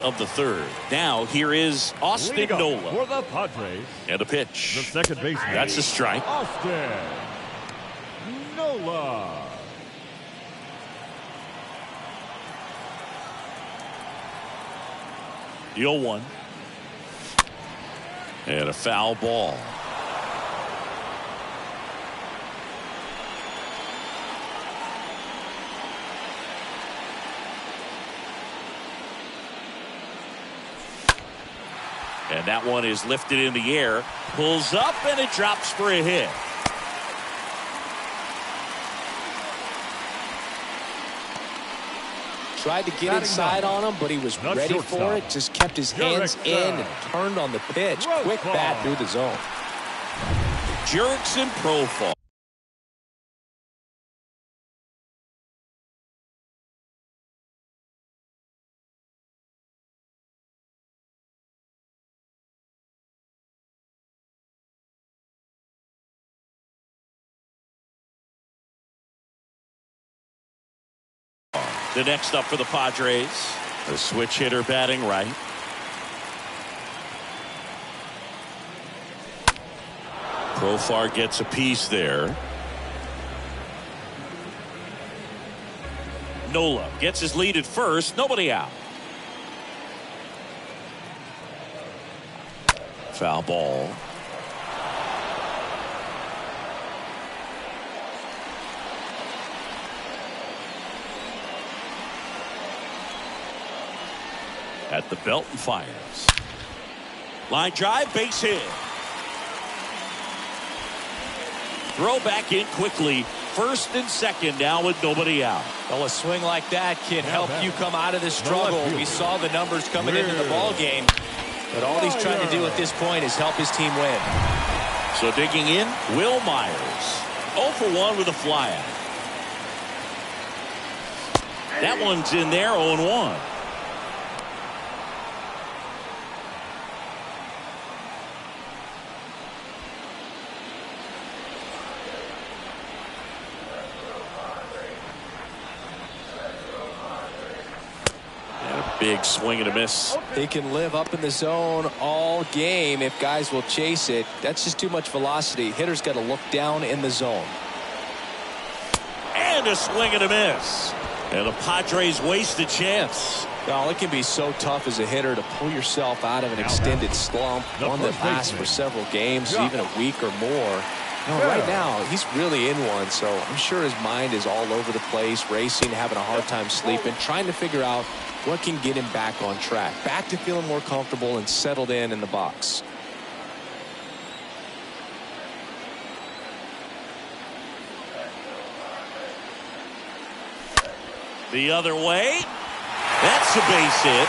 of the third. Now here is Austin Nola for the Padres. And a pitch. The second baseman. That's a strike. Austin Nola. The 0-1. And a foul ball. And that one is lifted in the air, pulls up, and it drops for a hit. Tried to get inside on him, but he was ready for it. Just kept his hands in and turned on the pitch. Quick bat through the zone. Jurickson Profar. The next up for the Padres, the switch hitter batting right. Profar gets a piece there. Nola gets his lead at first, nobody out. Foul ball. At the belt and fires. Line drive, base hit. Throw back in quickly. First and second now with nobody out. Well, a swing like that can help you come out of this struggle. We saw the numbers coming into the ball game, but all he's trying to do at this point is help his team win. So digging in, Will Myers. 0 for 1 with a flyout. That one's in there, 0-1. Big swing and a miss. He can live up in the zone all game if guys will chase it. That's just too much velocity. Hitter's got to look down in the zone. And a swing and a miss. And the Padres waste a chance. Well, it can be so tough as a hitter to pull yourself out of an extended slump, one that lasts for several games, even a week or more. No, right now, he's really in one, so I'm sure his mind is all over the place, racing, having a hard time sleeping, trying to figure out what can get him back on track, back to feeling more comfortable and settled in the box. The other way. That's a base hit.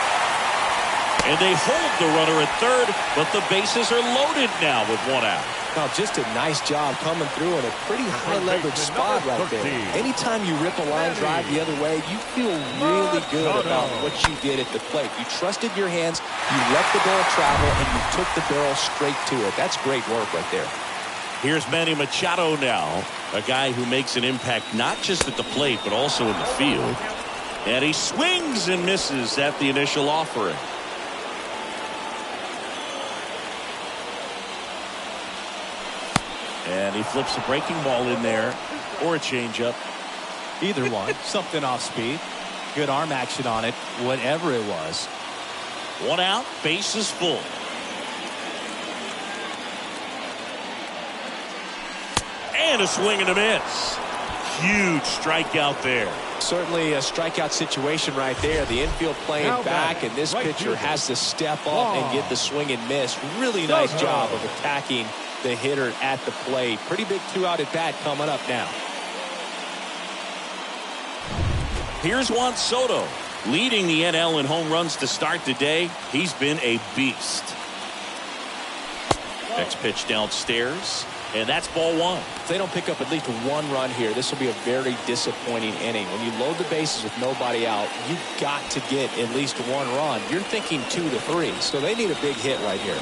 And they hold the runner at third, but the bases are loaded now with one out. Now, just a nice job coming through in a pretty high leverage spot right there. Anytime you rip a line drive the other way, you feel really good about what you did at the plate. You trusted your hands, you let the ball travel, and you took the barrel straight to it. That's great work right there. Here's Manny Machado now, a guy who makes an impact not just at the plate, but also in the field. And he swings and misses at the initial offering. And he flips a breaking ball in there, or a changeup. Either one. Something off speed. Good arm action on it, whatever it was. One out, base is full. And a swing and a miss. Huge strikeout there. Certainly a strikeout situation right there. The infield playing back, and this pitcher has to step up and get the swing and miss. Really nice job of attacking the hitter at the plate. Pretty big 2-out at bat coming up now. Here's Juan Soto, leading the NL in home runs to start the day. He's been a beast. Next pitch downstairs, and that's ball one. If they don't pick up at least one run here, this will be a very disappointing inning. When you load the bases with nobody out, you've got to get at least one run. You're thinking 2 to 3, so they need a big hit right here.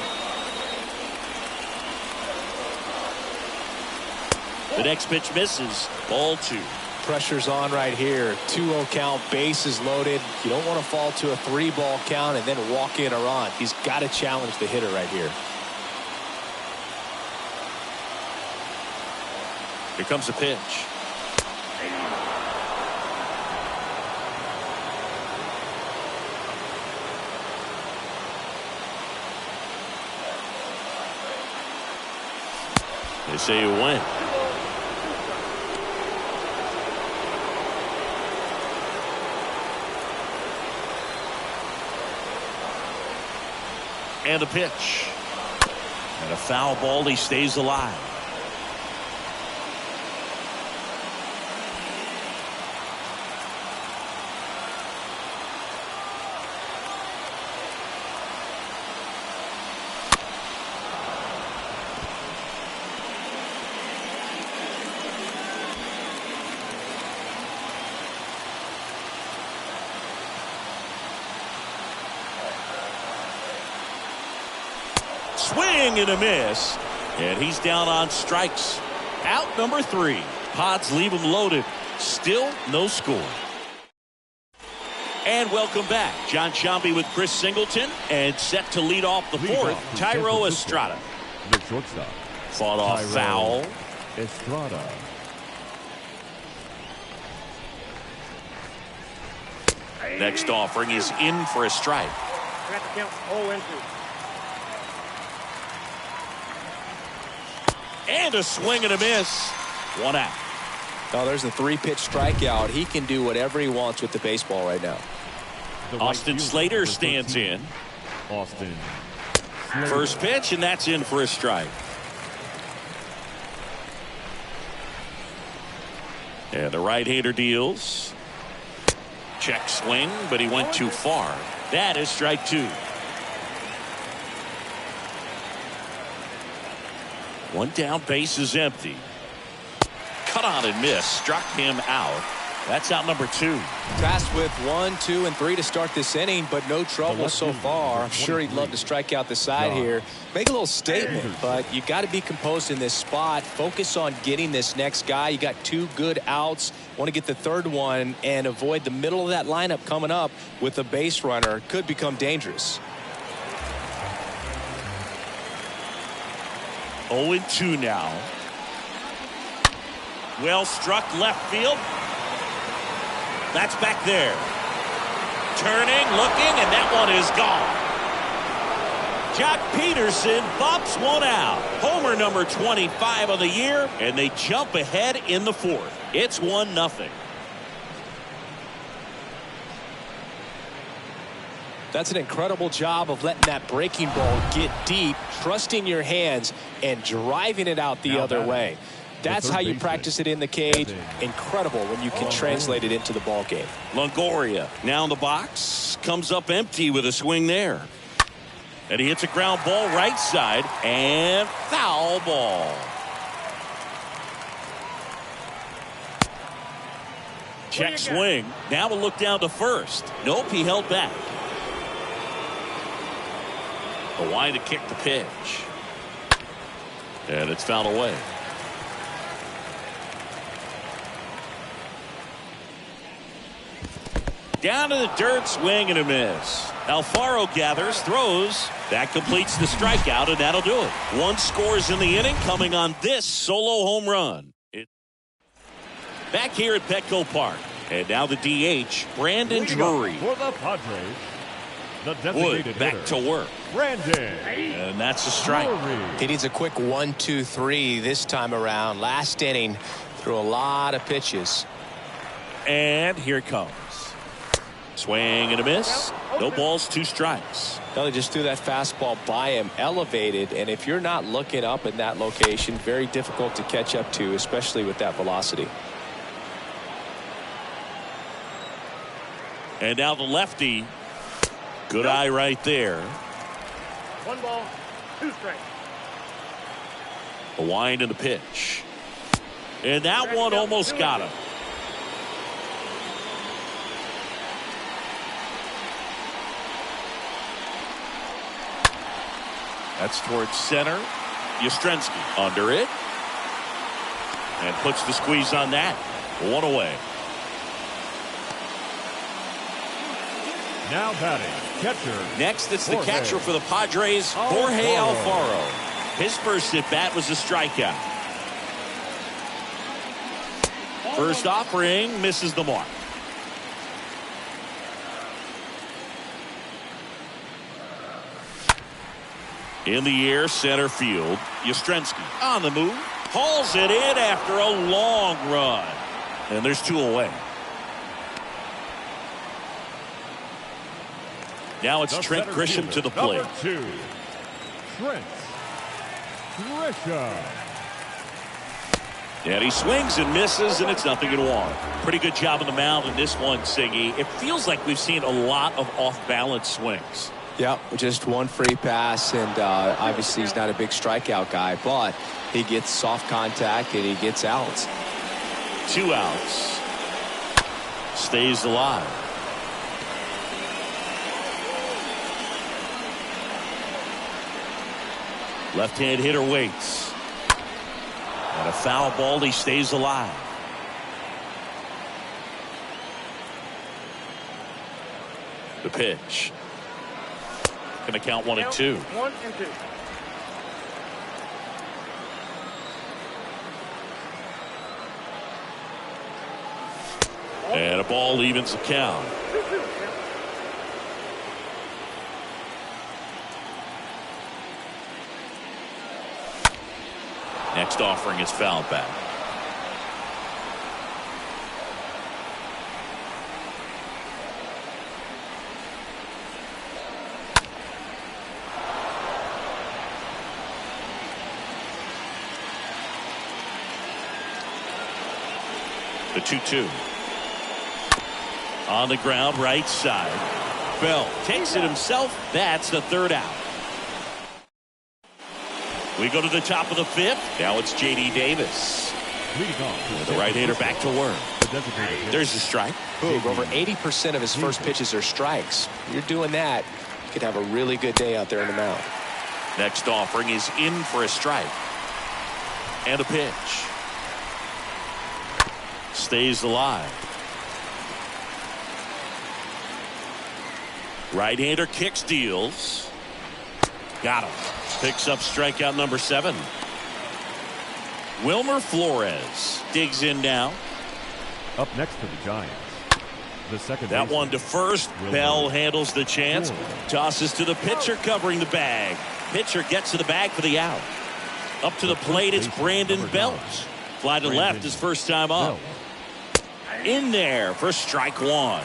The next pitch misses. Ball 2. pressure's on right here. 2-0 count, bases loaded. You don't want to fall to a 3-ball count and then walk in or on. He's got to challenge the hitter right here. Here comes the pitch. They say you win. And a pitch. And a foul ball. He stays alive. Swing and a miss, and he's down on strikes. Out number 3. Pods leave him loaded. Still no score. And welcome back. John Sciambi with Chris Singleton, and set to lead off the fourth, Thairo Estrada. The shortstop. Fought off foul. Estrada. Next offering is in for a strike. And a swing and a miss. 1 out. Oh, there's a 3-pitch strikeout. He can do whatever he wants with the baseball right now. Austin Slater stands in. Austin. First pitch, and that's in for a strike. And the right-hander deals. Check swing, but he went too far. That is strike 2. 1 down, base is empty. Cut on and miss, struck him out. That's out number 2. Tasked with 1, 2, and 3 to start this inning, but no trouble so far. I'm sure he'd love to strike out the side here. Make a little statement, but you got to be composed in this spot. Focus on getting this next guy. You got 2 good outs. Want to get the 3rd one and avoid the middle of that lineup coming up with a base runner. Could become dangerous. 0-2 now. Well struck left field. That's back there. Turning, looking, and that one is gone. Joc Pederson bumps one out. Homer number 25 of the year, and they jump ahead in the 4th. It's 1-0. That's an incredible job of letting that breaking ball get deep, trusting your hands, and driving it out the other way. That's how you practice it in the cage. Incredible when you can translate it into the ball game. Longoria now in the box, comes up empty with a swing there. And he hits a ground ball right side, and foul ball. Check swing. Now a look down to first. Nope, he held back. A wind to kick the pitch. And it's fouled away. Down to the dirt, swing and a miss. Alfaro gathers, throws. That completes the strikeout, and that'll do it. 1 scores in the inning, coming on this solo home run. Back here at Petco Park. And now the DH, Brandon Drury. For the Padres, the Wood designated back hitter, to work. Brandon. And that's a strike. Drury. He needs a quick 1, 2, 3 this time around. Last inning, threw a lot of pitches. And here it comes. Swing and a miss. No balls, 2 strikes. Now they just threw that fastball by him, elevated, and if you're not looking up in that location, very difficult to catch up to, especially with that velocity. And now the lefty. Good eye right there. 1 ball, 2 strikes. A wind and a pitch. And that one almost got him. That's towards center. Yastrzemski under it. And puts the squeeze on that. One away. Now batting, catcher. Next, it's the Jorge catcher for the Padres, Jorge Alfaro. His first at bat was a strikeout. First offering misses the mark. In the air, center field. Yastrzemski on the move. Hauls it in after a long run. And there's 2 away. Now it's Trent Grisham to the plate. Number 2, Trent Grisham. And he swings and misses, and it's 0-1. Pretty good job on the mound in this one, Siggy. It feels like we've seen a lot of off-balance swings. Yeah, just one free pass, and obviously he's not a big strikeout guy, but he gets soft contact and he gets outs. 2 outs. Stays alive. Left-hand hitter waits. And a foul ball, he stays alive. The pitch. Going to count 1 and 2. 1 and 2. And a ball evens the count. Next offering is fouled back. The 2-2. On the ground, right side. Bell takes it himself. That's the 3rd out. We go to the top of the 5th. Now it's J.D. Davis. The right-hander back to work. There's a strike. Over 80% of his first pitches are strikes. You're doing that, you could have a really good day out there in the mound. Next offering is in for a strike. And a pitch. Stays alive. Right-hander kicks, deals. Got him. Picks up strikeout number 7. Wilmer Flores digs in now. Up next for the Giants, the second That baseman, one to first. Bell handles the chance. Tosses to the pitcher covering the bag. Pitcher gets to the bag for the out. Up to the plate, it's Brandon Belt. Fly to left his first time up. In there for strike 1.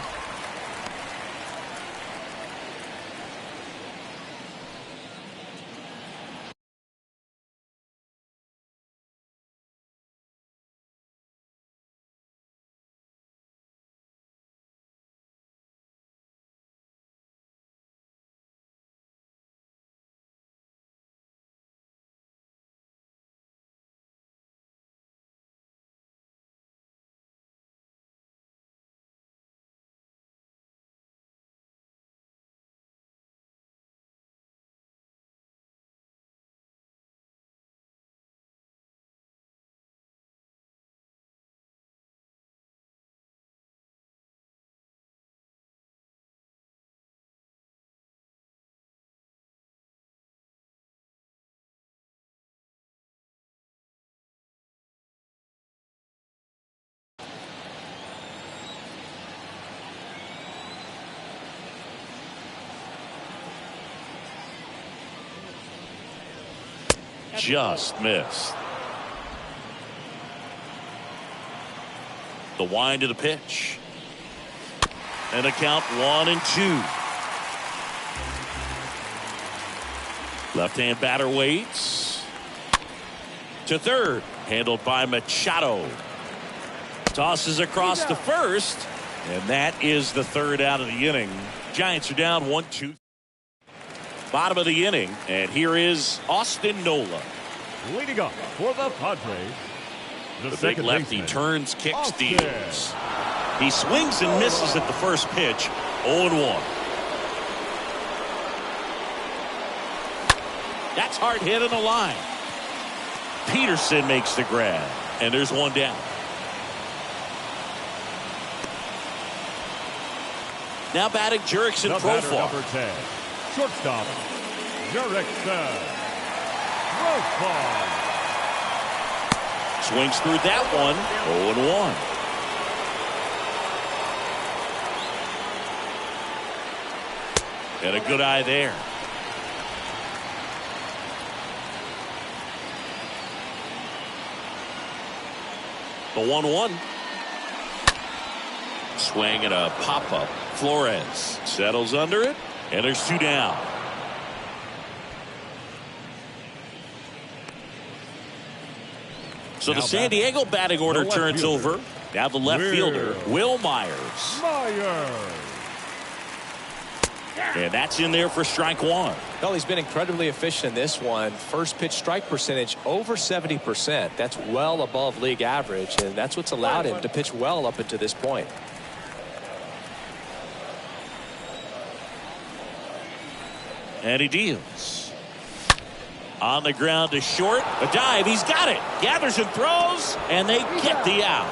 Just missed. The wind of the pitch. And a count 1 and 2. Left-hand batter waits. To third. Handled by Machado. Tosses across to first. And that is the 3rd out of the inning. Giants are down 1-2. Bottom of the inning, and here is Austin Nola. Leading up for the Padres, the big lefty turns, kicks, deals. He swings and misses at the first pitch. 0-1. That's hard hit on the line. Peterson makes the grab, and there's 1 down. Now batting Jurickson The batter, Profar. number 10, shortstop, Jurickson Profar. Swings through that one. 0-1. And a good eye there. The 1-1. Swing and a pop-up. Flores settles under it, and there's 2 down. So the San Diego batting order turns over. Now the left fielder, Will Myers. And that's in there for strike 1. Well, he's been incredibly efficient in this one. First pitch strike percentage over 70%. That's well above league average, and that's what's allowed him to pitch well up until this point. And he deals. On the ground to short. A dive. He's got it. Gathers and throws. And they get the out.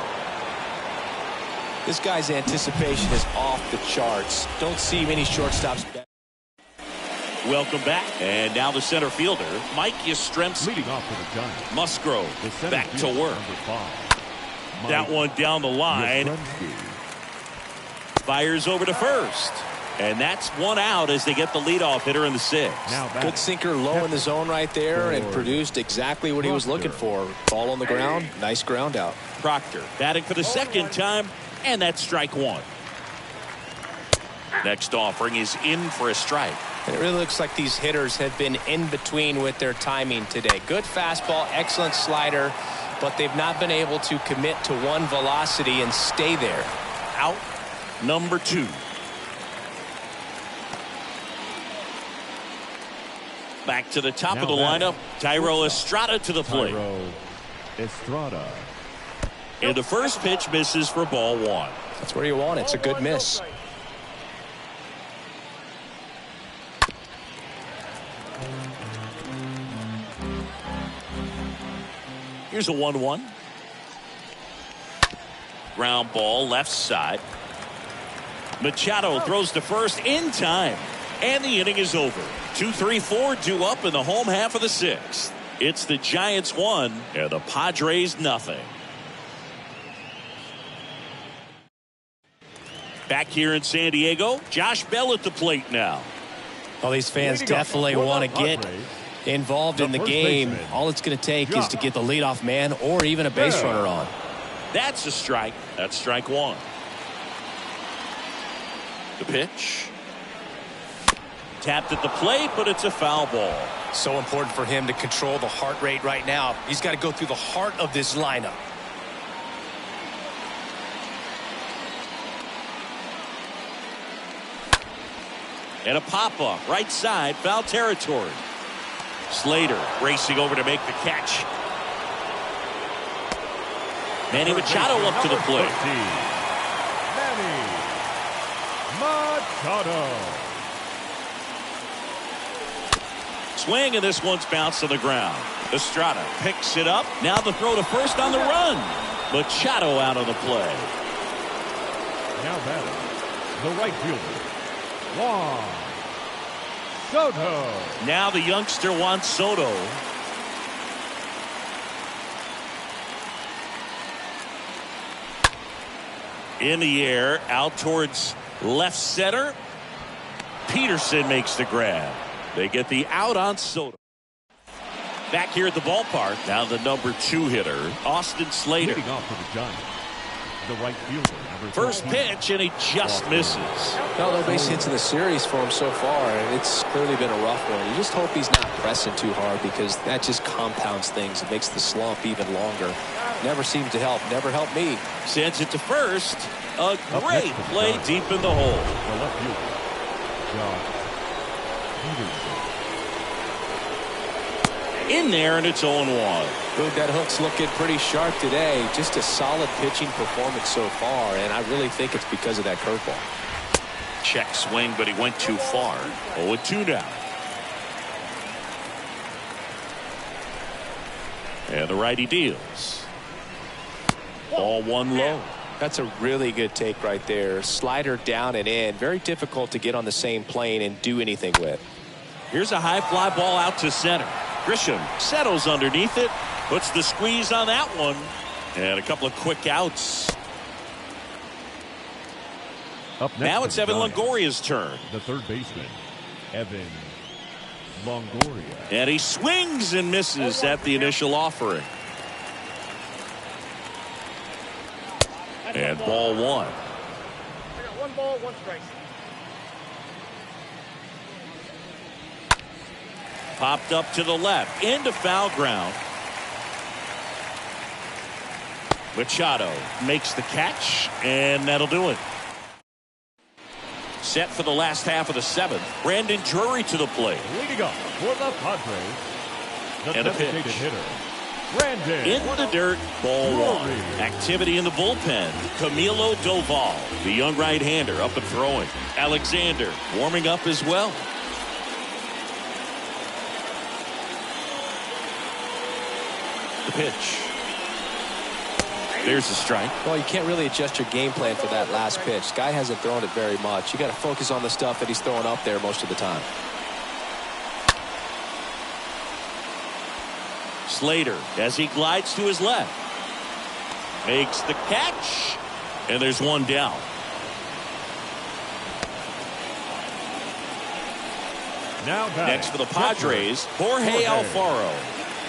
This guy's anticipation is off the charts. Don't see many shortstops. Welcome back. And now the center fielder, Mike Yastrzemski. Leading off for the Giants, Musgrove the center back to fielder, work. number 5, That one down the line. Yastrzemski. Fires over to first. And that's 1 out as they get the leadoff hitter in the 6th. Now back. Good sinker low in the zone right there and produced exactly what he was looking for. Ball on the ground. Nice ground out. Proctor batting for the 2nd time, and that's strike 1. Next offering is in for a strike. And it really looks like these hitters have been in between with their timing today. Good fastball, excellent slider, but they've not been able to commit to one velocity and stay there. Out number 2. Back to the top of the lineup. Thairo Estrada to the plate. Thairo Estrada. And the first pitch misses for ball 1. That's where you want it. It's a good miss. Here's a 1-1. Ground ball left side. Machado throws to first in time. And the inning is over. 2-3-4 due up in the home half of the 6th. It's the Giants 1 and the Padres nothing. Back here in San Diego, Josh Bell at the plate now. Well, these fans definitely want to get involved in the game. All it's going to take is to get the leadoff man or even a base runner on. That's a strike. That's strike 1. The pitch. Tapped at the plate, but it's a foul ball. So important for him to control the heart rate right now. He's got to go through the heart of this lineup. And a pop-up, right side, foul territory. Slater racing over to make the catch. Manny Machado up to the plate. Manny Machado. Swing, and this one's bounced to the ground. Estrada picks it up. Now the throw to first on the run. Machado out of the play. Now batting, the right fielder, Juan Soto. Now the youngster Juan Soto. In the air, out towards left center. Peterson makes the grab. They get the out on Soto. Back here at the ballpark, now the number 2 hitter, Austin Slater. Leading off for the Giants, the right fielder, number First 13, pitch, and he just misses. No base hits in the series for him so far, and it's clearly been a rough one. You just hope he's not pressing too hard because that just compounds things. It makes the slump even longer. Never seemed to help. Never helped me. Sends it to first. A great play deep in the hole. the left fielder, Josh Peterson. In there, and it's 0-1. Dude, that hook's looking pretty sharp today. Just a solid pitching performance so far, and I really think it's because of that curveball. Check swing, but he went too far. 0-2 now. And the righty deals. Ball 1 low. That's a really good take right there. Slider down and in. Very difficult to get on the same plane and do anything with. Here's a high fly ball out to center. Grisham settles underneath it. Puts the squeeze on that one. And a couple of quick outs. Up next Now for it's the Evan Giants, Longoria's turn. the third baseman, Evan Longoria. And he swings and misses at the initial offering. And ball one. I got 1 ball, 1 strike. Popped up to the left. Into foul ground. Machado makes the catch. And that'll do it. Set for the last half of the 7th. Brandon Drury to the plate. Leading off for the Padres, the And a designated pitch. hitter, Brandon. In the dirt, ball one. Activity in the bullpen. Camilo Doval, the young right-hander, up and throwing. Alexander warming up as well. The pitch. There's the strike. Well, you can't really adjust your game plan for that last pitch. Guy hasn't thrown it very much. You got to focus on the stuff that he's throwing up there most of the time. Slater as he glides to his left. Makes the catch. And there's one down. Now batting, Next for the Padres, Jorge Alfaro.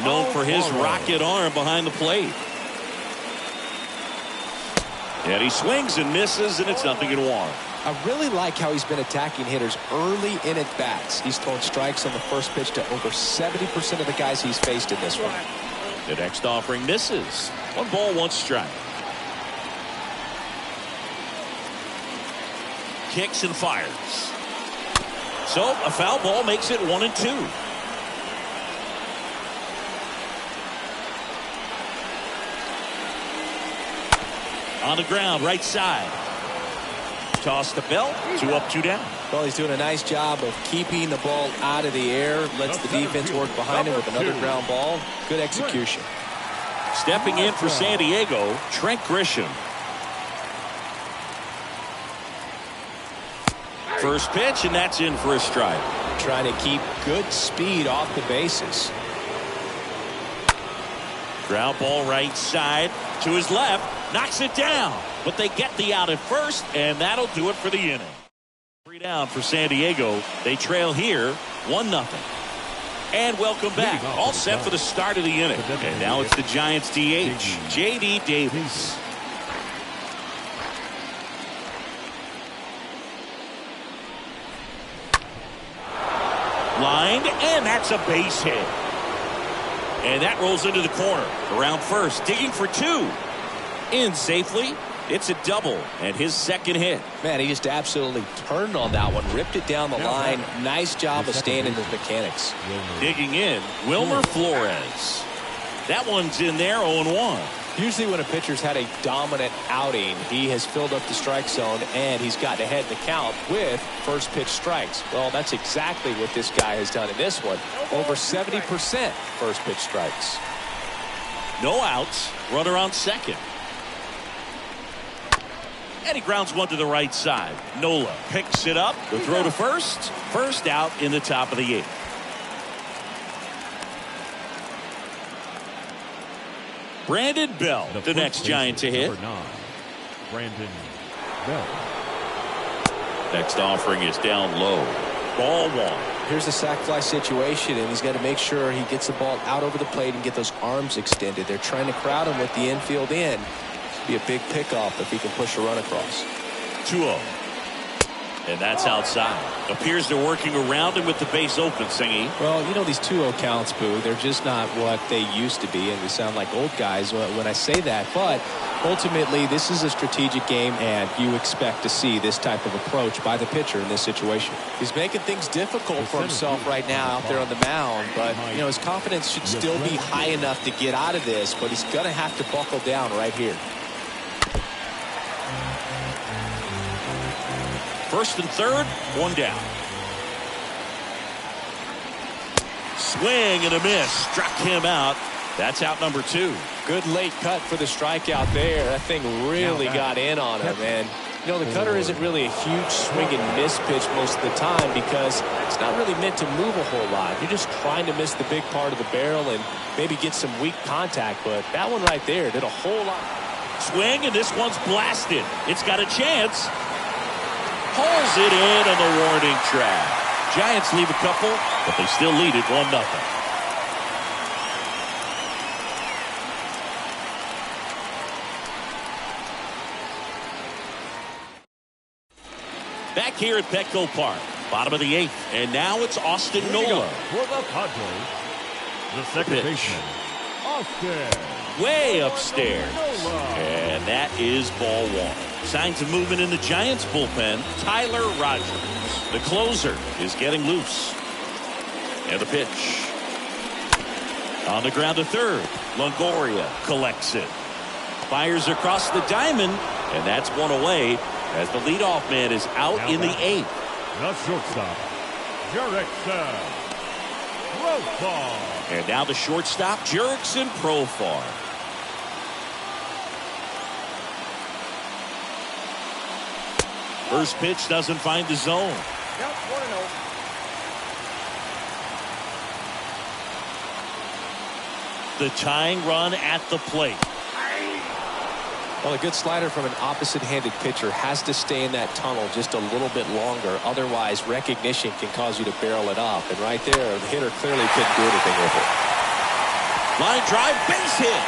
Known for his Alfaro. rocket arm behind the plate. And he swings and misses, and it's 0-1. I really like how he's been attacking hitters early in at bats. He's thrown strikes on the first pitch to over 70% of the guys he's faced in this one. The next offering misses. 1 ball, 1 strike. Kicks and fires. So a foul ball makes it 1-2. On the ground, right side. Toss the belt. 2 up, 2 down. Well, he's doing a nice job of keeping the ball out of the air. Lets the defense work behind him with another ground ball. Good execution. Stepping in for San Diego, Trent Grisham. First pitch, and that's in for a strike. Trying to keep good speed off the bases. Ground ball right side to his left. Knocks it down. But they get the out at first, and that'll do it for the inning. 3 down for San Diego. They trail here 1-0. And welcome back. All set for the start of the inning. And now it's the Giants DH, J.D. Davis. Lined, and that's a base hit. And that rolls into the corner. Around first, digging for 2. In safely. It's a double and his second hit. Man, he just absolutely turned on that one. Ripped it down the line. Nice job of staying in his mechanics. Digging in, Wilmer Flores. That one's in there, 0-1. Usually when a pitcher's had a dominant outing, he has filled up the strike zone and he's gotten ahead in the count with first pitch strikes. Well, that's exactly what this guy has done in this one. Over 70% first pitch strikes. No outs. Runner on second. And he grounds one to the right side. Nola picks it up. The throw to first. First out in the top of the 8th. Brandon Bell, the next Giant to hit. Number 9, Brandon Bell. Next offering is down low. Ball 1. Here's a sac fly situation, and he's got to make sure he gets the ball out over the plate and get those arms extended. They're trying to crowd him with the infield in. Be a big pickoff if he can push a run across. 2-0. And that's outside. Appears they're working around him with the base open, Singy. Well, you know, these 2-0 counts, Boo, they're just not what they used to be, and we sound like old guys when I say that. But ultimately, this is a strategic game, and you expect to see this type of approach by the pitcher in this situation. He's making things difficult for himself right now out there on the mound, but, you know, his confidence should still be high enough to get out of this, but he's going to have to buckle down right here. First and third, 1 down. Swing and a miss. Struck him out. That's out number 2. Good late cut for the strikeout there. That thing really got in on him. And, you know, the cutter isn't really a huge swing and miss pitch most of the time because it's not really meant to move a whole lot. You're just trying to miss the big part of the barrel and maybe get some weak contact. But that one right there did a whole lot. Swing, and this one's blasted. It's got a chance. Pulls it in on the warning track. Giants leave a couple, but they still lead it 1-0. Back here at Petco Park, bottom of the 8th, and now it's Austin Nola. For the Padres, the second baseman, Austin. Way upstairs. And that is ball 1. Signs of movement in the Giants bullpen. Tyler Rogers. The closer is getting loose. And the pitch. On the ground to third. Longoria collects it. Fires across the diamond. And that's one away as the leadoff man is out in the 8th. The shortstop, Jurickson Profar. And now the shortstop, Jurickson Profar. First pitch doesn't find the zone. Yep, 1-0. The tying run at the plate. Well, a good slider from an opposite-handed pitcher has to stay in that tunnel just a little bit longer. Otherwise, recognition can cause you to barrel it up. And right there, the hitter clearly couldn't do anything with it. Line drive, base hit.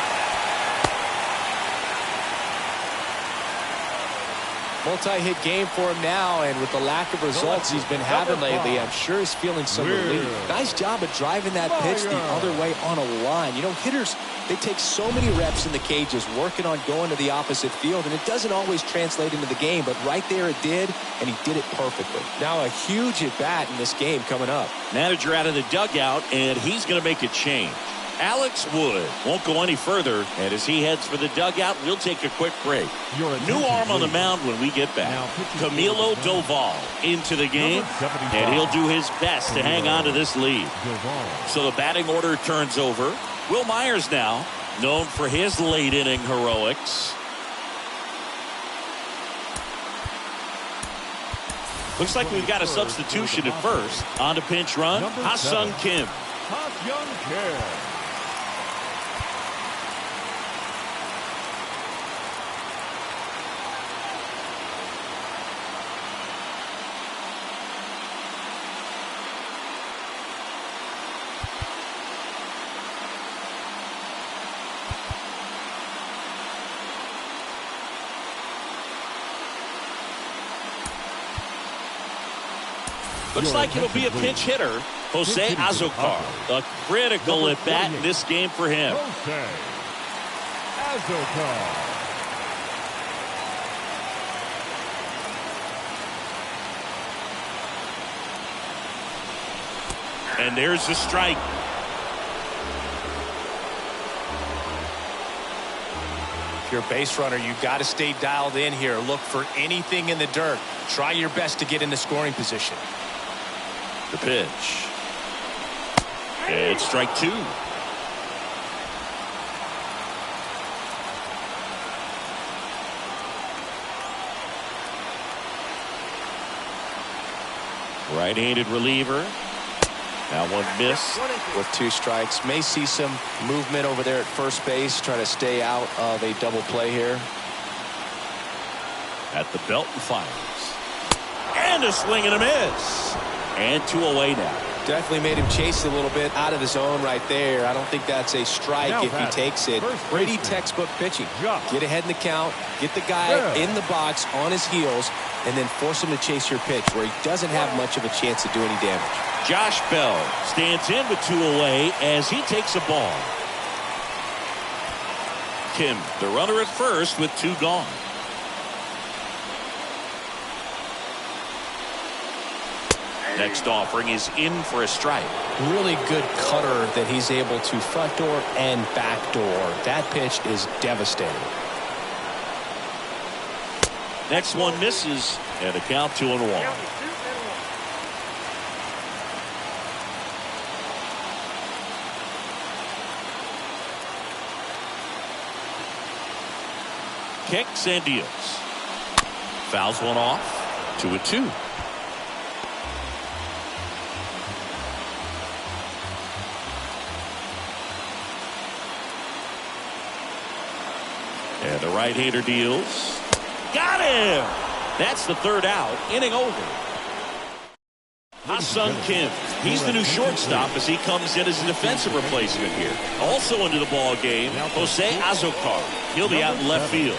Multi-hit game for him now, and with the lack of results he's been having lately, I'm sure he's feeling some relief. Nice job of driving that pitch the other way on a line. You know, hitters, they take so many reps in the cages working on going to the opposite field, and it doesn't always translate into the game, but right there it did, and he did it perfectly. Now a huge at-bat in this game coming up. Manager out of the dugout, and he's going to make a change. Alex Wood won't go any further, and as he heads for the dugout, we'll take a quick break. New arm on the mound when we get back. Camilo Doval into the game, and he'll do his best to hang on to this lead. So the batting order turns over. Will Myers now, known for his late inning heroics. Looks like we've got a substitution at first. On to pinch run, Ha-Sung Kim. Ha-Sung Kim. Looks like it'll be a pinch hitter, Jose Azocar. A critical at bat in this game for him. Jose Azocar. And there's the strike. If you're a base runner, you've got to stay dialed in here. Look for anything in the dirt. Try your best to get into scoring position. The pitch. It's strike 2. Right-handed reliever. Now one miss. With 2 strikes. May see some movement over there at first base. Try to stay out of a double play here. At the belt and fires. And a swing and a miss. And 2 away now. Definitely made him chase a little bit out of the zone right there. I don't think that's a strike if he takes it. Brady textbook pitching. Get ahead in the count. Get the guy in the box on his heels. And then force him to chase your pitch where he doesn't have much of a chance to do any damage. Josh Bell stands in with 2 away as he takes a ball. Kim, the runner at first with 2 gone. Next offering is in for a strike. Really good cutter that he's able to front door and back door. That pitch is devastating. Next one misses, and a count 2-1. kicks and deals. Fouls one off. 2-2. And the right-hander deals. Got him! That's the third out. Inning over. Ha-Sung Kim. He's the new shortstop as he comes in as a defensive replacement here. Also into the ball game, Jose Azocar. He'll be out in left field.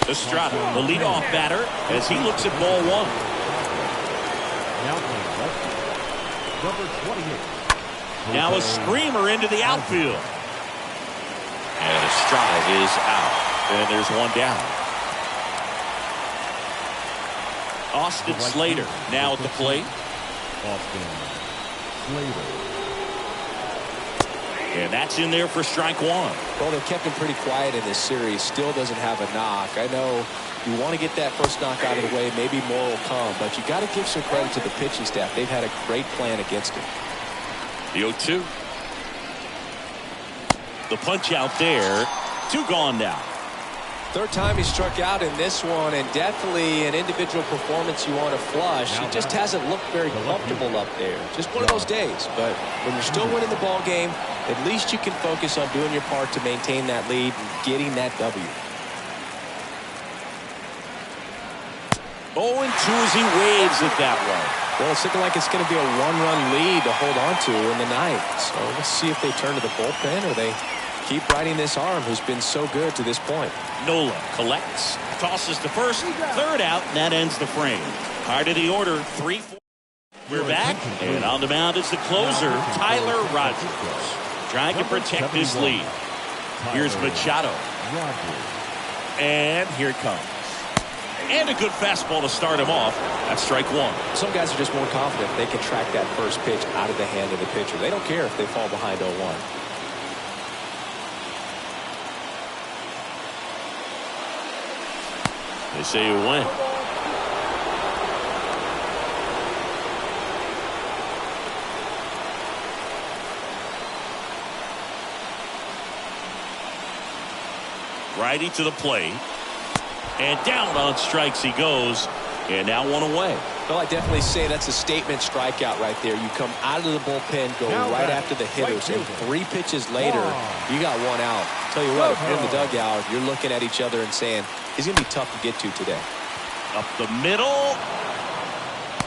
Estrada, the leadoff batter, as he looks at ball one. Now playing left field, number 28. Now a screamer into the outfield. And Estrada is out. And there's one down. Austin Slater now at the plate. Austin Slater. And that's in there for strike one. Well, they've kept him pretty quiet in this series. Still doesn't have a knock. I know you want to get that first knock out of the way. Maybe more will come. But you got to give some credit to the pitching staff. They've had a great plan against him. The 0-2. The punch out there. 2 gone now. Third time he struck out in this one, and definitely an individual performance you want to flush. He just hasn't looked very comfortable up there. Just one of those days. But when you're still winning the ball game, at least you can focus on doing your part to maintain that lead and getting that W. 0-2 as he waves it that way. Well, it's looking like it's going to be a one-run lead to hold on to in the ninth. So let's see if they turn to the bullpen or they keep riding this arm who's been so good to this point. Nola collects, tosses to first, third out, and that ends the frame. Heart of the order, 3-4. We're back, and on the mound is the closer, Tyler Rogers, trying to protect his lead. Here's Machado. And here it comes. And a good fastball to start him off. That's strike one. Some guys are just more confident they can track that first pitch out of the hand of the pitcher. They don't care if they fall behind 0-1. They say you win. Righty to the plate. And down on strikes he goes. And now one away. Well, I definitely say that's a statement strikeout right there. You come out of the bullpen, go right after the hitters, and 3 pitches later, you got one out. Tell you what, if you're in the dugout, you're looking at each other and saying, he's going to be tough to get to today. Up the middle.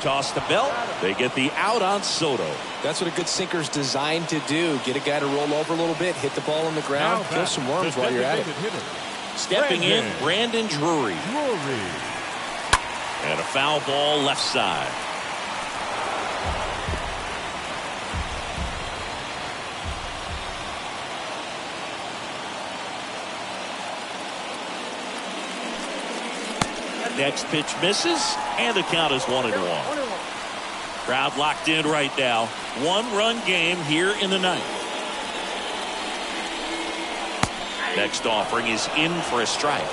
Toss the belt. They get the out on Soto. That's what a good sinker's designed to do. Get a guy to roll over a little bit, hit the ball on the ground, kill some worms while you're at it. Stepping in, Brandon Drury. And a foul ball left side. Next pitch misses, and the count is 1-1. Crowd locked in right now. 1-run game here in the ninth. Next offering is in for a strike.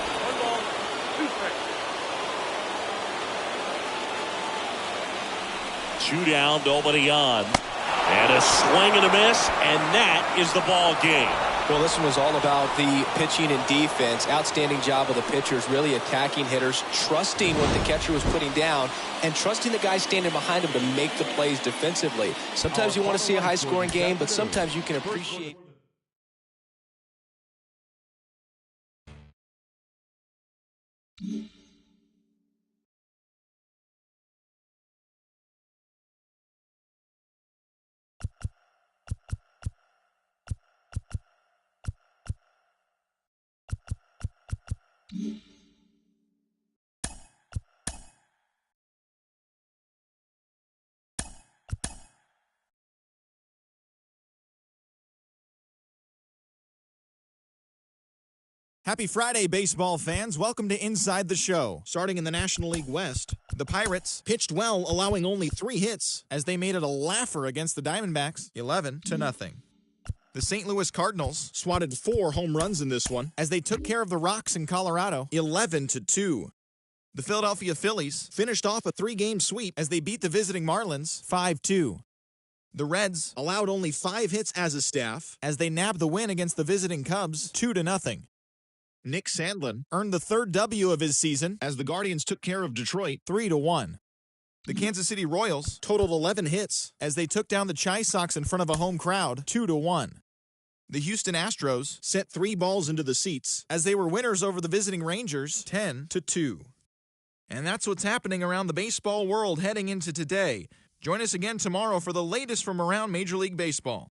2 down, nobody on. And a swing and a miss, and that is the ball game. Well, this one was all about the pitching and defense. Outstanding job of the pitchers, really attacking hitters, trusting what the catcher was putting down, and trusting the guy standing behind him to make the plays defensively. Sometimes you want to see a high-scoring game, but sometimes you can appreciate. Happy Friday, baseball fans. Welcome to Inside the Show. Starting in the National League West, the Pirates pitched well, allowing only 3 hits as they made it a laugher against the Diamondbacks, 11-0. The St. Louis Cardinals swatted 4 home runs in this one as they took care of the Rocks in Colorado, 11-2. The Philadelphia Phillies finished off a 3-game sweep as they beat the visiting Marlins, 5-2. The Reds allowed only 5 hits as a staff as they nabbed the win against the visiting Cubs, 2-0. Nick Sandlin earned the third W of his season as the Guardians took care of Detroit 3-1. The Kansas City Royals totaled 11 hits as they took down the Chi Sox in front of a home crowd 2-1. The Houston Astros sent 3 balls into the seats as they were winners over the visiting Rangers 10-2. And that's what's happening around the baseball world heading into today. Join us again tomorrow for the latest from around Major League Baseball.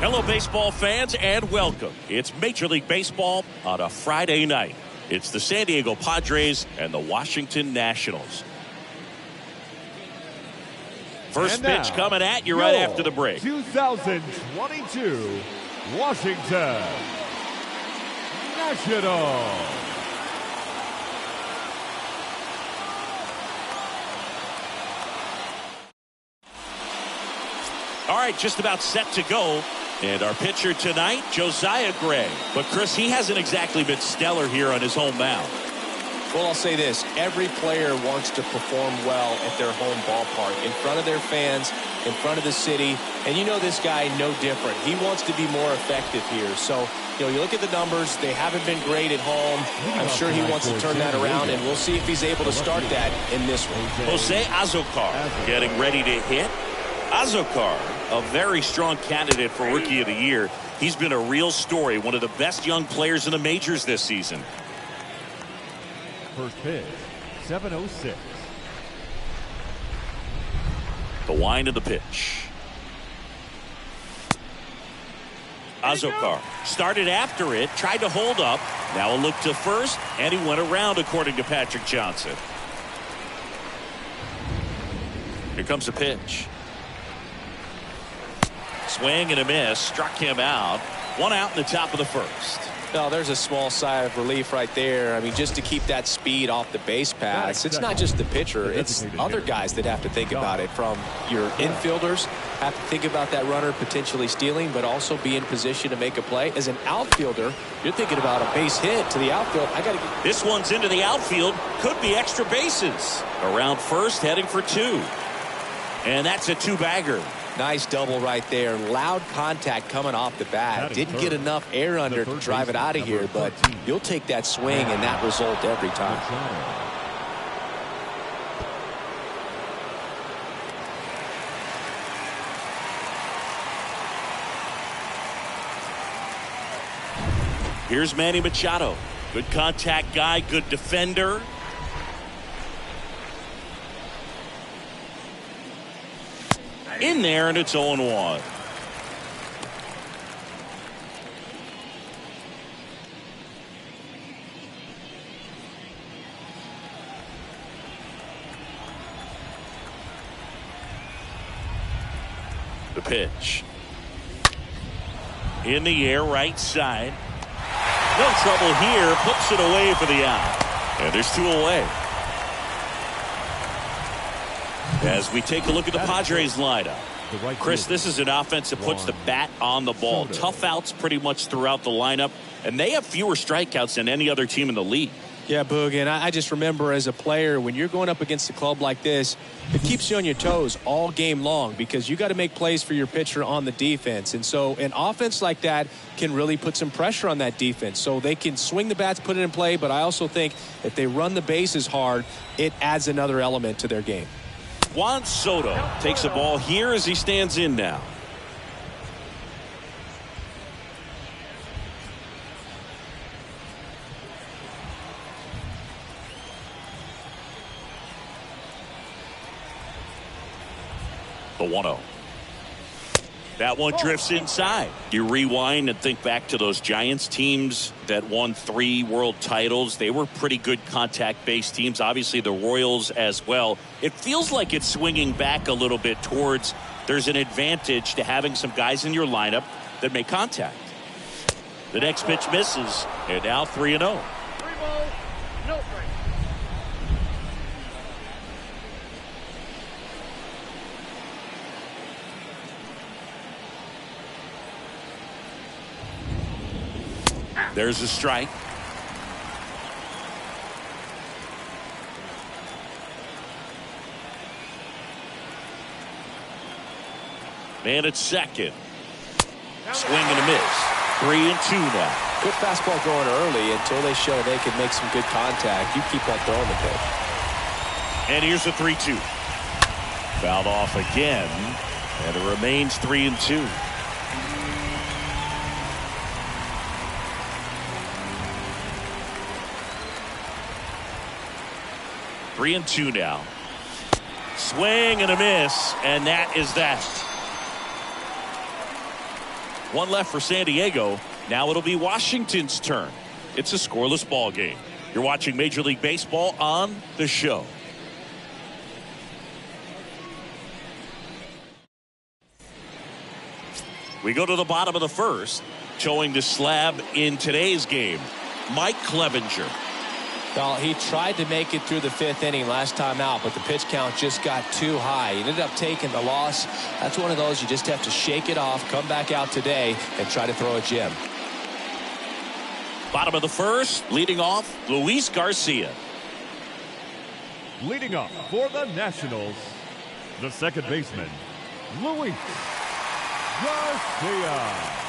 Hello, baseball fans, and welcome. It's Major League Baseball on a Friday night. It's the San Diego Padres and the Washington Nationals. First pitch coming at you right after the break. 2022 Washington Nationals. All right, just about set to go. And our pitcher tonight, Josiah Gray. But, Chris, he hasn't exactly been stellar here on his home mound. Well, I'll say this. Every player wants to perform well at their home ballpark, in front of their fans, in front of the city. And you know this guy no different. He wants to be more effective here. So, you look at the numbers. They haven't been great at home. I'm sure he wants to turn that around, and we'll see if he's able to start that in this one. Jose Azocar getting ready to hit. Azocar, a very strong candidate for Rookie of the Year. He's been a real story, one of the best young players in the majors this season. First pitch, 7:06. The wind of the pitch. Azocar started after it, tried to hold up. Now a look to first, and he went around, according to Patrick Johnson. Here comes the pitch. Swing and a miss, struck him out. One out in the top of the first. No, there's a small sigh of relief right there. I mean, just to keep that speed off the base paths. It's not just the pitcher. It's other guys that have to think about it. From your infielders, have to think about that runner potentially stealing, but also be in position to make a play. As an outfielder, you're thinking about a base hit to the outfield. I got to get this one's into the outfield. Could be extra bases. Around first, heading for two. And that's a two-bagger. Nice double right there. Loud contact coming off the bat. Didn't get enough air under to drive it out of here, but you'll take that swing and that result every time. Here's Manny Machado. Good contact guy, good defender. In there, and it's 0-1. The pitch. In the air, right side. No trouble here. Puts it away for the out. And there's two away. As we take a look at the Padres lineup. Chris, this is an offense that puts the bat on the ball. Tough outs pretty much throughout the lineup, and they have fewer strikeouts than any other team in the league. Yeah, Boog, and I just remember as a player, when you're going up against a club like this, it keeps you on your toes all game long because you got to make plays for your pitcher on the defense. And so an offense like that can really put some pressure on that defense. So they can swing the bats, put it in play, but I also think if they run the bases hard, it adds another element to their game. Juan Soto takes a ball here as he stands in now. The 1-0. That one drifts inside. You rewind and think back to those Giants teams that won 3 world titles. They were pretty good contact-based teams. Obviously, the Royals as well. It feels like it's swinging back a little bit towards there's an advantage to having some guys in your lineup that make contact. The next pitch misses, and now 3-0. 3 balls, no strike. There's a strike. Man at second. Swing and a miss. 3-2 now. Good fastball going early until they show they can make some good contact. You keep on throwing the pitch. And here's a 3-2. Fouled off again. And it remains 3-2. Three and two now. Swing and a miss, and that is that. One left for San Diego. Now it'll be Washington's turn. It's a scoreless ball game. You're watching Major League Baseball on The Show. We go to the bottom of the first. Showing the slab in today's game, Mike Clevenger. Well, he tried to make it through the 5th inning last time out, but the pitch count just got too high. He ended up taking the loss. That's one of those you just have to shake it off, come back out today, and try to throw a gem. Bottom of the first, leading off, Luis Garcia. Leading off for the Nationals, the second baseman, Luis Garcia.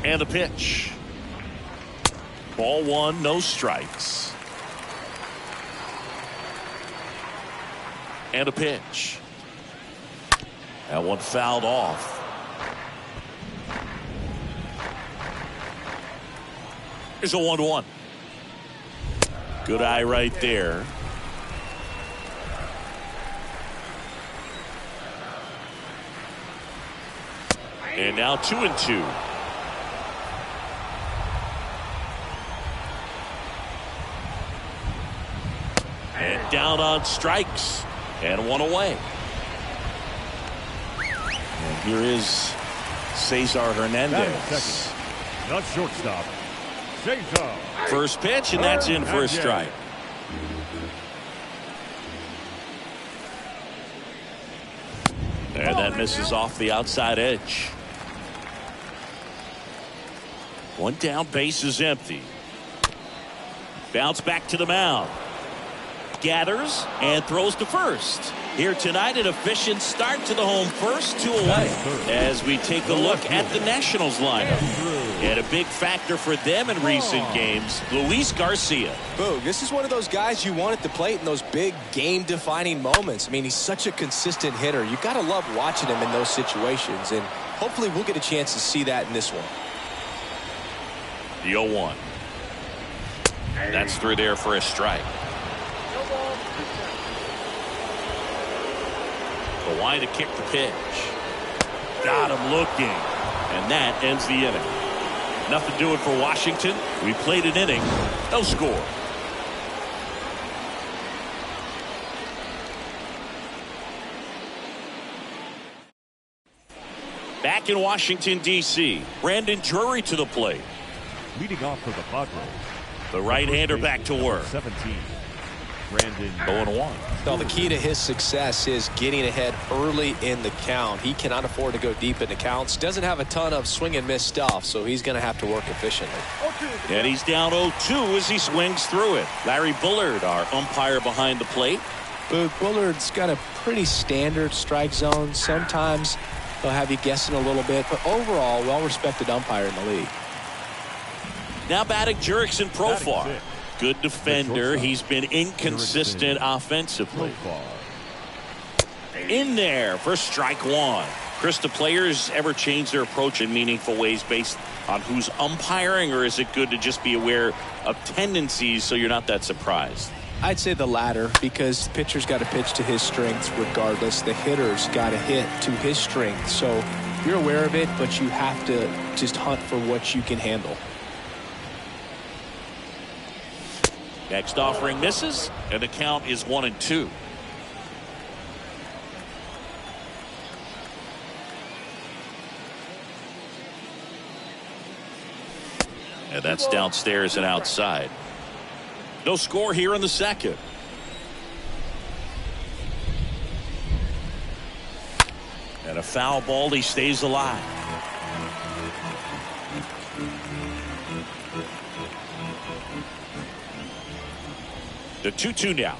And a pitch. Ball one, no strikes. And a pitch. That one fouled off. Here's a 1-1. Good eye right there. And now 2-2. And down on strikes. And one away. And here is Cesar Hernandez. Not shortstop. Cesar. First pitch, and that's in for a strike. And that misses off the outside edge. One down, base is empty. Bounce back to the mound. Gathers and throws to first. Here tonight, an efficient start to the home first, 2 away. As we take a look at the Nationals lineup. And a big factor for them in recent games, Luis Garcia. Boog, this is one of those guys you want at the plate in those big game-defining moments. I mean, he's such a consistent hitter. You got to love watching him in those situations, and hopefully we'll get a chance to see that in this one. The 0-1. That's through there for a strike. The line to kick the pitch. Got him looking. And that ends the inning. Nothing doing for Washington. We played an inning. No score. Back in Washington, D.C., Brandon Drury to the plate. Leading off for the Padres. The right-hander back to work. 17. Brandon 0-1. Well, the key to his success is getting ahead early in the count. He cannot afford to go deep into counts. Doesn't have a ton of swing and miss stuff, so he's going to have to work efficiently. And he's down 0-2 as he swings through it. Larry Bullard, our umpire behind the plate. Bullard's got a pretty standard strike zone. Sometimes he'll have you guessing a little bit, but overall, well-respected umpire in the league. Now batting Jurickson Profar. Batting Good defender. He's been inconsistent offensively. In there for strike one. Chris, do players ever change their approach in meaningful ways based on who's umpiring, or is it good to just be aware of tendencies so you're not that surprised? I'd say the latter, because the pitcher's got to pitch to his strengths regardless. The hitter's got to hit to his strength. So you're aware of it, but you have to just hunt for what you can handle. Next offering misses, and the count is 1-2. And that's downstairs and outside. No score here in the second. And a foul ball. He stays alive. The 2-2 now.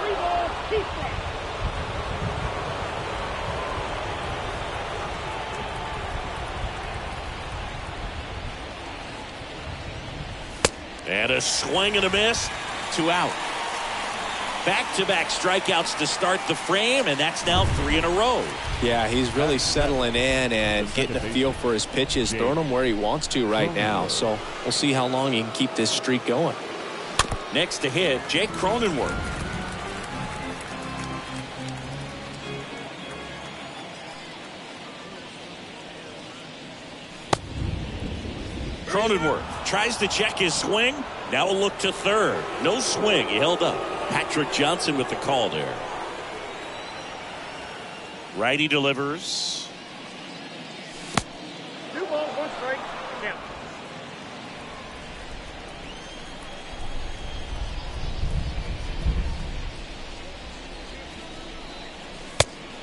3 balls, 2 strikes. And a swing and a miss. 2 out. Back-to-back strikeouts to start the frame, and that's now 3 in a row. Yeah, he's really settling in and getting a feel for his pitches, throwing them where he wants to right now. So we'll see how long he can keep this streak going. Next to hit, Jake Cronenworth. Cronenworth tries to check his swing. Now a look to third. No swing. He held up. Patrick Johnson with the call there. Righty delivers. 2 balls, 1 strike. Count.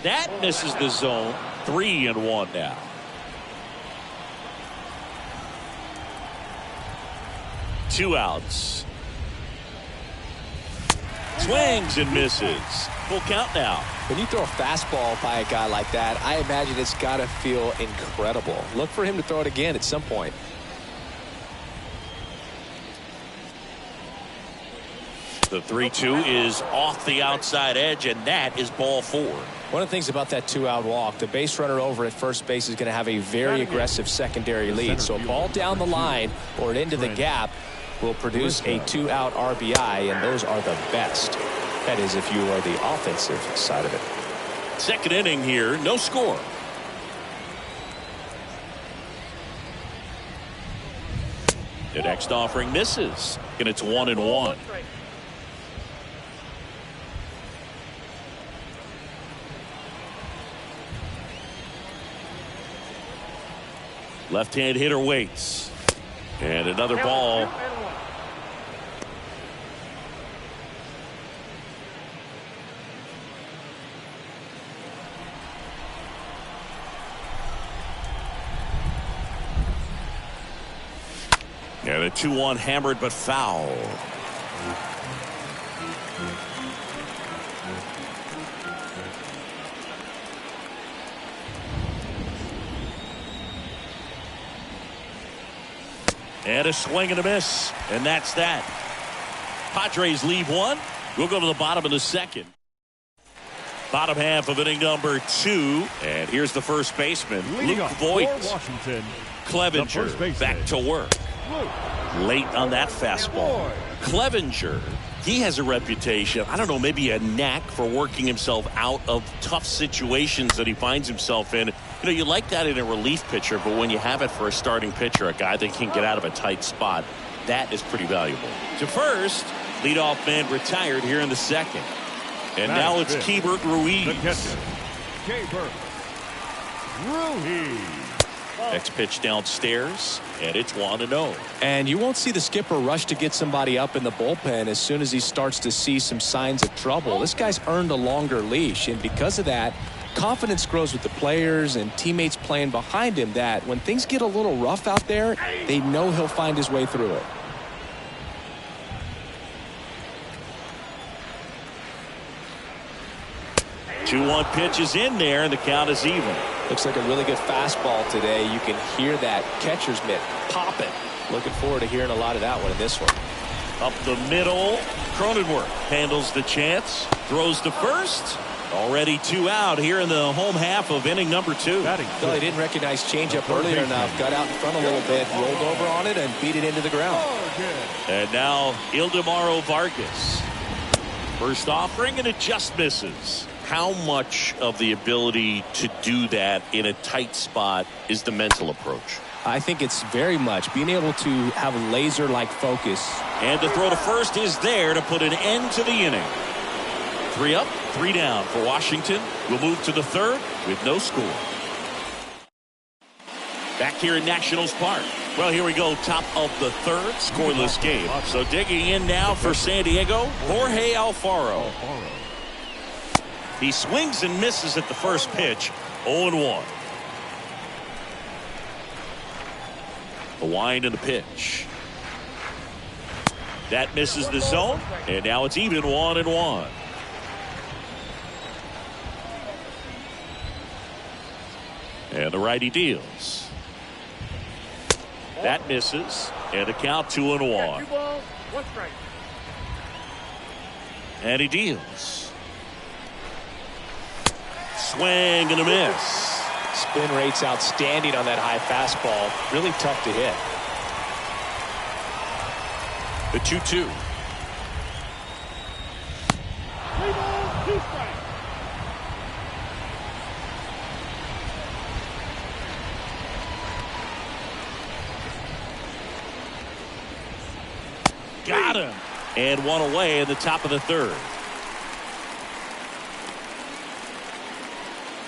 That misses the zone. 3-1 now. Two outs. Swings and misses. Full count now. When you throw a fastball by a guy like that, I imagine it's got to feel incredible. Look for him to throw it again at some point. The 3-2 is off the outside edge, and that is ball 4. One of the things about that 2-out walk, the base runner over at first base is going to have a very aggressive secondary lead. So a ball down the line or into the gap will produce a 2-out RBI, and those are the best. That is, if you are the offensive side of it. Second inning here, no score. The next offering misses, and it's 1-1. Left-hand hitter waits. And another ball. And a 2-1 hammered but foul. And a swing and a miss. And that's that. Padres leave 1. We'll go to the bottom of the second. Bottom half of inning number 2. And here's the first baseman, Leading Luke off Voigt. for Washington, Clevenger back to work. Late on that fastball. Clevenger, he has a reputation, I don't know, maybe a knack for working himself out of tough situations that he finds himself in. You know, you like that in a relief pitcher, but when you have it for a starting pitcher, a guy that can get out of a tight spot, that is pretty valuable. To first, leadoff man retired here in the second. And now it's Keibert Ruiz. the catcher, Keibert Ruiz. Next pitch downstairs, and it's 1-0. And you won't see the skipper rush to get somebody up in the bullpen as soon as he starts to see some signs of trouble. This guy's earned a longer leash, and because of that, confidence grows with the players and teammates playing behind him, that when things get a little rough out there, they know he'll find his way through it. Two-one pitch is in there, and the count is even. Looks like a really good fastball today. You can hear that catcher's mitt popping. Looking forward to hearing a lot of that one in this one. Up the middle, Cronenworth handles the chance, throws to first. Already 2 out here in the home half of inning number 2. Well, he didn't recognize changeup earlier enough. Got out in front a little bit, rolled over on it, and beat it into the ground. And now Ildemaro Vargas. First offering, and it just misses. How much of the ability to do that in a tight spot is the mental approach? I think it's very much being able to have a laser-like focus. And the throw to first is there to put an end to the inning. 3 up, 3 down for Washington. We'll move to the third with no score. Back here in Nationals Park. Well, here we go. Top of the third, scoreless game. So digging in now for San Diego, Jorge Alfaro. He swings and misses at the first pitch. 0-1. The wind and the pitch. That misses the zone, and now it's even 1-1. And the righty deals. That misses, and the count 2-1. 2 balls, 1 strike. And he deals. Swing and a miss. Spin rate's outstanding on that high fastball. Really tough to hit. The 2-2. 3 balls, 2 strikes. Got him. And 1 away in the top of the third.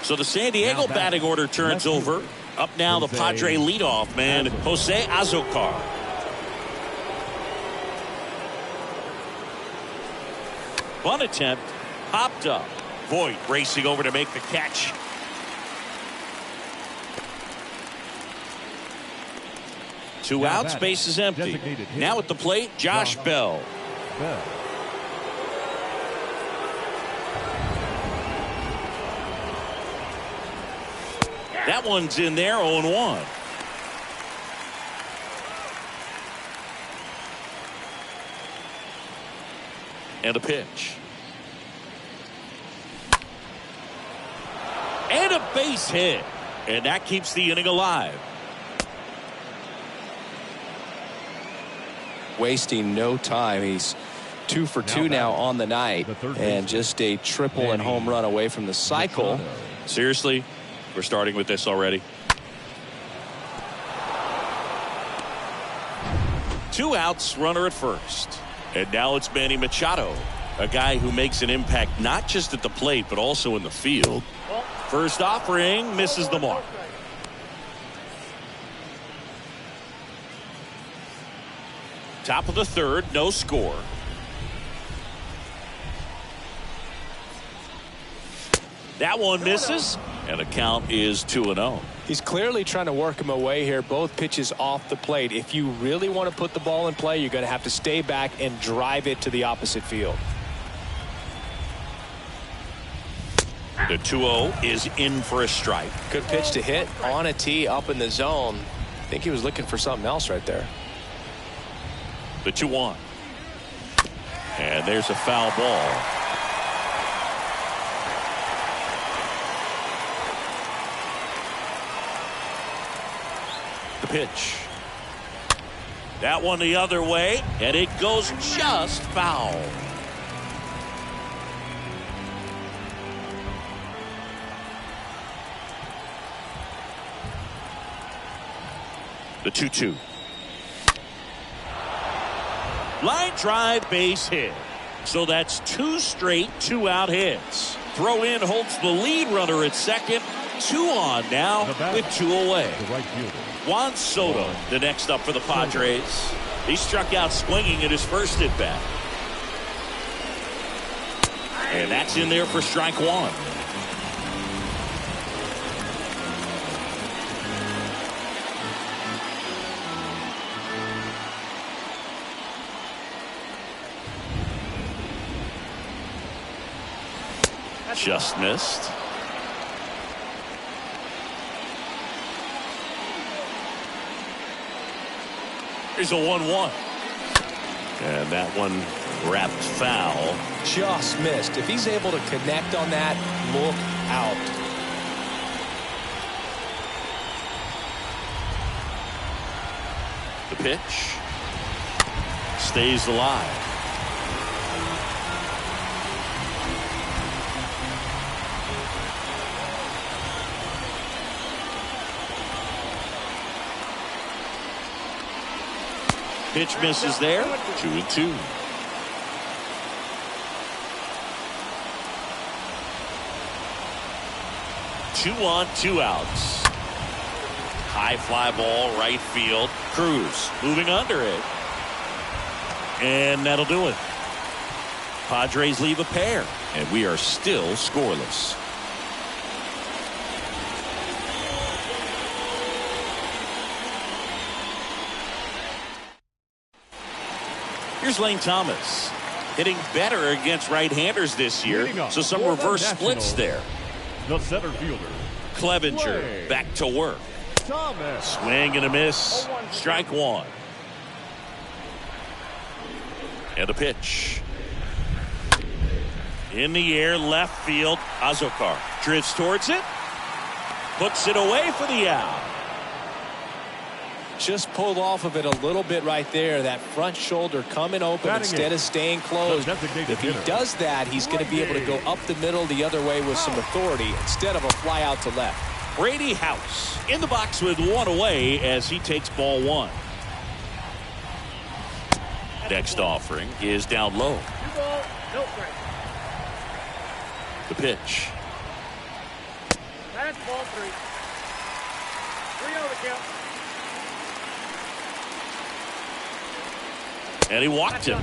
So the San Diego batting order turns over. Up now the Padre leadoff man, Jose Azocar. Bunt attempt, popped up. Voit racing over to make the catch. Two outs, base is empty. Now at the plate, Josh Bell. That one's in there, 0-1. And a pitch. And a base hit. And that keeps the inning alive. Wasting no time. He's 2 for 2 now on the night. And just a triple and home run away from the cycle. Seriously? We're starting with this already. 2 outs, runner at first. And now it's Manny Machado, a guy who makes an impact not just at the plate but also in the field. First offering misses the mark. Top of the third, no score. That one misses, and the count is 2-0. He's clearly trying to work him away here. Both pitches off the plate. If you really want to put the ball in play, you're going to have to stay back and drive it to the opposite field. The 2-0 is in for a strike. Good pitch to hit on a tee up in the zone. I think he was looking for something else right there. The 2-1. And there's a foul ball. The pitch. That one the other way, and it goes just foul. The 2-2. Line drive, base hit. So that's 2 straight 2-out hits. Throw in holds the lead runner at second, 2 on now with 2 away. The right fielder. Juan Soto, the next up for the Padres. He struck out swinging at his first at bat. And that's in there for strike 1. Just missed. Here's a 1-1. And that one wrapped foul. Just missed. If he's able to connect on that, look out. The pitch stays alive. Pitch misses there. 2-2. Two on, 2 outs. High fly ball, right field. Cruz moving under it. And that'll do it. Padres leave a pair, and we are still scoreless. Here's Lane Thomas, hitting better against right-handers this year, so some reverse splits there. The center fielder. Clevenger back to work. Thomas. Swing and a miss. Strike 1. And a pitch. In the air, left field. Azócar drifts towards it. Puts it away for the out. Just pulled off of it a little bit right there. That front shoulder coming open instead of staying closed. If he does that, he's going to be able to go up the middle the other way with some authority instead of a fly out to left. Brady House in the box with 1 away as he takes ball 1. Next offering is down low. 2 balls, no strike. The pitch. That's ball 3. 3-0 the count. And he walked him.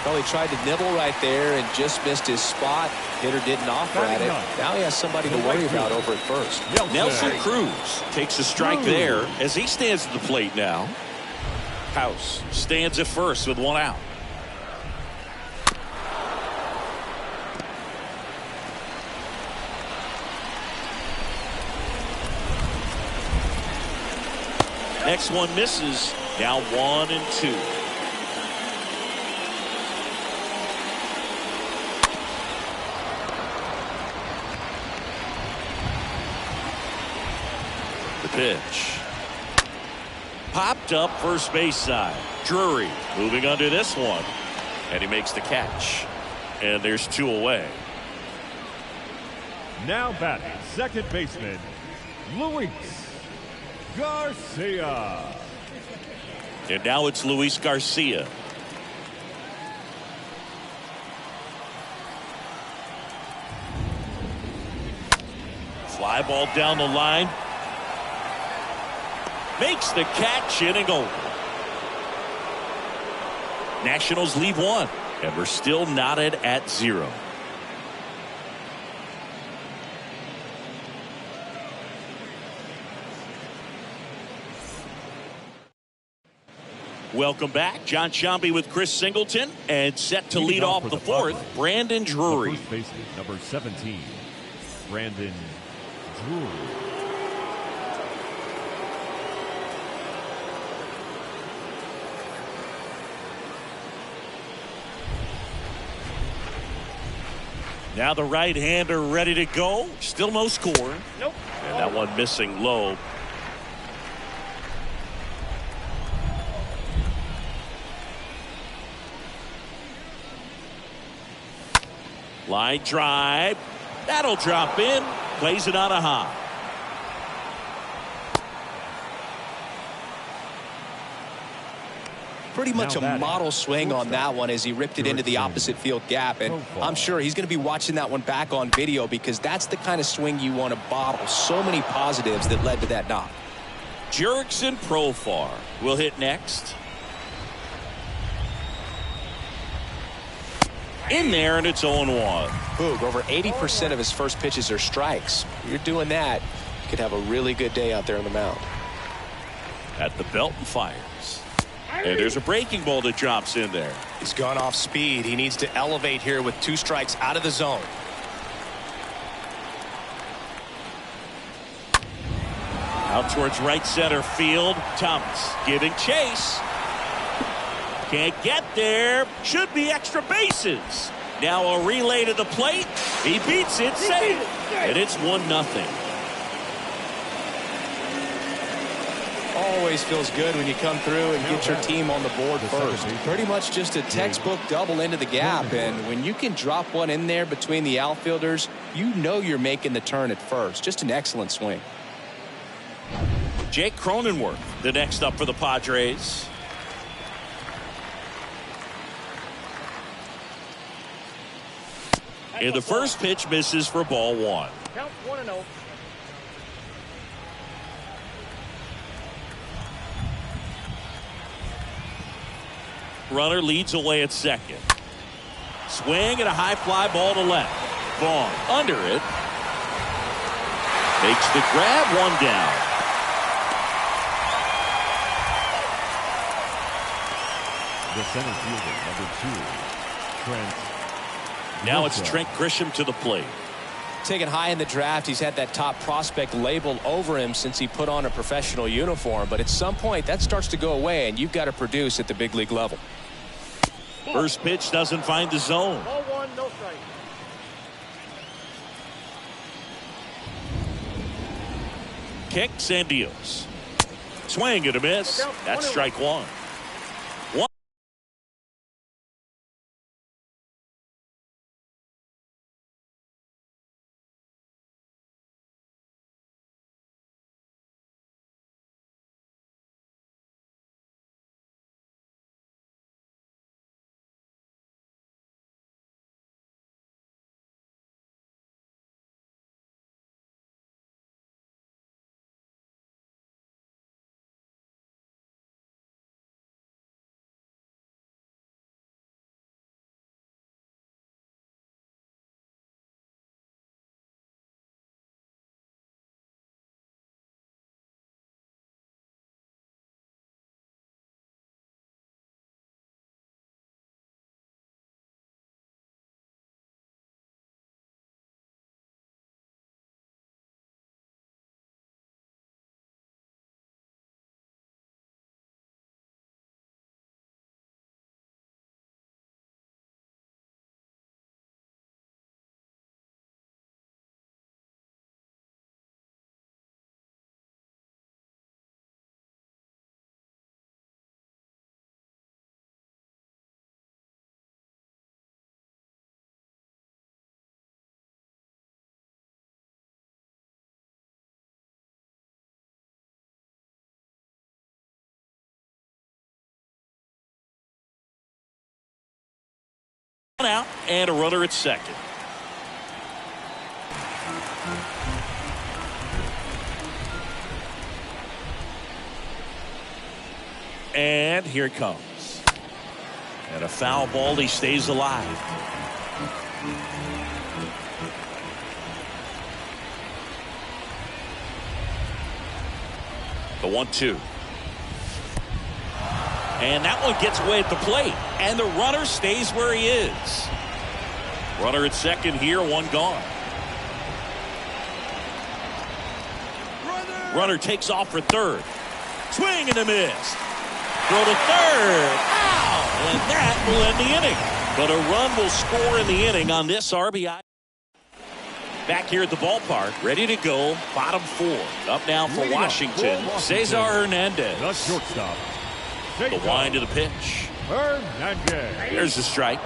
Well, he tried to nibble right there and just missed his spot. Hitter didn't offer at it. Now he has somebody to worry about over at first. Nelson Cruz takes a strike there as he stands at the plate now. House stands at first with 1 out. Next one misses. Now 1-2. The pitch. Popped up first base side. Drury moving under this one. And he makes the catch. And there's 2 away. Now batting, second baseman, Luis Garcia. And now it's Luis Garcia. Fly ball down the line. Makes the catch, in and goal. Nationals leave 1, and we're still knotted at 0. Welcome back. John Sciambi with Chris Singleton, and set to lead off the 4th, Brandon Drury. First baseman, number 17, Brandon Drury. Now the right-hander ready to go. Still no score. Nope. And that one missing low. Line drive. That'll drop in. Plays it on a high. Pretty much a model swing on that one as he ripped it into the opposite field gap. And I'm sure he's going to be watching that one back on video because that's the kind of swing you want to bottle. So many positives that led to that knock. Jurickson Profar will hit next. In there, and it's 0-1. Boog, over 80% of his first pitches are strikes. You're doing that, you could have a really good day out there on the mound. At the belt and fires. And there's a breaking ball that drops in there. He's gone off speed. He needs to elevate here with 2 strikes out of the zone. Out towards right center field. Thomas giving chase. Can't get there. Should be extra bases. Now a relay to the plate. He beats it. Safe. And it's 1-0. Always feels good when you come through and get your team on the board first. Pretty much just a textbook double into the gap. And when you can drop one in there between the outfielders, you know you're making the turn at first. Just an excellent swing. Jake Cronenworth, the next up for the Padres. And the first pitch misses for ball 1. Count 1-0. Runner leads away at second. Swing and a high fly ball to left. Vaughn under it. Makes the grab, 1 down. The center fielder, number 2, Trent. Now it's Trent Grisham to the plate. Taken high in the draft, he's had that top prospect label over him since he put on a professional uniform. But at some point, that starts to go away, and you've got to produce at the big league level. First pitch doesn't find the zone. Ball 1, no strike. Kicks and deals. Swing and a miss. That's strike 1. Out and a runner at second. And here it comes. And a foul ball. He stays alive. The 1-2. And that one gets away at the plate. And the runner stays where he is. Runner at second here, 1 gone. Runner takes off for third. Swing and a miss. Throw to third. Out! And that will end the inning. But a run will score in the inning on this RBI. Back here at the ballpark, ready to go. Bottom 4. Up now for Washington. Cesar Hernandez. The shortstop. The wind of the pitch. Hernandez. There's the strike.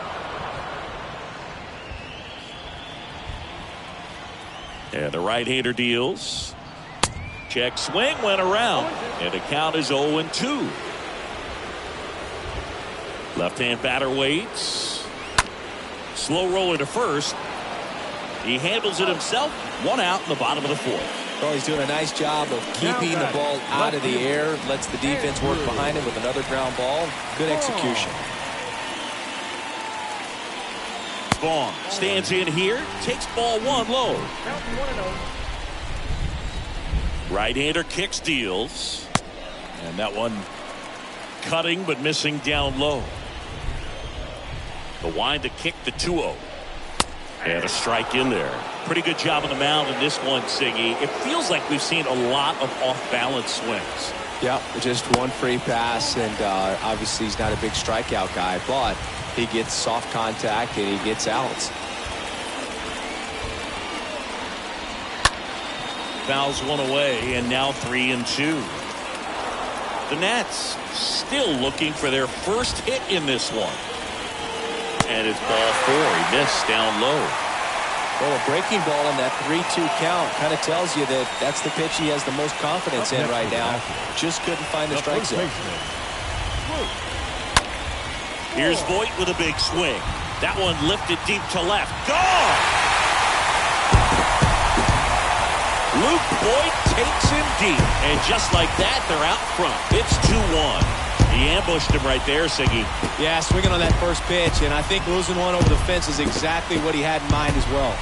And the right-hander deals. Check swing, went around. And the count is 0-2. Left-hand batter waits. Slow roller to first. He handles it himself. 1 out in the bottom of the 4th. Well, he's doing a nice job of keeping the ball out of the air. Lets the defense work behind him with another ground ball. Good execution. Vaughn stands in here. Takes ball 1 low. Count 1-0. Right-hander kicks, deals. And that one cutting but missing down low. The wind to kick the 2-0. And a strike in there. Pretty good job on the mound in this one, Siggy. It feels like we've seen a lot of off-balance swings. Yeah, just one free pass, and obviously he's not a big strikeout guy, but he gets soft contact and he gets outs. Fouls one away, and now 3-2. The Nats still looking for their first hit in this one. And it's ball 4. He missed down low. Well, a breaking ball in that 3-2 count kind of tells you that that's the pitch he has the most confidence in right now. Just couldn't find the strike zone. Here's Voit with a big swing. That one lifted deep to left. Gone! Luke Voit takes him deep. And just like that, they're out front. It's 2-1. He ambushed him right there, Siggy. Yeah, swinging on that first pitch, and I think losing one over the fence is exactly what he had in mind as well.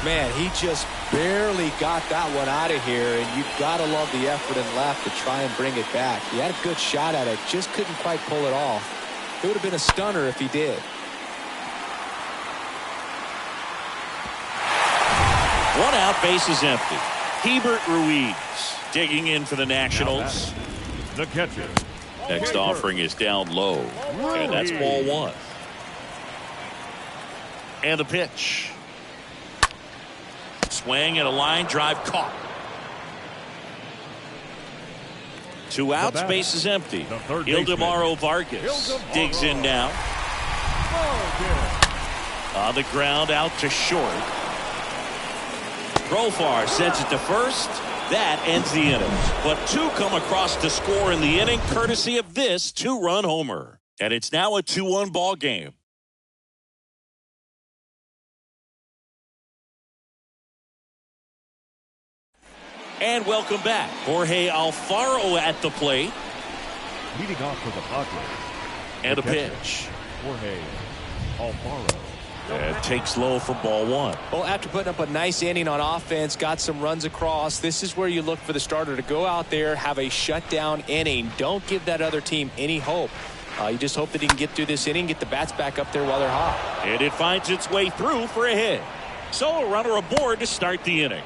Man, he just barely got that one out of here, and you've got to love the effort and left to try and bring it back. He had a good shot at it, just couldn't quite pull it off. It would have been a stunner if he did. 1 out, bases empty. Hebert Ruiz digging in for the Nationals. The catcher. Next offering is down low. And that's ball 1. And the pitch. Swing and a line drive caught. 2 outs, bases empty. Ildemaro Vargas digs in now. On the ground, out to short. Profar sends it to first. That ends the inning. But 2 come across to score in the inning, courtesy of this 2-run homer. And it's now a 2-1 ball game. And welcome back. Jorge Alfaro at the plate. Leading off for the Padres. And a pitch. Jorge Alfaro. And takes low for ball 1. Well, after putting up a nice inning on offense, got some runs across, this is where you look for the starter to go out there, have a shutdown inning. Don't give that other team any hope. You just hope that he can get through this inning, get the bats back up there while they're hot. And it finds its way through for a hit. So a runner aboard to start the inning.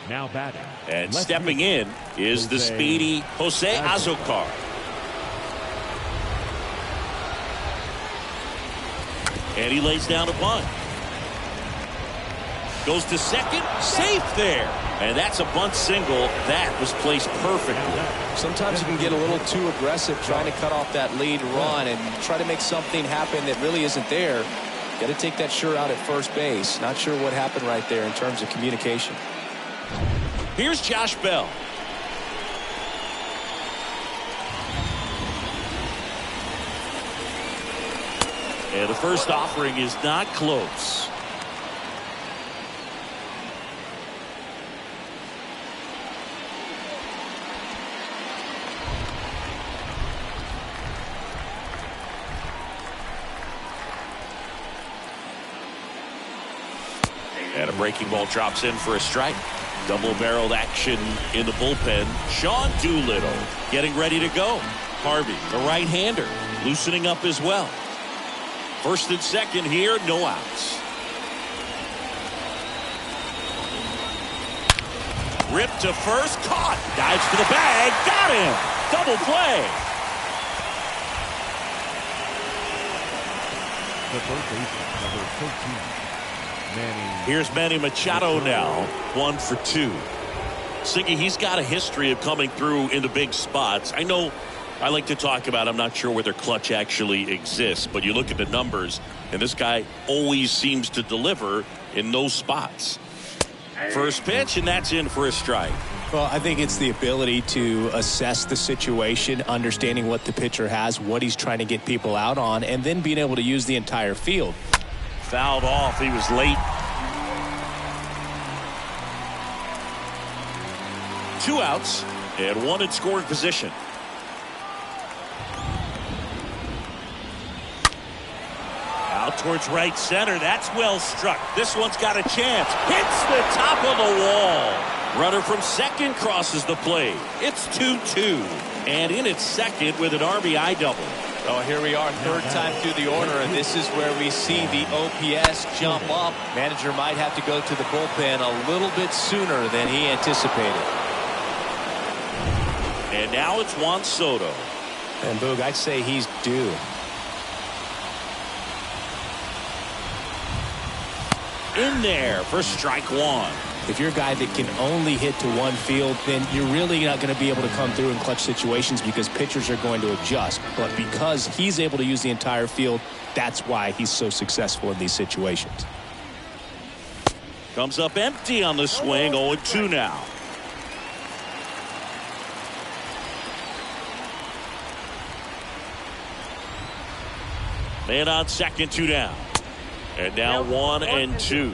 Now batting. And stepping in is the speedy Jose Azocar. And he lays down a bunt. Goes to second, safe there. And that's a bunt single. That was placed perfectly. Sometimes you can get a little too aggressive trying to cut off that lead run and try to make something happen that really isn't there. Got to take that sure out at first base. Not sure what happened right there in terms of communication. Here's Josh Bell. And the first offering is not close. And a breaking ball drops in for a strike. Double-barreled action in the bullpen. Sean Doolittle getting ready to go. Harvey, the right-hander, loosening up as well. First and second here, no outs. Ripped to first, caught. Dives for the bag, got him. Double play. The first baseman, number 13. Here's Manny Machado now, 1 for 2. Siggy, he's got a history of coming through into big spots. I know I like to talk about, I'm not sure whether clutch actually exists, but you look at the numbers, and this guy always seems to deliver in those spots. First pitch, and that's in for a strike. Well, I think it's the ability to assess the situation, understanding what the pitcher has, what he's trying to get people out on, and then being able to use the entire field. Fouled off. He was late. 2 outs and 1 in scoring position. Out towards right center. That's well struck. This one's got a chance. Hits the top of the wall. Runner from second crosses the plate. It's 2-2. And in its second with an RBI double. Oh, here we are, third time through the order, and this is where we see the OPS jump up. Manager might have to go to the bullpen a little bit sooner than he anticipated. And now it's Juan Soto. And Boog, I'd say he's due. In there for strike 1. If you're a guy that can only hit to one field, then you're really not going to be able to come through in clutch situations because pitchers are going to adjust. But because he's able to use the entire field, that's why he's so successful in these situations. Comes up empty on the swing. 0-2 now. Man on second, 2 down. And now 1-2.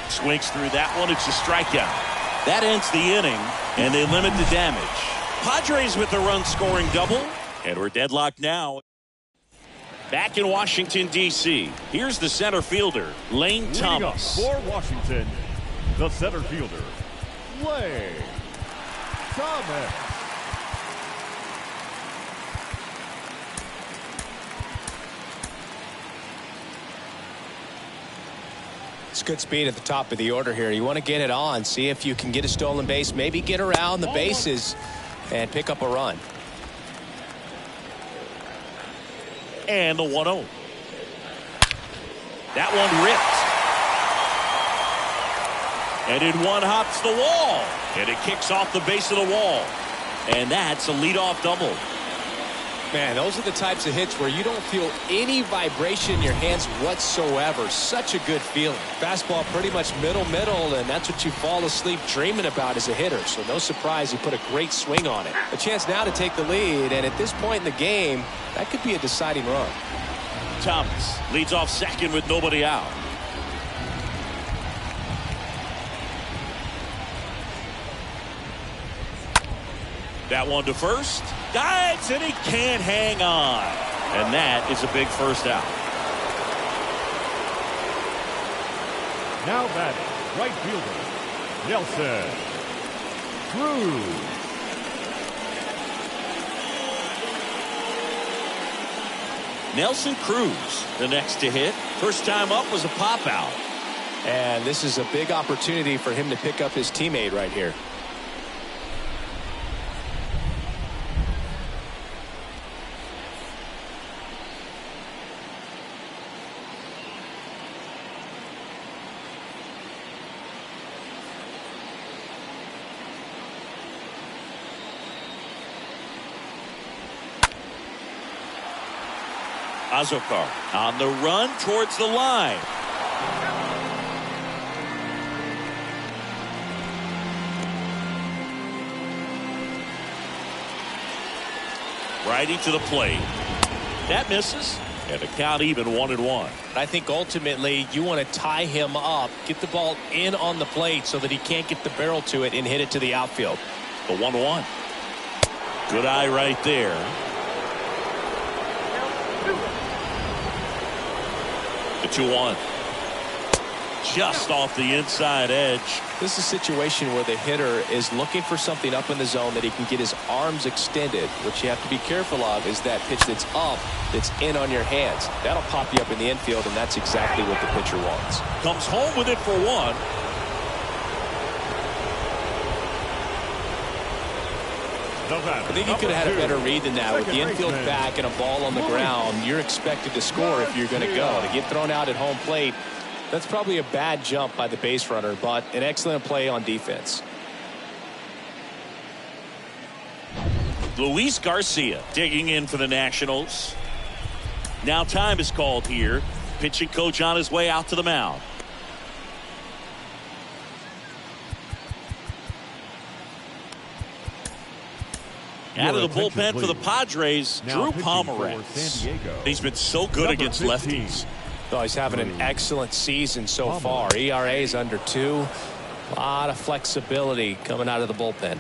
Swings through that one. It's a strikeout. That ends the inning, and they limit the damage. Padres with the run-scoring double, and we're deadlocked now. Back in Washington, D.C., here's the center fielder, Lane Thomas. For Washington, the center fielder, Lane Thomas. It's good speed at the top of the order here. You want to get it on, see if you can get a stolen base, maybe get around the bases and pick up a run. And the 1-0. That one ripped. And in one hops the wall. And it kicks off the base of the wall. And that's a leadoff double. Man, those are the types of hits where you don't feel any vibration in your hands whatsoever. Such a good feeling. Fastball pretty much middle, and that's what you fall asleep dreaming about as a hitter. So no surprise, he put a great swing on it. A chance now to take the lead, and at this point in the game, that could be a deciding run. Thomas leads off second with nobody out. That one to first. Dives, and he can't hang on. And that is a big first out. Now batting, right fielder, Nelson Cruz. Nelson Cruz, the next to hit. First time up was a pop out. And this is a big opportunity for him to pick up his teammate right here. Azokar on the run towards the line. Righty to the plate. That misses. And the count even 1-1. I think ultimately you want to tie him up, get the ball in on the plate so that he can't get the barrel to it and hit it to the outfield. The 1-1. Good eye right there. The 2-1. Just off the inside edge. This is a situation where the hitter is looking for something up in the zone that he can get his arms extended. What you have to be careful of is that pitch that's up, that's in on your hands. That'll pop you up in the infield, and that's exactly what the pitcher wants. Comes home with it for 1. I think he could have had a better read than that. With the infield back and a ball on the ground, you're expected to score if you're going to go. To get thrown out at home plate, That's probably a bad jump by the base runner, but an excellent play on defense. Luis Garcia digging in for the Nationals. Now time is called here. Pitching coach on his way out to the mound. Out of the bullpen for the Padres, Drew Pomeranz. He's been so good against lefties. Oh, he's having an excellent season so far. ERA is under 2. A lot of flexibility coming out of the bullpen.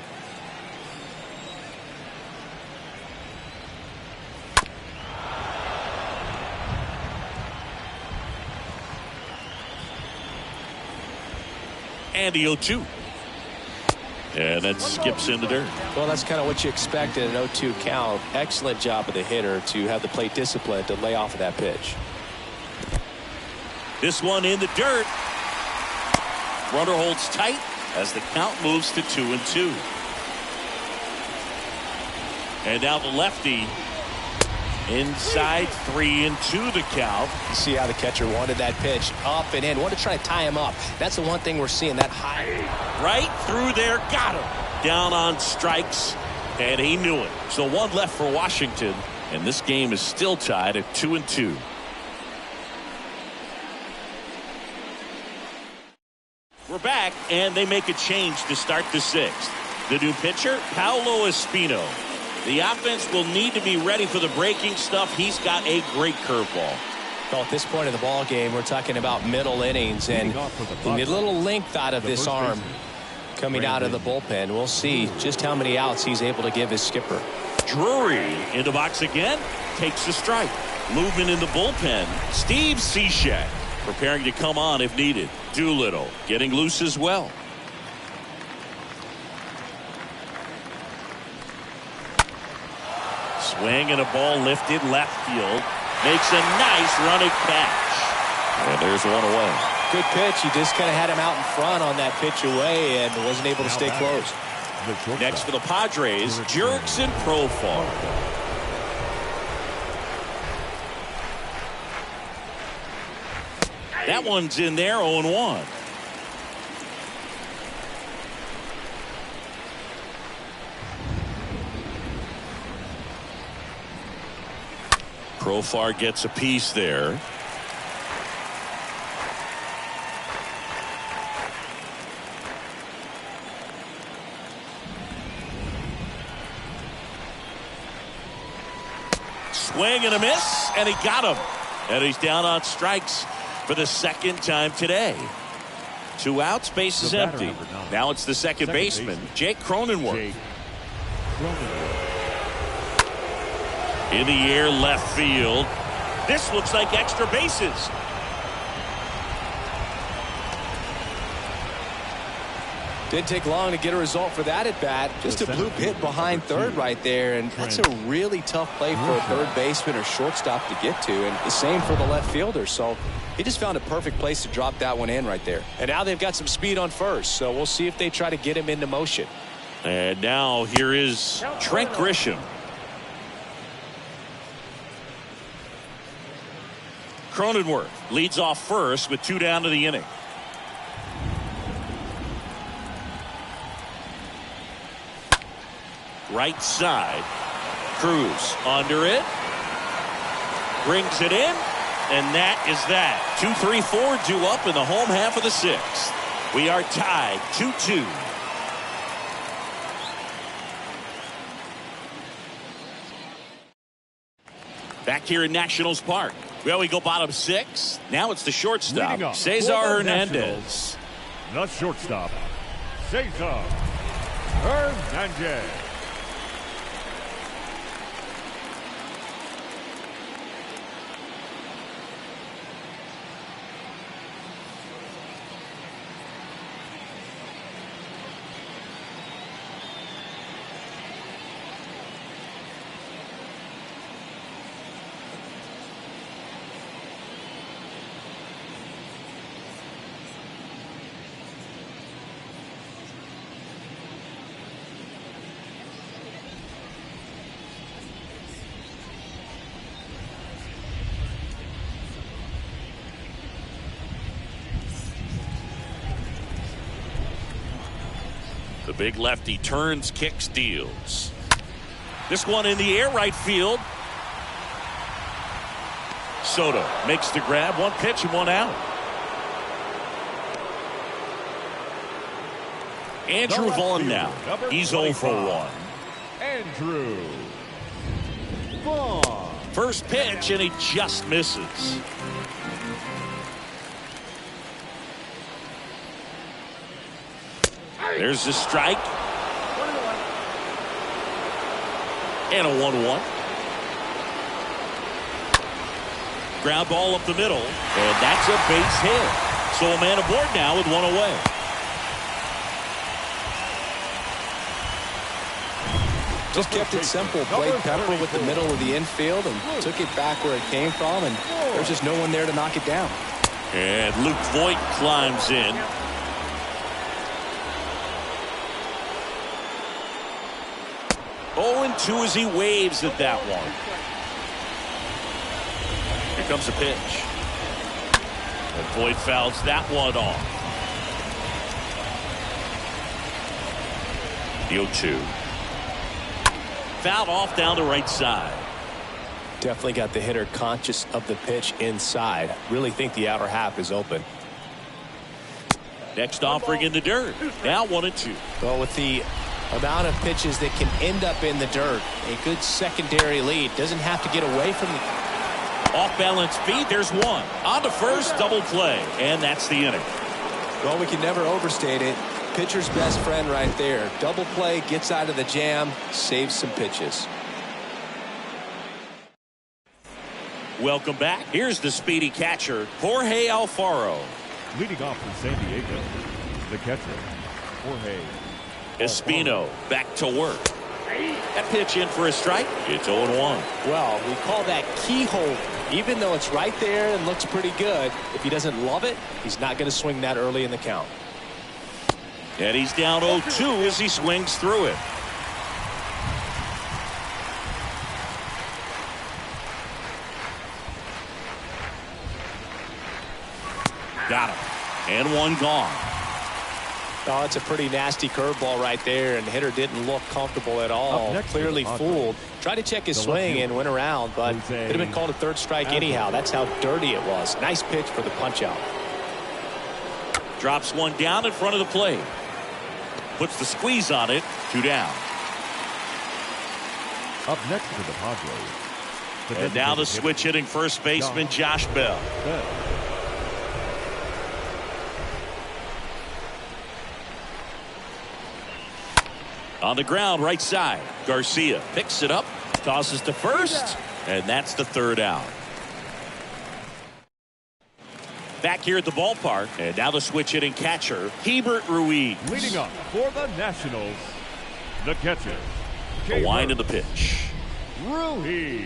And the 0-2. And that skips into dirt. Well, that's kind of what you expect in an 0-2 count. Excellent job of the hitter to have the plate discipline to lay off of that pitch. This one in the dirt. Runner holds tight as the count moves to 2-2. And now the lefty inside 3-2 the count. You see how the catcher wanted that pitch up and in. Wanted to try to tie him up. That's the one thing we're seeing, that high. Right through there. Got him. Down on strikes. And he knew it. So one left for Washington. And this game is still tied at 2-2. We're back, and they make a change to start the 6th. The new pitcher, Paolo Espino. The offense will need to be ready for the breaking stuff. He's got a great curveball. Well, at this point in the ball game, we're talking about middle innings, and a little length out of this arm coming out of the bullpen. We'll see just how many outs he's able to give his skipper. Drury in the box again, takes a strike. Movement in the bullpen, Steve Cishek preparing to come on if needed. Doolittle getting loose as well. Swing and a ball lifted left field. Makes a nice running catch. And there's one away. Good pitch. He just kind of had him out in front on that pitch away and wasn't able to stay close. Next for the Padres, Jurickson Profar. That one's in there, 0-1. Profar gets a piece there. Swing and a miss, and he got him. And he's down on strikes for the 2nd time today. 2 outs, base is empty. Now it's the second baseman, Jake Cronenworth. In the air, left field. This looks like extra bases. Didn't take long to get a result for that at bat. Just a bloop hit behind third right there, and that's a really tough play for a third baseman or shortstop to get to, and the same for the left fielder. So he just found a perfect place to drop that one in right there. And now they've got some speed on first, so we'll see if they try to get him into motion. And now here is Trent Grisham. Cronenworth leads off first with 2 down to the inning. Right side. Cruz under it. Brings it in. And that is that. 2-3-4 due up in the home half of the 6th. We are tied 2-2. Back here in Nationals Park. Well, we go bottom 6. Now it's the shortstop, Cesar Hernandez. The shortstop, Cesar Hernandez. The big lefty turns, kicks, deals. This one in the air, right field. Soto makes the grab. One pitch and one out. Andrew Vaughn now. He's 0 for 1. Andrew Vaughn. First pitch, and he just misses. There's the strike. And a 1-1. Ground ball up the middle, and that's a base hit. So a man aboard now with one away. Just kept it simple. Played Pepper with the middle of the infield and took it back where it came from, and there's just no one there to knock it down. And Luke Voit climbs in. Oh, and 2 as he waves at that one. Here comes a pitch. And Voit fouls that one off. The 0-2. Fouled off down the right side. Definitely got the hitter conscious of the pitch inside. Really think the outer half is open. Next offering in the dirt. Now 1-2. Well, with the amount of pitches that can end up in the dirt, a good secondary lead. Doesn't have to get away from the Off-balance feet. There's one. On to first, double play. And that's the inning. Well, we can never overstate it. Pitcher's best friend right there. Double play, gets out of the jam, saves some pitches. Welcome back. Here's the speedy catcher, Jorge Alfaro. Leading off for San Diego, the catcher, Jorge Espino back to work. That pitch in for a strike. It's 0-1. Well, we call that keyhole. Even though it's right there and looks pretty good, if he doesn't love it, he's not going to swing that early in the count. And he's down 0-2 as he swings through it. Got him. And one gone. Oh, it's a pretty nasty curveball right there, and the hitter didn't look comfortable at all. Clearly fooled. Tried to check his swing and went around, but it could have been called a third strike anyhow. That's how dirty it was. Nice pitch for the punch out. Drops one down in front of the plate. Puts the squeeze on it. 2 down. Up next for the Padres. And now the switch hitting first baseman Josh Bell. On the ground, right side. Garcia picks it up, tosses to first, and that's the 3rd out. Back here at the ballpark, and now the switch hitting catcher, Hebert Ruiz. Leading up for the Nationals, the catcher, The wind of the pitch. Ruiz.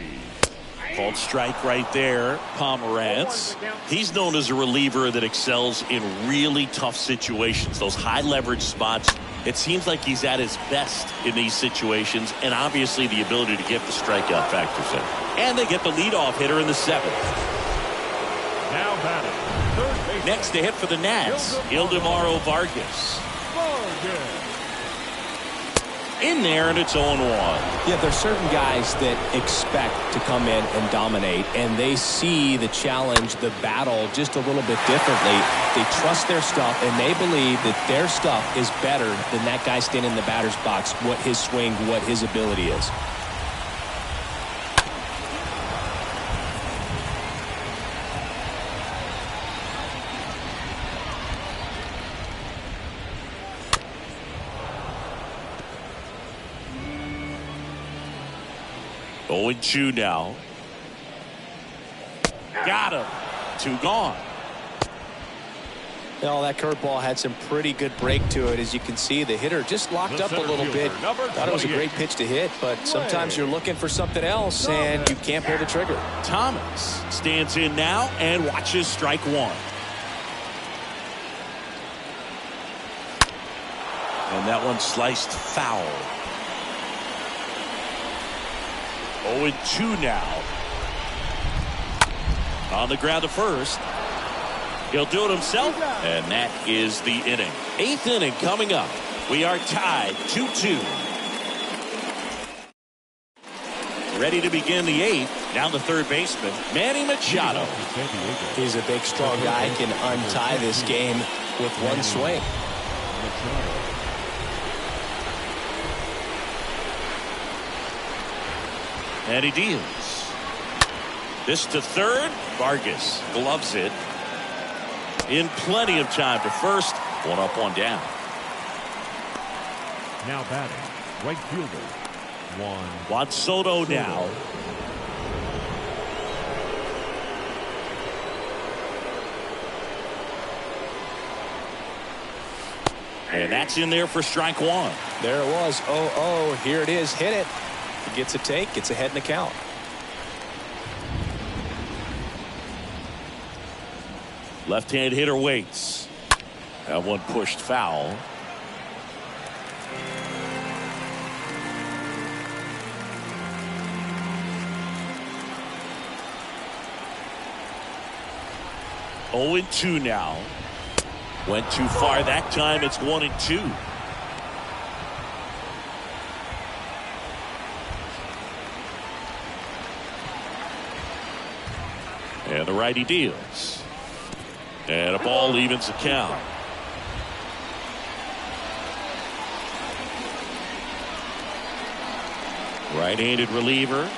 Called strike right there. Pomerantz. He's known as a reliever that excels in really tough situations, those high leverage spots. It seems like he's at his best in these situations, and obviously the ability to get the strikeout factors in. And they get the leadoff hitter in the 7th. Now batting, third base. Next to hit for the Nats, Ildemaro Vargas. In there, and it's 0-1. Yeah, there's certain guys that expect to come in and dominate, and they see the challenge, the battle, just a little bit differently. They trust their stuff, and they believe that their stuff is better than that guy standing in the batter's box, what his swing, what his ability is. Oh, 0-2 now. Got him. 2 gone. Well, that curveball had some pretty good break to it. As you can see, the hitter just locked up a little bit. Thought it was a great pitch to hit, but sometimes you're looking for something else, and you can't pull the trigger. Thomas stands in now and watches strike 1. And that one sliced foul. 0-2 now. On the ground to first. He'll do it himself, and that is the inning. 8th inning coming up. We are tied 2-2. Ready to begin the 8th. Down the third baseman, Manny Machado. He's a big, strong guy. Can untie this game with one swing. And he deals. This to third. Vargas gloves it. In plenty of time to first. One up, one down. Now batting, right fielder, Juan Soto now. And that's in there for strike one. There it was. 0-0. Here it is. Hit it. He gets a take. Gets ahead in the count. Left-hand hitter waits. That one pushed foul. Oh, 0-2 now. Went too far that time. It's 1-2. And the righty deals. And a ball evens the count. Right-handed reliever.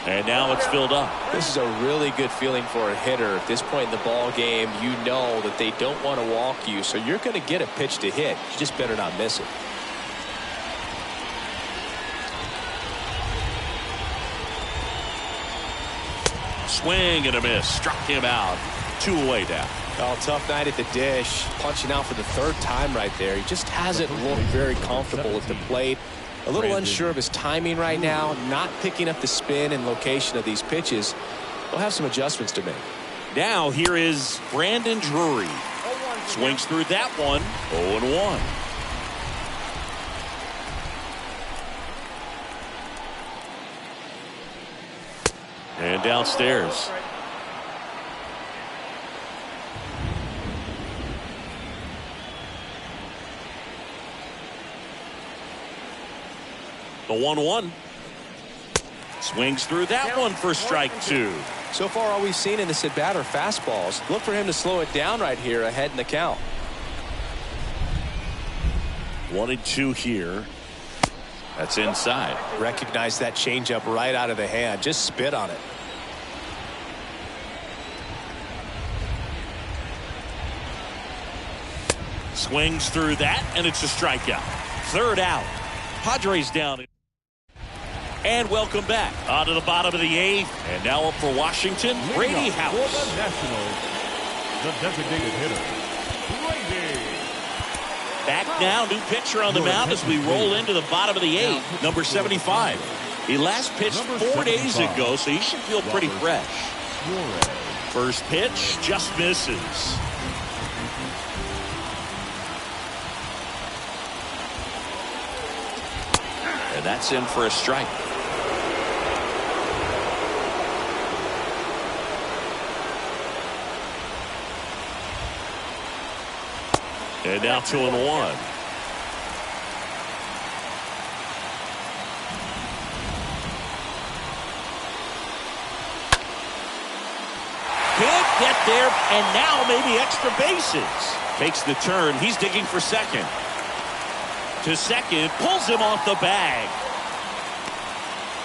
And now it's filled up. This is a really good feeling for a hitter. At this point in the ball game, you know that they don't want to walk you, so you're going to get a pitch to hit. You just better not miss it. Swing and a miss. Struck him out. 2 away now. Oh, tough night at the dish. Punching out for the third time right there. He just hasn't looked very comfortable at the plate. A little unsure of his timing right now. Not picking up the spin and location of these pitches. He'll have some adjustments to make. Now here is Brandon Drury. Swings through that one. 0-1. And downstairs. The 1-1. Swings through that one for strike 2. So far, all we've seen in this at bat are fastballs. Look for him to slow it down right here ahead in the count. 1-2 here. That's inside. Recognize that changeup right out of the hand. Just spit on it. Swings through that, and it's a strikeout. Third out. Padres down. And welcome back. On to the bottom of the 8th. And now up for Washington, Brady House. For the Nationals, the designated hitter, Brady. Back now, new pitcher on the mound as we roll into the bottom of the 8th, number 75. He last pitched 4 days ago, so he should feel pretty fresh. First pitch just misses. And that's in for a strike. And now 2-1. Can't get there, and now maybe extra bases. Takes the turn. He's digging for second. To second, pulls him off the bag.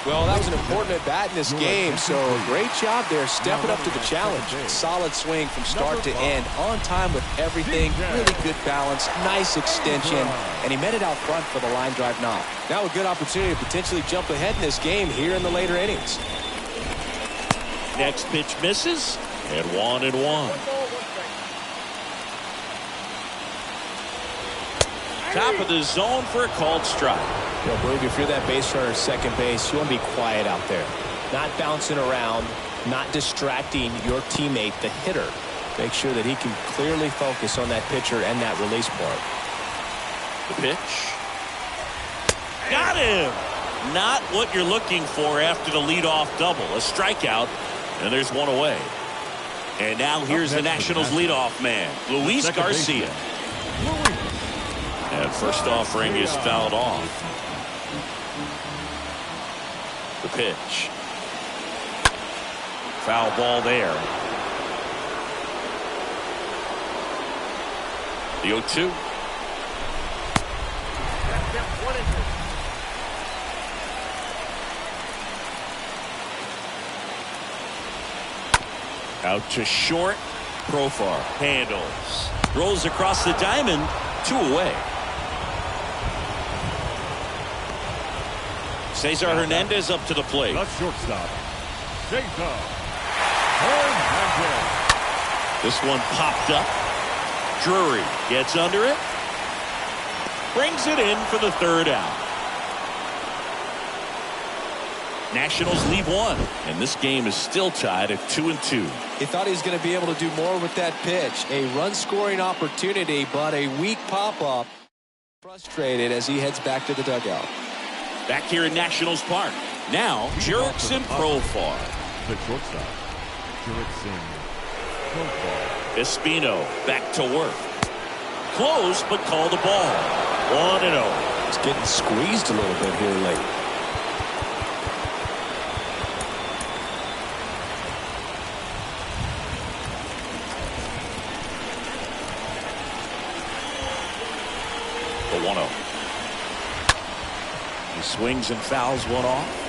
Well, that was an important at bat in this game, so great job there stepping up to the challenge. Solid swing from start to end, on time with everything, really good balance, nice extension, and he met it out front for the line drive knock. Now a good opportunity to potentially jump ahead in this game here in the later innings. Next pitch misses, and 1-1. Top of the zone for a called strike. You know, Boog, if you're that base runner at second base, you want to be quiet out there. Not bouncing around, not distracting your teammate, the hitter. Make sure that he can clearly focus on that pitcher and that release point. The pitch. Got him! Not what you're looking for after the leadoff double. A strikeout, and there's one away. And now here's the Nationals leadoff man, Luis Garcia. And first offering is fouled off. The pitch. Foul ball there. The 0-2. Out to short. Profar handles. Rolls across the diamond. 2 away. Cesar Hernandez up to the plate. The shortstop, Cesar Hernandez. This one popped up. Drury gets under it. Brings it in for the 3rd out. Nationals leave 1, and this game is still tied at 2-2. He thought he was going to be able to do more with that pitch. A run-scoring opportunity, but a weak pop-up. Frustrated as he heads back to the dugout. Back here in Nationals Park. Now, Jurickson Profar. The shortstop, Jurickson Profar. Espino back to work. Close, but called a ball. 1-0. It's getting squeezed a little bit here late. The 1-0. He swings and fouls one off.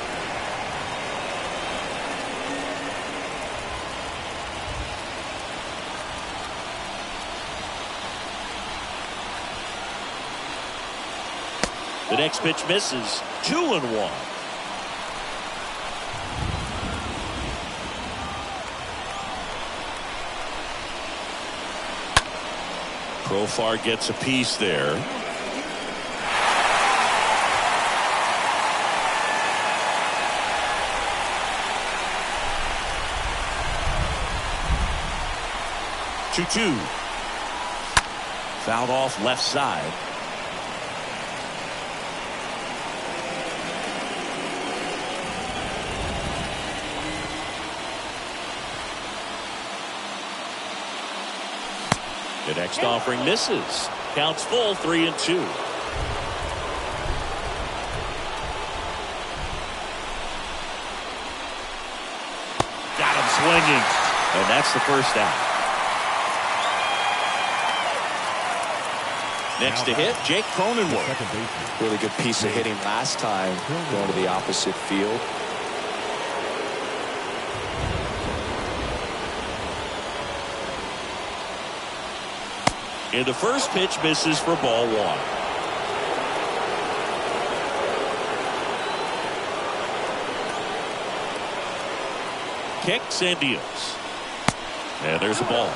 The next pitch misses. 2-1. Profar gets a piece there. Two. Fouled off left side. The next offering misses. Counts full. 3-2. Got him swinging. And that's the first out. Next to hit, Jake Cronenworth. Really good piece of hitting last time, going to the opposite field. And the first pitch misses for ball 1. Kicks and deals. And there's a ball.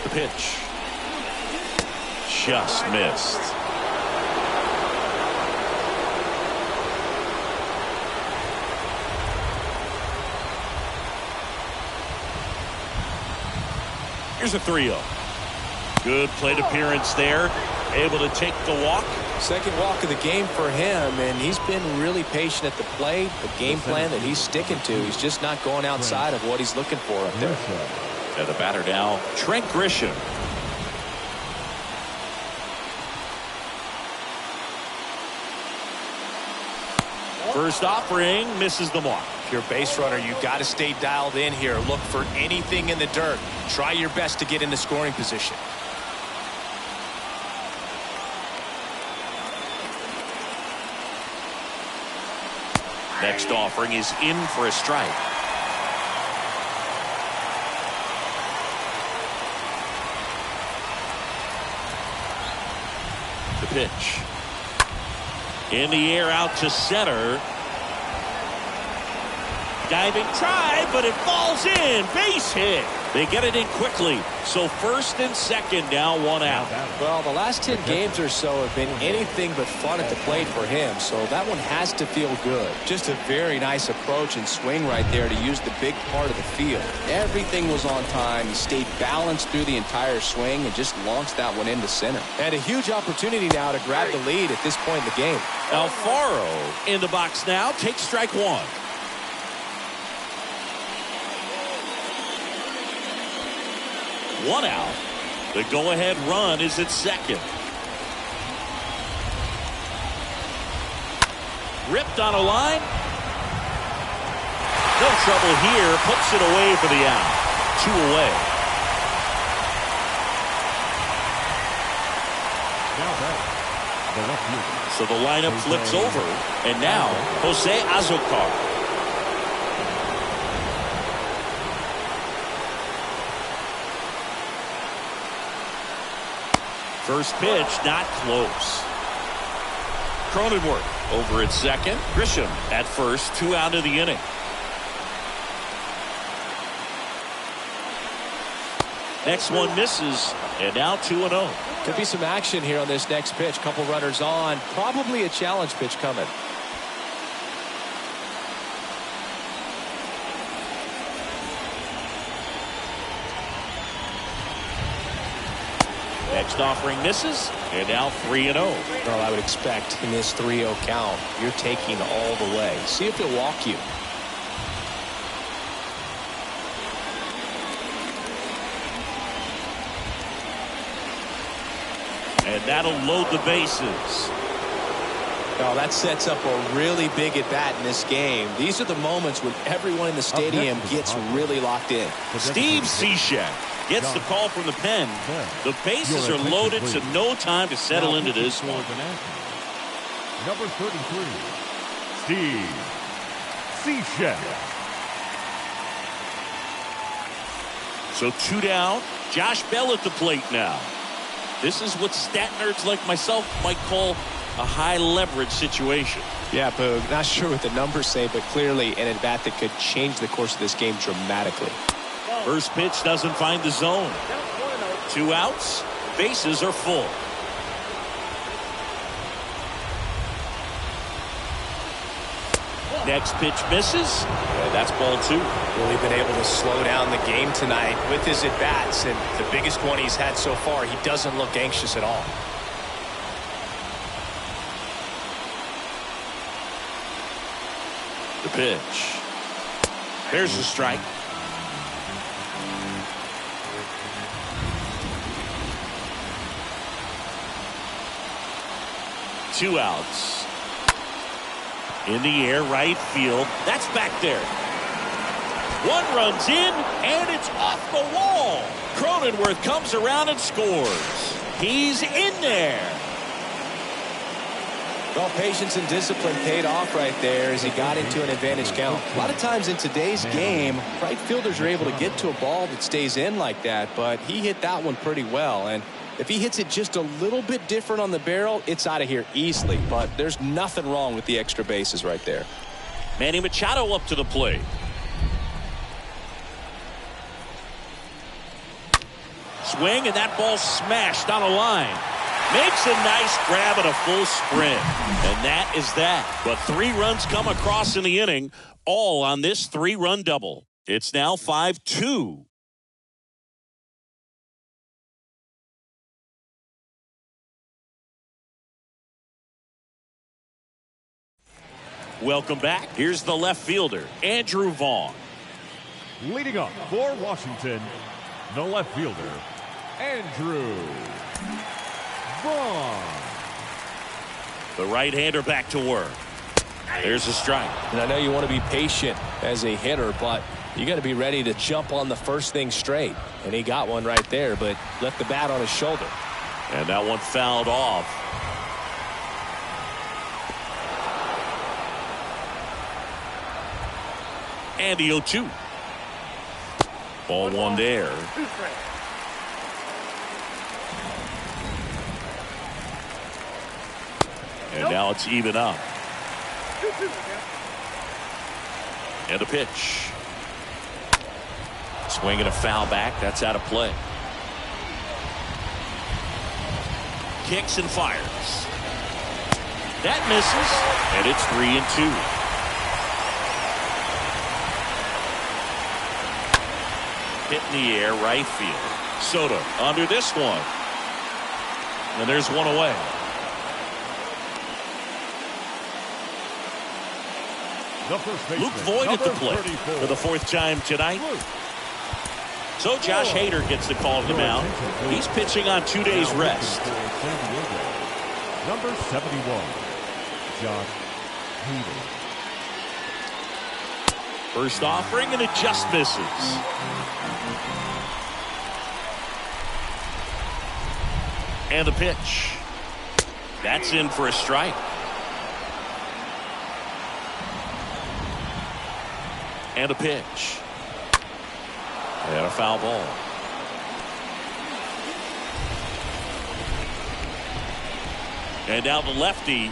The pitch. Just missed. Here's a 3-0. Good plate appearance there. Able to take the walk. Second walk of the game for him, and he's been really patient at the plate. The game plan that he's sticking to, he's just not going outside of what he's looking for up there. And the batter now, Trent Grisham. First offering misses the mark. If you're a base runner, you've got to stay dialed in here. Look for anything in the dirt. Try your best to get into scoring position. Next offering is in for a strike. The pitch. In the air out to center. Diving try, but it falls in. Base hit. They get it in quickly. So first and second, now one out. Well, the last 10 games or so have been anything but fun at the plate for him, so that one has to feel good. Just a very nice approach and swing right there to use the big part of the field. Everything was on time. He stayed balanced through the entire swing and just launched that one into center. And a huge opportunity now to grab the lead at this point in the game. Alfaro in the box now. Takes strike one. One out. The go-ahead run is at second. Ripped on a line. No trouble here. Puts it away for the out. 2 away. Now back, the left fielder. So the lineup flips over. And now, Jose Azocar. First pitch, not close. Cronenworth over at second. Grisham at first, 2 out of the inning. Next one misses, and now 2-0. Could be some action here on this next pitch. Couple runners on. Probably a challenge pitch coming. Next offering misses, and now 3-0. Well, I would expect in this 3-0 count, you're taking all the way. See if he'll walk you. And that'll load the bases. Well, that sets up a really big at-bat in this game. These are the moments when everyone in the stadium gets really locked in. Steve Cishek gets the call from the pen. The bases are loaded, so no time to settle into this one. Number 33, Steve Cishek. So 2 down. Josh Bell at the plate now. This is what stat nerds like myself might call a high-leverage situation. Yeah, Boog, not sure what the numbers say, but clearly an at-bat that could change the course of this game dramatically. First pitch doesn't find the zone. 2 outs. Bases are full. Next pitch misses, and that's ball 2. Really been able to slow down the game tonight with his at-bats, and the biggest one he's had so far, he doesn't look anxious at all. The pitch. There's the strike. Two outs. In the air, right field. That's back there. One runs in, and it's off the wall. Cronenworth comes around and scores. He's in there. Well, patience and discipline paid off right there as he got into an advantage count. A lot of times in today's game, right fielders are able to get to a ball that stays in like that, but he hit that one pretty well. And if he hits it just a little bit different on the barrel, it's out of here easily. But there's nothing wrong with the extra bases right there. Manny Machado up to the plate. Swing, and that ball smashed on a line. Makes a nice grab and a full sprint. And that is that. But 3 runs come across in the inning, all on this 3-run double. It's now 5-2. Welcome back. Here's the left fielder, Andrew Vaughn. Leading up for Washington, the left fielder, Andrew Vaughn. The right-hander back to work. There's a strike. And I know you want to be patient as a hitter, but you got to be ready to jump on the first thing straight. And he got one right there, but left the bat on his shoulder. And that one fouled off. And the 0-2. Ball 1 there. And now it's even up. And a pitch. Swing and a foul back. That's out of play. Kicks and fires. That misses, and it's 3-2. Hit in the air, right field. Soto under this one. And there's one away. Luke Voigt at the plate for the 4th time tonight. So Josh Hader gets the call to the mound. He's pitching on 2 days rest. Number 71, Josh Hader. First offering, and it just misses. And the pitch. That's in for a strike. And a pitch. And a foul ball. And now the lefty.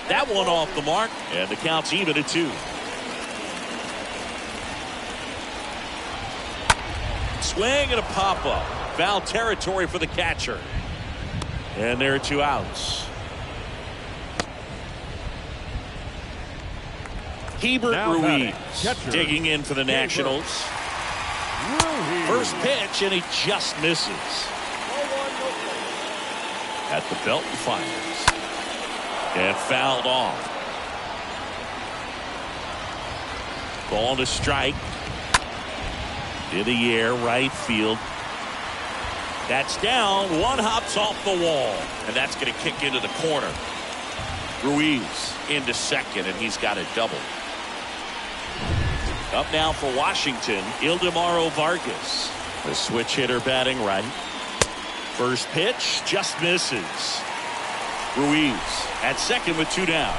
That one off the mark. And the count's even at 2. Swing and a pop-up. Foul territory for the catcher. And there are 2 outs. Hebert Ruiz digging in for the Nationals. First pitch, and he just misses. At the belt and fires. And fouled off. Ball to strike. In the air, right field. That's down. One hops off the wall. And that's going to kick into the corner. Ruiz into second, and he's got a double. Up now for Washington, Ildemaro Vargas. The switch hitter batting right. First pitch just misses. Ruiz at second with 2 down.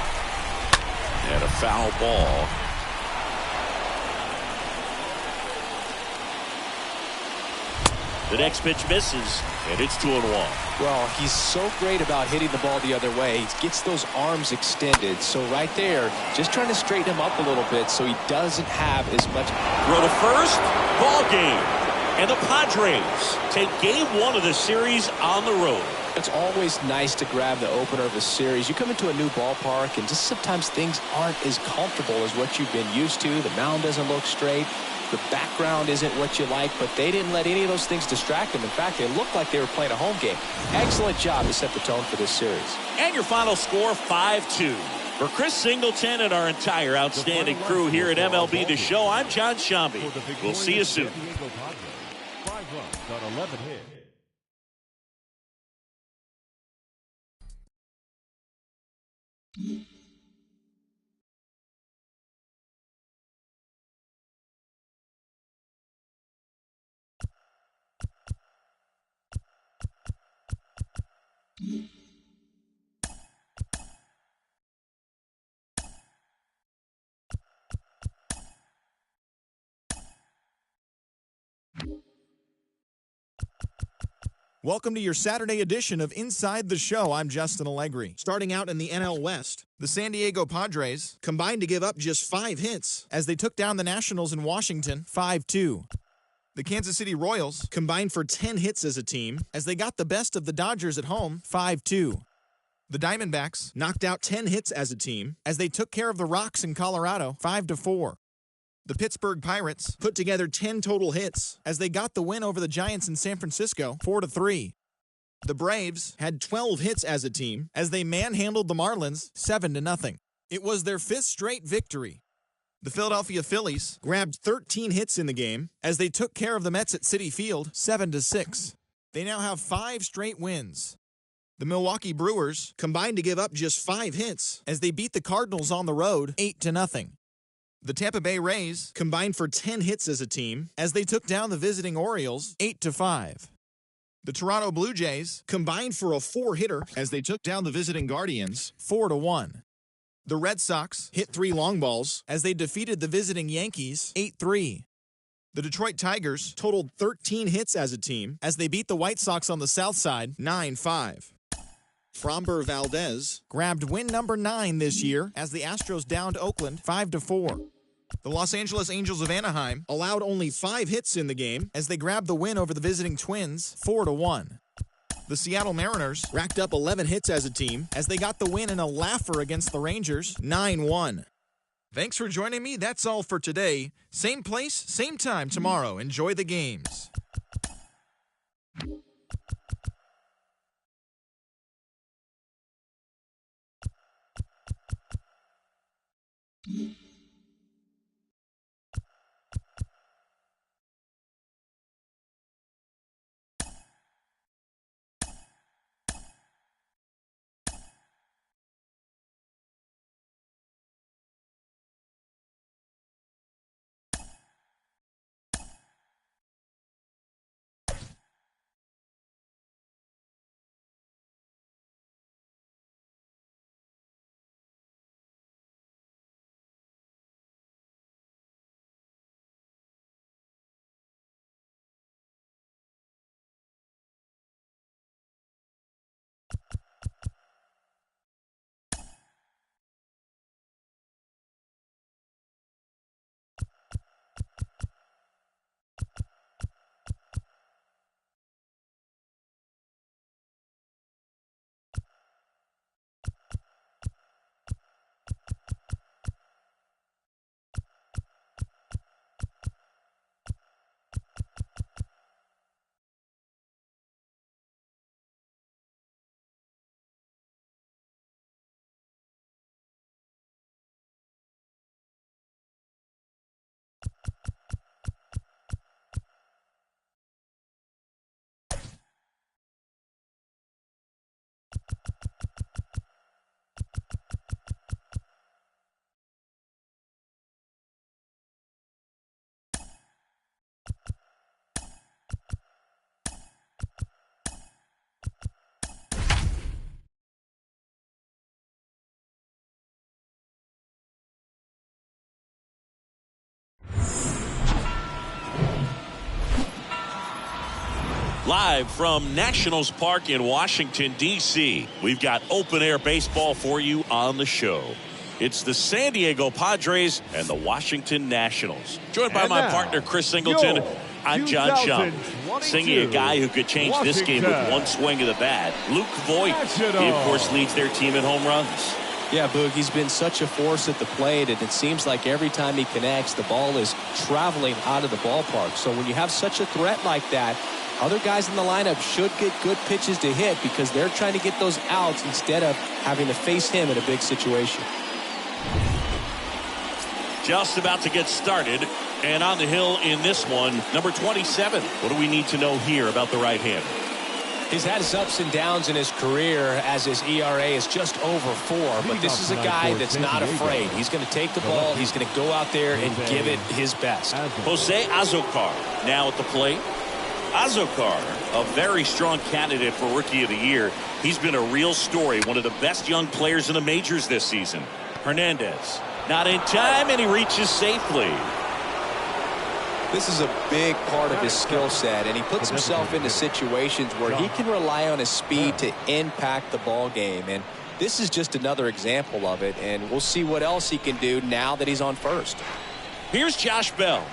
And a foul ball. The next pitch misses, and it's 2-1. Well, he's so great about hitting the ball the other way. He gets those arms extended. So right there, just trying to straighten him up a little bit so he doesn't have as much. Throw to first, ball game. And the Padres take game 1 of the series on the road. It's always nice to grab the opener of a series. You come into a new ballpark, and just sometimes things aren't as comfortable as what you've been used to. The mound doesn't look straight. The background isn't what you like, but they didn't let any of those things distract them. In fact, they looked like they were playing a home game. Excellent job to set the tone for this series. And your final score, 5-2. For Chris Singleton and our entire outstanding crew here at MLB The Show, I'm John Shambi. We'll see you soon. 5 runs on 11 hits. Welcome to your Saturday edition of Inside the Show. I'm Justin Allegri. Starting out in the NL West, the San Diego Padres combined to give up just 5 hits as they took down the Nationals in Washington 5-2. The Kansas City Royals combined for 10 hits as a team as they got the best of the Dodgers at home 5-2. The Diamondbacks knocked out 10 hits as a team as they took care of the Rocks in Colorado 5-4. The Pittsburgh Pirates put together 10 total hits as they got the win over the Giants in San Francisco 4-3. The Braves had 12 hits as a team as they manhandled the Marlins 7-0. It was their 5th straight victory. The Philadelphia Phillies grabbed 13 hits in the game as they took care of the Mets at Citi Field 7-6. They now have 5 straight wins. The Milwaukee Brewers combined to give up just 5 hits as they beat the Cardinals on the road 8-0. The Tampa Bay Rays combined for 10 hits as a team as they took down the visiting Orioles 8-5. The Toronto Blue Jays combined for a 4-hitter as they took down the visiting Guardians 4-1. The Red Sox hit 3 long balls as they defeated the visiting Yankees 8-3. The Detroit Tigers totaled 13 hits as a team as they beat the White Sox on the South Side 9-5. Framber Valdez grabbed win number 9 this year as the Astros downed Oakland 5-4. The Los Angeles Angels of Anaheim allowed only 5 hits in the game as they grabbed the win over the visiting Twins 4-1. The Seattle Mariners racked up 11 hits as a team as they got the win in a laugher against the Rangers 9-1. Thanks for joining me. That's all for today. Same place, same time tomorrow. Enjoy the games. Live from Nationals Park in Washington, D.C., we've got open-air baseball for you on the show. It's the San Diego Padres and the Washington Nationals. Joined by my partner, Chris Singleton. I'm John Shum. Singing a guy who could change this game with one swing of the bat. Luke Voit, he, of course, leads their team in home runs. Yeah, Boog, he's been such a force at the plate, and it seems like every time he connects, the ball is traveling out of the ballpark. So when you have such a threat like that, other guys in the lineup should get good pitches to hit because they're trying to get those outs instead of having to face him in a big situation. Just about to get started, and on the hill in this one, number 27. What do we need to know here about the right-hander? He's had his ups and downs in his career as his ERA is just over 4, but this is a guy that's not afraid. He's going to take the ball, he's going to go out there and give it his best. Jose Azocar now at the plate. Azocar, a very strong candidate for Rookie of the Year. He's been a real story, one of the best young players in the majors this season. Hernandez, not in time, and he reaches safely. This is a big part of his skill set, and he puts himself into situations where he can rely on his speed to impact the ball game, and this is just another example of it, and we'll see what else he can do now that he's on first. Here's Josh Bell.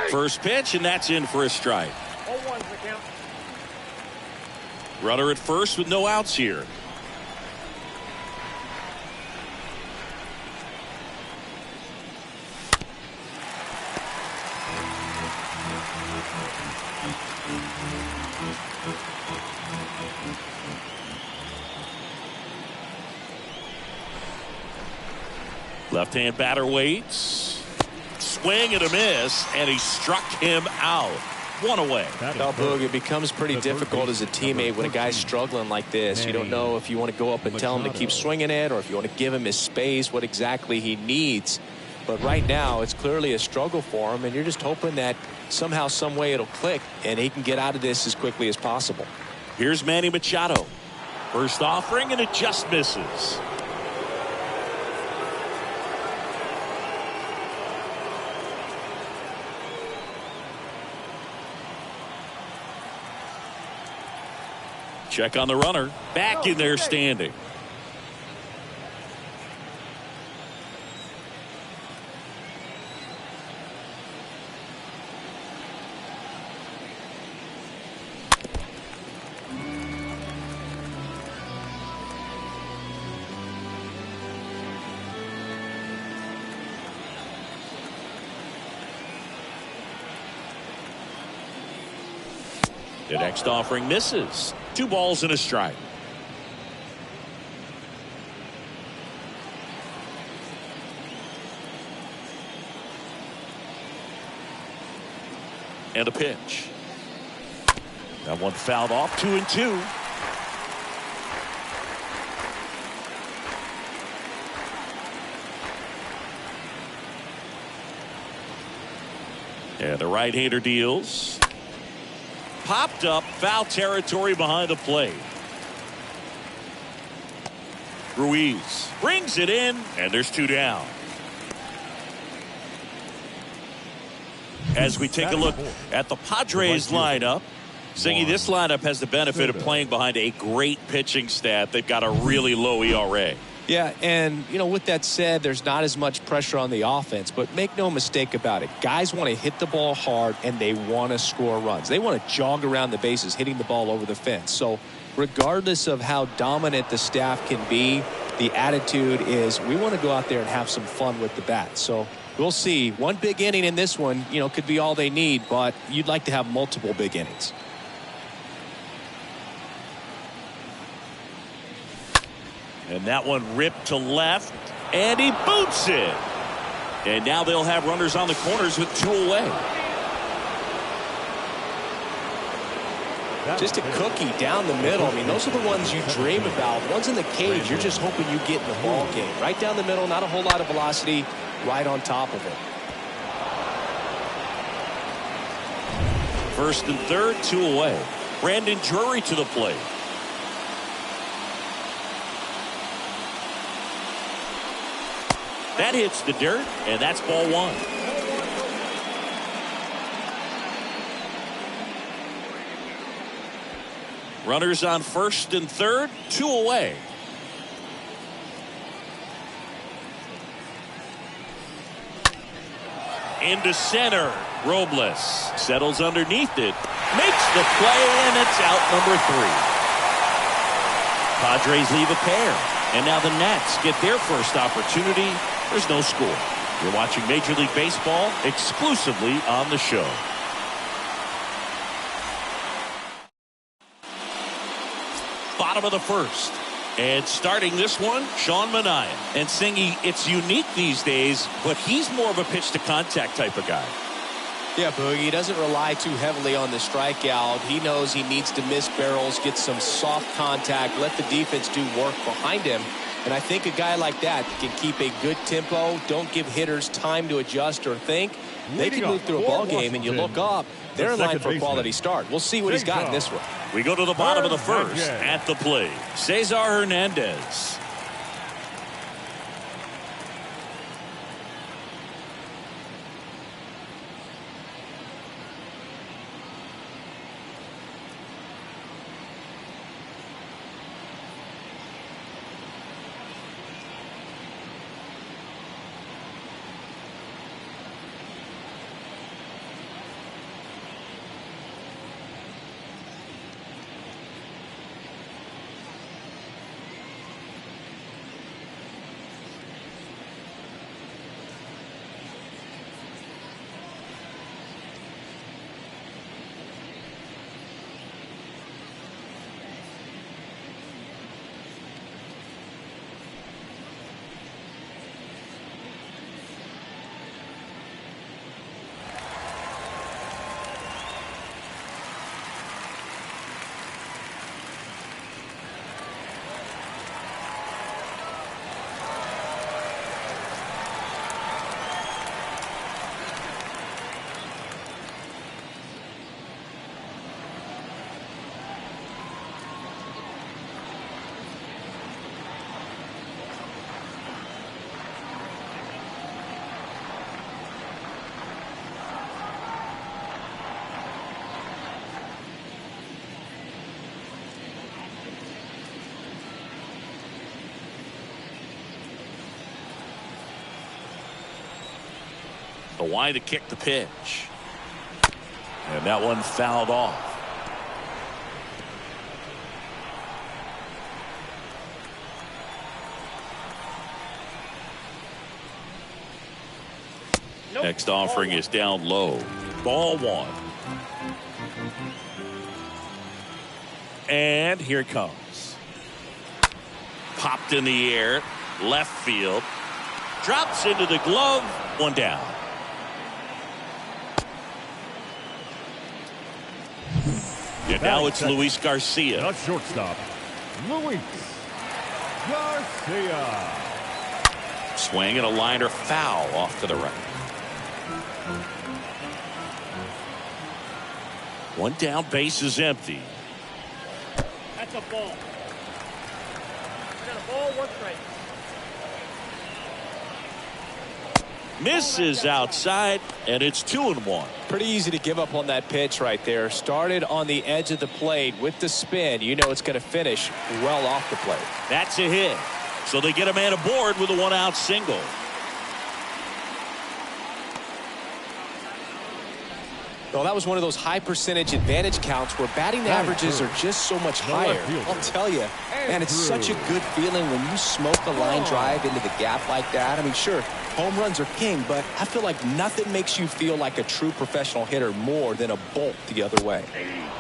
First pitch, and that's in for a strike. 0-1's the count. Runner at first with no outs here. Left-hand batter waits. Swing and a miss, and he struck him out. One away. Well, Boog, it becomes pretty difficult as a teammate when a guy's struggling like this. You don't know if you want to go up and tell him to keep swinging it or if you want to give him his space, what exactly he needs. But right now, it's clearly a struggle for him, and you're just hoping that somehow, some way it'll click, and he can get out of this as quickly as possible. Here's Manny Machado. First offering, and it just misses. Check on the runner. Back in there standing. The next offering misses. 2 balls and a strike. And a pitch. That one fouled off. 2-2. And the right-hander deals. Popped up, foul territory behind the plate. Ruiz brings it in, and there's 2 down. As we take a look at the Padres lineup, Singy, this lineup has the benefit of playing behind a great pitching staff. They've got a really low ERA. Yeah, and, you know, with that said, there's not as much pressure on the offense, but make no mistake about it. Guys want to hit the ball hard, and they want to score runs. They want to jog around the bases, hitting the ball over the fence. So regardless of how dominant the staff can be, the attitude is we want to go out there and have some fun with the bat. So we'll see. One big inning in this one, you know, could be all they need, but you'd like to have multiple big innings. And that one ripped to left, and he boots it. And now they'll have runners on the corners with 2 away. Just a cookie down the middle. I mean, those are the ones you dream about. Ones in the cage, you're just hoping you get in the ball game. Right down the middle, not a whole lot of velocity, right on top of it. First and third, 2 away. Brandon Drury to the plate. That hits the dirt, and that's ball 1. Runners on first and third, 2 away. Into center. Robles settles underneath it, makes the play, and it's out number 3. Padres leave a pair, and now the Nats get their first opportunity. There's no score. You're watching Major League Baseball exclusively on the show. Bottom of the first. And starting this one, Sean Manaea. And Singy, it's unique these days, but he's more of a pitch-to-contact type of guy. Yeah, Boogie, he doesn't rely too heavily on the strikeout. He knows he needs to miss barrels, get some soft contact, let the defense do work behind him. And I think a guy like that can keep a good tempo, don't give hitters time to adjust or think. They can move through a ball game, and you look up, they're in line for a quality start. We'll see what he's got in this one. We go to the bottom of the first. At the plate, Cesar Hernandez. Why to kick the pitch. And that one fouled off. Next offering is down low. Ball 1. And here it comes. Popped in the air. Left field. Drops into the glove. One down. And now it's Luis Garcia. The shortstop, Luis Garcia. Swing and a liner foul off to the right. One down, base is empty. That's a ball. We got a ball, one strike. Misses outside, and it's 2-1. Pretty easy to give up on that pitch right there. Started on the edge of the plate with the spin. You know it's going to finish well off the plate. That's a hit. So they get a man aboard with a one-out single. Well, that was one of those high percentage advantage counts where batting averages are just so much higher. I'll tell you, man, it's such a good feeling when you smoke a line drive into the gap like that. I mean, sure, home runs are king, but I feel like nothing makes you feel like a true professional hitter more than a bolt the other way.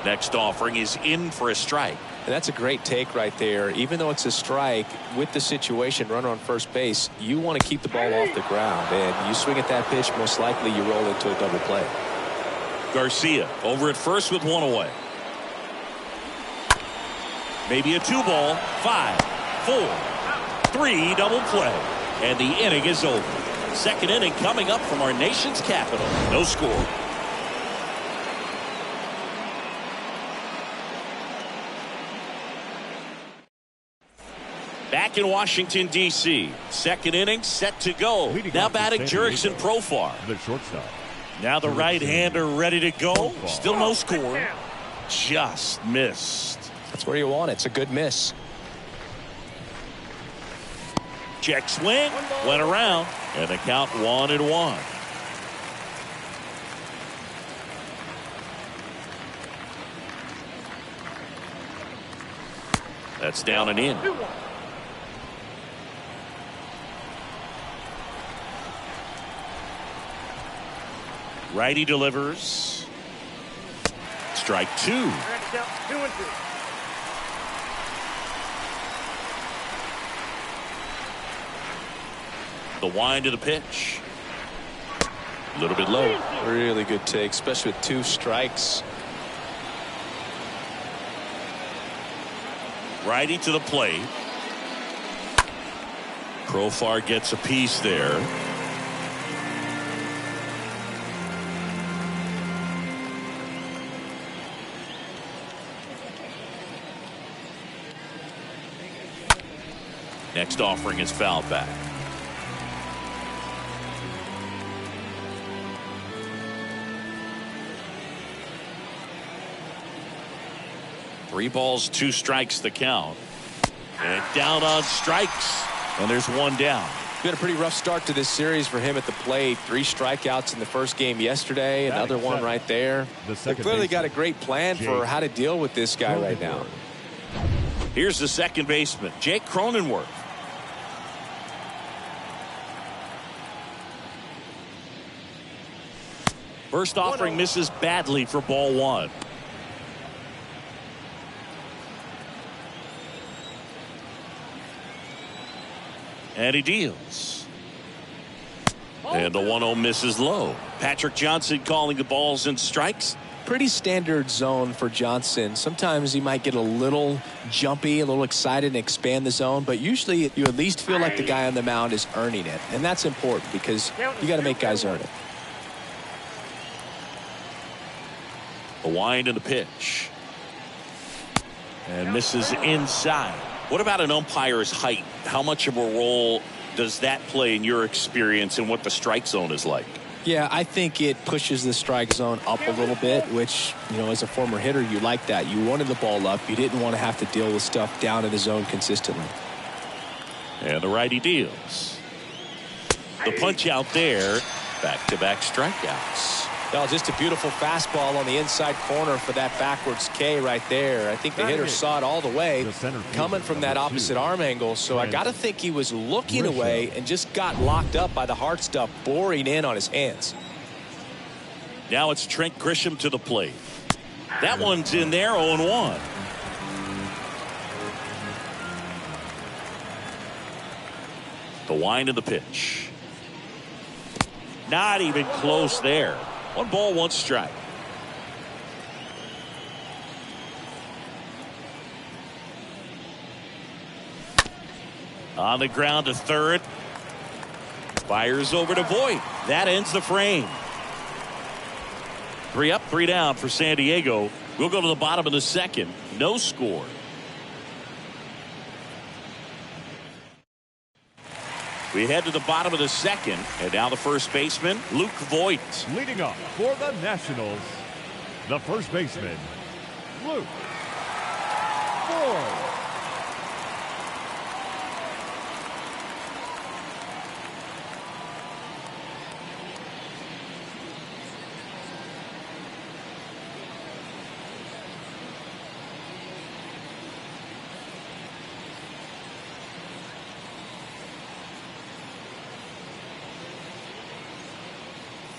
Next offering is in for a strike. And that's a great take right there. Even though it's a strike, with the situation, runner on first base, you want to keep the ball off the ground. And you swing at that pitch, most likely you roll into a double play. Garcia over at first with one away. Maybe a 2-ball. 5, 4, 3 double play. And the inning is over. Second inning coming up from our nation's capital. No score. Back in Washington, D.C. Second inning set to go. Now batting Jurickson Profar. The shortstop. Now the right-hander ready to go. Still no score. Just missed. That's where you want it. It's a good miss. Check swing. Went around. And the count 1-1. That's down and in. Righty delivers. Strike 2. 2-2. The wind of the pitch. A little bit low. Really good take, especially with 2 strikes. Righty to the plate. Profar gets a piece there. Next offering is fouled back. Three balls, 2 strikes the count. And down on strikes. And there's one down. Been a pretty rough start to this series for him at the plate. 3 strikeouts in the first game yesterday. Another one right there. They clearly got a great plan for how to deal with this guy right now. Here's the second baseman, Jake Cronenworth. First offering misses badly for ball 1. And he deals. And the 1-0 misses low. Patrick Johnson calling the balls and strikes. Pretty standard zone for Johnson. Sometimes he might get a little jumpy, a little excited and expand the zone, but usually you at least feel like the guy on the mound is earning it. And that's important because you got to make guys earn it. A wind in the pitch. And misses inside. What about an umpire's height? How much of a role does that play in your experience and what the strike zone is like? Yeah, I think it pushes the strike zone up a little bit, which, you know, as a former hitter, you like that. You wanted the ball up. You didn't want to have to deal with stuff down in the zone consistently. And the righty deals. The punch out there. Back-to-back strikeouts. Well, just a beautiful fastball on the inside corner for that backwards K right there. I think the hitter saw it all the way coming from that opposite arm angle. So I got to think he was looking away and just got locked up by the hard stuff boring in on his hands. Now it's Trent Grisham to the plate. That one's in there, 0-1. The wind of the pitch. Not even close there. 1 ball, 1 strike. On the ground to third. Fires over to Voit. That ends the frame. 3 up, 3 down for San Diego. We'll go to the bottom of the second. No score. We head to the bottom of the second, and now the first baseman, Luke Voit. Leading up for the Nationals, the first baseman, Luke Voit.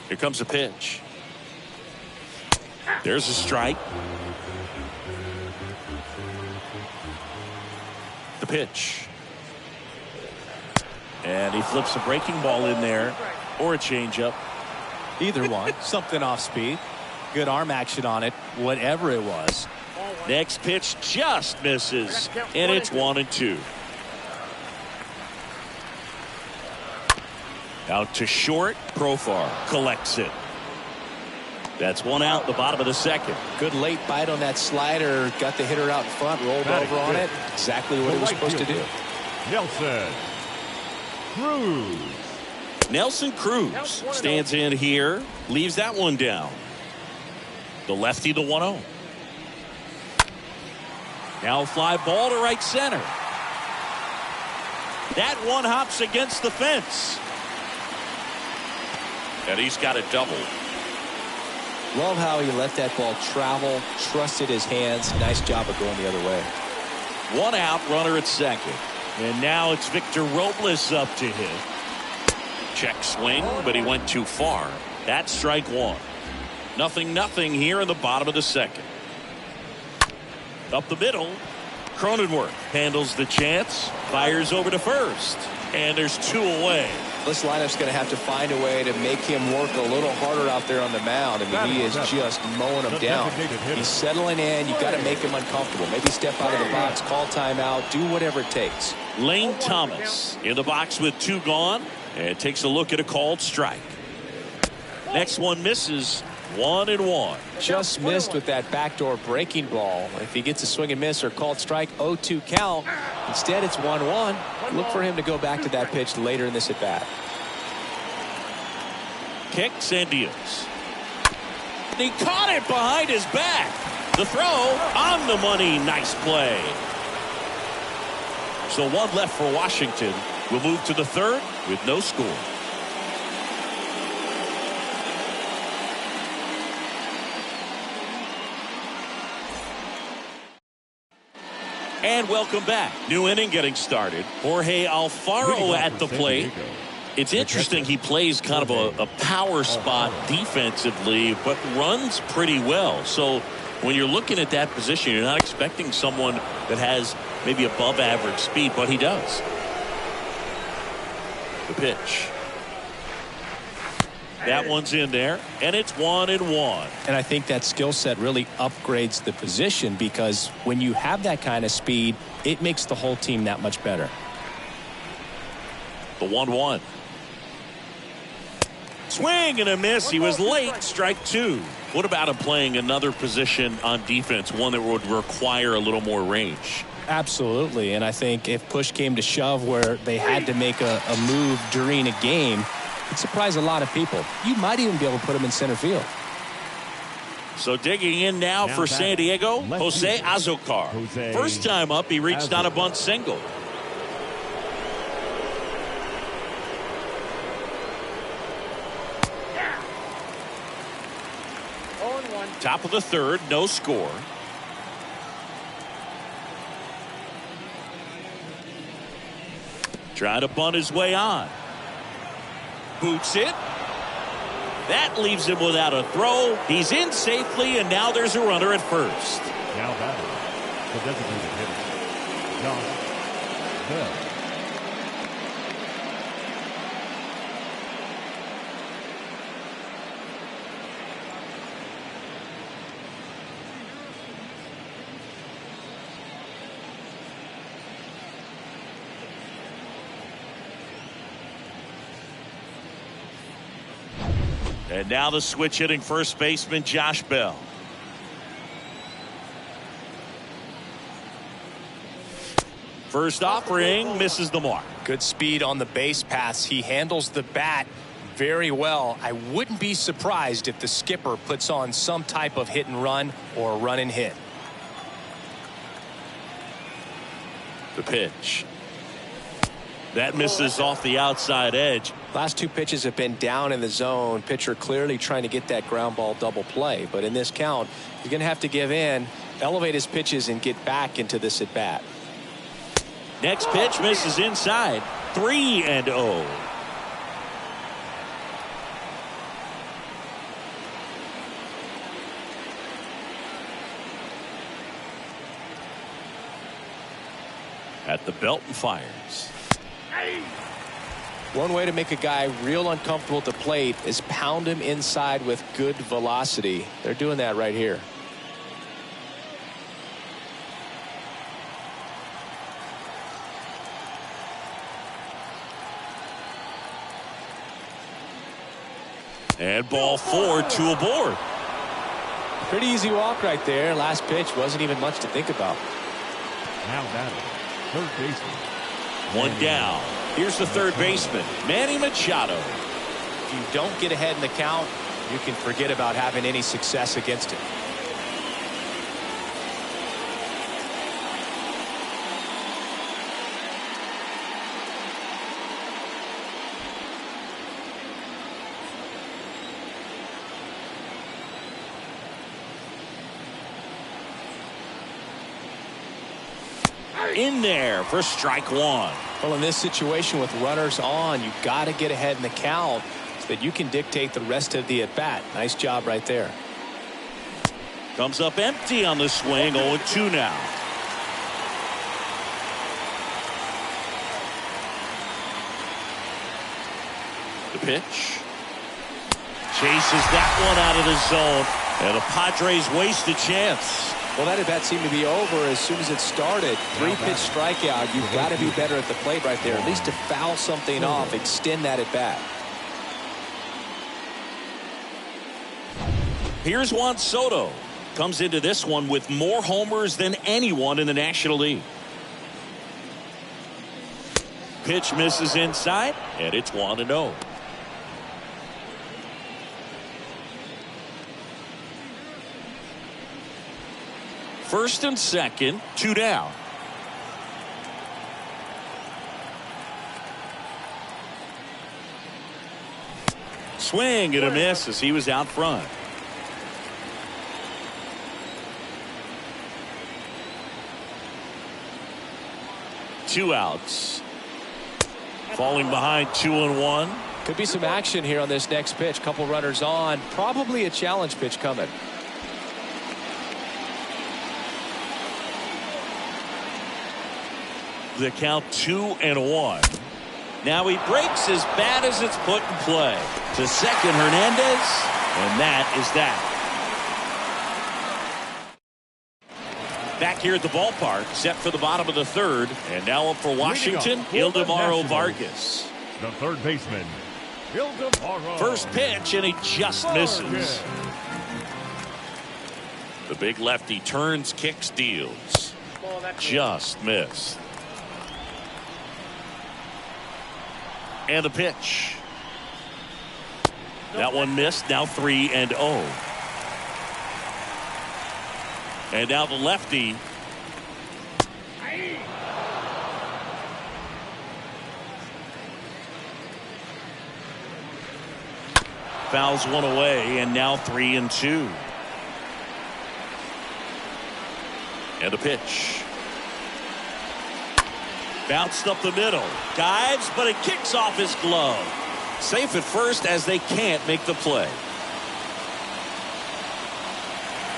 Here comes a pitch. There's a strike. The pitch. And he flips a breaking ball in there, or a changeup. Either one. Something off speed. Good arm action on it, whatever it was. Next pitch just misses, and it's 1-2. Out to short. Profar collects it. That's 1 out, the bottom of the second. Good late bite on that slider. Got the hitter out in front, rolled over on it. Exactly what he was supposed to do. Nelson Cruz. Nelson Cruz stands in here, leaves that one down. The lefty, the 1-0. Now a fly ball to right center. That one hops against the fence. And he's got a double. Love how he let that ball travel, trusted his hands. Nice job of going the other way. 1 out, runner at second. And now it's Victor Robles up to hit. Check swing, but he went too far. That's strike 1. 0-0 here in the bottom of the second. Up the middle. Cronenworth handles the chance, fires over to first. And there's 2 away. This lineup's going to have to find a way to make him work a little harder out there on the mound. I mean, he is just mowing him down. He's settling in. You've got to make him uncomfortable. Maybe step out of the box, call timeout, do whatever it takes. Lane Thomas in the box with 2 gone, and takes a look at a called strike. Next one misses. 1-1. Just missed with that backdoor breaking ball. If he gets a swing and miss or called strike, 0-2 count. Instead, it's 1-1. Look for him to go back to that pitch later in this at bat. Kicks and deals. He caught it behind his back. The throw on the money. Nice play. So 1 left for Washington. We'll move to the third with no score. And welcome back. New inning getting started. Jorge Alfaro at the plate. It's interesting, he plays kind of a power spot defensively, but runs pretty well. So when you're looking at that position, you're not expecting someone that has maybe above average speed, but he does. The pitch. That one's in there, and it's 1-1. And I think that skill set really upgrades the position, because when you have that kind of speed, it makes the whole team that much better. The 1-1. Swing and a miss. He was late. Strike 2. What about him playing another position on defense, one that would require a little more range? Absolutely. And I think if push came to shove where they had to make a move during a game, it'd surprise a lot of people. You might even be able to put him in center field. So digging in now for San Diego, Jose Azocar. First time up, he reached on a bunt single. Top of the third, no score. Trying to bunt his way on. Boots it. That leaves him without a throw. He's in safely, and now there's a runner at first. Now batting, the designated hitter, Josh Bell. And now the switch hitting first baseman Josh Bell. First offering misses the mark. Good speed on the base paths. He handles the bat very well. I wouldn't be surprised if the skipper puts on some type of hit and run or run and hit. The pitch. That misses off the outside edge. Last two pitches have been down in the zone. Pitcher clearly trying to get that ground ball double play. But in this count, he's going to have to give in, elevate his pitches, and get back into this at bat. Next pitch misses inside. 3-0. At the belt and fires. One way to make a guy real uncomfortable at the plate is pound him inside with good velocity. They're doing that right here. And ball 4, 2 aboard. Pretty easy walk right there. Last pitch wasn't even much to think about. Now batting, third baseman. One down. Here's the third baseman, Manny Machado. If you don't get ahead in the count, you can forget about having any success against him. In there for strike one. Well, in this situation with runners on, you've got to get ahead in the count so that you can dictate the rest of the at-bat. Nice job right there. Comes up empty on the swing. 0-2 now. The pitch. Chases that one out of the zone. And the Padres waste a chance. Well, that at-bat seemed to be over as soon as it started. Three-pitch strikeout. You've got to be better at the plate right there, at least to foul something off, extend that at-bat. Here's Juan Soto. Comes into this one with more homers than anyone in the National League. Pitch misses inside, and it's 1-0. First and second, 2 down. Swing and a miss as he was out front. Two outs. Falling behind 2-1. Could be some action here on this next pitch. Couple runners on. Probably a challenge pitch coming. The count 2-1. Now he breaks as bad as it's put in play. To second, Hernandez, and that is that. Back here at the ballpark, set for the bottom of the third, and now up for Washington, Ildemaro Vargas. The third baseman, Ildemaro. First pitch, and he just misses. The big lefty turns, kicks, deals. Just missed. And the pitch. That one missed. Now 3-0. And now the lefty. Fouls one away, and now 3-2. And the pitch. Bounced up the middle. Dives, but it kicks off his glove. Safe at first as they can't make the play.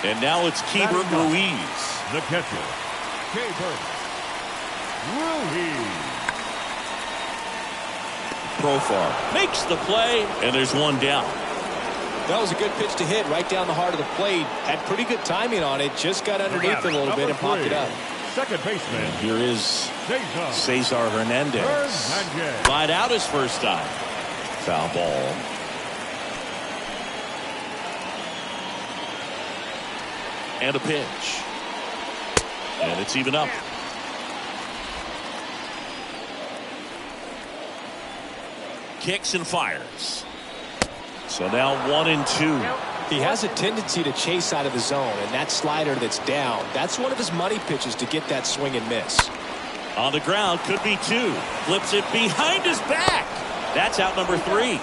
And now it's Keibert Ruiz. The catcher, Keibert Ruiz. Profar makes the play, and there's one down. That was a good pitch to hit right down the heart of the plate. Had pretty good timing on it. Just got underneath it a little bit and popped it up. Second baseman, Here is Cesar Hernandez. Lied out his first time. Foul ball. And a pitch. And it's even up. Kicks and fires. So now 1-2. He has a tendency to chase out of the zone, and that slider that's down, that's one of his money pitches to get that swing and miss. On the ground, could be 2. Flips it behind his back. That's out number 3.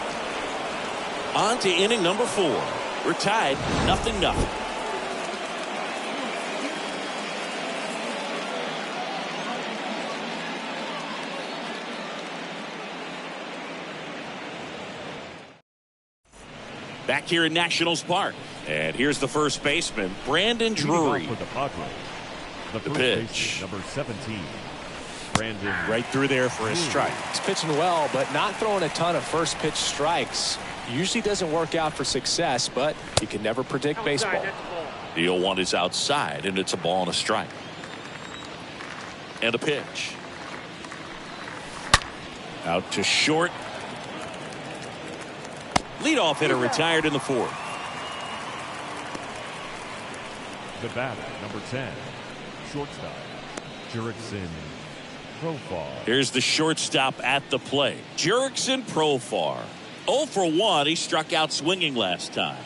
On to inning number 4. We're tied 0-0. Back here in Nationals Park. And here's the first baseman, Brandon Drury. For the Padres, the first pitch. baseman, number 17, Brandon. Right through there for a strike. He's pitching well, but not throwing a ton of first pitch strikes. Usually doesn't work out for success, but you can never predict baseball. The 0-1 is outside, and it's a ball and a strike. And a pitch. Out to short. Leadoff hitter retired in the 4th. The batter, number 10, shortstop, Jurickson Profar. Here's the shortstop at the plate, Jurickson Profar. 0 for 1. He struck out swinging last time.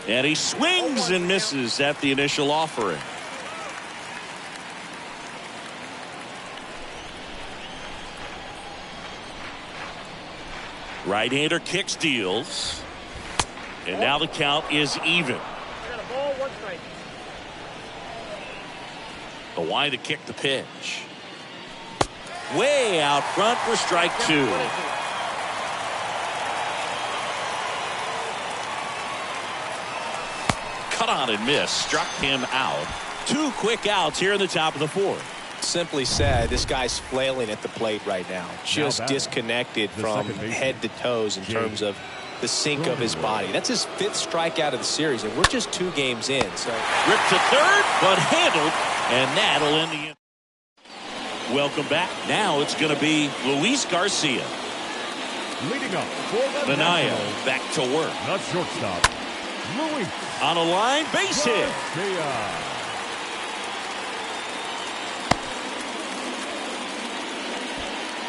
And he swings and misses at the initial offering. Right-hander kicks, deals. And now the count is even. Got a ball, 1 strike. The wide to kick the pitch. Way out front for strike 2. Cut on and miss. Struck him out. 2 quick outs here in the top of the 4th. Simply said, this guy's flailing at the plate right now. Just disconnected from head to toes in terms of the sink of his body. That's his 5th strikeout of the series, and we're just 2 games in. So ripped to third, but handled, and that'll end the inning. Welcome back. Now it's going to be Luis Garcia. Leading up for the Minaya Nationals, back to work. the shortstop, Luis On a line, base hit. Garcia.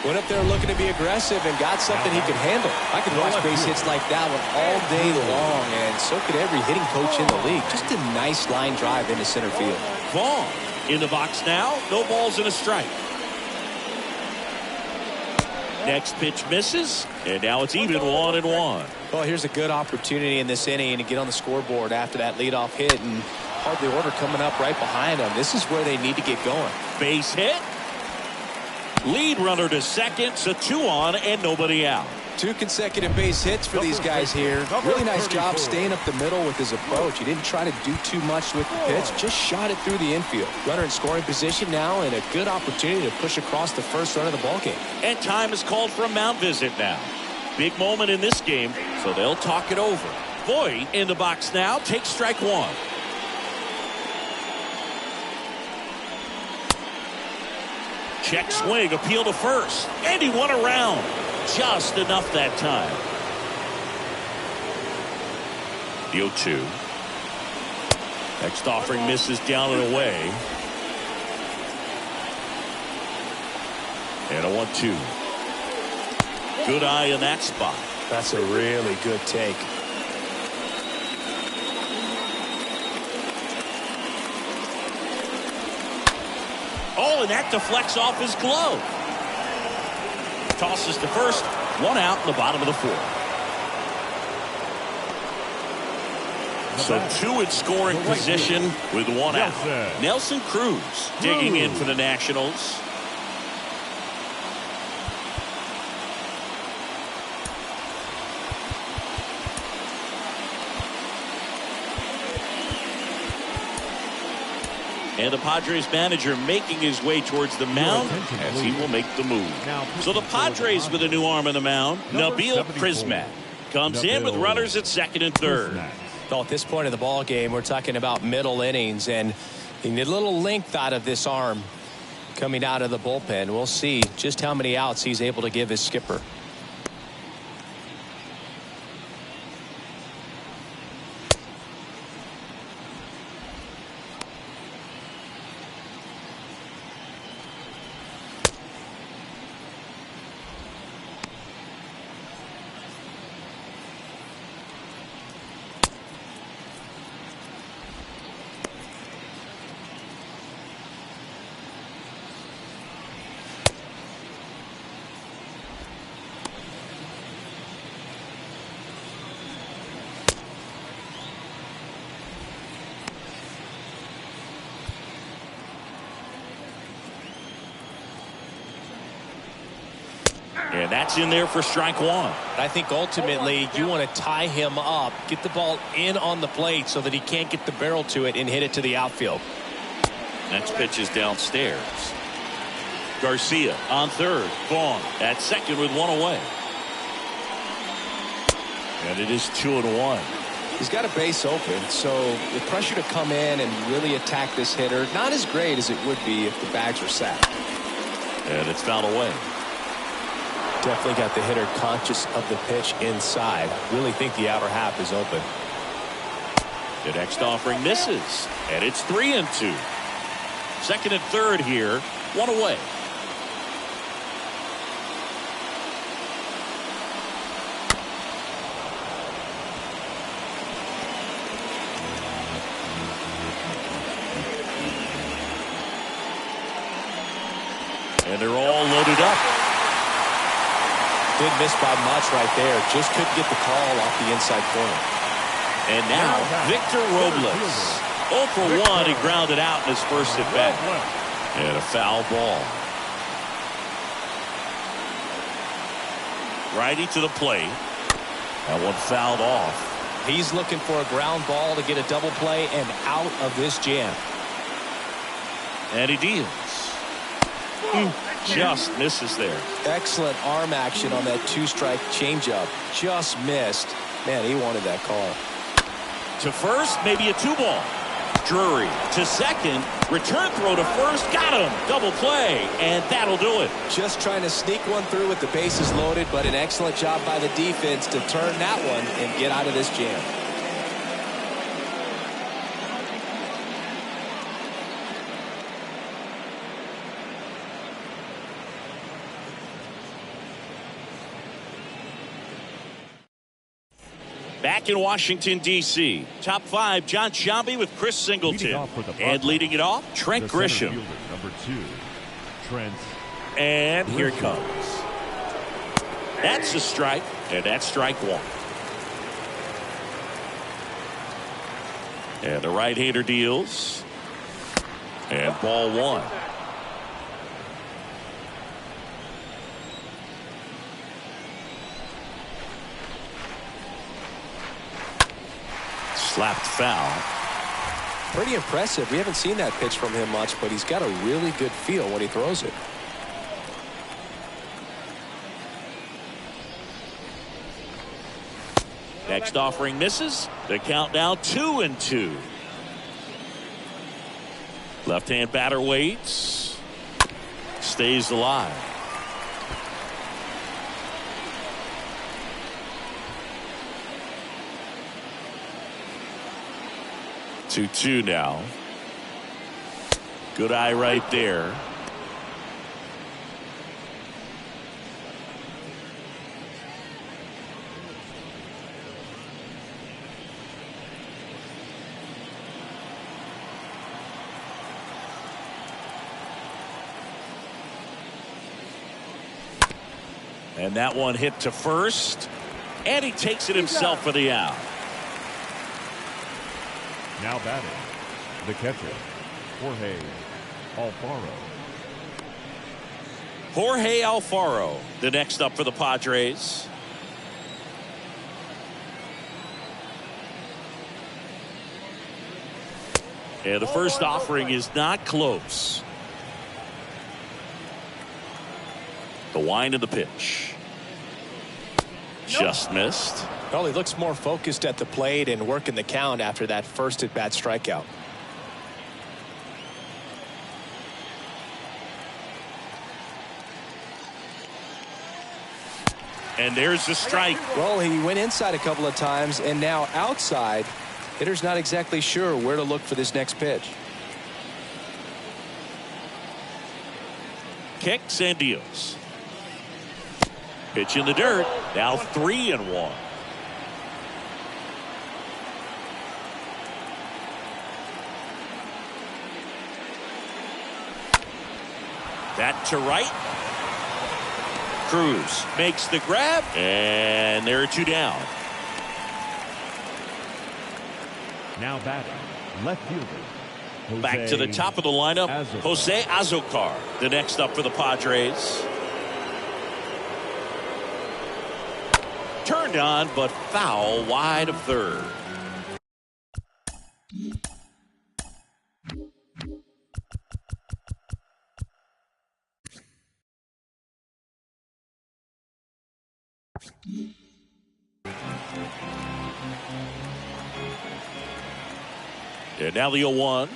went up there looking to be aggressive and got something he could handle. I could watch base hits like that one all day long, and so could every hitting coach in the league. Just a nice line drive into center field. Vaughn in the box now. No balls and a strike. Next pitch misses, and now it's even 1-1. Well, here's a good opportunity in this inning to get on the scoreboard after that leadoff hit, and hardly order coming up right behind them. This is where they need to get going. Base hit. Lead runner to second, so 2 on and nobody out. 2 consecutive base hits for these guys here. Really nice job staying up the middle with his approach. He didn't try to do too much with the pitch, just shot it through the infield. Runner in scoring position now, and a good opportunity to push across the first run of the ballgame. And time is called for a mound visit now. Big moment in this game, so they'll talk it over. Voit in the box now, takes strike 1. Check swing, appeal to first, and he won around. Just enough that time. The 0-2. Next offering misses down and away. And a 1-2. Good eye in that spot. That's a really good take. Oh, and that deflects off his glove. Tosses to first. 1 out in the bottom of the 4th. So 2 in scoring position with 1 out. Nelson Cruz digging in for the Nationals. And the Padres manager making his way towards the mound as he will make the move. So the Padres with a new arm on the mound. Nabil Prismac comes in with runners at second and third. Well, at this point of the ball game, we're talking about middle innings, and you need a little length out of this arm coming out of the bullpen. We'll see just how many outs he's able to give his skipper. And that's in there for strike one. I think ultimately you want to tie him up, get the ball in on the plate so that he can't get the barrel to it and hit it to the outfield. Next pitch is downstairs. Garcia on third. Vaughn at second with one away. And it is 2-1. He's got a base open, so the pressure to come in and really attack this hitter, not as great as it would be if the bags were sacked. And it's fouled away. Definitely got the hitter conscious of the pitch inside. Really think the outer half is open. The next offering misses, and it's 3-2. Second and third here, one away. And they're all loaded up. Didn't miss by much right there. Just couldn't get the call off the inside corner. And now Victor Robles. 0 for 1. He grounded out in his first at bat. And a foul ball. Righty to the plate. That one fouled off. He's looking for a ground ball to get a double play and out of this jam. And he deals. Just misses there. Excellent arm action on that two-strike changeup. Just missed. Man, he wanted that call. To first, maybe a 2-ball. Drury to second. Return throw to first. Got him. Double play. And that'll do it. Just trying to sneak one through with the bases loaded, but an excellent job by the defense to turn that one and get out of this jam. Back in Washington, D.C. Top 5, John Sciambi with Chris Singleton. And leading it off, Trent Grisham. Number 2, Trent. And here it comes. That's a strike, and that's strike one. And the right-hander deals. And ball one. Slapped foul. Pretty impressive. We haven't seen that pitch from him much, but he's got a really good feel when he throws it. Next offering misses. The count now 2-2. Left-hand batter waits. Stays alive. Two now. Good eye right there. And that one hit to first. And he takes it himself for the out. Now batting, the catcher, Jorge Alfaro. Jorge Alfaro, the next up for the Padres. And the first offering is not close. The wind of the pitch. Just missed. Well, he looks more focused at the plate and working the count after that first at-bat strikeout. And there's the strike. Well, he went inside a couple of times, and now outside. Hitter's not exactly sure where to look for this next pitch. Kicks and deals. Pitch in the dirt. Now 3-1. That to right. Cruz makes the grab, and there are two down. Now batting, left fielder. Back to the top of the lineup, Jose Azocar, the next up for the Padres. turned on, but foul wide of third. And now the 0-1.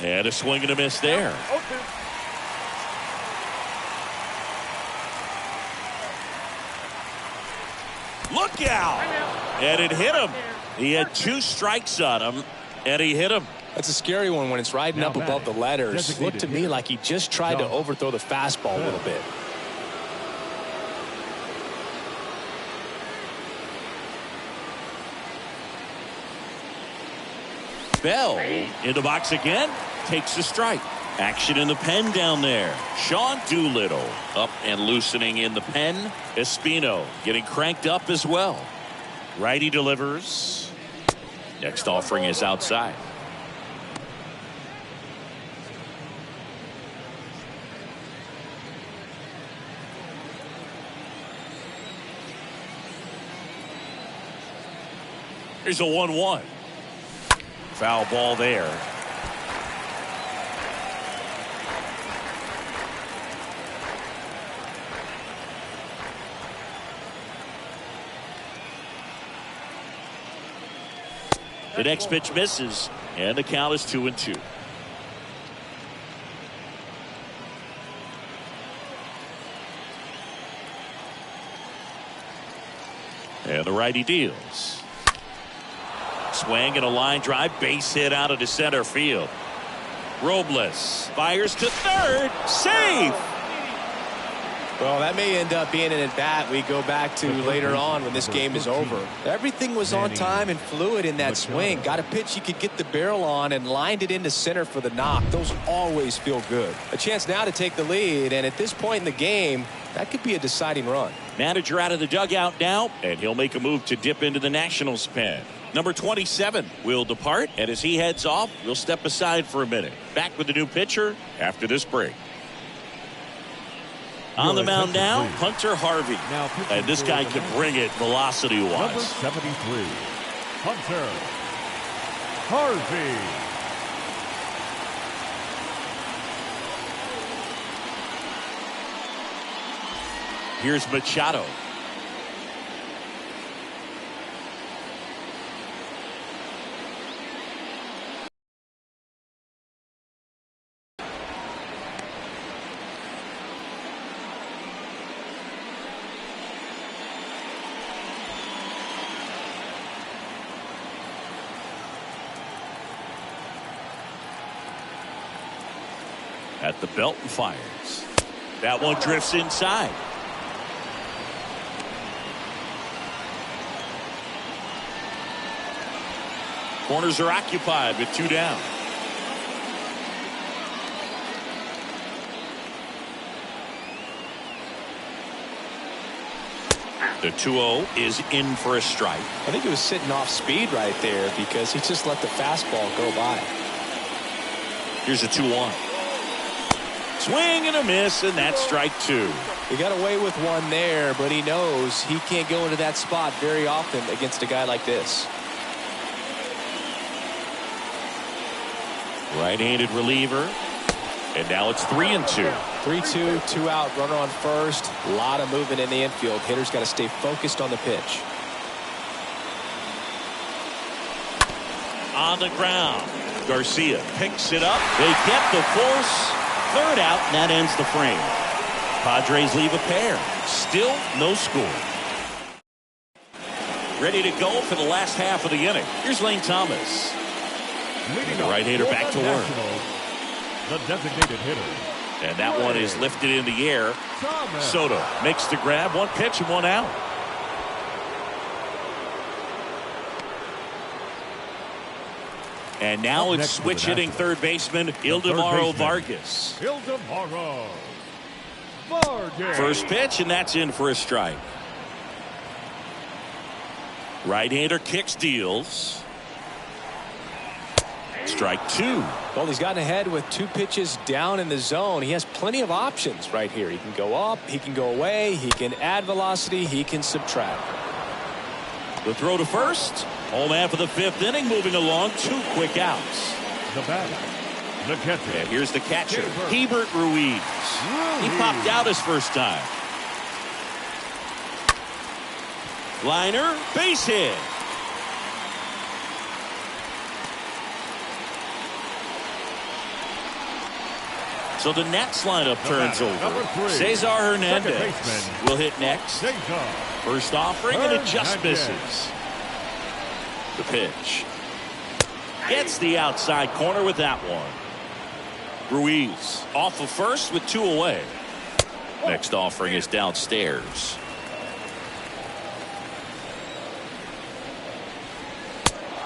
And a swing and a miss there. Look out! And it hit him. He had 2 strikes on him, and he hit him. That's a scary one when it's riding up above the letters. Looked to me like he just tried to overthrow the fastball a little bit. Bell in the box again, takes a strike. Action in the pen down there. Sean Doolittle up and loosening in the pen. Espino getting cranked up as well. Righty delivers. Next offering is outside. Here's a 1-1. Foul ball there. The next pitch misses, and the count is 2-2. And the righty deals. Swing and a line drive, base hit out into center field. Robles fires to third, safe. Well, that may end up being an at-bat we go back to later on when this game is over. Everything was on time and fluid in that swing. Got a pitch he could get the barrel on and lined it into center for the knock. Those always feel good. A chance now to take the lead, and at this point in the game, that could be a deciding run. Manager out of the dugout now, and he'll make a move to dip into the Nationals pen. Number 27 will depart, and as he heads off, we'll step aside for a minute. Back with the new pitcher after this break. On the mound now, Hunter Harvey. And this guy can bring it velocity-wise. Number 73, Hunter Harvey. Here's Machado. At the belt and fires. That one drifts inside. Corners are occupied with 2 down. The 2-0 is in for a strike. I think he was sitting off speed right there because he just let the fastball go by. Here's a 2-1. Swing and a miss, and that's strike 2. He got away with one there, but he knows he can't go into that spot very often against a guy like this. Right-handed reliever. And now it's 3-2. 3-2, 2 out, runner on first. A lot of movement in the infield. Hitter's got to stay focused on the pitch. On the ground. Garcia picks it up. They get the force. Third out, and that ends the frame. Padres leave a pair. Still no score. Ready to go for the last half of the inning. Here's Lane Thomas. The right-hander back to work. The designated hitter. And that one is lifted in the air. Soto makes the grab. 1 pitch and 1 out. And now it's switch hitting third baseman Ildemaro Vargas. Ildemaro Vargas. First pitch, and that's in for a strike. Right-hander kicks, deals. Strike two. Well, he's gotten ahead with 2 pitches down in the zone. He has plenty of options right here. He can go up, he can go away, he can add velocity, he can subtract. The throw to first. Home half of the 5th inning, moving along, 2 quick outs. The batter, the catcher. And here's the catcher, Hebert Ruiz. He popped out his first time. Liner, base hit. So the Nats lineup turns over. Cesar Hernandez will hit next. First offering and it just misses. The pitch. Gets the outside corner with that one. Ruiz off of first with 2 away. Next offering is downstairs.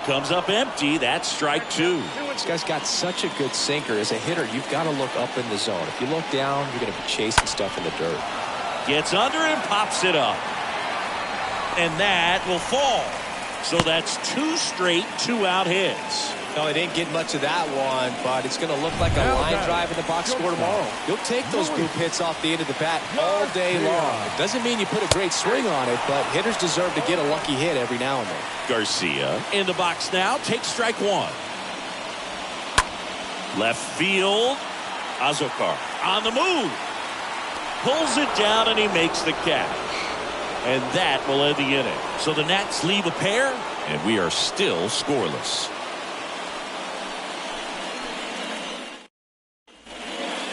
Comes up empty. That's strike 2. This guy's got such a good sinker. As a hitter, you've got to look up in the zone. If you look down, you're going to be chasing stuff in the dirt. Gets under and pops it up. And that will fall. So that's 2 straight 2-out hits. No, he didn't get much of that one, but it's going to look like a line drive in the box score tomorrow. You'll take those group hits off the end of the bat all day long. It doesn't mean you put a great swing on it, but hitters deserve to get a lucky hit every now and then. Garcia in the box now. Takes strike 1. Left field. Azokar on the move. Pulls it down and he makes the catch. And that will end the inning. So the Nats leave a pair, and we are still scoreless.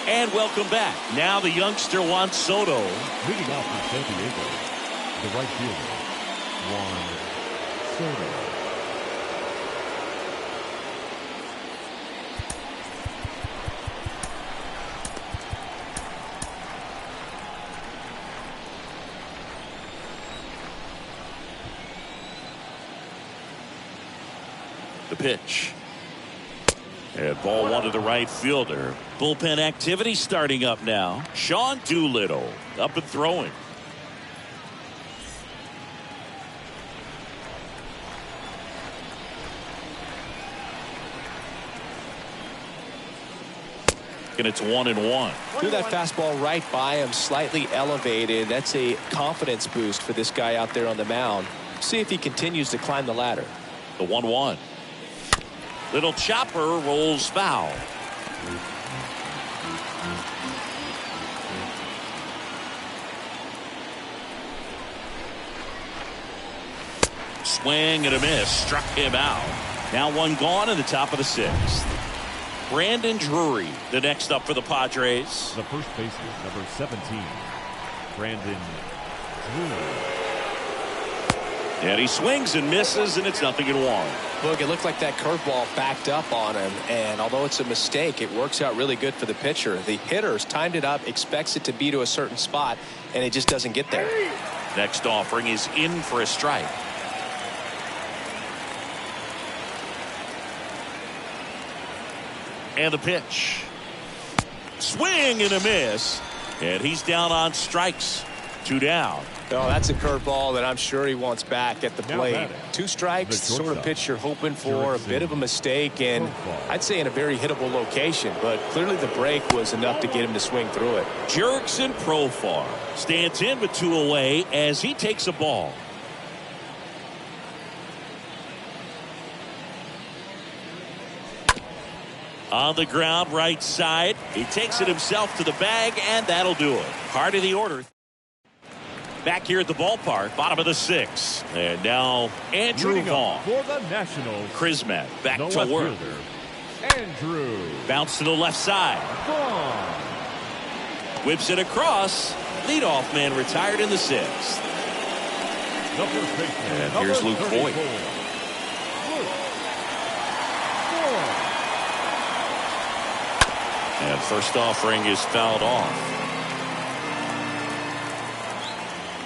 And welcome back. Now the youngster Juan Soto. Leading off for San Diego, the right fielder, Juan Soto. The pitch. And ball 1 to the right fielder. Bullpen activity starting up now. Sean Doolittle up and throwing. And it's 1-1. Threw that fastball right by him, slightly elevated. That's a confidence boost for this guy out there on the mound. See if he continues to climb the ladder. The 1-1. Little chopper rolls foul. Swing and a miss. Struck him out. Now 1 gone in the top of the 6th. Brandon Drury, the next up for the Padres. The first baseman, number 17, Brandon Drury. And he swings and misses, and it's 0-1. Look, it looked like that curveball backed up on him, and although it's a mistake, it works out really good for the pitcher. The hitter's timed it up, expects it to be to a certain spot, and it just doesn't get there. Next offering is in for a strike. And the pitch. Swing and a miss, and he's down on strikes. 2 down. Oh, that's a curveball that I'm sure he wants back at the plate. 2 strikes, the sort of pitch you're hoping for. A bit of a mistake, and I'd say in a very hittable location, but clearly the break was enough to get him to swing through it. Jurickson Profar stands in with 2 away as he takes a ball. On the ground, right side. He takes it himself to the bag, and that'll do it. Part of the order. Back here at the ballpark, bottom of the 6th. And now Andrew Vaughn. For the Nationals, Chrismat back the to left work. fielder, Andrew Bounce to the left side. Vaughn. Whips it across. Leadoff man retired in the 6th. The first baseman, And here's number Luke Voigt. 34, Luke Voigt. And first offering is fouled off.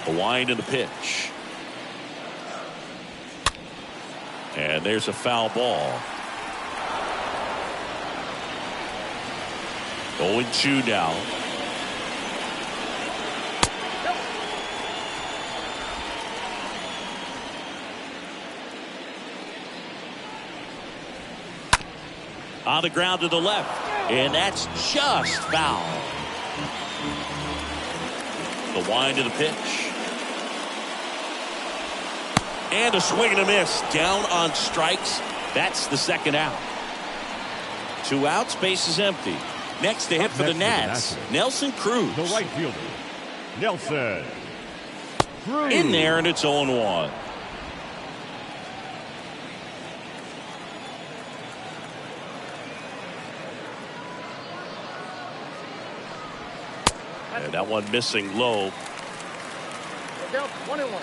A wind in the pitch. And there's a foul ball. 0-2 now. On the ground to the left. And that's just foul. The wind of the pitch. And a swing and a miss. Down on strikes. That's the second out. 2 outs. Base is empty. Next to hit for the Nats, Nelson Cruz. The right fielder, Nelson Cruz. In there, and it's 0-1. And that one missing low. Down 21.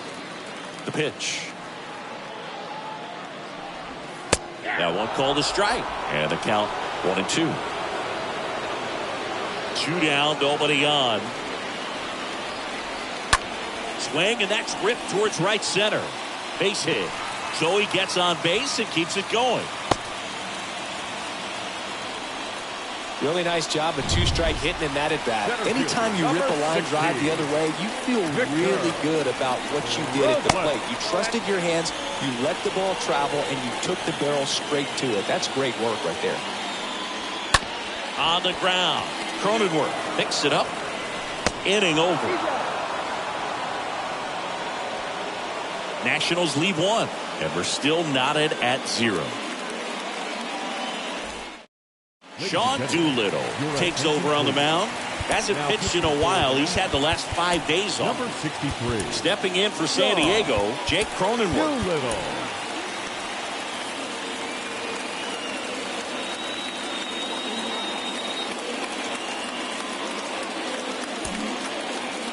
The pitch. That one called a strike. And the count 1-2. 2 down, nobody on. Swing, and that's ripped towards right center. Base hit. So he gets on base and keeps it going. Really nice job of 2-strike hitting in that at bat. Anytime you rip a line drive the other way, you feel really good about what you did at the plate. You trusted your hands, you let the ball travel, and you took the barrel straight to it. That's great work right there. On the ground, Cronenworth picks it up. Inning over. Nationals leave 1, and we're still knotted at 0. Sean Doolittle takes over on the mound. Hasn't pitched in a while. He's had the last 5 days off. Number 63. Stepping in for San Diego, Jake Cronenworth. Doolittle.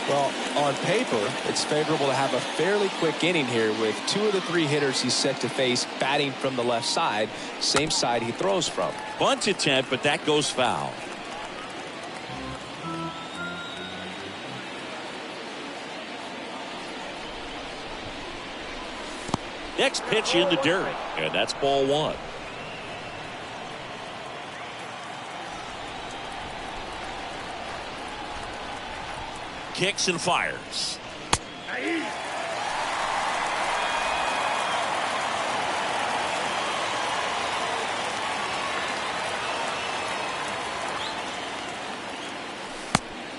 Well, on paper, it's favorable to have a fairly quick inning here with 2 of the 3 hitters he's set to face batting from the left side, same side he throws from. Bunt attempt, but that goes foul. Next pitch in the dirt, and that's ball 1. Kicks and fires.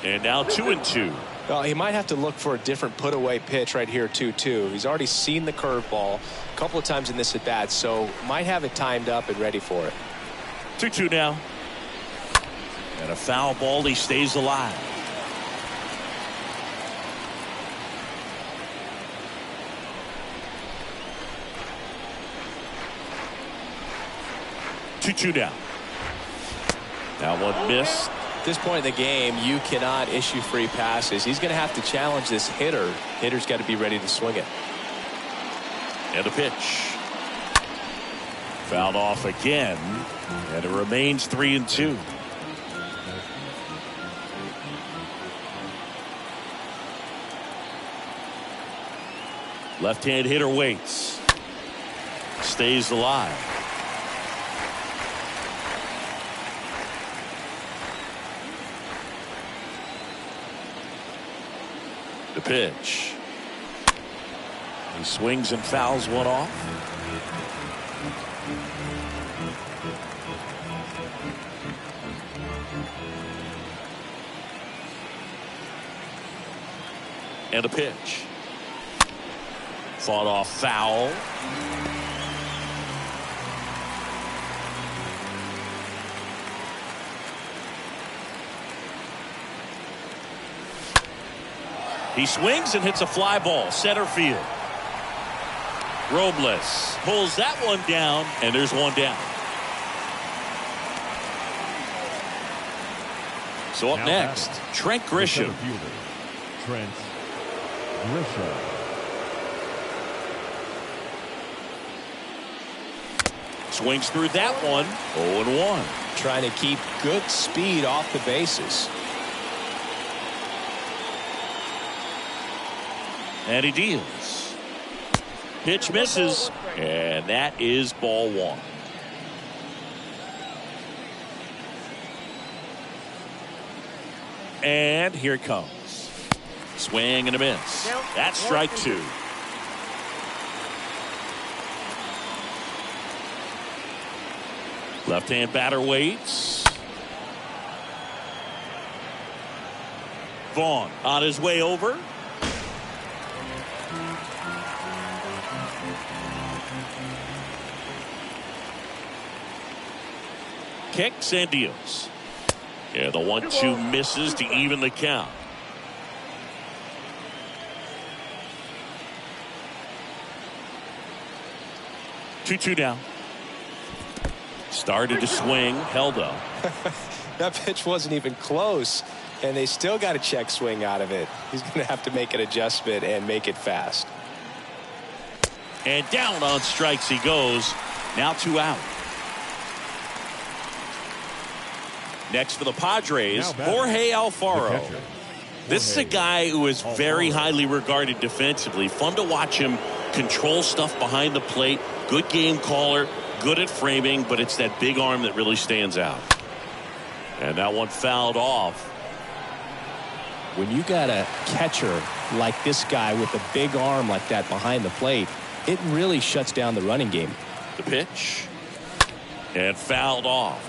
And now 2-2. Well, he might have to look for a different put-away pitch right here, 2-2. He's already seen the curveball a couple of times in this at-bat, so might have it timed up and ready for it. 2-2 now. And a foul ball. He stays alive. Two down. Now one missed. At this point in the game, you cannot issue free passes. He's going to have to challenge this hitter. Hitter's got to be ready to swing it. And a pitch. Fouled off again. And it remains 3-2. Left-hand hitter waits. Stays alive. The pitch. He swings and fouls one off. And a pitch. Fought off foul. He swings and hits a fly ball center field. Robles pulls that one down, and there's one down. So up next, Trent Grisham. Trent Grisham. Swings through that one. 0-1. Trying to keep good speed off the bases. And he deals. Pitch misses, and that is ball 1. And here it comes. Swing and a miss. That's strike 2. Left-hand batter waits. Vaughn on his way over. Kicks and deals. Yeah, the 1-2 misses to even the count. Two down. Started to swing, held up. That pitch wasn't even close, and they still got a check swing out of it. He's going to have to make an adjustment and make it fast. And down on strikes he goes. Now 2 out. Next for the Padres, Jorge Alfaro. This is a guy who is very highly regarded defensively. Fun to watch him control stuff behind the plate. Good game caller, good at framing, but it's that big arm that really stands out. And that one fouled off. When you got a catcher like this guy with a big arm like that behind the plate, it really shuts down the running game. The pitch. And fouled off.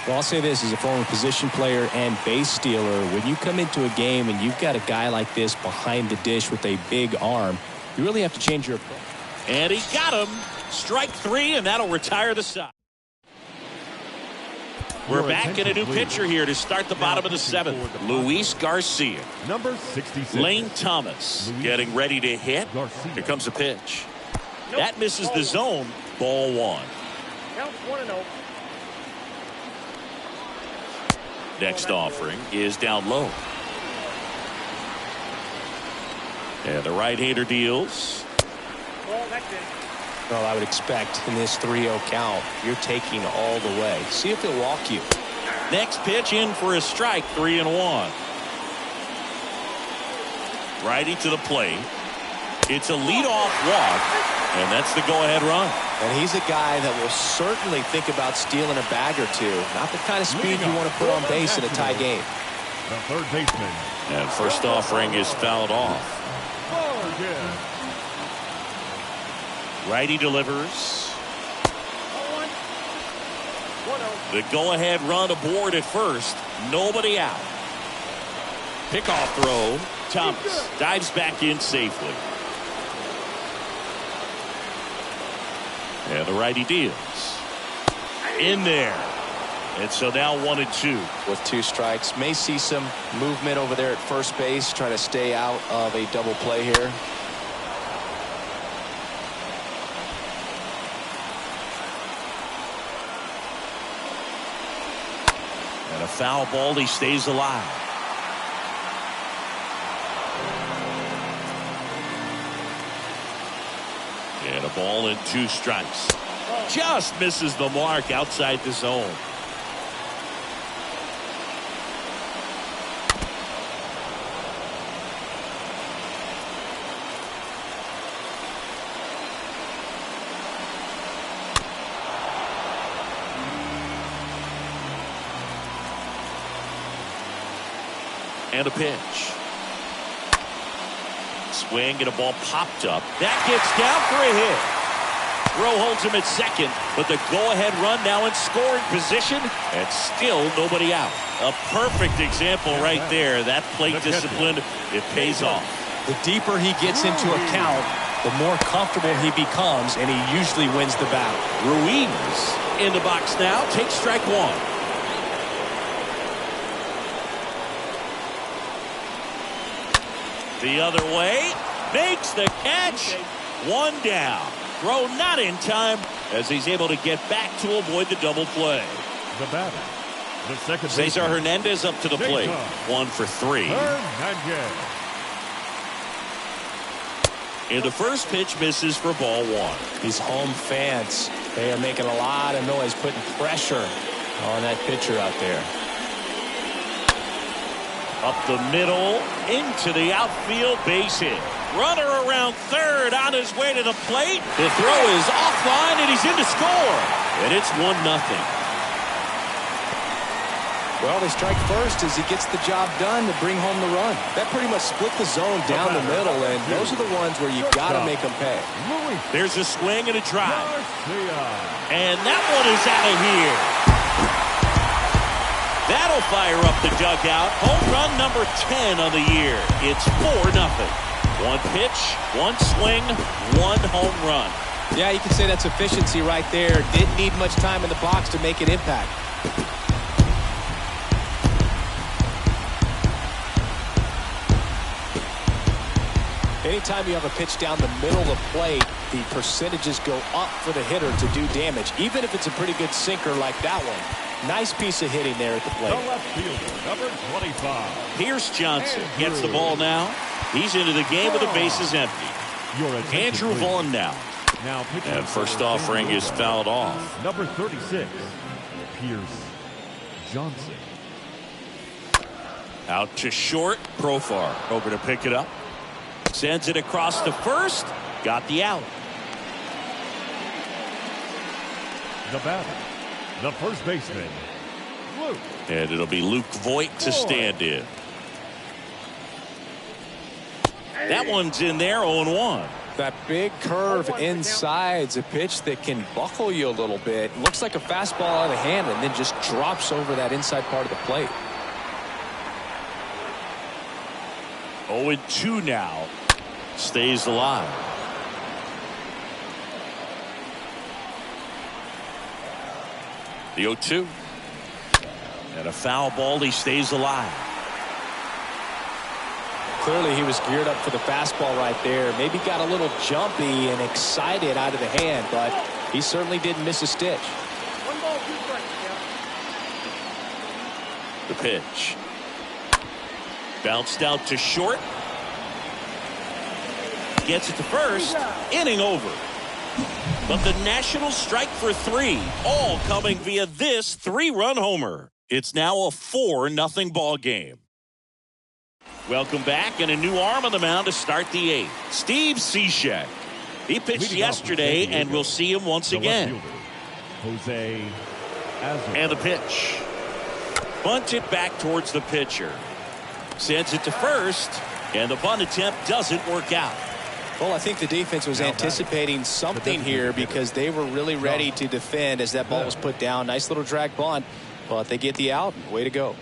Well, I'll say this as a former position player and base stealer. When you come into a game and you've got a guy like this behind the dish with a big arm, you really have to change your approach. And he got him. Strike 3, and that'll retire the side. We're back in a new pitcher here to start the bottom of the 7th. Luis Garcia. Number 66. Lane Thomas getting ready to hit. Here comes the pitch. That misses the zone. Ball 1. Count 1-0. Next offering is down low. And the right-hander deals. Ball next in. Well, I would expect in this 3-0 count, you're taking all the way. See if he'll walk you. Next pitch in for a strike, 3-1. Righty to the plate. It's a leadoff walk, and that's the go-ahead run. And he's a guy that will certainly think about stealing a bag or two. Not the kind of speed you want to put on base in a tie game. The third baseman. And first offering is fouled off. Righty delivers. 1-0. The go-ahead run aboard at first. Nobody out. Pickoff throw. Thomas dives back in safely. And the righty deals. In there. And so now 1-2. With 2 strikes. May see some movement over there at first base. Trying to stay out of a double play here. And a foul ball. He stays alive. And a ball and 2 strikes. Just misses the mark outside the zone. And a pitch. Swing and a ball popped up. That gets down for a hit. Rowe holds him at second, but the go-ahead run now in scoring position, and still nobody out. A perfect example right there. That plate discipline, it pays off. The deeper he gets into a count, the more comfortable he becomes, and he usually wins the battle. Ruiz in the box now. Takes strike 1. The other way, makes the catch. 1 down. Throw not in time as he's able to get back to avoid the double play. The batter. The second Cesar baseman. Hernandez up to the plate. 1 for 3. Hernandez. And the first pitch misses for ball 1. These home fans, they are making a lot of noise, putting pressure on that pitcher out there. Up the middle, into the outfield, base hit. Runner around third, on his way to the plate. The throw is offline, and he's in to score. And it's 1-0. Well, they strike first as he gets the job done to bring home the run. That pretty much split the zone down the middle, and those are the ones where you got to make them pay. There's a swing and a drive. And that one is out of here. That'll fire up the dugout. Home run number 10 on the year. It's 4-0. One pitch, one swing, one home run. Yeah, you can say that's efficiency right there. Didn't need much time in the box to make an impact. Anytime you have a pitch down the middle of the plate, the percentages go up for the hitter to do damage, even if it's a pretty good sinker like that one. Nice piece of hitting there at the plate. The left fielder, number 25. Pierce Johnson gets the ball now. He's into the game with the bases empty. Andrew Vaughn now. And first offering is fouled off. Number 36, Pierce Johnson. Out to short. Profar over to pick it up. Sends it across to first. Got the out. The batter, the first baseman, Luke. And it'll be Luke Voit to stand in. That one's in there, 0-1. That big curve inside's a pitch that can buckle you a little bit. Looks like a fastball out of the hand and then just drops over that inside part of the plate. 0-2 now. Stays alive. The 0-2. And a foul ball. He stays alive. Clearly he was geared up for the fastball right there. Maybe got a little jumpy and excited out of the hand, but he certainly didn't miss a stitch. 1 ball, 2 strikes. The pitch. Bounced out to short. Gets it to first. Inning over. But the Nationals strike for 3. All coming via this 3-run homer. It's now a 4-0 ball game. Welcome back, and a new arm on the mound to start the 8th. Steve Cishek. He pitched yesterday, and we'll see him once again. Jose Azocar. And the pitch. Bunts it back towards the pitcher. Sends it to first, and the bunt attempt doesn't work out. Well, I think the defense was anticipating something here because they were really ready to defend as that ball was put down. Nice little drag bunt, but they get the out. Way to go.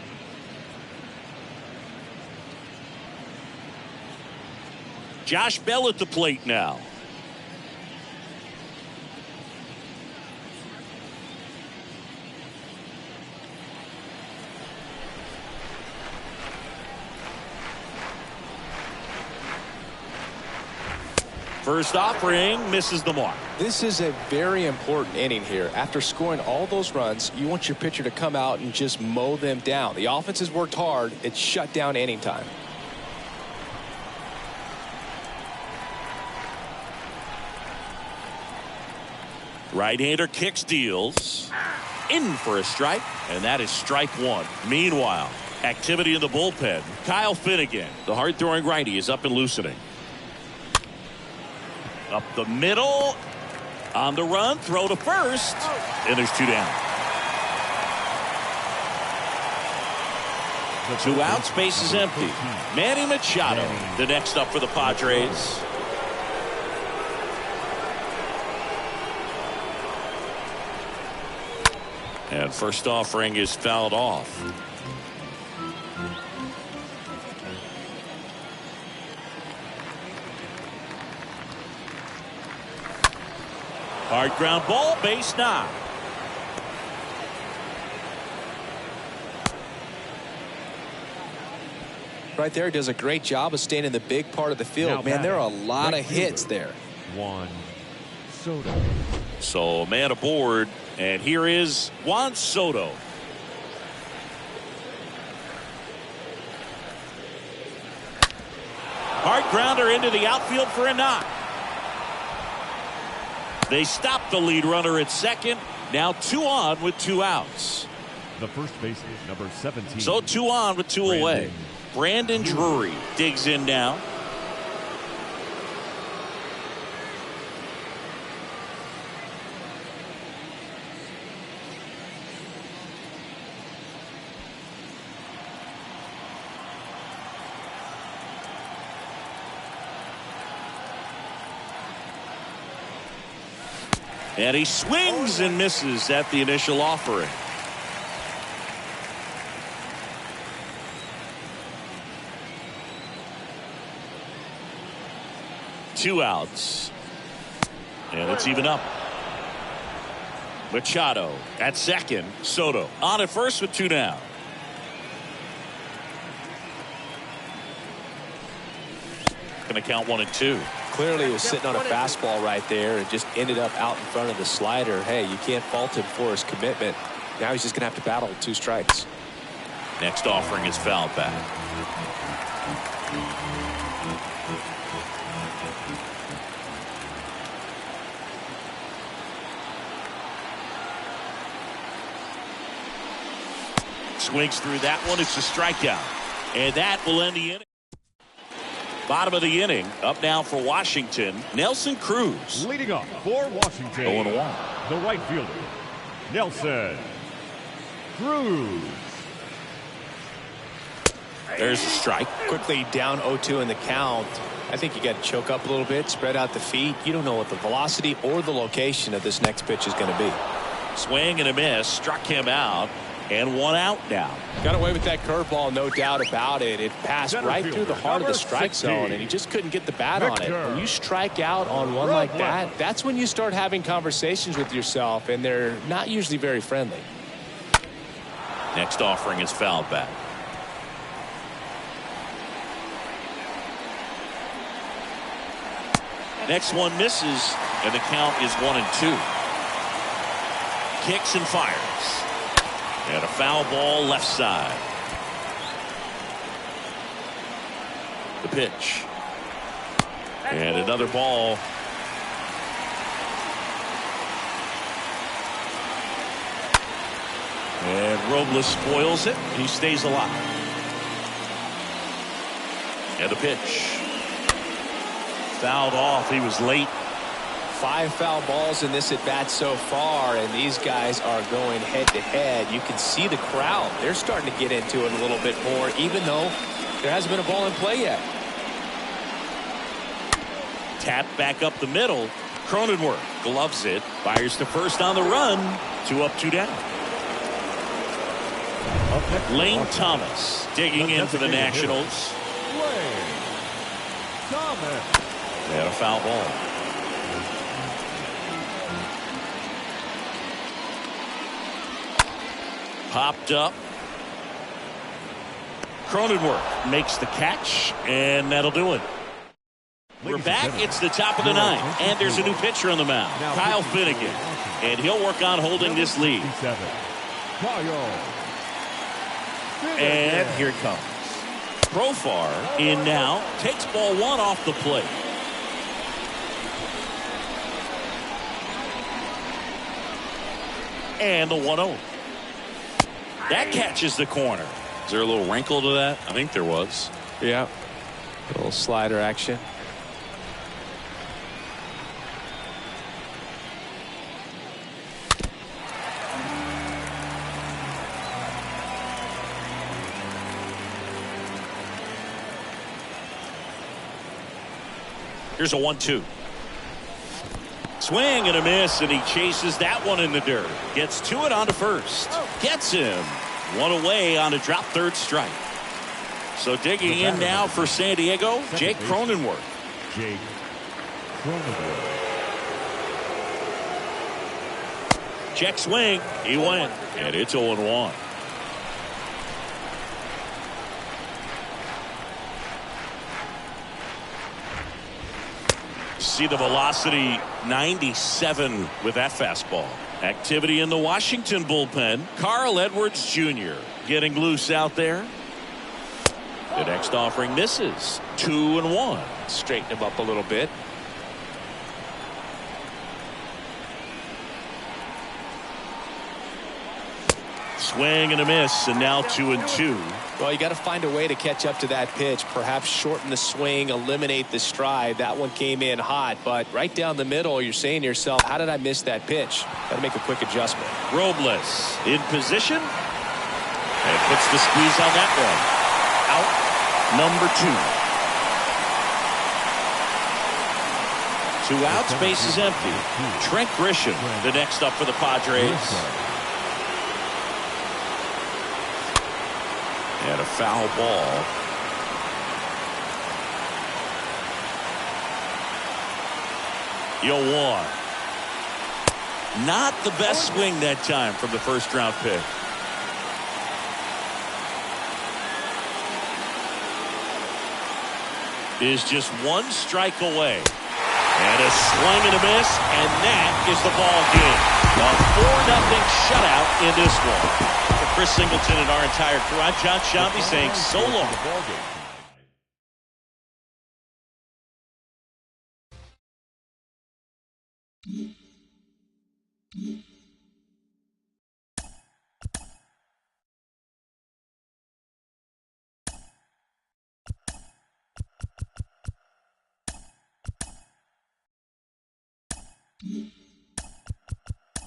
Josh Bell at the plate now. First offering misses the mark. This is a very important inning here. After scoring all those runs, you want your pitcher to come out and just mow them down. The offense has worked hard. It's shut down inning time. Right-hander kicks, deals. In for a strike, and that is strike 1. Meanwhile, activity in the bullpen. Kyle Finnegan, the hard-throwing righty, is up and loosening. Up the middle. On the run, throw to first. And there's 2 down. 2 outs, base is empty. Manny Machado, the next up for the Padres. And first offering is fouled off. Hard ground ball, base knock. Right there, does a great job of staying in the big part of the field. Man, there are a lot of hits there. Juan Soto. So man aboard, and here is Juan Soto. Hard grounder into the outfield for a knock. They stop the lead runner at second. Now 2 on with 2 outs. The first baseman, number 17. So 2 on with 2 away. Brandon Drury digs in now. And he swings and misses at the initial offering. Two outs. And it's even up. Machado at second. Soto on at first with two down. Going to count 1-2. Clearly he was sitting on a fastball right there and just ended up out in front of the slider. Hey, you can't fault him for his commitment. Now he's just going to have to battle with 2 strikes. Next offering is fouled back. Swings through that one. It's a strikeout. And that will end the inning. Bottom of the inning. Up now for Washington, Nelson Cruz. Leading off for Washington, 0-1. the right fielder, Nelson Cruz. There's a strike. Quickly down 0-2 in the count. I think you got to choke up a little bit, spread out the feet. You don't know what the velocity or the location of this next pitch is going to be. Swing and a miss. Struck him out. And 1 out now. Got away with that curveball, no doubt about it. It passed right through the heart of the strike zone, and he just couldn't get the bat on it. When you strike out on one like that, that's when you start having conversations with yourself, and they're not usually very friendly. Next offering is fouled back. Next one misses, and the count is 1-2. Kicks and fires. And a foul ball left side. The pitch. And another ball. And Robles spoils it. And he stays alive. And the pitch. Fouled off. He was late. 5 foul balls in this at bat so far, and these guys are going head to head. You can see the crowd. They're starting to get into it a little bit more, even though there hasn't been a ball in play yet. Tap back up the middle. Cronenworth gloves it. Fires to first on the run. 2 up, 2 down. Lane Thomas digging in for the Nationals. Lane Thomas. And a foul ball. Popped up. Cronenworth makes the catch, and that'll do it. We're back. It's the top of the 9th, and there's a new pitcher on the mound, Kyle Finnegan, and he'll work on holding this lead. And here it comes. Profar in now, takes ball 1 off the plate. And the 1-0. That catches the corner. Is there a little wrinkle to that? I think there was. Yeah. A little slider action. Here's a 1-2. Swing and a miss, and he chases that one in the dirt. Gets to it onto first. Gets him. 1 away on a drop third strike. So digging in now for San Diego, Jake Cronenworth. Jake Cronenworth. Check swing. He went. And it's 0-1. See the velocity, 97 with that fastball. Activity in the Washington bullpen. Carl Edwards Jr. getting loose out there. The next offering misses. 2-1. Straighten him up a little bit. Swing and a miss, and now 2-2. Well, you got to find a way to catch up to that pitch. Perhaps shorten the swing, eliminate the stride. That one came in hot, but right down the middle, you're saying to yourself, how did I miss that pitch? Got to make a quick adjustment. Robles in position and puts the squeeze on that one. Out number 2. 2 outs, base is empty. Trent Grisham, the next up for the Padres. And a foul ball. Yoan. Not the best swing that time from the first-round pick. Is just 1 strike away. And a swing and a miss, and that is the ball game. A 4-0 shutout in this one. For Chris Singleton and our entire crew, I'm Jon Sciambi saying so long.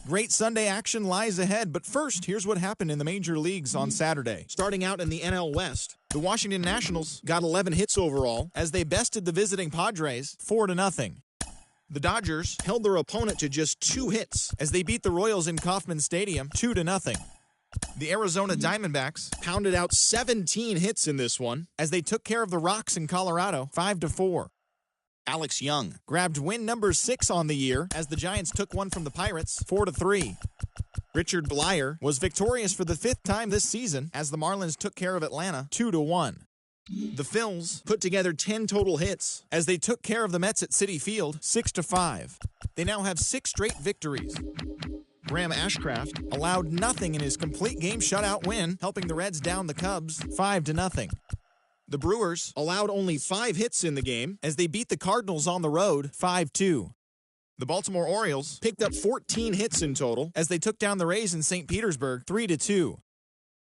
Great Sunday action lies ahead, but first, here's what happened in the major leagues on Saturday. Starting out in the NL West, the Washington Nationals got 11 hits overall as they bested the visiting Padres 4-0. The Dodgers held their opponent to just 2 hits as they beat the Royals in Kauffman Stadium 2-0. The Arizona Diamondbacks pounded out 17 hits in this one as they took care of the Rocks in Colorado 5-4. Alex Young grabbed win number 6 on the year as the Giants took one from the Pirates 4-3. Richard Blyer was victorious for the 5th time this season as the Marlins took care of Atlanta 2-1. The Phils put together 10 total hits as they took care of the Mets at Citi Field 6-5. They now have 6 straight victories. Graham Ashcraft allowed nothing in his complete game shutout win, helping the Reds down the Cubs 5-0. The Brewers allowed only 5 hits in the game as they beat the Cardinals on the road 5-2. The Baltimore Orioles picked up 14 hits in total as they took down the Rays in St. Petersburg 3-2.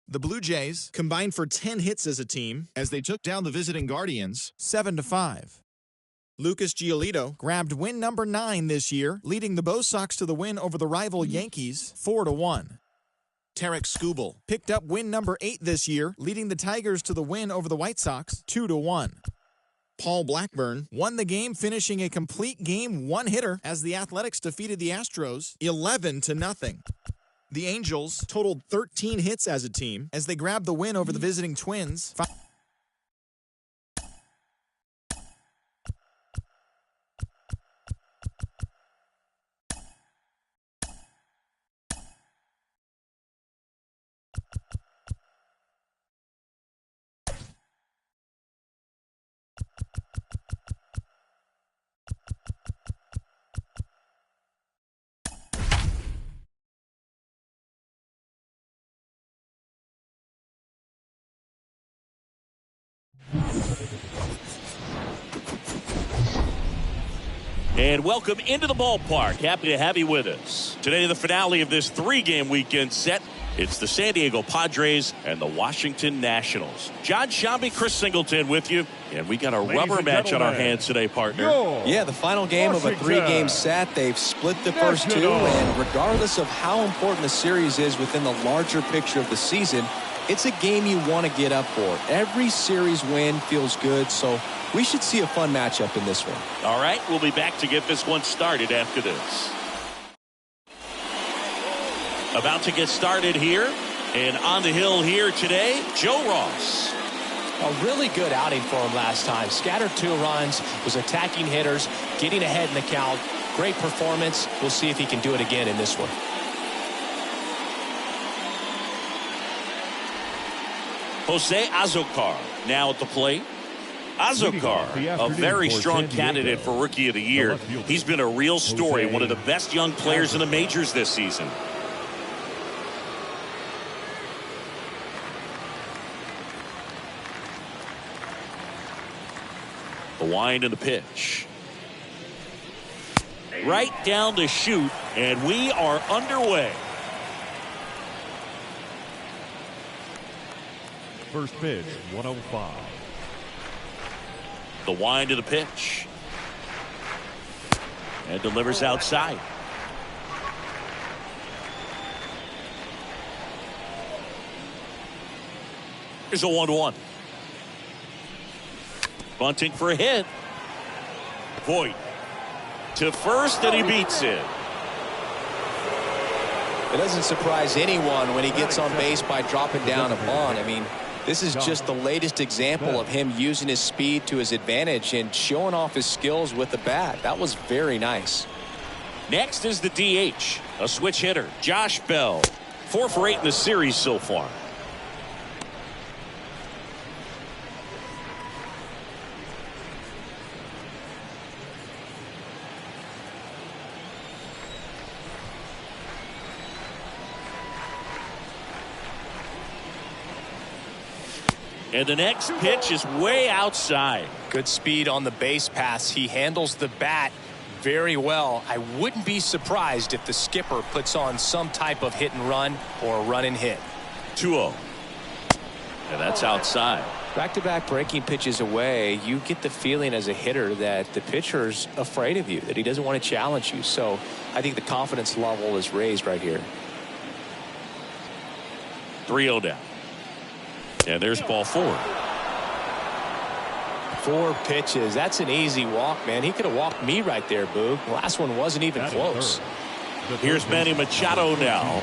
The Blue Jays combined for 10 hits as a team as they took down the visiting Guardians 7-5. Lucas Giolito grabbed win number 9 this year, leading the Bo Sox to the win over the rival Yankees 4-1. Tarek Skubal picked up win number 8 this year, leading the Tigers to the win over the White Sox 2-1. Paul Blackburn won the game, finishing a complete game 1-hitter as the Athletics defeated the Astros 11-0. The Angels totaled 13 hits as a team as they grabbed the win over the visiting Twins. And welcome into the ballpark. Happy to have you with us. Today, the finale of this 3-game weekend set. It's the San Diego Padres and the Washington Nationals. Jon Sciambi, Chris Singleton with you. And we got a rubber match on our hands today, partner. Yeah, the final game of a 3-game set. They've split the first 2, and regardless of how important the series is within the larger picture of the season, it's a game you want to get up for. Every series win feels good, so we should see a fun matchup in this one. All right, we'll be back to get this one started after this. About to get started here, and on the hill here today, Joe Ross. A really good outing for him last time. Scattered 2 runs, was attacking hitters, getting ahead in the count. Great performance. We'll see if he can do it again in this one. Jose Azocar now at the plate. Azocar, a very strong candidate for Rookie of the Year. He's been a real story, one of the best young players in the majors this season. The wind and the pitch. Right down the chute, and we are underway. First pitch, 105. The wind of the pitch. And delivers outside. Here's a 1-1. Bunting for a hit. Voit. to first, and he beats it. It doesn't surprise anyone when he gets on base by dropping down a bunt. I mean, this is just the latest example of him using his speed to his advantage and showing off his skills with the bat. That was very nice. Next is the DH, a switch hitter, Josh Bell. 4 for 8 in the series so far. And the next pitch is way outside. Good speed on the base pass. He handles the bat very well. I wouldn't be surprised if the skipper puts on some type of hit and run or a run and hit. 2-0. And that's outside. Back-to-back breaking pitches away, you get the feeling as a hitter that the pitcher's afraid of you, that he doesn't want to challenge you. So I think the confidence level is raised right here. 3-0 down. And there's ball 4. 4 pitches. That's an easy walk, man. He could have walked me right there, Boo. The last one wasn't even close. Here's Manny Machado now.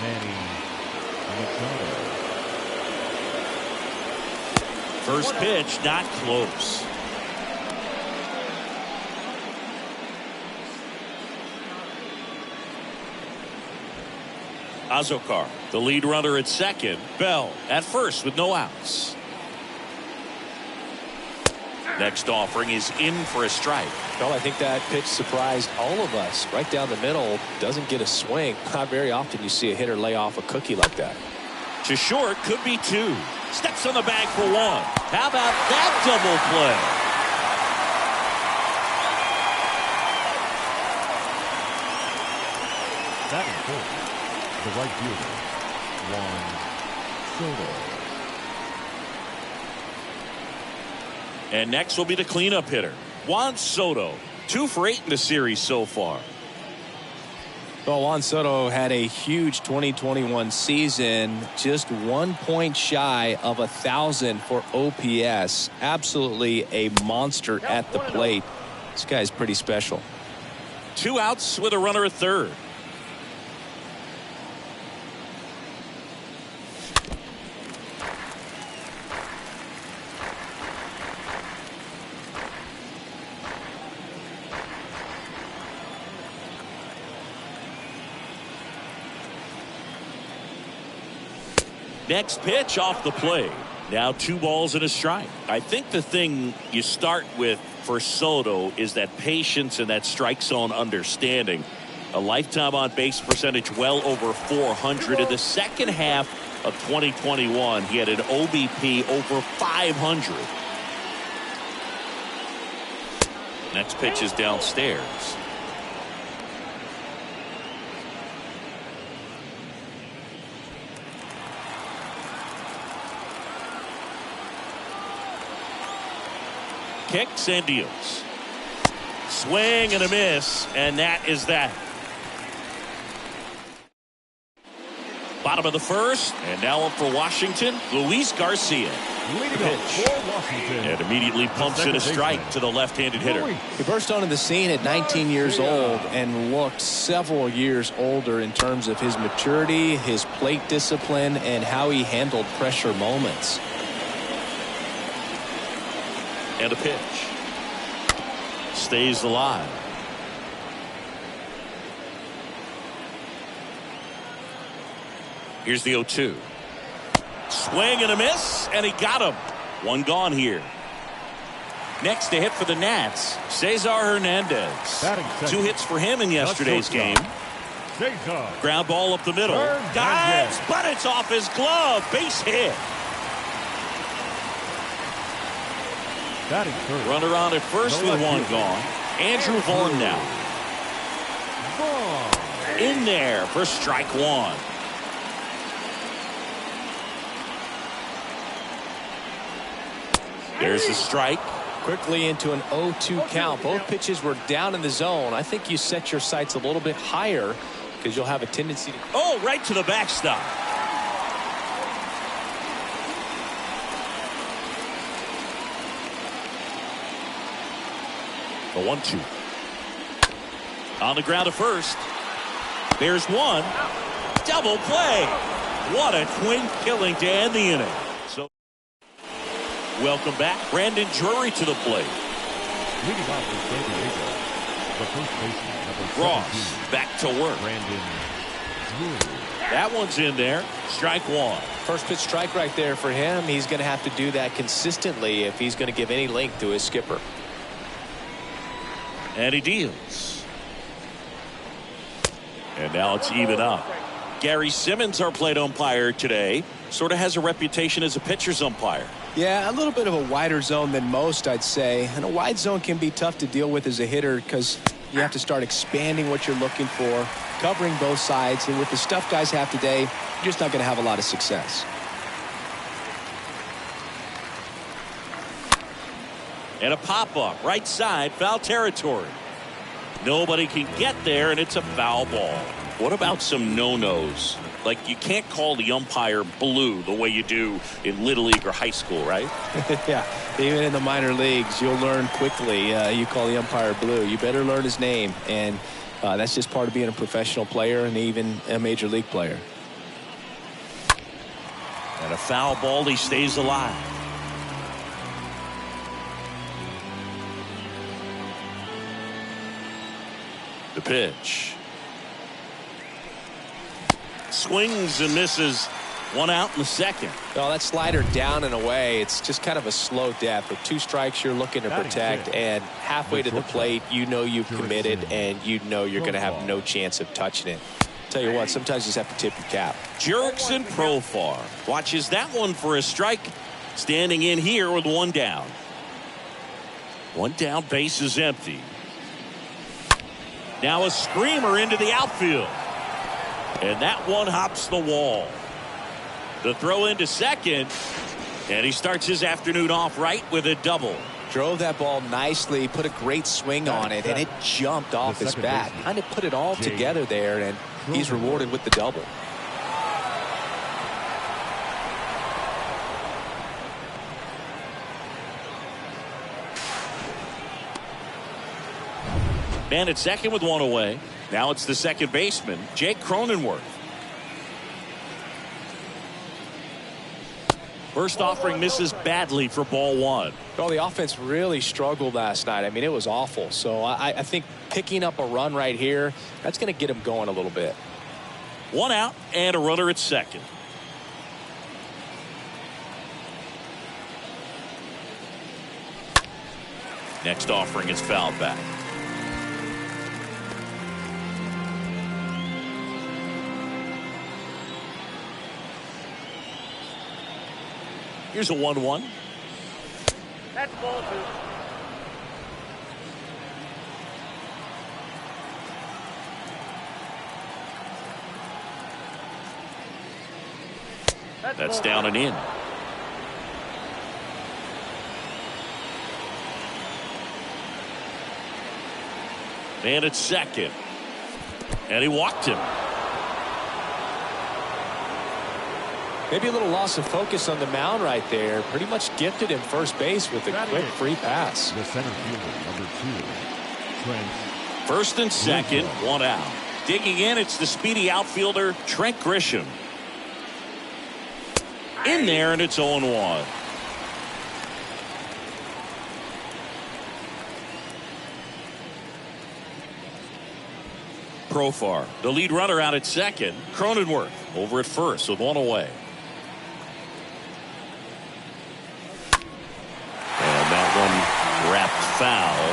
Manny Machado. First pitch, not close. Azokar, the lead runner at second. Bell at first with no outs. Next offering is in for a strike. Well, I think that pitch surprised all of us. Right down the middle, doesn't get a swing. Not very often you see a hitter lay off a cookie like that. To short, could be 2. Steps on the bag for 1. How about that double play? Batting fourth, the right fielder, Juan Soto. And next will be the cleanup hitter, Juan Soto. 2 for 8 in the series so far. Well, Juan Soto had a huge 2021 season, just 1 point shy of 1,000 for OPS. Absolutely a monster at the plate. This guy's pretty special. 2 outs with a runner at third. Next pitch off the plate. Now 2 balls and a strike. I think the thing you start with for Soto is that patience and that strike zone understanding. A lifetime on base percentage well over 400. In the second half of 2021, he had an OBP over 500. Next pitch is downstairs. Kicks and deals. Swing and a miss, and that is that. Bottom of the first, and now up for Washington, Luis Garcia. Leading off for Washington. And immediately pumps in a strike to the left-handed hitter. He burst onto the scene at 19 years old and looked several years older in terms of his maturity, his plate discipline, and how he handled pressure moments. And a pitch. Stays alive. Here's the 0-2. Swing and a miss, and he got him. 1 gone here. Next to hit for the Nats, Cesar Hernandez. 2 hits for him in yesterday's game. Ground ball up the middle. Dives, but it's off his glove. Base hit. Runner on at first with 1 gone. Andrew Vaughn now. In there for strike 1. There's a strike. Quickly into an 0-2 count. Both pitches were down in the zone. I think you set your sights a little bit higher because you'll have a tendency to... Oh, right to the backstop. A 1-2. On the ground to first. There's one. Double play. What a twin killing to end the inning. So, welcome back. Brandon Drury to the plate. Leading off for San Diego, the first baseman, number Ross 17, back to work. Brandon Drury. That one's in there. Strike one. First pitch strike right there for him. He's going to have to do that consistently if he's going to give any length to his skipper. And he deals. And now it's even up. Gary Simmons, our plate umpire today, sort of has a reputation as a pitcher's umpire. Yeah, a little bit of a wider zone than most, I'd say. And a wide zone can be tough to deal with as a hitter because you have to start expanding what you're looking for, covering both sides. And with the stuff guys have today, you're just not going to have a lot of success. And a pop-up, right side, foul territory. Nobody can get there, and it's a foul ball. What about some no-nos? Like, you can't call the umpire blue the way you do in Little League or high school, right? Yeah, even in the minor leagues, you'll learn quickly. You call the umpire blue. You better learn his name, and that's just part of being a professional player and even a major league player. And a foul ball, he stays alive. The pitch. Swings and misses. One out in the second. Well, that slider down and away, it's just kind of a slow death. With 2 strikes you're looking to protect, and halfway to the plate, you know you've committed, and you know you're going to have no chance of touching it. Tell you what, sometimes you just have to tip your cap. Jurickson Profar watches that one for a strike. Standing in here with 1 down. 1 down, base is empty. Now a screamer into the outfield. And that one hops the wall. The throw into second. And he starts his afternoon off right with a double. Drove that ball nicely, put a great swing on it, and it jumped off his bat. Kind of put it all together there, and he's rewarded with the double. Man at second with 1 away. Now it's the second baseman, Jake Cronenworth. First offering misses badly for ball 1. Well, the offense really struggled last night. I mean, it was awful. So I think picking up a run right here, that's going to get him going a little bit. 1 out and a runner at second. Next offering is fouled back. Here's a 1-1. That's ball 2. That's down and in. Man at second. And he walked him. Maybe a little loss of focus on the mound right there. Pretty much gifted him first base with a quick free pass. The center fielder, number 2, Trent. First and second, 1 out. Digging in, it's the speedy outfielder, Trent Grisham. In there, and it's 0-1. Profar, the lead runner out at second. Cronenworth over at first with 1 away. And that one wrapped foul.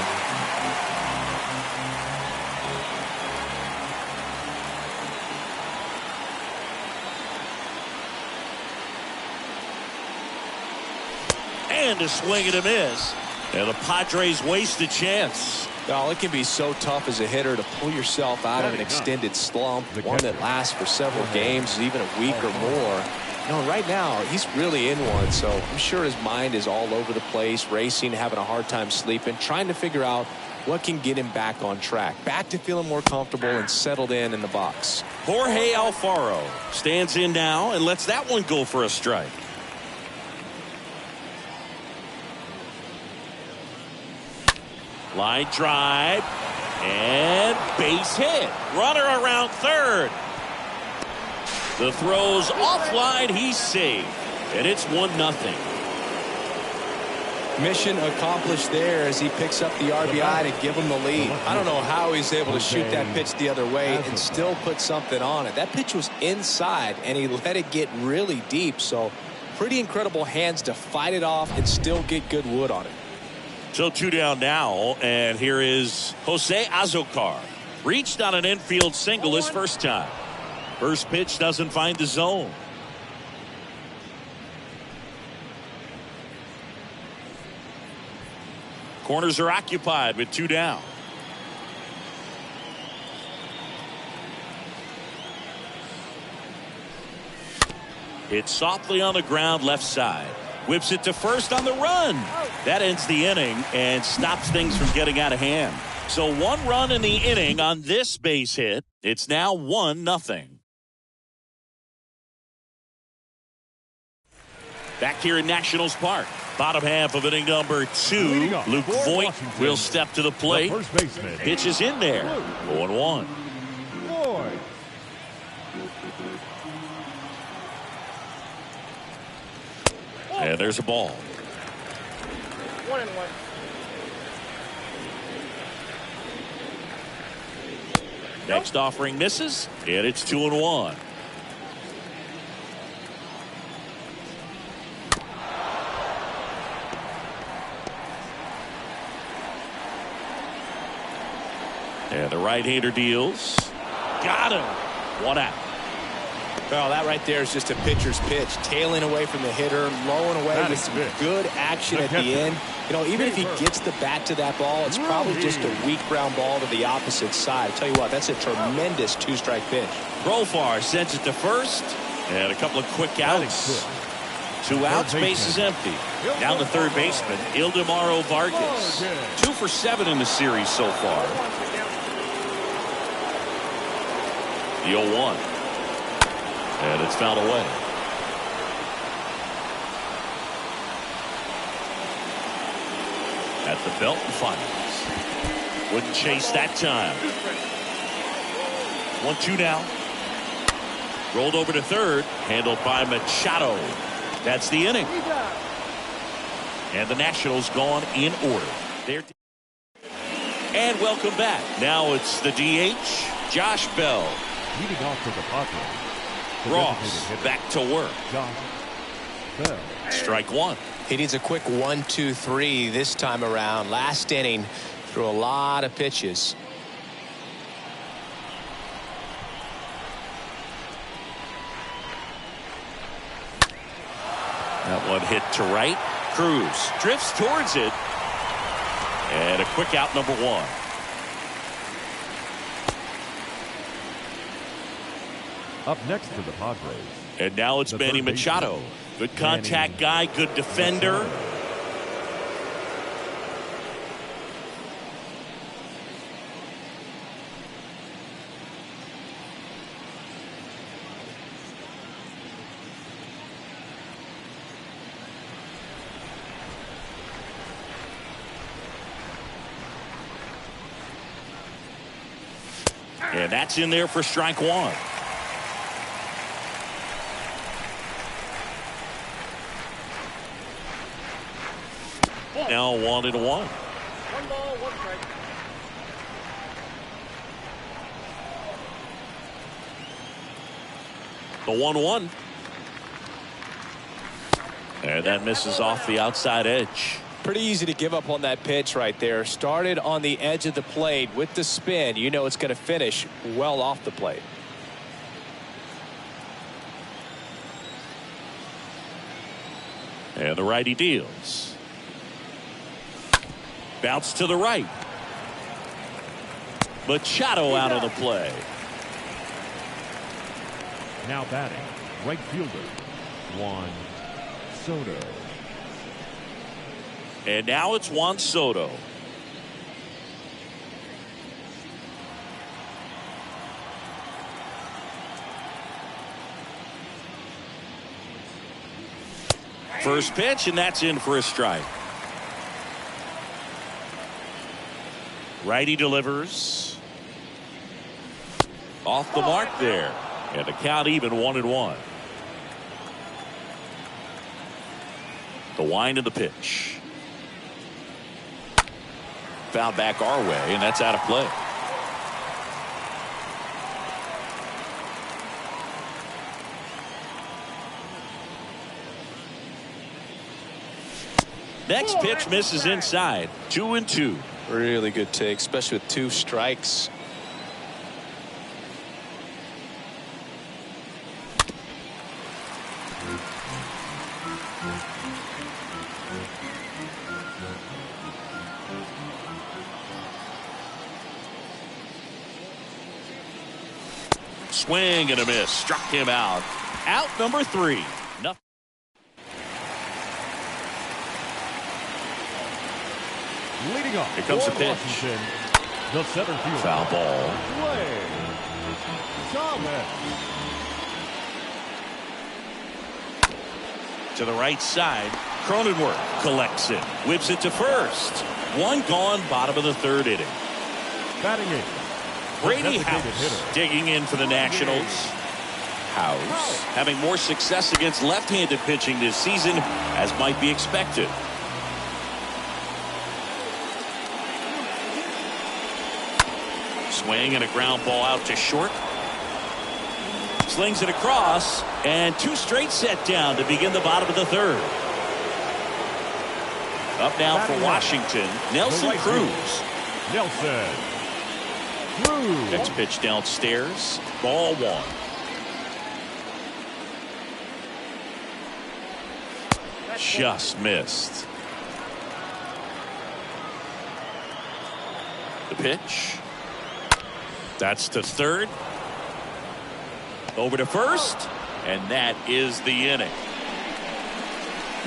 And a swing and a miss. And the Padres waste a chance. Well, it can be so tough as a hitter to pull yourself out of an extended slump, one that lasts for several games, even a week or more. You know, right now, he's really in one, so I'm sure his mind is all over the place, racing, having a hard time sleeping, trying to figure out what can get him back on track, back to feeling more comfortable and settled in the box. Jorge Alfaro stands in now and lets that one go for a strike. Line drive, And base hit. Runner around third. The throw's offline. He's safe. And it's 1-0. Mission accomplished there as he picks up the RBI to give him the lead. I don't know how he's able to shoot that pitch the other way and still put something on it. That pitch was inside, and he let it get really deep. So pretty incredible hands to fight it off and still get good wood on it. So 2 down now, and here is Jose Azocar. Reached on an infield single his first time. First pitch doesn't find the zone. Corners are occupied with 2 down. Hit softly on the ground left side. Whips it to first on the run. That ends the inning and stops things from getting out of hand. So 1 run in the inning on this base hit. It's now 1-0. Back here in Nationals Park. Bottom half of inning number 2. Luke Voit will step to the plate. Pitch is in there. 0-1. And there's a ball. 1-1. Next offering misses, and it's 2-1. And the right-hander deals. Got him. 1 out. Well, that right there is just a pitcher's pitch. Tailing away from the hitter, lowing away with some good action at the end. You know, even if he gets the bat to that ball, it's probably just a weak ground ball to the opposite side. I tell you what, that's a tremendous 2-strike pitch. Profar sends it to first. And a couple of quick outs. 2 outs, base is empty. Down to third baseman, Ildemaro Vargas. 2 for 7 in the series so far. The 0-1. And it's fouled away. At the belt and finals. Wouldn't chase that time. 1-2 now. Rolled over to third. Handled by Machado. That's the inning. And the Nationals gone in order. And welcome back. Now it's the DH, Josh Bell. Leading off to the Padres. Ross back to work. Josh Bell. Strike 1. He needs a quick 1-2-3 this time around. Last inning, threw a lot of pitches. That one hit to right. Cruz drifts towards it. And a quick out, number 1. Up next to the Padres. And now it's Manny Machado. Good contact guy, good defender. And that's in there for strike 1. Now 1-1. 1 ball, 1 strike. The 1-1. And that misses off the outside edge. Pretty easy to give up on that pitch right there. Started on the edge of the plate with the spin. You know it's going to finish well off the plate. And the righty deals. Bounce to the right. Machado out of the play. Now batting, right fielder, Juan Soto. And now it's Juan Soto. First pitch, and that's in for a strike. Righty delivers. Off the mark there. And the count even 1-1. The wind of the pitch. Fouled back our way, and that's out of play. Next pitch misses inside. 2-2. Really good take, especially with 2 strikes. Swing and a miss. Struck him out. Out number 3. Nothing. Leading off. Here comes the for pitch. Washington, the center fielder. Foul ball. Clay Thomas. To the right side. Cronenworth collects it. Whips it to first. 1 gone. Bottom of the 3rd inning. Batting it. Brady Designated House hitter. digging in for the Nationals. House having more success against left-handed pitching this season, as might be expected. Swing and a ground ball out to short. Slings it across, and 2 straight set down to begin the bottom of the 3rd. Up now for Washington, Nelson right Cruz. Nelson Cruz. Next pitch downstairs. Ball 1. Just missed. The pitch. That's to 3rd. Over to 1st. And that is the inning.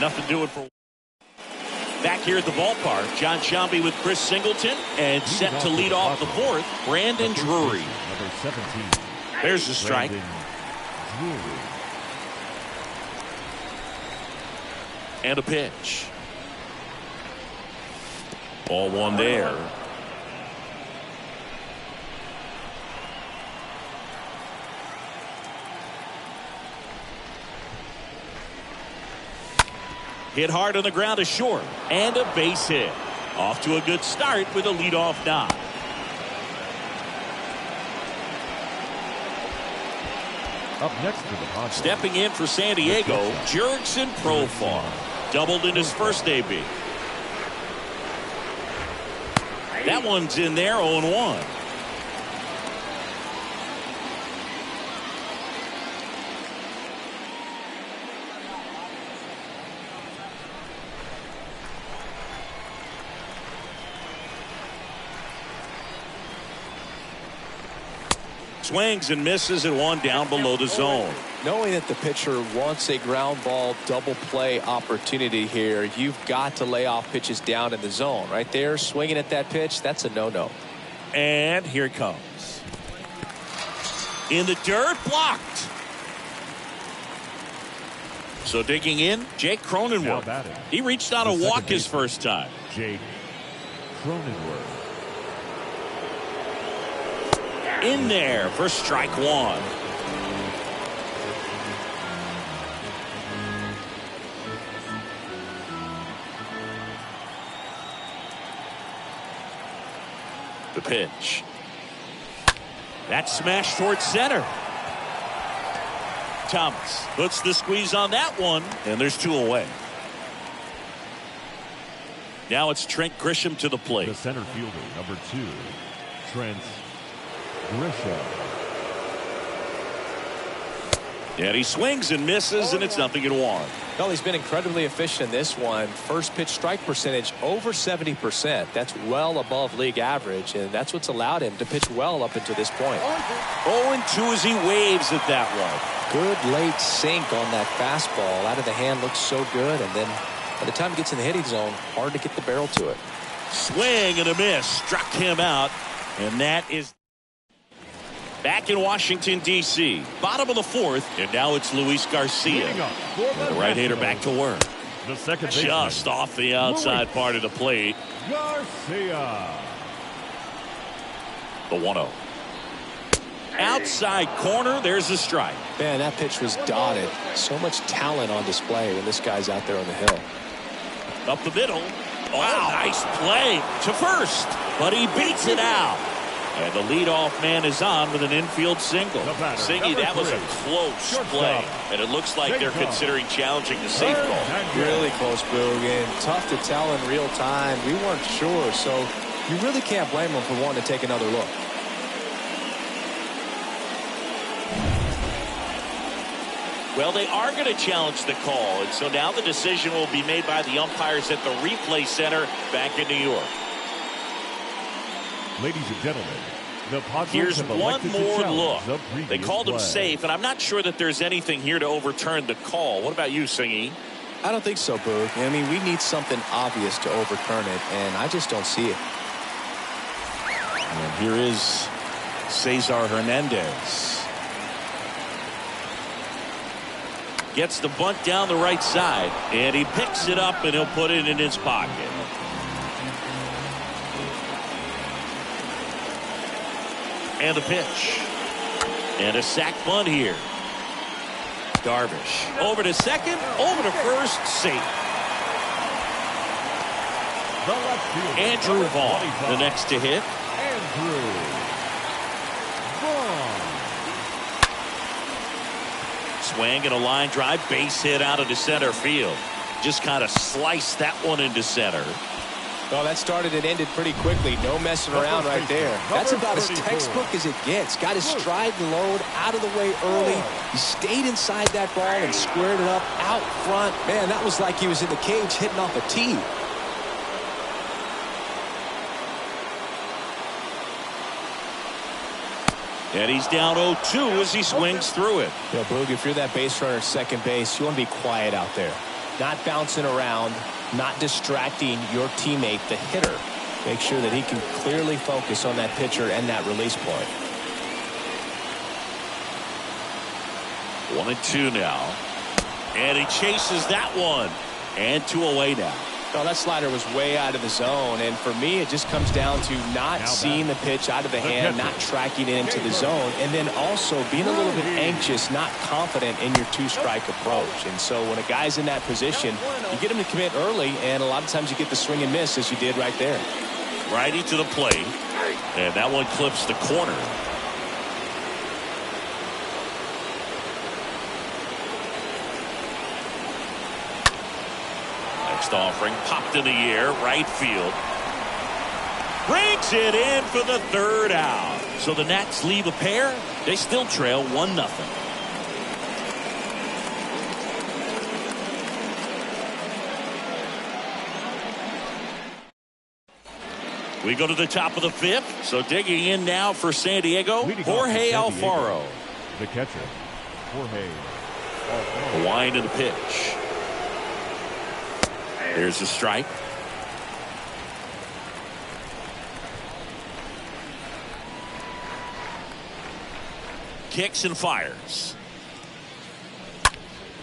Nothing doing for. Back here at the ballpark, John Sciambi with Chris Singleton, and set to lead off the 4th, Brandon Drury. Number 17. There's the strike. Brandon Drury. And a pitch. Ball 1 there. Hit hard on the ground to short, and a base hit. Off to a good start with a leadoff knock. Up next to the Padres. Stepping in for San Diego, Jurickson Profar. Doubled in his first AB. That one's in there, 0-1. Swings and misses at 1 down below the zone. Knowing that the pitcher wants a ground ball double play opportunity here, you've got to lay off pitches down in the zone. Right there, swinging at that pitch, that's a no-no. And here it comes. In the dirt, blocked. So digging in, Jake Now Cronenworth. batting. He reached out a The walk second his baseman, first time. Jake Cronenworth. In there for strike 1. The pitch. That smash towards center. Thomas puts the squeeze on that one, and there's 2 away. Now it's Trent Grisham to the plate. The center fielder, number 2, Trent Grisham. And he swings and misses, and it's 0-1. Well, he's been incredibly efficient in this one. First pitch strike percentage over 70%. That's well above league average, and that's what's allowed him to pitch well up until this point. 0-2 as he waves at that one. Good late sink on that fastball. Out of the hand looks so good, and then by the time it gets in the hitting zone, hard to get the barrel to it. Swing and a miss. Struck him out, and that is back in Washington, D.C. Bottom of the 4th, and now it's Luis Garcia. Leading up for The right-hander back to work. The second baseman, Just off the outside Luis part of the plate. Garcia. The 1-0. Outside corner, there's a strike. Man, that pitch was dotted. So much talent on display when this guy's out there on the hill. Up the middle. Wow, nice play to first, but he beats it out. And the leadoff man is on with an infield single. Singy, that was a close play, and it looks like they're considering challenging the safe ball. Really close, Boog, and tough to tell in real time. We weren't sure, so you really can't blame them for wanting to take another look. Well, they are going to challenge the call, and so now the decision will be made by the umpires at the replay center back in New York. Ladies and gentlemen, the Padres here's have one elected to more challenge look. the previous They called him play. safe, and I'm not sure that there's anything here to overturn the call. What about you, Singy? I don't think so, Boog. I mean, we need something obvious to overturn it, and I just don't see it. And here is Cesar Hernandez. Gets the bunt down the right side, and he picks it up, and he'll put it in his pocket. And the pitch. And a sac bunt here. Darvish over to second, over to first, safe. The left fielder, Andrew number Vaughn, 25. the next to hit. Andrew Vaughn. Swing and a line drive, base hit out of the center field. Just kind of sliced that one into center. Well, that started and ended pretty quickly. No messing around right there. That's about as 34. textbook as it gets. Got his stride load out of the way early. He stayed inside that ball and squared it up out front. Man, that was like he was in the cage hitting off a tee. And he's down 0-2 as he swings through it. Yeah, Boog, if you're that base runner at second base, you want to be quiet out there. Not bouncing around, not distracting your teammate, the hitter. Make sure that he can clearly focus on that pitcher and that release point. 1-2 now. And he chases that one. And 2 away now. Well, that slider was way out of the zone, and for me, it just comes down to not seeing the pitch out of the hand, not tracking it into the zone, and then also being a little bit anxious, not confident in your two-strike approach. And so when a guy's in that position, you get him to commit early, and a lot of times you get the swing and miss, as you did right there. Righty to the plate. And that one clips the corner. Next offering popped in the air, right field. Brings it in for the third out. So the Nats leave a pair. They still trail 1-0. We go to the top of the 5th. So digging in now for San Diego, Jorge Alfaro. The catcher, Jorge Alfaro. The wind and the pitch. There's a strike. Kicks and fires.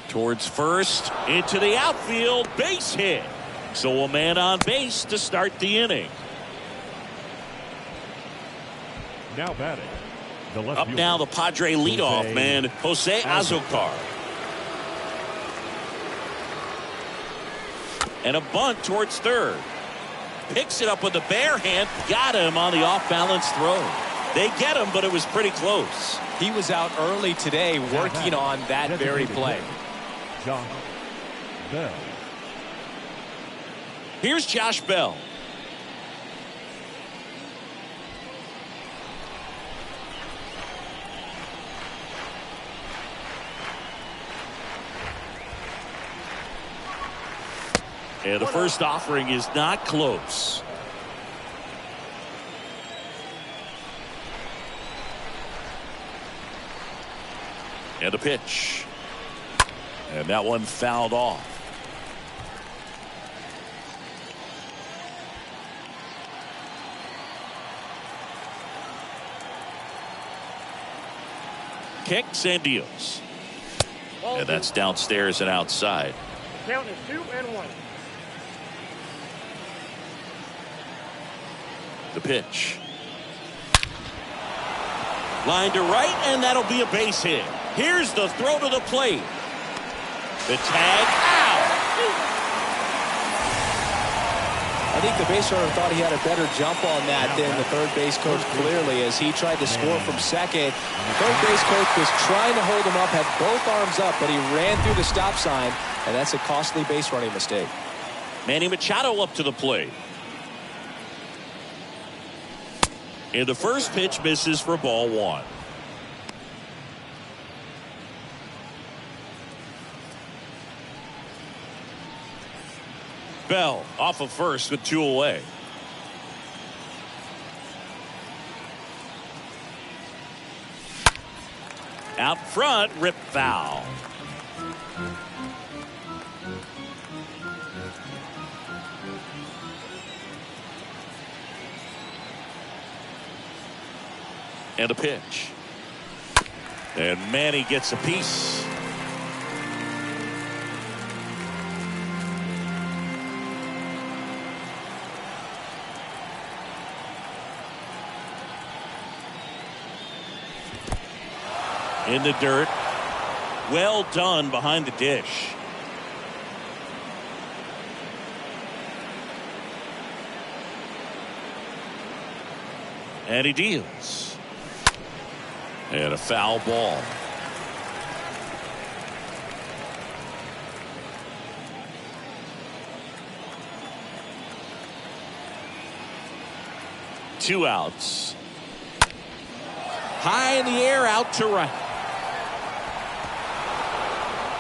Towards first, into the outfield, base hit. So a man on base to start the inning. Now batting. The left Up fielder, now the Padre leadoff man, Jose Azocar. And a bunt towards third. Picks it up with the bare hand. Got him on the off-balance throw. They get him, but it was pretty close. He was out early today working on that very play. Josh Bell. Here's Josh Bell. And the first offering is not close. And a pitch. And that one fouled off. Kicks and deals. And that's downstairs and outside. Count is 2-1. The pitch. Line to right, and that'll be a base hit. Here's the throw to the plate. The tag out. I think the base runner thought he had a better jump on that than the third base coach, clearly, as he tried to score from second. The third base coach was trying to hold him up, had both arms up, but he ran through the stop sign, and that's a costly base running mistake. Manny Machado up to the plate. And the first pitch misses for ball one. Bell off of first with 2 away. Out front, rip foul. And a pitch. And Manny gets a piece. In the dirt. Well done behind the dish. And he deals. And a foul ball. Two outs. High in the air, out to right.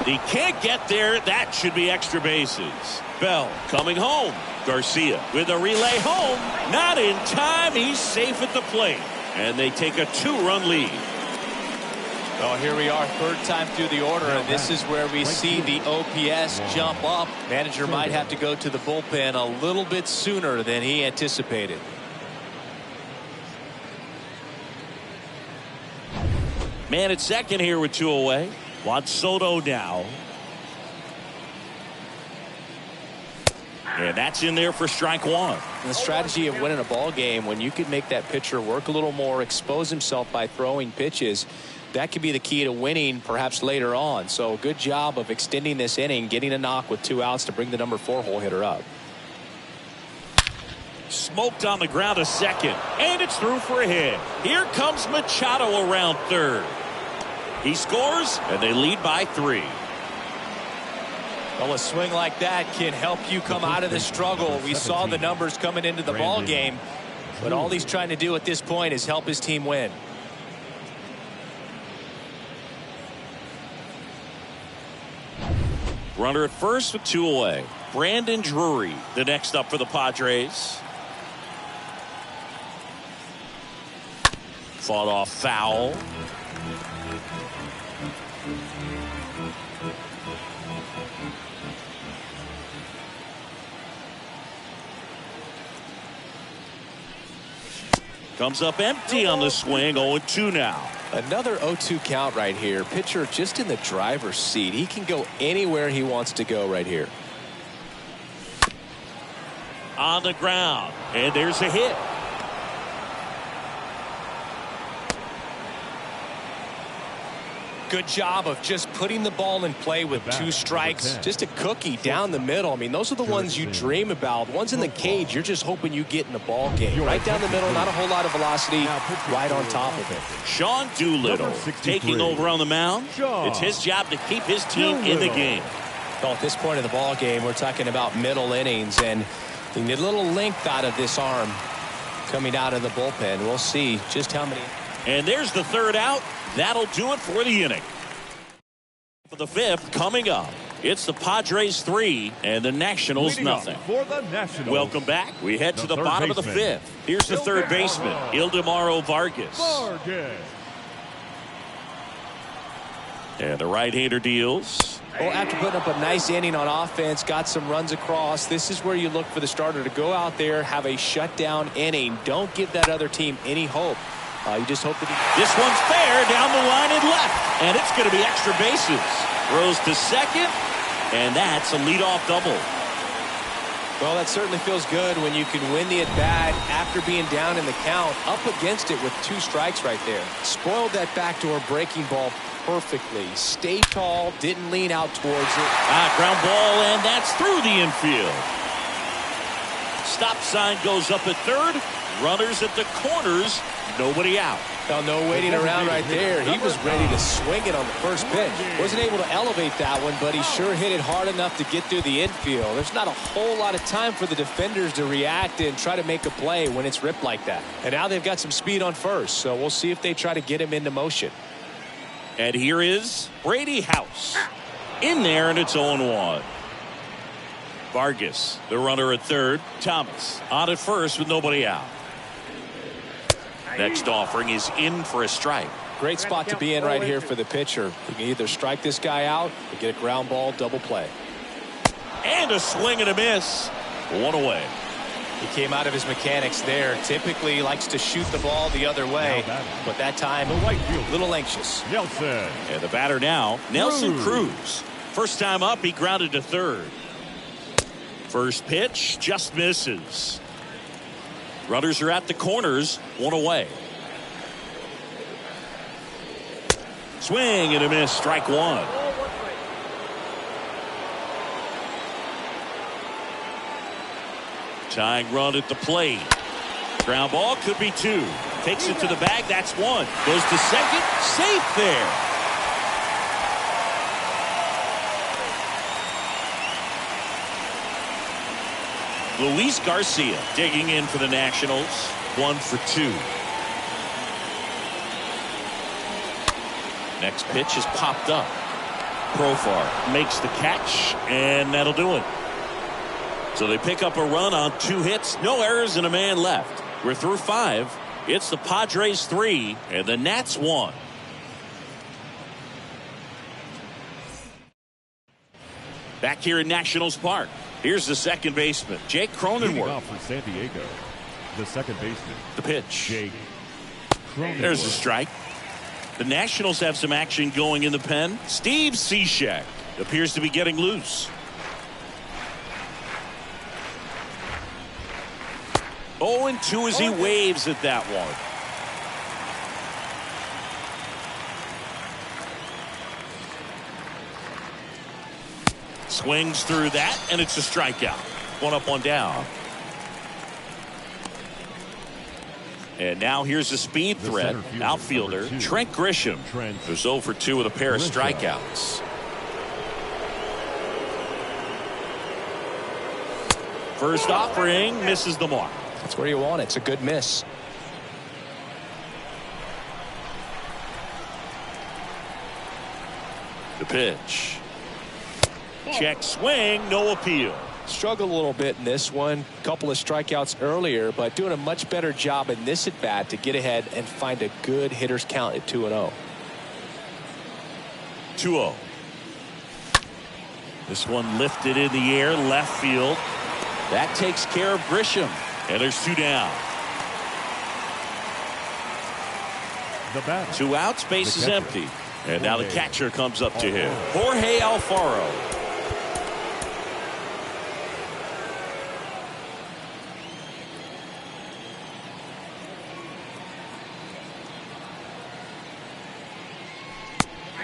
He can't get there. That should be extra bases. Bell coming home. Garcia with a relay home. Not in time. He's safe at the plate. And they take a 2-run lead. Well, here we are, third time through the order, and this is where we see the OPS jump up. Manager might have to go to the bullpen a little bit sooner than he anticipated. Man at second here with 2 away. Juan Soto now. And that's in there for strike one. And the strategy of winning a ball game, when you could make that pitcher work a little more, expose himself by throwing pitches, that could be the key to winning perhaps later on. So good job of extending this inning, getting a knock with 2 outs to bring the number 4 hole hitter up. Smoked on the ground to second. And it's through for a hit. Here comes Machado around third. He scores, and they lead by 3. Well, a swing like that can help you come out of the struggle. We saw the numbers coming into the ball game, but all he's trying to do at this point is help his team win. Runner at first with 2 away. Brandon Drury, the next up for the Padres. Fought off foul. Comes up empty on the swing. 0-2 now. Another 0-2 count right here. Pitcher just in the driver's seat. He can go anywhere he wants to go right here. On the ground. And there's a hit. Good job of just putting the ball in play with 2 strikes. Just a cookie down the middle. I mean, those are the ones you dream about. Ones in the cage, you're just hoping you get in the ball game. Right down the middle, not a whole lot of velocity, right on top of it. Sean Doolittle taking over on the mound. It's his job to keep his team in the game. Well, at this point in the ball game, we're talking about middle innings, and you need a little length out of this arm coming out of the bullpen. We'll see just how many. And there's the third out. That'll do it for the inning. For the 5th coming up, it's the Padres 3 and the Nationals nothing. For the Nationals. Welcome back. We head to the bottom of the 5th. Here's the third baseman, Ildemaro Vargas. And the right-hander deals. Well, after putting up a nice inning on offense, got some runs across, this is where you look for the starter to go out there, have a shutdown inning. Don't give that other team any hope. You just hope that This one's fair down the line and left. And it's going to be extra bases. Throws to second. And that's a leadoff double. Well, that certainly feels good when you can win the at-bat after being down in the count, up against it with 2 strikes right there. Spoiled that backdoor breaking ball perfectly. Stayed tall, didn't lean out towards it. Ground ball, and that's through the infield. Stop sign goes up at third. Runners at the corners. Nobody out. Well, no waiting around right there. He was ready to swing it on the first pitch. Wasn't able to elevate that one, but he sure hit it hard enough to get through the infield. There's not a whole lot of time for the defenders to react and try to make a play when it's ripped like that. And now they've got some speed on first, so we'll see if they try to get him into motion. And here is Brady House. In there, and it's 0-1. Vargas, the runner at third. Thomas on at first with nobody out. Next offering is in for a strike. Great spot to be in right here for the pitcher. You can either strike this guy out or get a ground ball double play. And a swing and a miss. 1 away. He came out of his mechanics there. Typically likes to shoot the ball the other way, but that time a little anxious. Nelson. And the batter now, Nelson Cruz. First time up, he grounded to third. First pitch just misses. Runners are at the corners. 1 away. Swing and a miss. Strike 1. Tying run at the plate. Ground ball could be 2. Takes it to the bag. That's 1. Goes to second. Safe there. Luis Garcia digging in for the Nationals. 1 for 2. Next pitch is popped up. Profar makes the catch, and that'll do it. So they pick up a run on 2 hits, no errors, and a man left. We're through 5. It's the Padres 3 and the Nats 1. Back here in Nationals Park. Here's the second baseman, Jake Cronenworth. Off for San Diego, the second baseman. The pitch. Jake Cronenworth. There's a strike. The Nationals have some action going in the pen. Steve Cishek appears to be getting loose. 0-2 as he waves at that one. Swings through that, and it's a strikeout. 1 up, 1 down. And now here's a speed threat. Outfielder Trent Grisham. Who's 0 for 2 with a pair of strikeouts. First offering misses the mark. That's where you want it. It's a good miss. The pitch. Check swing, no appeal. Struggled a little bit in this one. Couple of strikeouts earlier, but doing a much better job in this at bat to get ahead and find a good hitter's count at 2-0. 2-0. This one lifted in the air, left field. That takes care of Grisham. And there's 2 down. The batter. 2 outs, base is empty. And now the catcher comes up to him. Jorge Alfaro.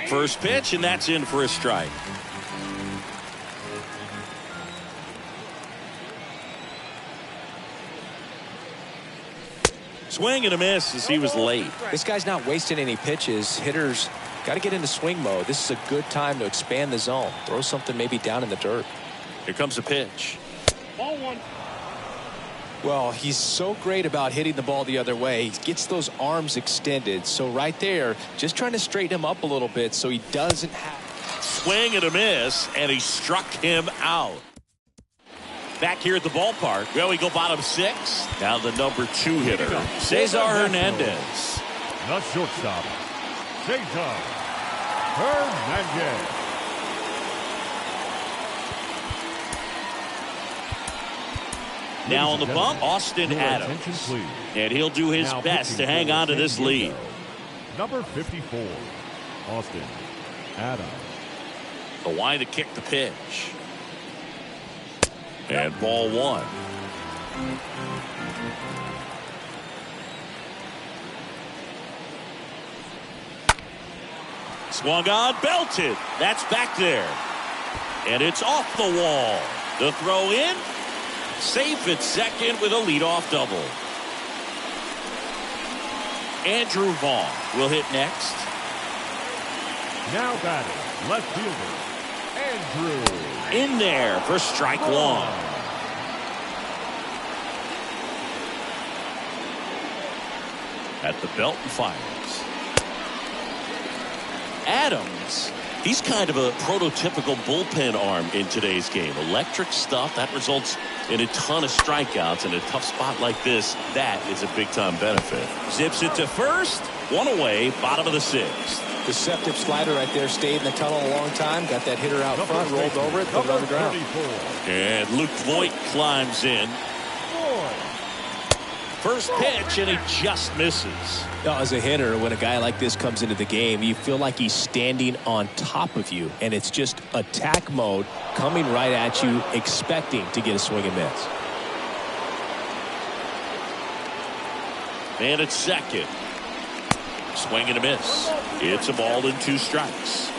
First pitch, and that's in for a strike. Swing and a miss as he was late. This guy's not wasting any pitches. Hitters got to get into swing mode. This is a good time to expand the zone. Throw something maybe down in the dirt. Here comes a pitch. Ball 1. Well, he's so great about hitting the ball the other way. He gets those arms extended. So right there, just trying to straighten him up a little bit so he doesn't have. Swing and a miss, and he struck him out. Back here at the ballpark. Well, we go bottom 6. Now the number 2 hitter, Cesar Hernandez. The shortstop, Cesar Hernandez. Now on the bump, Austin Adams. And he'll do his best to hang on to this lead. Number 54, Austin Adams. The line to kick the pitch. And ball one. Swung on, belted. That's back there. And it's off the wall. The throw in. Safe at second with a leadoff double. Andrew Vaughn will hit next. Now batting, left fielder, Andrew. In there for strike one. At the belt and fires. Adams, he's kind of a prototypical bullpen arm in today's game. Electric stuff that results in a ton of strikeouts. In a tough spot like this, that is a big-time benefit. Zips it to first. One away, bottom of the sixth. Deceptive slider right there. Stayed in the tunnel a long time. Got that hitter out front. Rolled over it. Put it on the ground. And Luke Voit climbs in. First pitch, and he just misses. As a hitter, when a guy like this comes into the game, you feel like he's standing on top of you, and it's just attack mode coming right at you, expecting to get a swing and miss. Man at second. Swing and a miss. It's a ball and 2 strikes.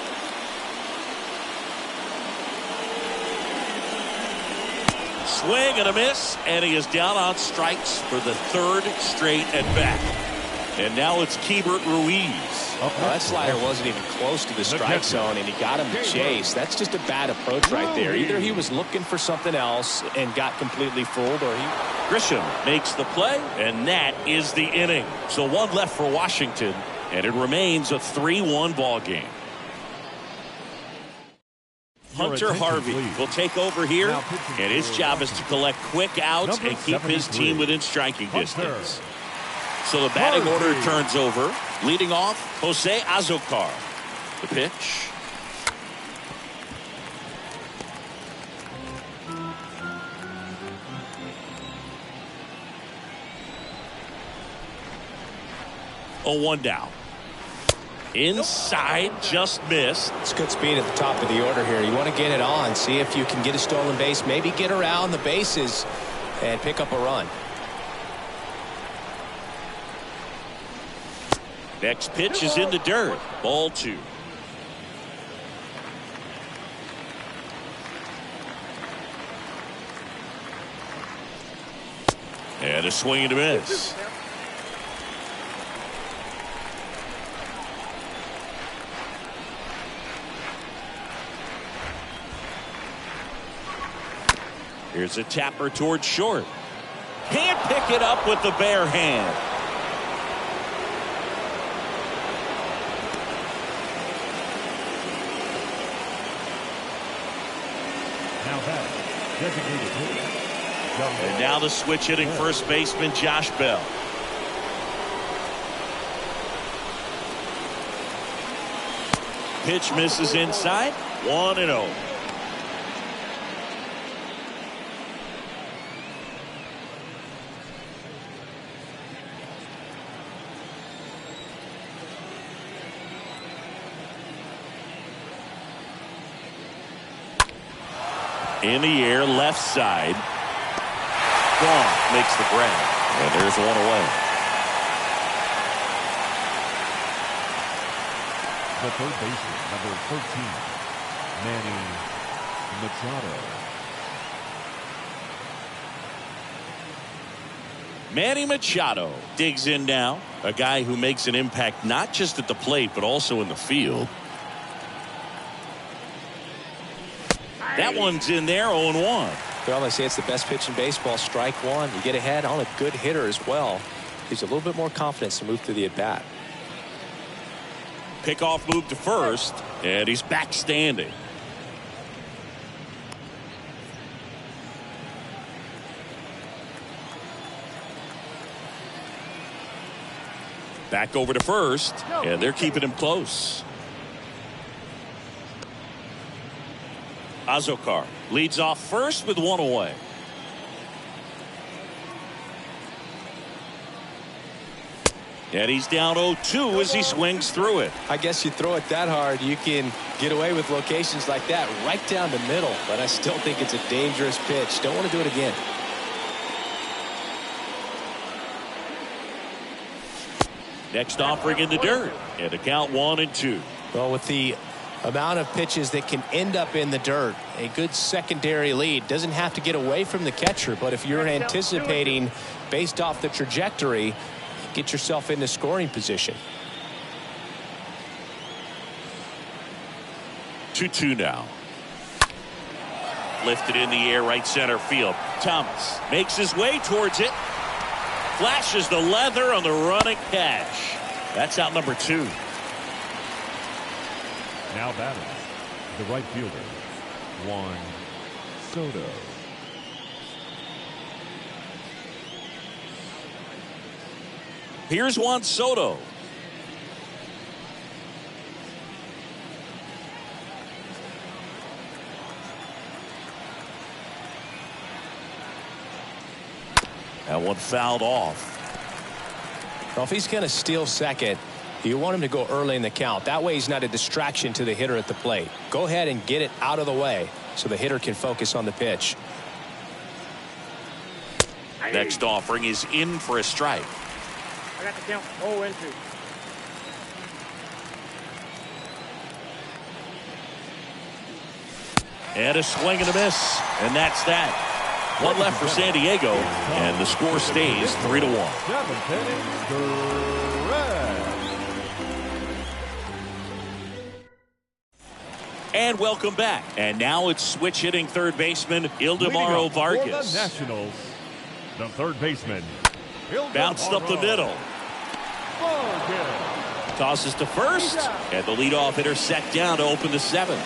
Swing and a miss, and he is down on strikes for the 3rd straight at bat. And now it's Keibert Ruiz. That slider wasn't even close to the strike zone, and he got him to chase. That's just a bad approach right there. Either he was looking for something else and got completely fooled, or he... Grisham makes the play, and that is the inning. So 1 left for Washington, and it remains a 3-1 ball game. Hunter Harvey will take over here, and his job is to collect quick outs and keep his team within striking distance. So the batting order turns over. Leading off, Jose Azocar. The pitch. Oh, 1 down. Inside, just missed. It's good speed at the top of the order here. You want to get it on, see if you can get a stolen base, maybe get around the bases and pick up a run. Next pitch is in the dirt. Ball 2. And a swing and a miss. Here's a tapper towards short. Can't pick it up with the bare hand. And now the switch hitting first baseman Josh Bell. Pitch misses inside. 1-0. In the air, left side. Gone. Makes the grab. And there's 1 away. The third baseman, number 13, Manny Machado. Manny Machado digs in now. A guy who makes an impact not just at the plate, but also in the field. That one's in there, 0-1. Well, they say it's the best pitch in baseball, strike one. You get ahead on a good hitter as well. Gives you a little bit more confidence to move through the at-bat. Pickoff move to first, and he's back standing. Back over to first, and they're keeping him close. Azocar leads off first with 1 away. And he's down 0-2 as he swings through it. I guess you throw it that hard, you can get away with locations like that right down the middle. But I still think it's a dangerous pitch. Don't want to do it again. Next offering in the dirt. And the count 1-2. Well, with the amount of pitches that can end up in the dirt, a good secondary lead. Doesn't have to get away from the catcher, but if you're anticipating based off the trajectory, get yourself into scoring position. 2-2 now. Lifted in the air, right center field. Thomas makes his way towards it. Flashes the leather on the running catch. That's out number 2. Now batting, the right fielder, Juan Soto. Here's Juan Soto. That one fouled off. Well, if he's going to steal second, you want him to go early in the count. That way he's not a distraction to the hitter at the plate. Go ahead and get it out of the way so the hitter can focus on the pitch. Next offering is in for a strike. I got the count 0-2. And a swing and a miss. And that's that. One left for San Diego. And the score stays 3-1. 7th inning, the Reds. And welcome back. And now it's switch hitting third baseman Ildemaro Vargas. For the Nationals, the third baseman, Bounced up the middle. Vargas. Tosses to first. And the leadoff hitter set down to open the 7th.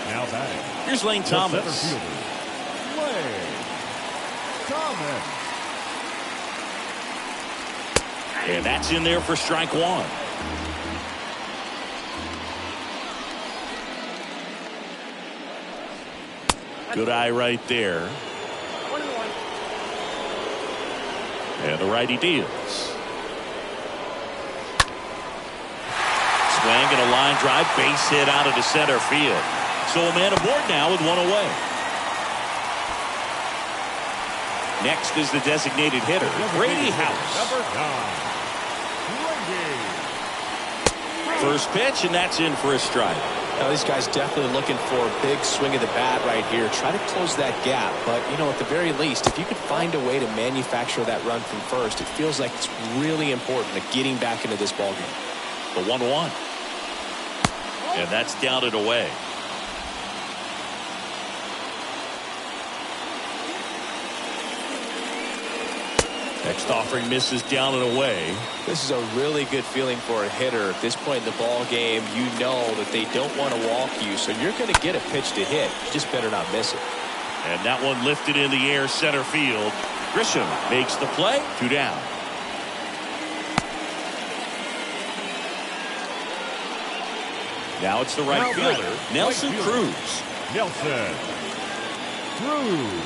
Now batting, Here's Lane the Thomas. center fielder, Lane Thomas. And that's in there for strike 1. Good eye right there. 1-1. And the righty deals. Swing and a line drive, base hit out of the center field. So a man aboard now with one away. Next is the designated hitter, Brady House. Number 9, Brady. First pitch, and that's in for a strike. Now, these guys definitely looking for a big swing of the bat right here. Try to close that gap. But, you know, at the very least, if you could find a way to manufacture that run from first, it feels like it's really important to getting back into this ballgame. The 1-1. And that's down and away. Next offering misses down and away. This is a really good feeling for a hitter. At this point in the ball game, you know that they don't want to walk you, so you're going to get a pitch to hit. You just better not miss it. And that one lifted in the air, center field. Grisham makes the play. 2 down. Now it's the right fielder, Nelson Cruz. Nelson Cruz.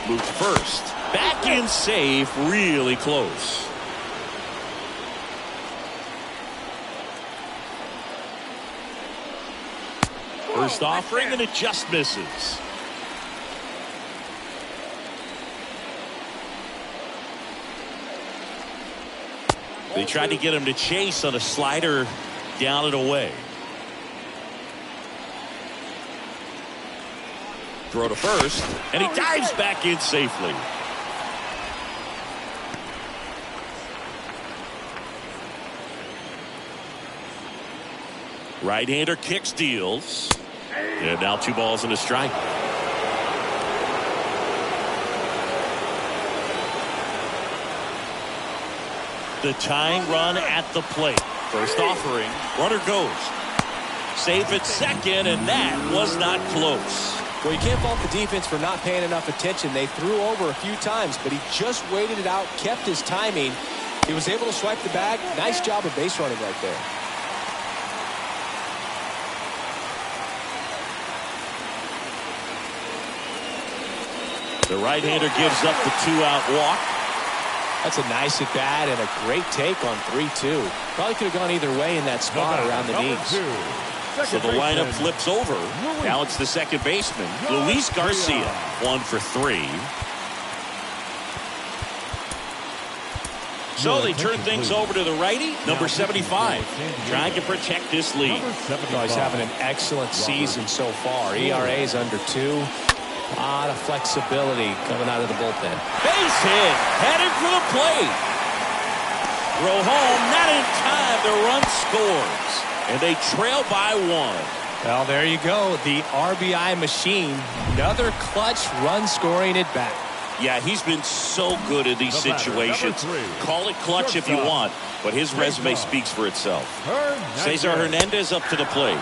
Moves first. Back in safe, really close. First offering, and it just misses. They tried to get him to chase on a slider down and away. Throw to first, and he dives back in safely. Right-hander kicks, deals. And now 2 balls and a strike. The tying run at the plate. First offering. Runner goes. Safe at second, and that was not close. Well, you can't fault the defense for not paying enough attention. They threw over a few times, but he just waited it out, kept his timing. He was able to swipe the bag. Nice job of base running right there. The right-hander gives up the 2-out walk. That's a nice at bat and a great take on 3-2. Probably could have gone either way in that spot around the knees. So the lineup flips over. Now it's the second baseman, Luis Garcia. 1 for 3. So they turn things over to the righty, number 75, trying to protect this lead. He's having an excellent season so far. ERA is under 2. A lot of flexibility coming out of the bullpen. Base hit, headed for the plate. Throw home, not in time. The run scores, and they trail by 1. Well, there you go. The RBI machine. Another clutch run scoring at bat. Yeah, he's been so good in these situations. Call it clutch if you want, but his resume speaks for itself. Cesar Hernandez up to the plate.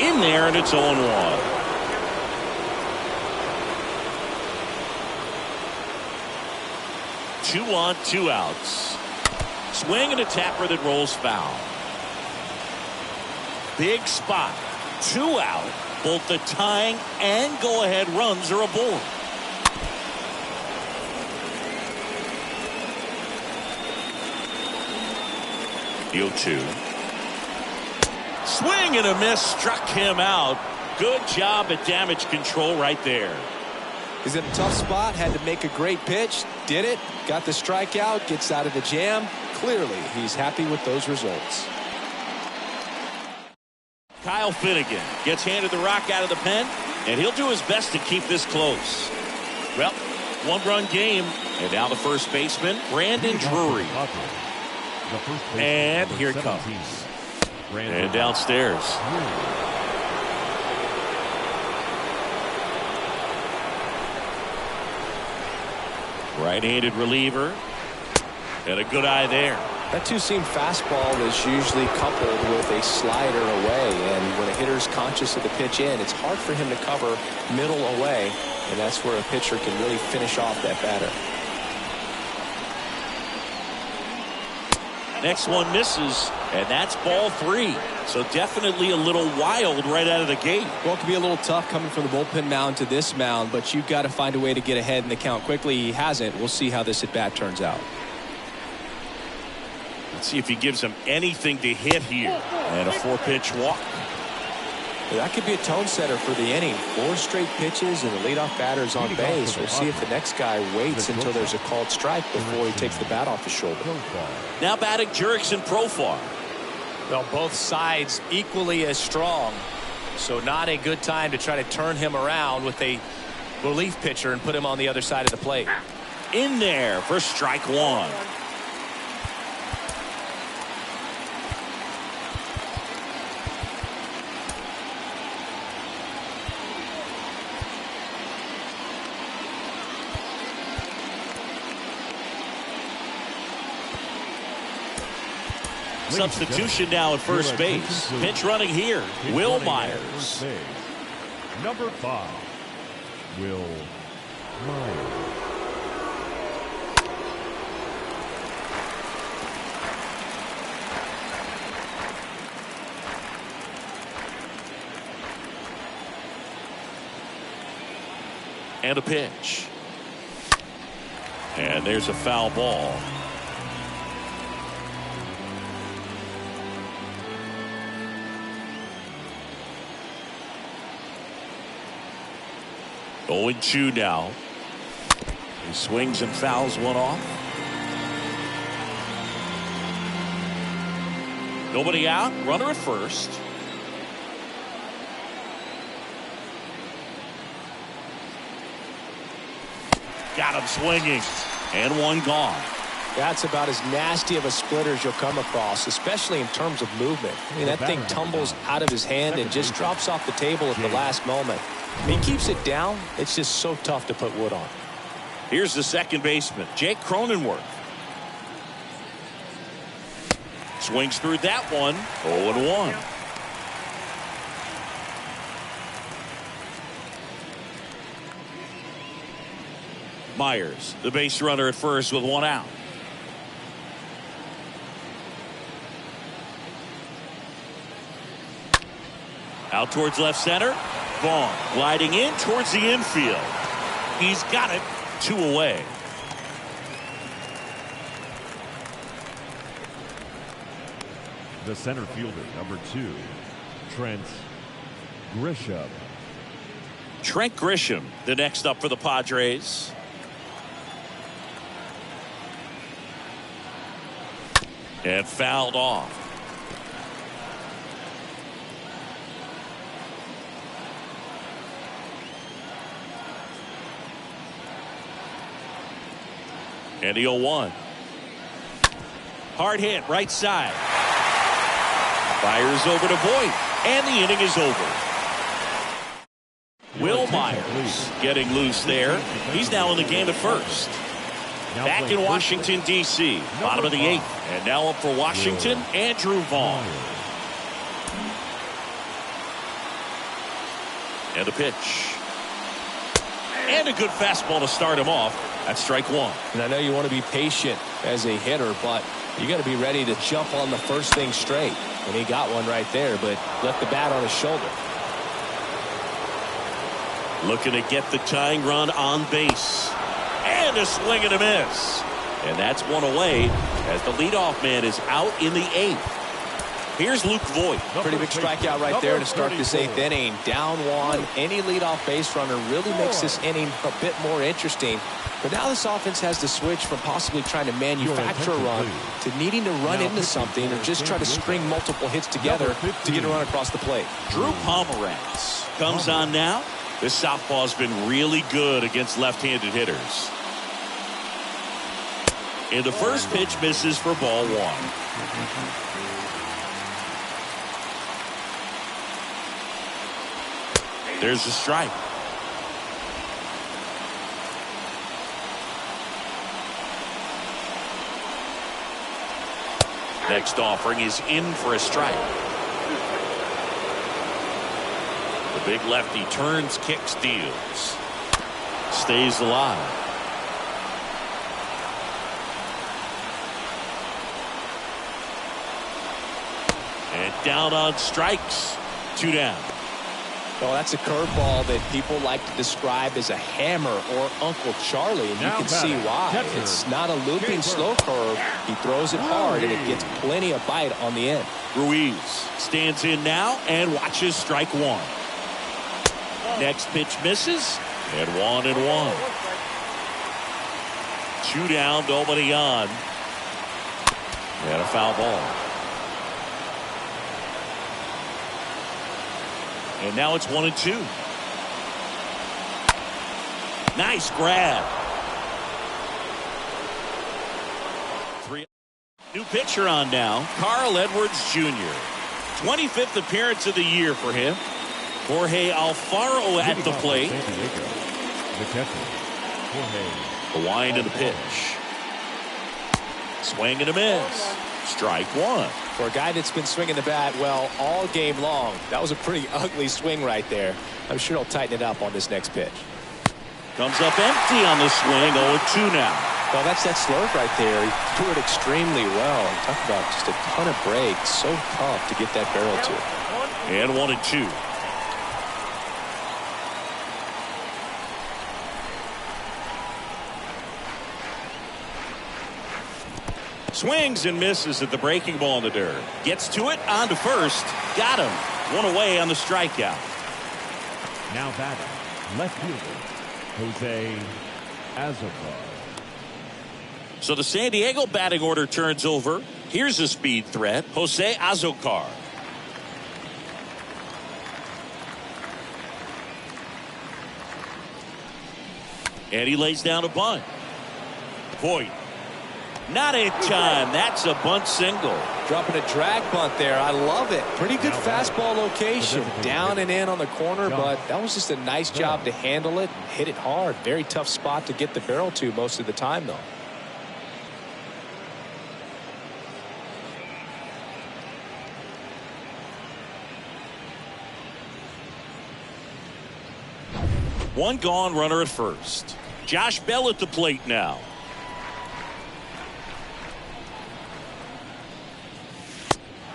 In there, and it's 0-1. Two on, 2 outs. Swing and a tapper that rolls foul. Big spot. 2 out. Both the tying and go-ahead runs are aboard. The 0-2. Swing and a miss, struck him out. Good job at damage control right there. He's in a tough spot, had to make a great pitch, did it, got the strikeout, gets out of the jam. Clearly, he's happy with those results. Kyle Finnegan gets handed the rock out of the pen, and he'll do his best to keep this close. Well, 1-run game, and now the first baseman, Brandon Drury. And here it comes. And downstairs. Right-handed reliever. And a good eye there. That two-seam fastball is usually coupled with a slider away, and when a hitter's conscious of the pitch in, it's hard for him to cover middle away, and that's where a pitcher can really finish off that batter. Next one misses, and that's ball 3. So definitely a little wild right out of the gate. Well, it can be a little tough coming from the bullpen mound to this mound, but you've got to find a way to get ahead in the count quickly. He hasn't. We'll see how this at-bat turns out. Let's see if he gives him anything to hit here. And a 4-pitch walk. That could be a tone setter for the inning. 4 straight pitches and the leadoff batter's on base. We'll see if the next guy waits until there's a called strike before he takes the bat off his shoulder. Now batting Jurickson Profar. Well, both sides equally as strong. So not a good time to try to turn him around with a relief pitcher and put him on the other side of the plate. In there for strike 1. Substitution now at first base. Pitch running here, Will Myers. Number 5, Will Myers. And a pitch. And there's a foul ball. Going 2 now. He swings and fouls one off. Nobody out. Runner at first. Got him swinging. And 1 gone. That's about as nasty of a splitter as you'll come across, especially in terms of movement. I mean, that thing tumbles out of his hand and just drops off the table at the last moment. He keeps it down. It's just so tough to put wood on. Here's the second baseman, Jake Cronenworth. Swings through that one. 0-1. Myers, the base runner at first with 1 out. Out towards left center. Vaughn gliding in towards the infield. He's got it. 2 away. The center fielder, number 2, Trent Grisham. Trent Grisham, the next up for the Padres. And fouled off. And the 0-1. Hard hit, right side. Fires over to Voit. And the inning is over. Will Myers getting loose there. He's now in the game at first. Back in Washington, D.C. Bottom of the 8th. And now up for Washington, Andrew Vaughn. And a pitch. And a good fastball to start him off. That's strike 1. And I know you want to be patient as a hitter, but you got to be ready to jump on the first thing straight. And he got one right there, but left the bat on his shoulder. Looking to get the tying run on base. And a swing and a miss. And that's one away as the leadoff man is out in the 8th. Here's Luke Voit. Pretty big strikeout right there to start this 8th inning. Down 1. Any leadoff base runner really makes this inning a bit more interesting. But now this offense has to switch from possibly trying to manufacture a run to needing to run into something or just try to string multiple hits together to get a run across the plate. Drew Pomeranz comes on now. This southpaw's been really good against left-handed hitters. And the first pitch misses for ball 1. There's a strike. Next offering is in for a strike. The big lefty turns, kicks, deals. Stays alive. And down on strikes. 2 down. Well, that's a curveball that people like to describe as a hammer or Uncle Charlie, and you can see why. It's not a looping slow curve. He throws it hard, and it gets plenty of bite on the end. Ruiz stands in now and watches strike 1. Next pitch misses, and 1-1. 2 down, nobody on. And a foul ball. And now it's 1-2. Nice grab. 3. New pitcher on now, Carl Edwards Jr. 25th appearance of the year for him. Jorge Alfaro at the plate. The catcher, Jorge. The wind of the pitch. Swing and a miss. Strike 1. For a guy that's been swinging the bat, well, all game long, that was a pretty ugly swing right there. I'm sure he'll tighten it up on this next pitch. Comes up empty on the swing. 0-2 now. Well, that's that slurve right there. He threw it extremely well. Talk about just a ton of breaks. So tough to get that barrel to. And 1-2. Swings and misses at the breaking ball in the dirt. Gets to it, on to first. Got him. 1 away on the strikeout. Now batting, left fielder, Jose Azocar. So the San Diego batting order turns over. Here's a speed threat, Jose Azocar. And he lays down a bunt. Voit. Not in time. That's a bunt single. Dropping a drag bunt there. I love it. Pretty good fastball location. Down and in on the corner, but that was just a nice job to handle it and hit it hard. Very tough spot to get the barrel to most of the time, though. One gone, runner at first. Josh Bell at the plate now.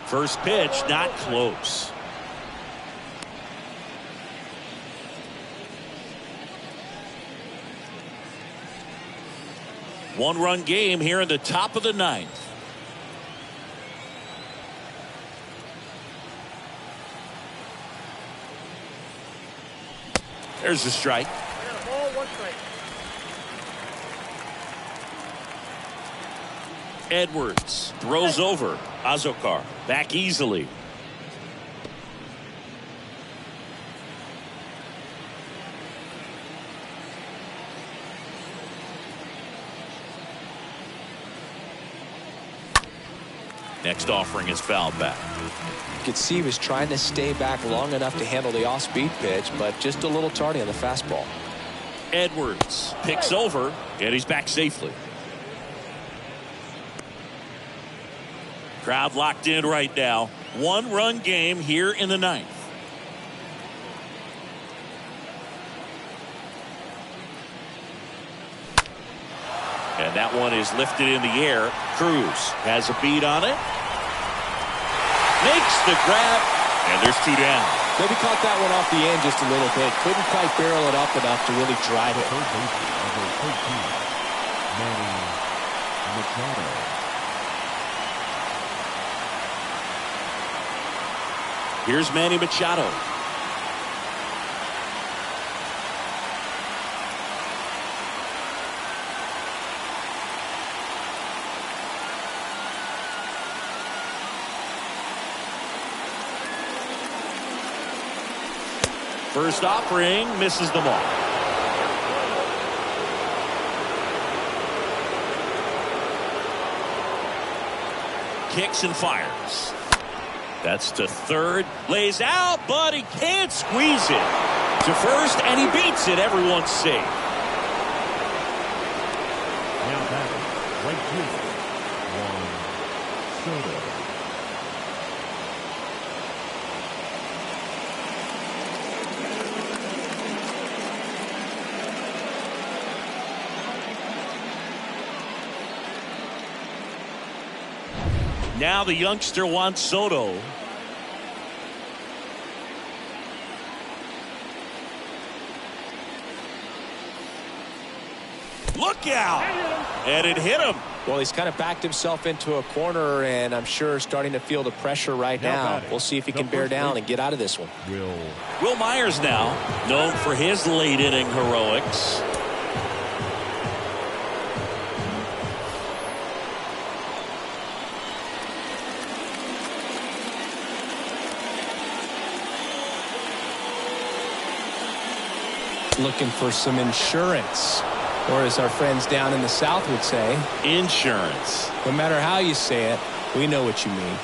First pitch, not close. One-run game here in the top of the 9th. There's the strike. I got a ball, one strike. Edwards throws over. Azokar back easily. Next offering is fouled back. You could see he was trying to stay back long enough to handle the off-speed pitch, but just a little tardy on the fastball. Edwards picks over, and he's back safely. Crowd locked in right now. 1-run game here in the 9th. And that one is lifted in the air. Cruz has a beat on it. Makes the grab, and there's 2 down. Maybe caught that one off the end just a little bit. Couldn't quite barrel it up enough to really drive it. Third baseman, number 13, Manny Machado. Here's Manny Machado. First offering misses the mark. Kicks and fires. That's to third. Lays out, but he can't squeeze it. To first, and he beats it. Everyone's safe. Now batting, right fielder, Juan Soto. Now the youngster Juan Soto. Look out! And it hit him. Well, he's kind of backed himself into a corner, and I'm sure starting to feel the pressure right now. We'll see if he can bear down and get out of this one. Will Myers now, known for his late inning heroics. Looking for some insurance, or as our friends down in the South would say, insurance. No matter how you say it, we know what you mean.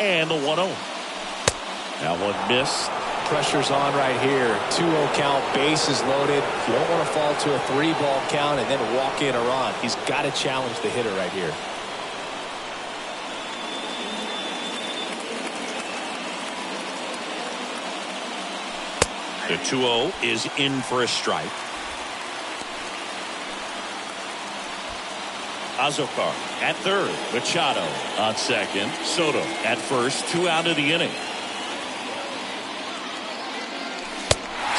And the 1-0. That one missed. Pressure's on right here. 2-0 count, bases loaded. You don't want to fall to a 3-ball count and then walk in a run. He's got to challenge the hitter right here. The 2-0 is in for a strike. Azokar at third. Machado on second. Soto at first. 2 out of the inning.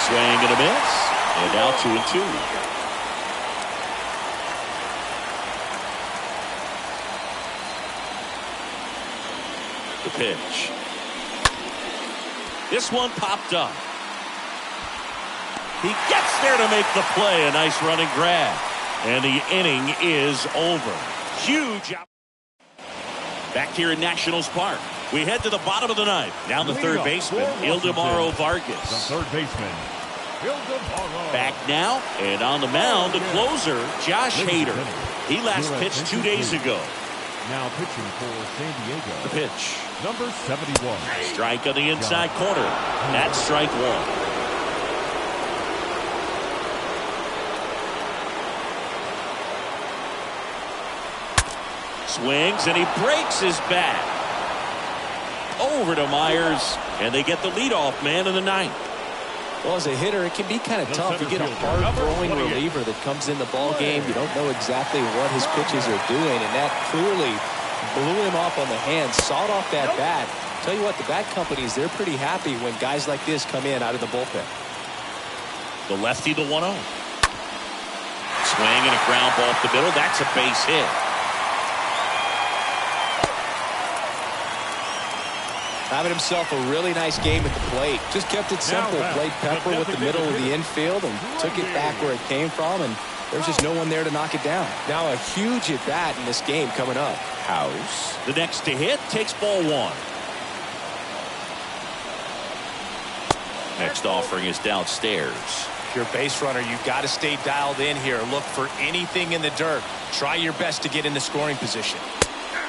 Swing and a miss. And now 2-2. The pitch. This one popped up. He gets there to make the play. A nice running grab. And the inning is over. Huge out. Back here in Nationals Park. We head to the bottom of the 9th. Now the third baseman, Ildemaro Vargas. The third baseman, Ildemaro. Back now, and on the mound, the closer, Josh Hader. He last pitched 2 days ago. Now pitching for San Diego. The pitch. Number 71. Strike on the inside corner. That's strike 1. Swings, and he breaks his bat. Over to Myers, and they get the leadoff man in the 9th. Well, as a hitter, it can be kind of tough. You get a hard-throwing reliever that comes in the ball game. You don't know exactly what his pitches are doing, and that clearly blew him off on the hand, sawed off that bat. Tell you what, the bat companies, they're pretty happy when guys like this come in out of the bullpen. The lefty, the 1-0. Swing and a ground ball up the middle. That's a base hit. Having himself a really nice game at the plate. Just kept it simple. Played pepper with the middle of the infield and took it back where it came from, and there's just no one there to knock it down. Now a huge at-bat in this game coming up. House. The next to hit takes ball one. Next offering is downstairs. If you're a base runner, you've got to stay dialed in here. Look for anything in the dirt. Try your best to get in the scoring position.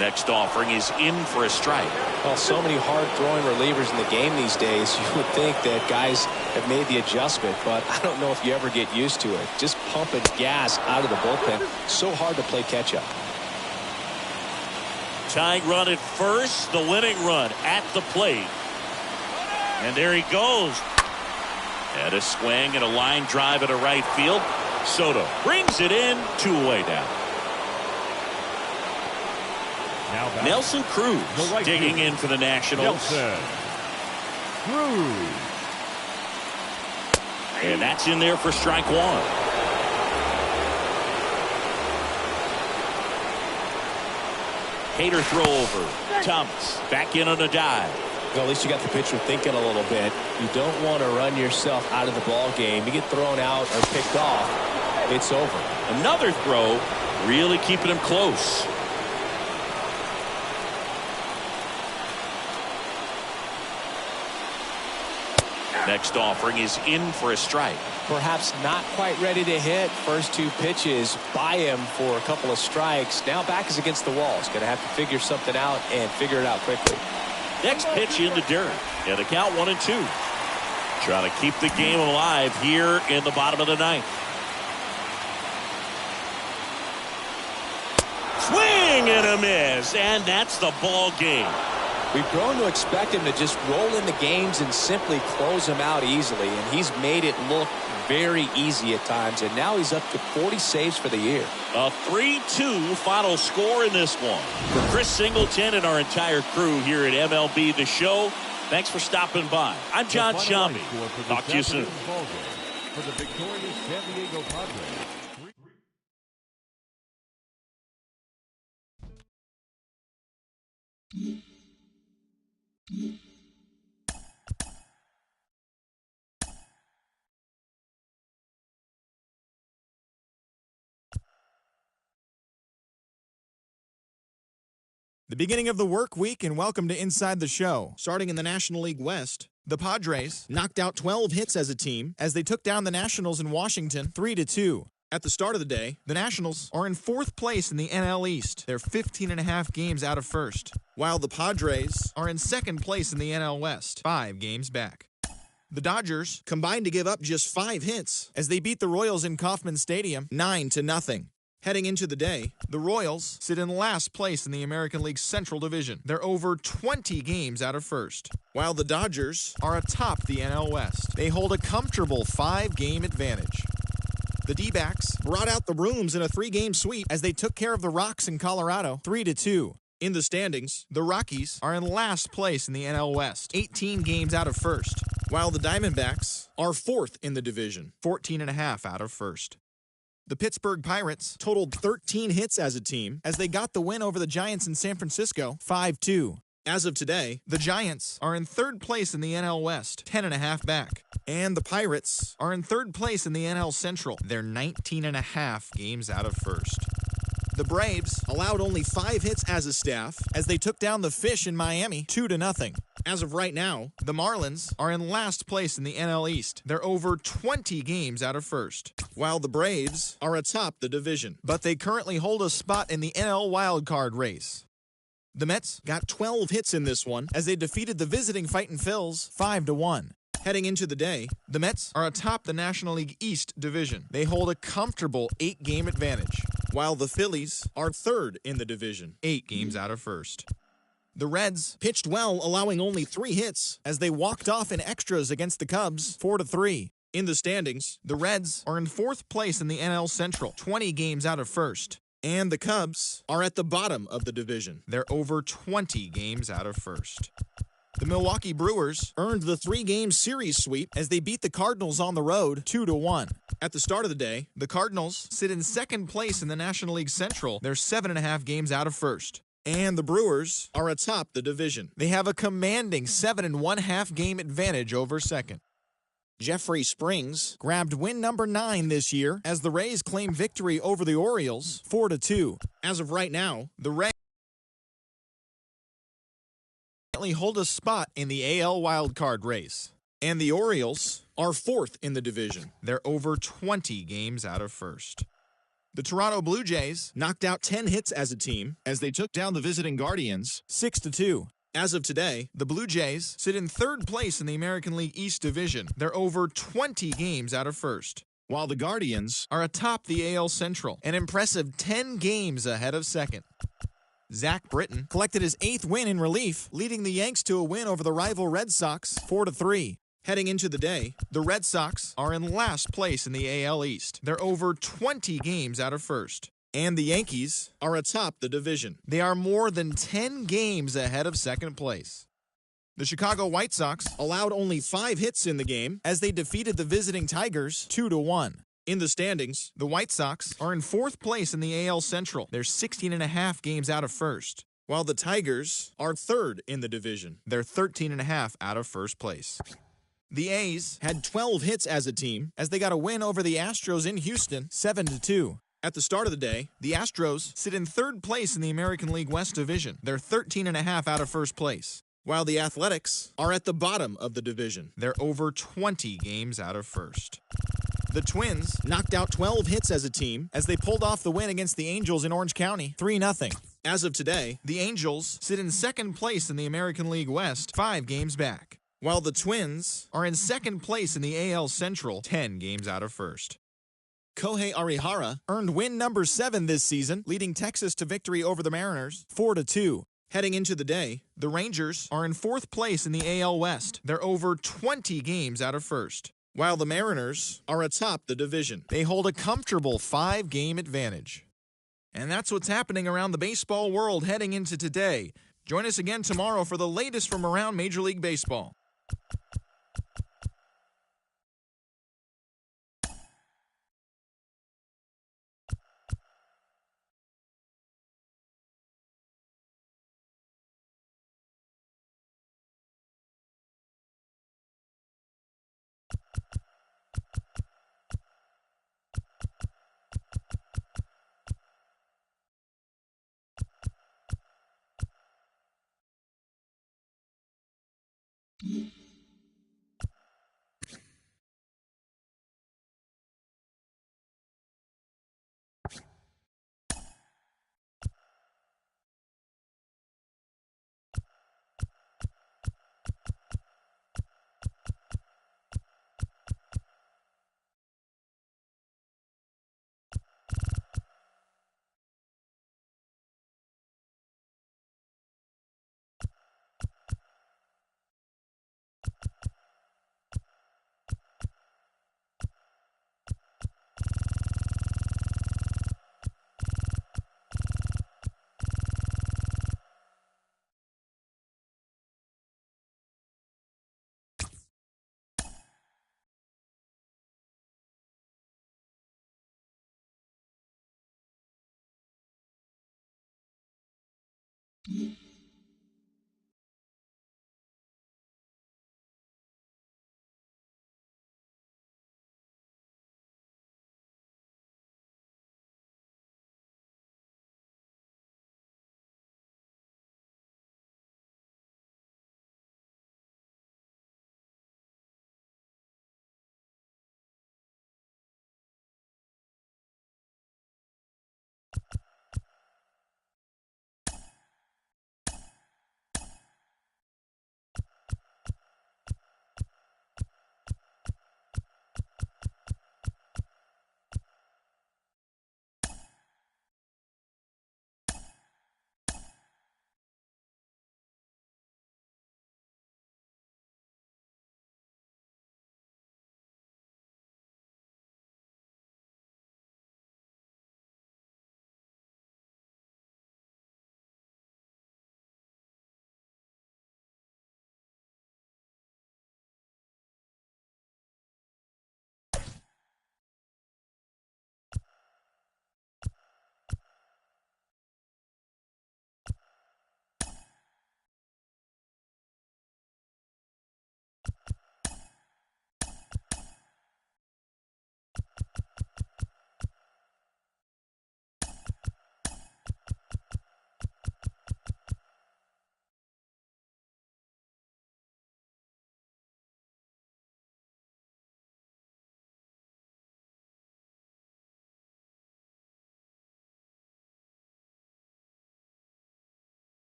Next offering is in for a strike. Well, so many hard-throwing relievers in the game these days, you would think that guys have made the adjustment, but I don't know if you ever get used to it. Just pumping gas out of the bullpen. So hard to play catch-up. Tying run at first, the winning run at the plate. And there he goes. And a swing and a line drive at a right field. Soto brings it in, 2 away now. Nelson Cruz digging in for the Nationals. And that's in there for strike one. Hader throw over. Thomas back in on a dive. Well, at least you got the pitcher thinking a little bit. You don't want to run yourself out of the ball game. You get thrown out or picked off, it's over. Another throw, really keeping him close. Next offering is in for a strike. Perhaps not quite ready to hit. First 2 pitches by him for a couple of strikes. Now back is against the wall. He's going to have to figure something out and figure it out quickly. Next pitch in the dirt. And the count 1-2. Trying to keep the game alive here in the bottom of the ninth. Swing and a miss. And that's the ball game. We've grown to expect him to just roll in the games and simply close them out easily. And he's made it look very easy at times. And now he's up to 40 saves for the year. A 3-2 final score in this one. For Chris Singleton and our entire crew here at MLB The Show, thanks for stopping by. I'm John Shambi. Talk to you soon. For the victorious San Diego Padres. The beginning of the work week, and welcome to Inside the Show. Starting in the National League West, the Padres knocked out 12 hits as a team as they took down the Nationals in Washington 3-2. At the start of the day, the Nationals are in 4th place in the NL East. They're 15.5 games out of first, while the Padres are in 2nd place in the NL West, 5 games back. The Dodgers combined to give up just 5 hits as they beat the Royals in Kauffman Stadium 9-0. Heading into the day, the Royals sit in last place in the American League Central Division. They're over 20 games out of first, while the Dodgers are atop the NL West. They hold a comfortable 5-game advantage. The D-backs brought out the brooms in a 3-game sweep as they took care of the Rocks in Colorado 3-2. In the standings, the Rockies are in last place in the NL West, 18 games out of first, while the Diamondbacks are 4th in the division, 14.5 out of first. The Pittsburgh Pirates totaled 13 hits as a team as they got the win over the Giants in San Francisco 5-2. As of today, the Giants are in 3rd place in the NL West, 10.5 back. And the Pirates are in 3rd place in the NL Central. They're 19.5 games out of first. The Braves allowed only 5 hits as a staff as they took down the Fish in Miami 2-0. As of right now, the Marlins are in last place in the NL East. They're over 20 games out of first, while the Braves are atop the division, but they currently hold a spot in the NL wildcard race. The Mets got 12 hits in this one as they defeated the visiting Fightin' Phils 5-1. Heading into the day, the Mets are atop the National League East division. They hold a comfortable 8-game advantage, while the Phillies are 3rd in the division, 8 games out of first. The Reds pitched well, allowing only 3 hits as they walked off in extras against the Cubs 4-3. In the standings, the Reds are in 4th place in the NL Central, 20 games out of first. And the Cubs are at the bottom of the division. They're over 20 games out of first. The Milwaukee Brewers earned the 3-game series sweep as they beat the Cardinals on the road 2-1. At the start of the day, the Cardinals sit in 2nd place in the National League Central. They're 7.5 games out of first. And the Brewers are atop the division. They have a commanding 7.5 game advantage over second. Jeffrey Springs grabbed win number 9 this year as the Rays claim victory over the Orioles 4-2. As of right now, the Rays hold a spot in the AL wildcard race. And the Orioles are 4th in the division. They're over 20 games out of first. The Toronto Blue Jays knocked out 10 hits as a team as they took down the visiting Guardians 6-2. As of today, the Blue Jays sit in 3rd place in the American League East Division. They're over 20 games out of first, while the Guardians are atop the AL Central, an impressive 10 games ahead of second. Zach Britton collected his 8th win in relief, leading the Yanks to a win over the rival Red Sox 4-3. Heading into the day, the Red Sox are in last place in the AL East. They're over 20 games out of first. And the Yankees are atop the division. They are more than 10 games ahead of second place. The Chicago White Sox allowed only 5 hits in the game as they defeated the visiting Tigers 2-1. In the standings, the White Sox are in 4th place in the AL Central. They're 16.5 games out of first, while the Tigers are 3rd in the division. They're 13.5 out of first place. The A's had 12 hits as a team as they got a win over the Astros in Houston 7-2. At the start of the day, the Astros sit in 3rd place in the American League West Division. They're 13.5 out of first place, while the Athletics are at the bottom of the division. They're over 20 games out of first. The Twins knocked out 12 hits as a team as they pulled off the win against the Angels in Orange County 3-0. As of today, the Angels sit in 2nd place in the American League West, 5 games back, while the Twins are in 2nd place in the AL Central, 10 games out of first. Kohei Arihara earned win number 7 this season, leading Texas to victory over the Mariners 4-2. Heading into the day, the Rangers are in 4th place in the AL West. They're over 20 games out of first, while the Mariners are atop the division. They hold a comfortable 5-game advantage. And that's what's happening around the baseball world heading into today. Join us again tomorrow for the latest from around Major League Baseball.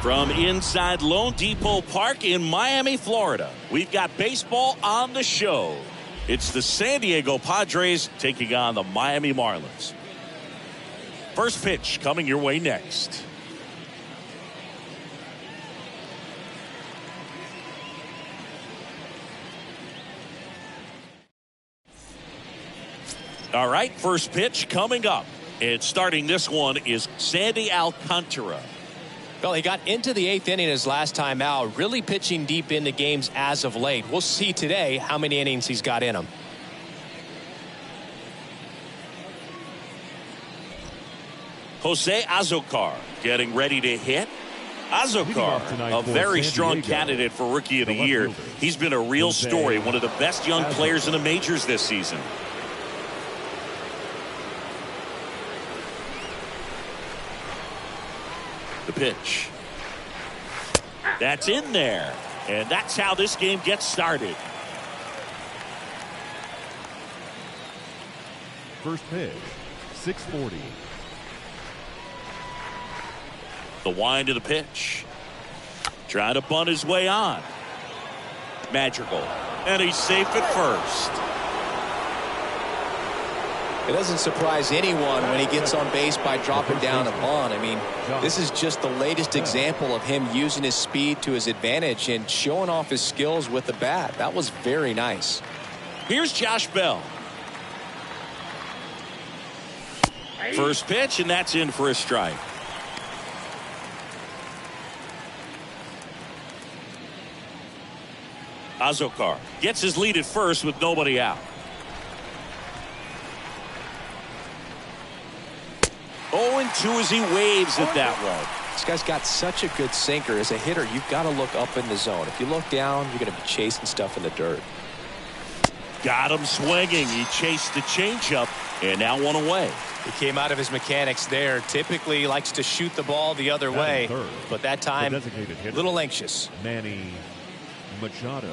From inside Lone Depot Park in Miami, Florida, we've got baseball on the show. It's the San Diego Padres taking on the Miami Marlins. First pitch coming your way next. All right, first pitch coming up. And starting this one is Sandy Alcantara. Well, he got into the 8th inning his last time out, really pitching deep into games as of late. We'll see today how many innings he's got in him. Jose Azocar getting ready to hit. Azocar, a very strong candidate for Rookie of the Year. He's been a real story, one of the best young players in the majors this season. The pitch. That's in there. And that's how this game gets started. First pitch, 6:40. The wind of the pitch. Trying to bunt his way on. Madrigal. And he's safe at first. It doesn't surprise anyone when he gets on base by dropping down a bunt. I mean, this is just the latest example of him using his speed to his advantage and showing off his skills with the bat. That was very nice. Here's Josh Bell. First pitch, and that's in for a strike. Azocar gets his lead at first with nobody out. 0-2 as he waves it that way. This guy's got such a good sinker. As a hitter, you've got to look up in the zone. If you look down, you're going to be chasing stuff in the dirt. Got him swinging. He chased the changeup and now one away. He came out of his mechanics there. Typically he likes to shoot the ball the other way, but that time a little anxious. Manny Machado.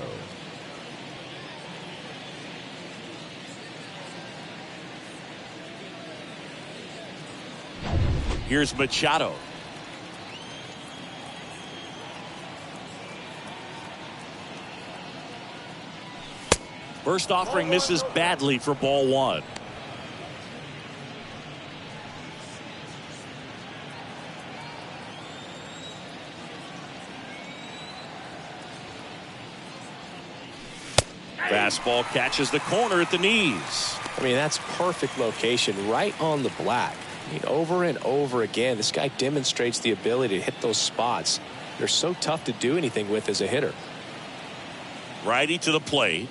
Here's Machado. First offering misses badly for ball one. Fastball catches the corner at the knees. I mean, that's perfect location right on the black. I mean, over and over again, this guy demonstrates the ability to hit those spots. They're so tough to do anything with as a hitter. Righty to the plate.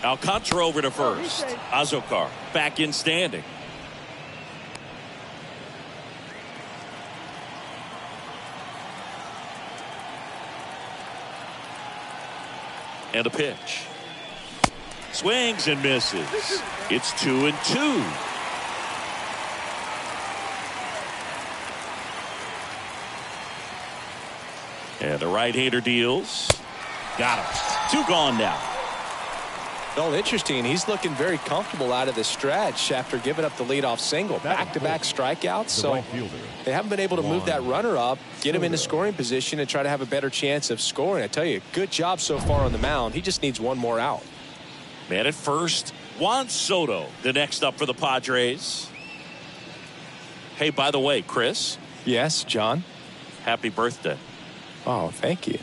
Alcantara over to first. Azocar back in standing. And a pitch. Swings and misses. It's 2-2. And the right-hander deals. Got him. 2 gone now. Well, interesting. He's looking very comfortable out of the stretch after giving up the leadoff single. Back-to-back strikeouts. So they haven't been able to move that runner up, get him into scoring position, and try to have a better chance of scoring. I tell you, good job so far on the mound. He just needs one more out. Man at first, Juan Soto, the next up for the Padres. Hey, by the way, Chris. Yes, John. Happy birthday. Oh, thank you.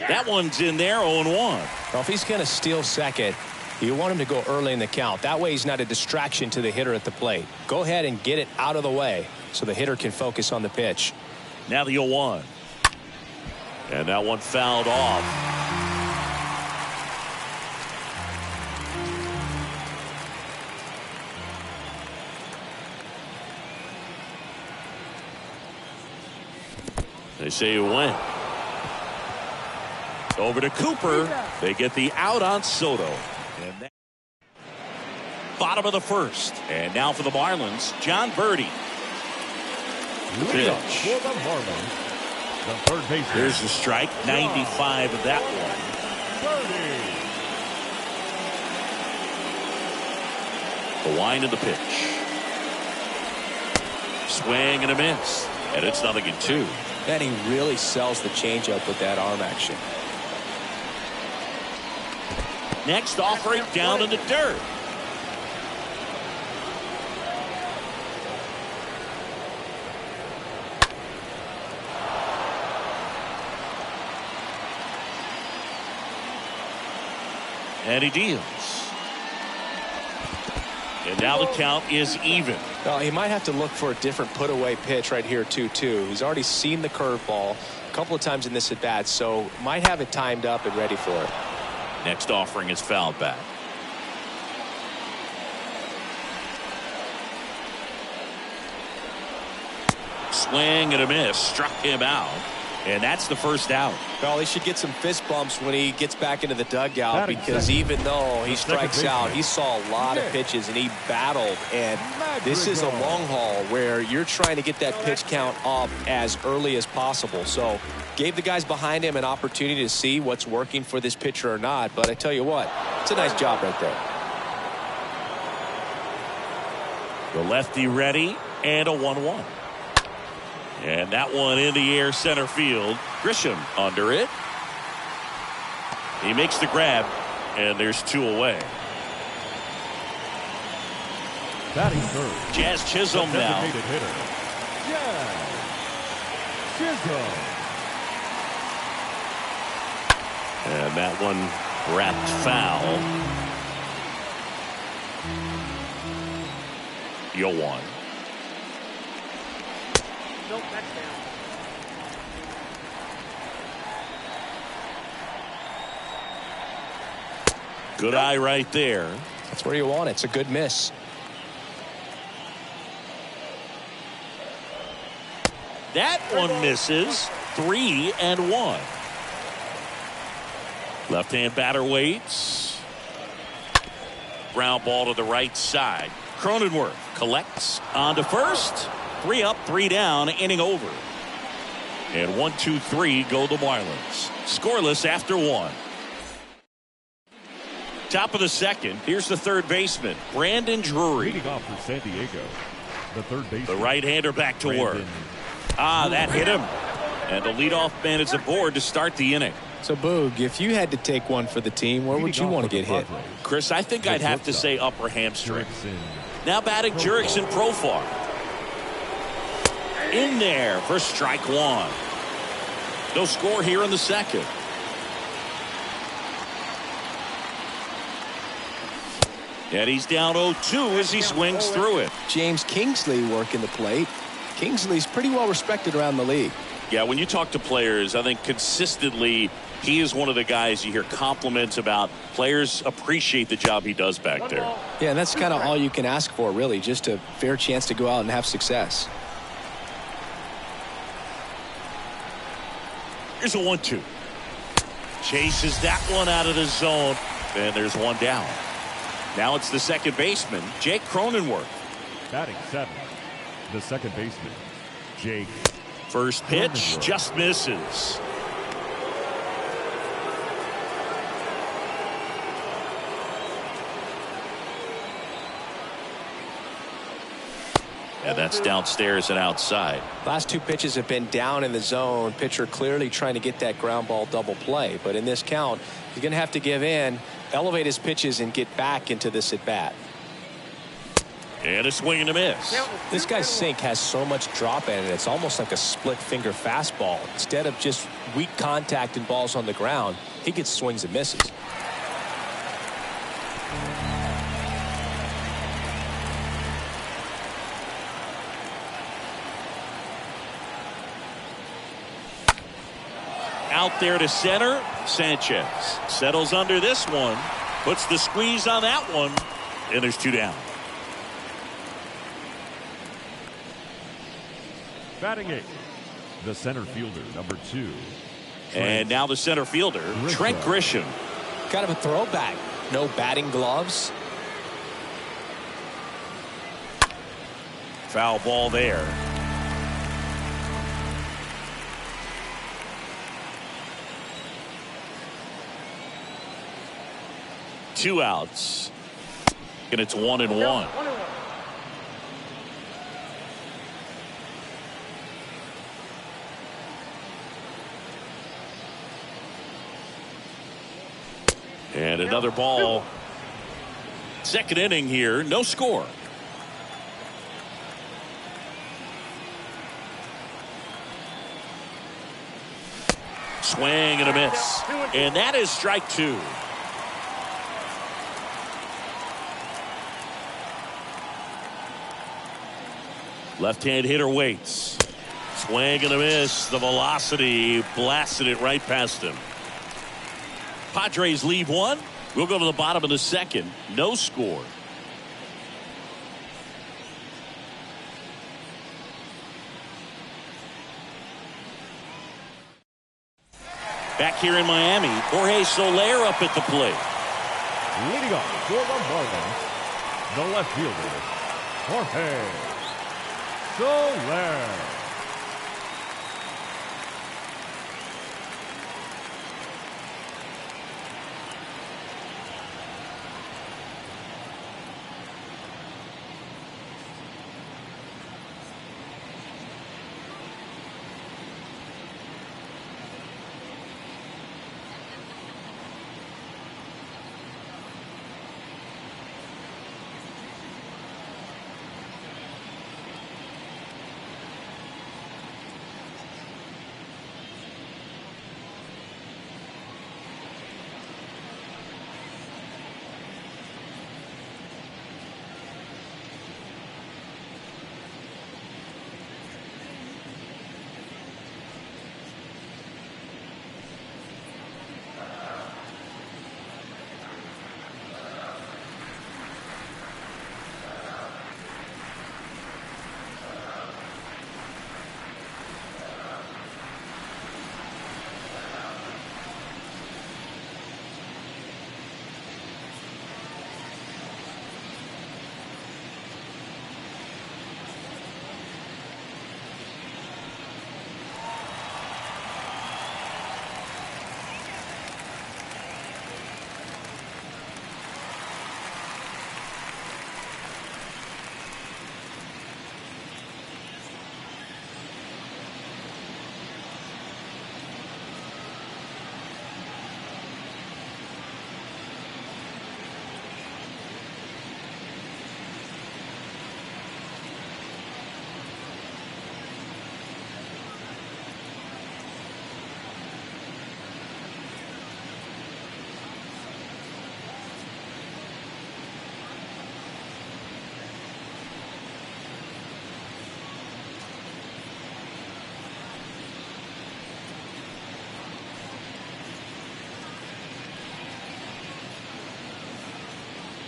That one's in there, 0-1. Well, if he's going to steal second, you want him to go early in the count. That way he's not a distraction to the hitter at the plate. Go ahead and get it out of the way so the hitter can focus on the pitch. Now the 0-1. And that one fouled off. They say you win. Over to Cooper. They get the out on Soto. And bottom of the first. And now for the Marlins, John Birdie. Leadoff Pitch. for the Marlins. The third baseman. Here's the strike, 95 of that one. Birdie. The wind of the pitch. Swing and a miss. And it's 0-2. And he really sells the changeup with that arm action. Next offering down in the dirt. And he deals. And now the count is even. Well, he might have to look for a different put-away pitch right here, 2-2. He's already seen the curveball a couple of times in this at-bat, so might have it timed up and ready for it. Next offering is fouled back. Swing and a miss. Struck him out. And that's the first out. Well, he should get some fist bumps when he gets back into the dugout, Batting because second. even though he strikes out, he saw a lot of pitches and he battled. And this is a long haul where you're trying to get that pitch count up as early as possible. So gave the guys behind him an opportunity to see what's working for this pitcher or not. But I tell you what, it's a nice job right there. The lefty ready, and a 1-1. And that one in the air, center field. Grisham under it. He makes the grab, and there's 2 away. Batting third. Jazz Chisholm now. Designated hitter. Jazz Chisholm. And that one wrapped foul. 0-1. Nope, that's down. Good eye right there. That's where you want it. It's a good miss. That one misses. 3-1. Left-hand batter waits. Ground ball to the right side. Cronenworth collects on to first. 3 up, 3 down, inning over. And 1, 2, 3 go the Marlins. Scoreless after 1. Top of the second. Here's the third baseman, Brandon Drury. Leading off for San Diego. The third baseman. The right-hander back to work. Brandon. That hit him. And the leadoff man is aboard to start the inning. So, Boog, if you had to take one for the team, where would you want to get hit? Chris, I think I'd have to say upper hamstring. Now batting Jurickson Profar. In there for strike 1. No score here in the second. And he's down 0-2 as he swings through it. James Kingsley working the plate. Kingsley's pretty well respected around the league. Yeah, when you talk to players, I think consistently he is one of the guys you hear compliments about. Players appreciate the job he does back there. Yeah, and that's kind of all you can ask for, really, just a fair chance to go out and have success. Here's a 1-2. Chases that one out of the zone. And there's one down. Now it's the second baseman, Jake Cronenworth. Batting 7. The second baseman, Jake. First pitch just misses. And that's downstairs and outside. Last 2 pitches have been down in the zone. Pitcher clearly trying to get that ground ball double play. But in this count, he's going to have to give in, elevate his pitches, and get back into this at bat. And a swing and a miss. This guy's sink has so much drop in it. It's almost like a split finger fastball. Instead of just weak contact and balls on the ground, he gets swings and misses. Out there to center. Sanchez settles under this one. Puts the squeeze on that one. And there's 2 down. Batting 8. The center fielder, number 2. And now the center fielder, Trent Grisham. Kind of a throwback. No batting gloves. Foul ball there. Two outs. And it's 1-1. And another ball. Second inning here, no score. Swing and a miss. And that is strike two. Left-hand hitter waits. Swing and a miss. The velocity blasted it right past him. Padres leave one. We'll go to the bottom of the second. No score. Back here in Miami, Jorge Soler up at the plate. Leading off for the Marlins, the left fielder, Jorge Soler.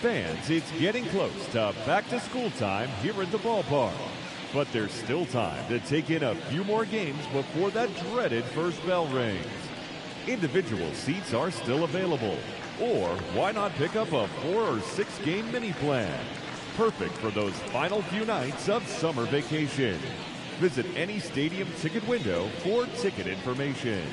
Fans, it's getting close to back-to-school time here at the ballpark. But there's still time to take in a few more games before that dreaded first bell rings. Individual seats are still available. Or why not pick up a 4 or 6 game mini plan? Perfect for those final few nights of summer vacation. Visit any stadium ticket window for ticket information.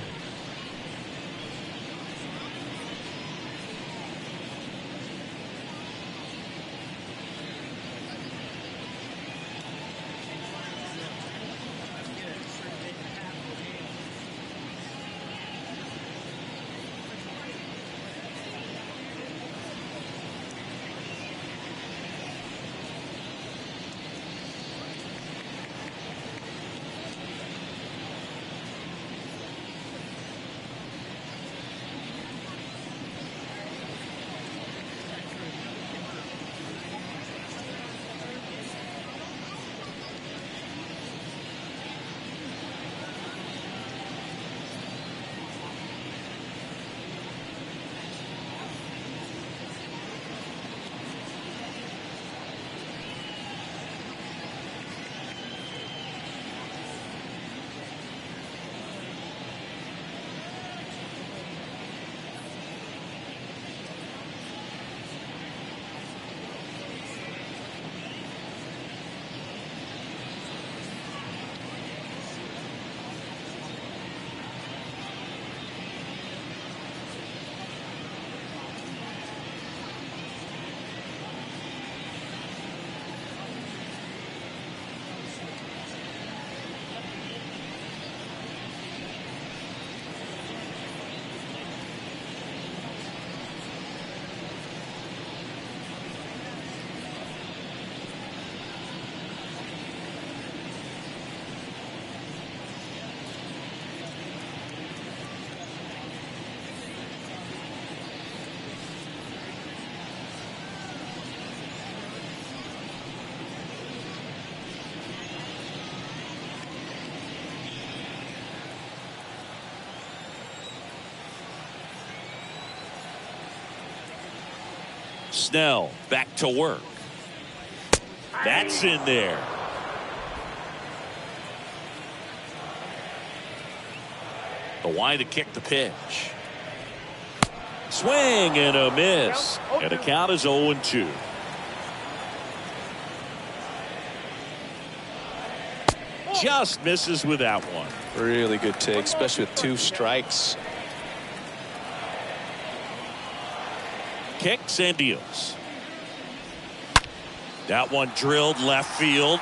Snell back to work. That's in there. The wide to kick the pitch. Swing and a miss. And the count is 0-2. Just misses with that one. Really good take, especially with 2 strikes. Kicks and deals. That one drilled left field.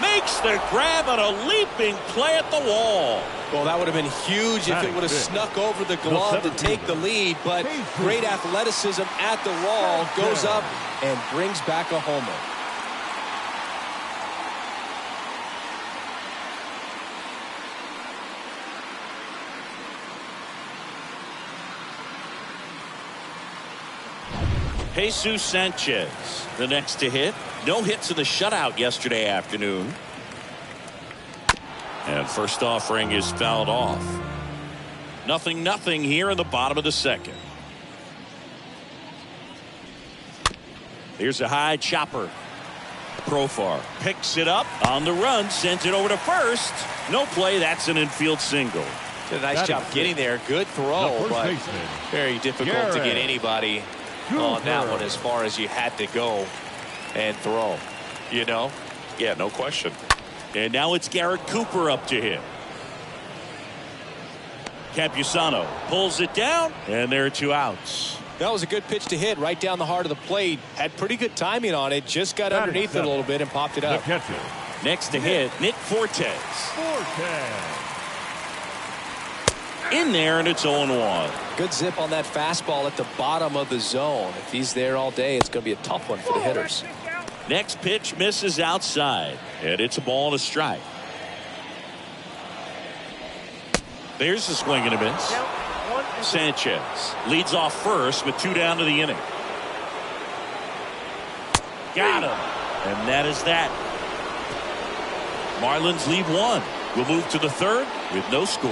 Makes the grab on a leaping play at the wall. Well, that would have been huge if it would have snuck over the glove to take the lead, but great athleticism at the wall, goes up and brings back a homer. Jesus Sanchez, the next to hit. No hits in the shutout yesterday afternoon. And first offering is fouled off. 0-0 here in the bottom of the second. Here's a high chopper. Profar picks it up on the run, sends it over to first. No play. That's an infield single. Did a nice job getting there. Good throw, but very difficult to get anybody on that one as far as you had to go and throw. You know? Yeah, no question. And now it's Garrett Cooper up to him. Campusano pulls it down, and there are 2 outs. That was a good pitch to hit right down the heart of the plate. Had pretty good timing on it. Just got underneath it a little bit and popped it up. Next to hit, Nick Fortes. In there, and it's 0-1. Good zip on that fastball at the bottom of the zone. If he's there all day, it's going to be a tough one for the hitters. Next pitch misses outside, and it's a ball and a strike. There's the swing and a miss. Sanchez leads off first with 2 down to the inning. Got him, and that is that. Marlins lead 1. We'll move to the third with no score.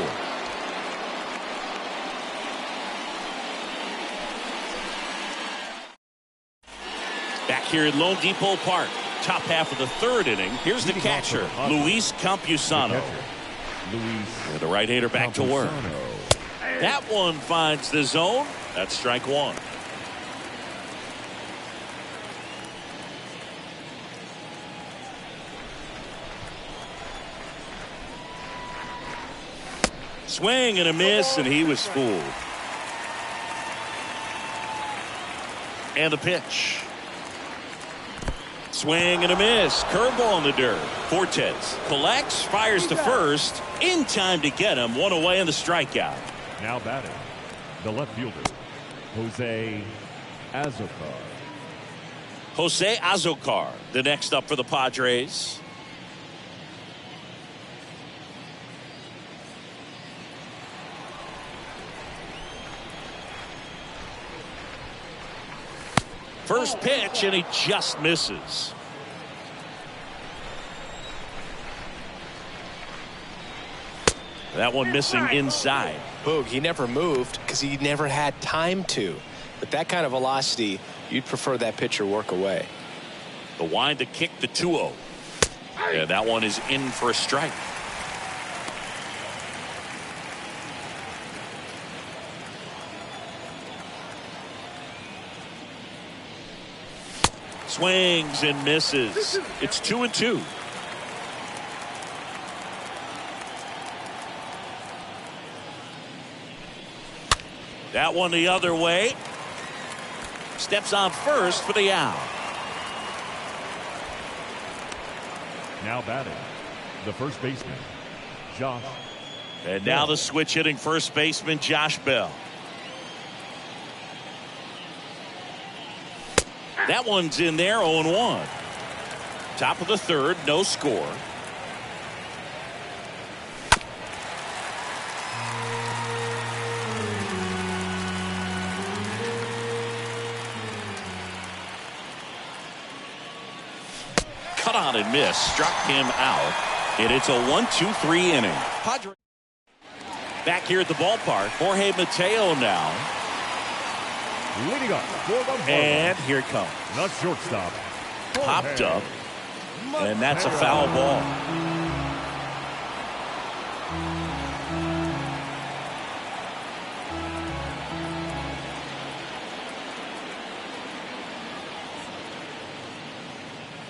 Back here at Lone Depot Park, top half of the third inning. Here's the catcher, Luis Campusano. The right-hander back to work. That one finds the zone. That's strike 1. Swing and a miss, and he was fooled. And the pitch. Swing and a miss. Curveball in the dirt. Fortes collects, fires to first. In time to get him. 1 away and the strikeout. Now batting, the left fielder, Jose Azocar. Jose Azocar, the next up for the Padres. First pitch, and he just misses. That one missing inside. Boog, he never moved because he never had time to. With that kind of velocity, you'd prefer that pitcher work away. The wind to kick the 2-0. Yeah, that one is in for a strike. Swings and misses. It's 2-2. That one the other way. Steps on first for the out. Now batting, the first baseman, Josh. And now the switch hitting first baseman, Josh Bell. That one's in there, 0-1. Top of the third, no score. Cut on and miss, struck him out. And it's a 1-2-3 inning. Padres back here at the ballpark. Jorge Mateo now. Leading up for the Marlins, And here it comes. the shortstop. Popped up. And that's a foul ball.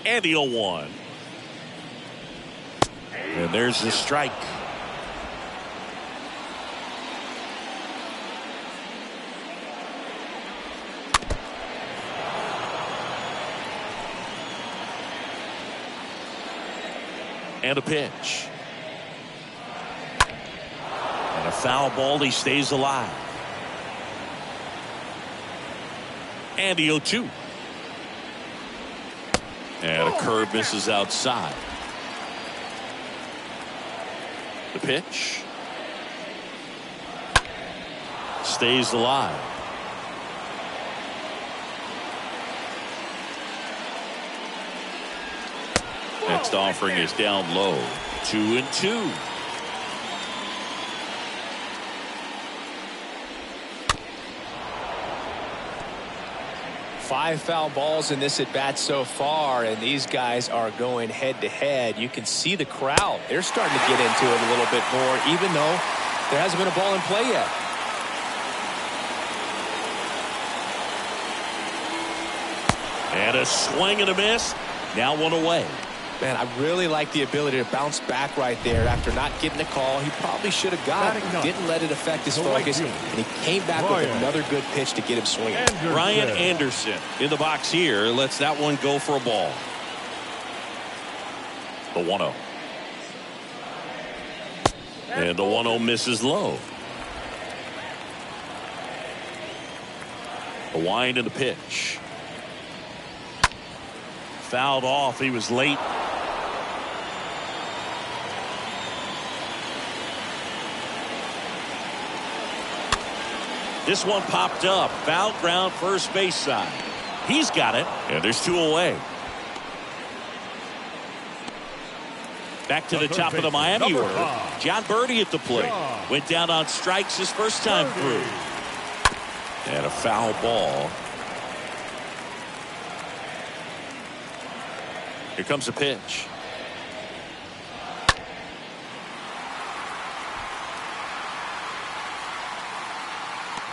And the 0-1. And there's the strike. And a pitch. And a foul ball. He stays alive. And the 0-2. And a curve misses outside. The pitch. Stays alive. Next offering is down low. 2-2. Five foul balls in this at bat so far, and these guys are going head to head. You can see the crowd. They're starting to get into it a little bit more, even though there hasn't been a ball in play yet. And a swing and a miss. Now one away. Man, I really like the ability to bounce back right there after not getting the call. He probably should have got it. Didn't let it affect his focus, and he came back with another good pitch to get him swinging. Ryan Anderson in the box here. Lets that one go for a ball. The 1-0. And the 1-0 misses low. The wind and the pitch. Fouled off. He was late. This one popped up. Foul ground first base side. He's got it. And there's two away. Back to the top of the Miami order. John Birdie at the plate. Went down on strikes his first time through. And a foul ball. Here comes a pitch.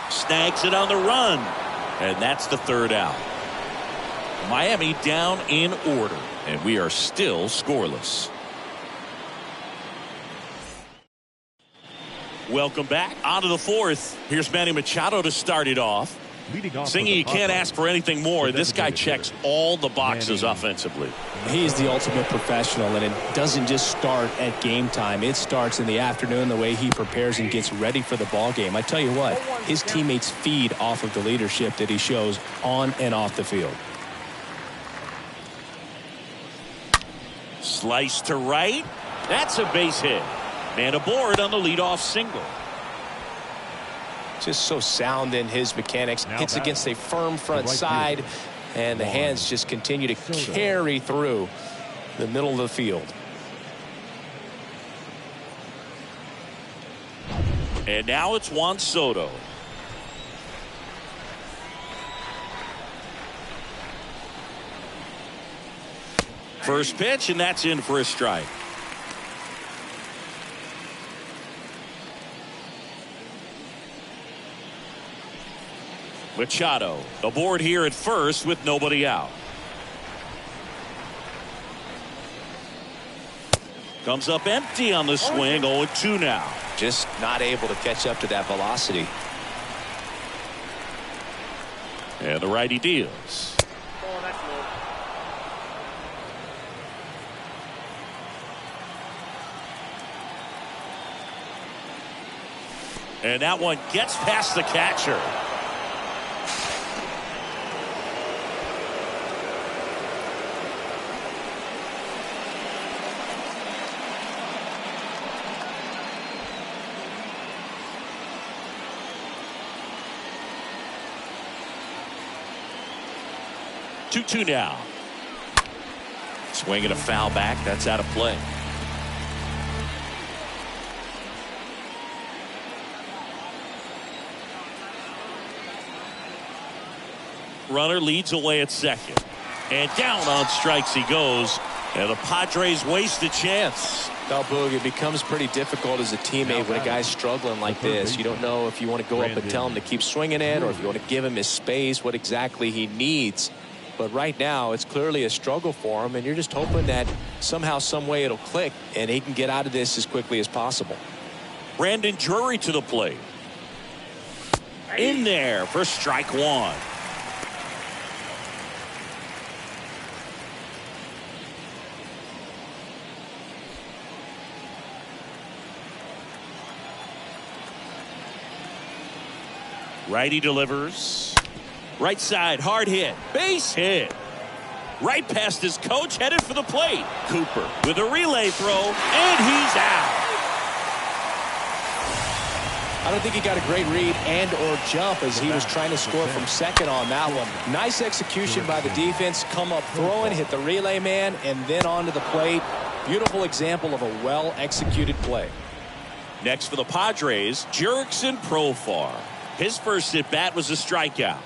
Snags it on the run. And that's the third out. Miami down in order. And we are still scoreless. Welcome back. On to the fourth. Here's Manny Machado to start it off. Singy, you can't ask for anything more. This guy checks all the boxes offensively. He's the ultimate professional, and it doesn't just start at game time. It starts in the afternoon, the way he prepares and gets ready for the ball game. I tell you what, his teammates feed off of the leadership that he shows on and off the field. Slice to right. That's a base hit. And aboard on the leadoff single. Just so sound in his mechanics. Hits against a firm front side, and the hands just continue to carry through the middle of the field. And now it's Juan Soto. First pitch, and that's in for a strike. Machado aboard here at first with nobody out. Comes up empty on the swing. 0-2 now. Just not able to catch up to that velocity. And the righty deals. Oh, that's low. And that one gets past the catcher. Two now. Swinging a foul back. That's out of play. Runner leads away at second. And down on strikes he goes. And the Padres waste a chance. Now, Boog, it becomes pretty difficult as a teammate when a guy's struggling like this. You don't know if you want to go up and tell him to keep swinging it or if you want to give him his space, what exactly he needs. But right now, it's clearly a struggle for him, and you're just hoping that somehow, some way it'll click and he can get out of this as quickly as possible. Brandon Drury to the plate. In there for strike one. Righty delivers. Right side, hard hit. Base hit. Right past his coach, headed for the plate. Cooper with a relay throw, and he's out. I don't think he got a great read and or jump as he was trying to score from second on that one. Nice execution by the defense. Come up throwing, hit the relay man, and then onto the plate. Beautiful example of a well-executed play. Next for the Padres, Jurickson Profar. His first at-bat was a strikeout.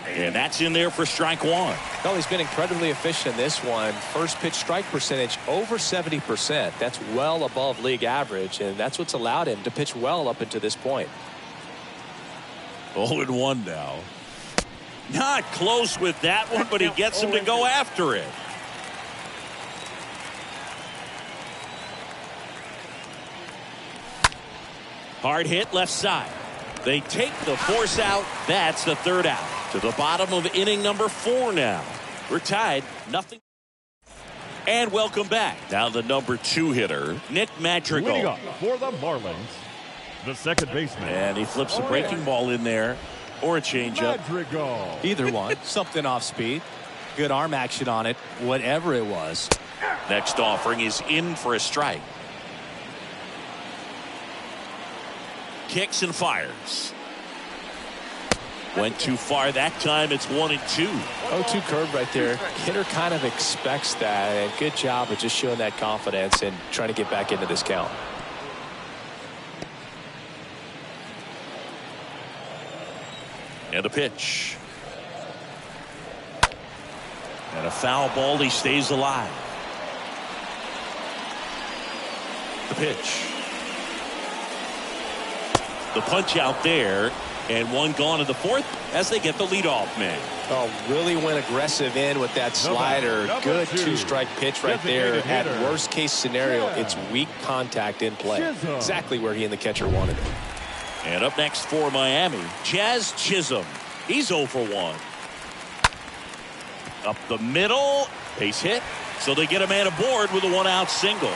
And that's in there for strike one. Well, he's been incredibly efficient in this one. First pitch strike percentage over 70%. That's well above league average, and that's what's allowed him to pitch well up until this point. 0-1 now. Not close with that one, but he gets him to go after it. Hard hit left side. They take the force out. That's the third out. To the bottom of inning number 4 now. We're tied, nothing. And welcome back. Now the number 2 hitter, Nick Madrigal. Leading up for the Marlins, the second baseman. And he flips a breaking ball in there, or a changeup. Madrigal. Either one. Something off speed. Good arm action on it. Whatever it was. Next offering is in for a strike. Kicks and fires. Went too far that time. It's 1-2. 0-2 curve right there. Hitter kind of expects that. And good job of just showing that confidence and trying to get back into this count. And a pitch. And a foul ball. He stays alive. The pitch. The punch out there. And one gone in the fourth as they get the leadoff man. Oh, really went aggressive in with that slider. Good 2-strike pitch right there. At worst case scenario, it's weak contact in play. Exactly where he and the catcher wanted it. And up next for Miami, Jazz Chisholm. He's 0 for 1. Up the middle, base hit. So they get a man aboard with a 1-out single.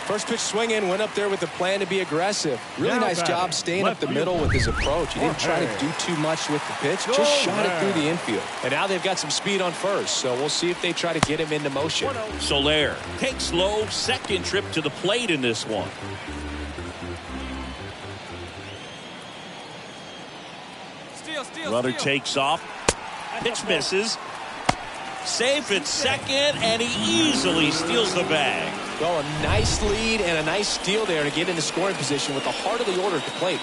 First pitch swinging, went up there with a plan to be aggressive. Really nice job staying up the middle with his approach. He didn't try to do too much with the pitch, just shot it through the infield. And now they've got some speed on first, so we'll see if they try to get him into motion. Soler takes low, second trip to the plate in this one. Runner takes off. Pitch misses. Safe at second, and he easily steals the bag. Well, a nice lead and a nice steal there to get into scoring position with the heart of the order at the plate.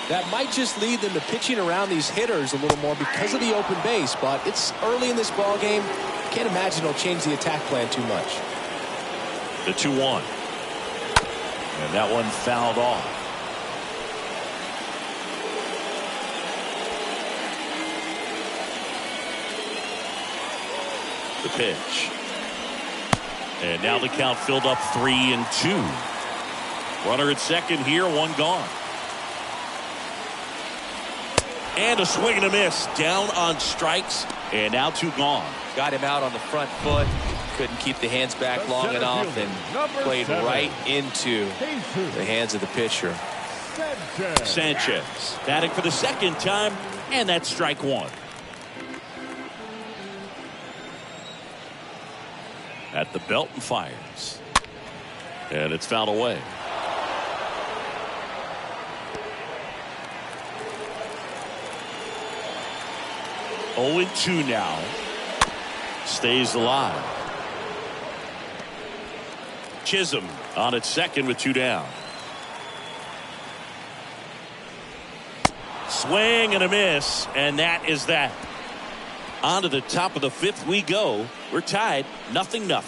That might just lead them to pitching around these hitters a little more because of the open base, but it's early in this ball game. Can't imagine it'll change the attack plan too much. The 2-1. And that one fouled off. The pitch. And now the count filled up 3-2. Runner at second here, one gone. And a swing and a miss. Down on strikes. And now 2 gone. Got him out on the front foot. Couldn't keep the hands back long enough and played right into the hands of the pitcher. Sanchez batting for the second time. And that's strike 1. At the belt and fires. And it's fouled away. Oh, 0-2 now. Stays alive. Chisholm on at second with 2 down. Swing and a miss, and that is that. On to the top of the fifth we go. We're tied 0-0.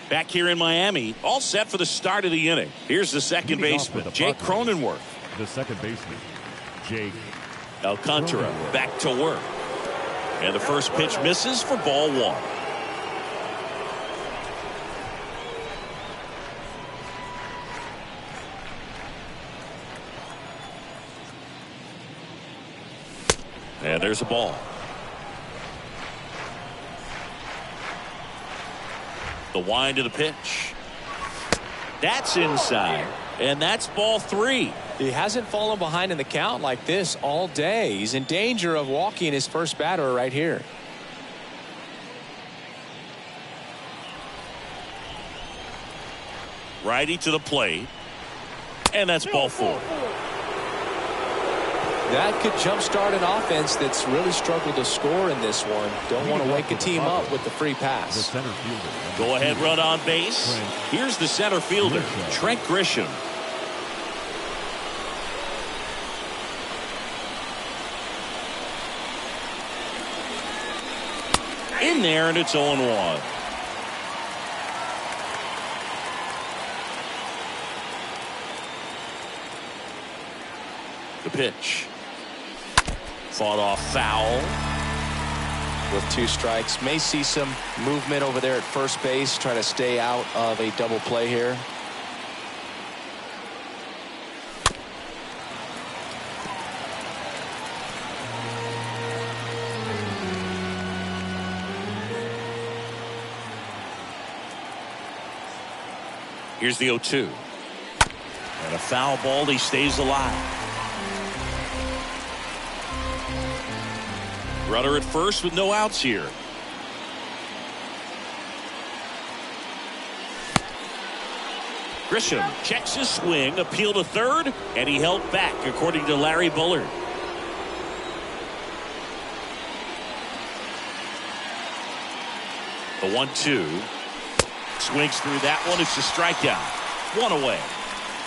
Back here in Miami, all set for the start of the inning. Here's the second baseman, Jake Cronenworth. The second baseman, Jake Alcantara back to work. And the first pitch misses for ball one. And there's a ball. The wind of the pitch. That's inside. And that's ball three. He hasn't fallen behind in the count like this all day. He's in danger of walking his first batter right here. Righty to the plate. And that's ball four. That could jumpstart an offense that's really struggled to score in this one. Don't want to wake a team up with the free pass. The center fielder. Go ahead run on base. Here's the center fielder, Trent Grisham. In there, and it's 0-1. The pitch. Fought off foul. With 2 strikes, may see some movement over there at first base, try to stay out of a double play here. Here's the 0-2. And a foul ball, he stays alive. Runner at first with no outs here. Grisham checks his swing, appeal to third, and he held back according to Larry Bullard. The 1-2. Swings through that one. It's a strikeout. One away.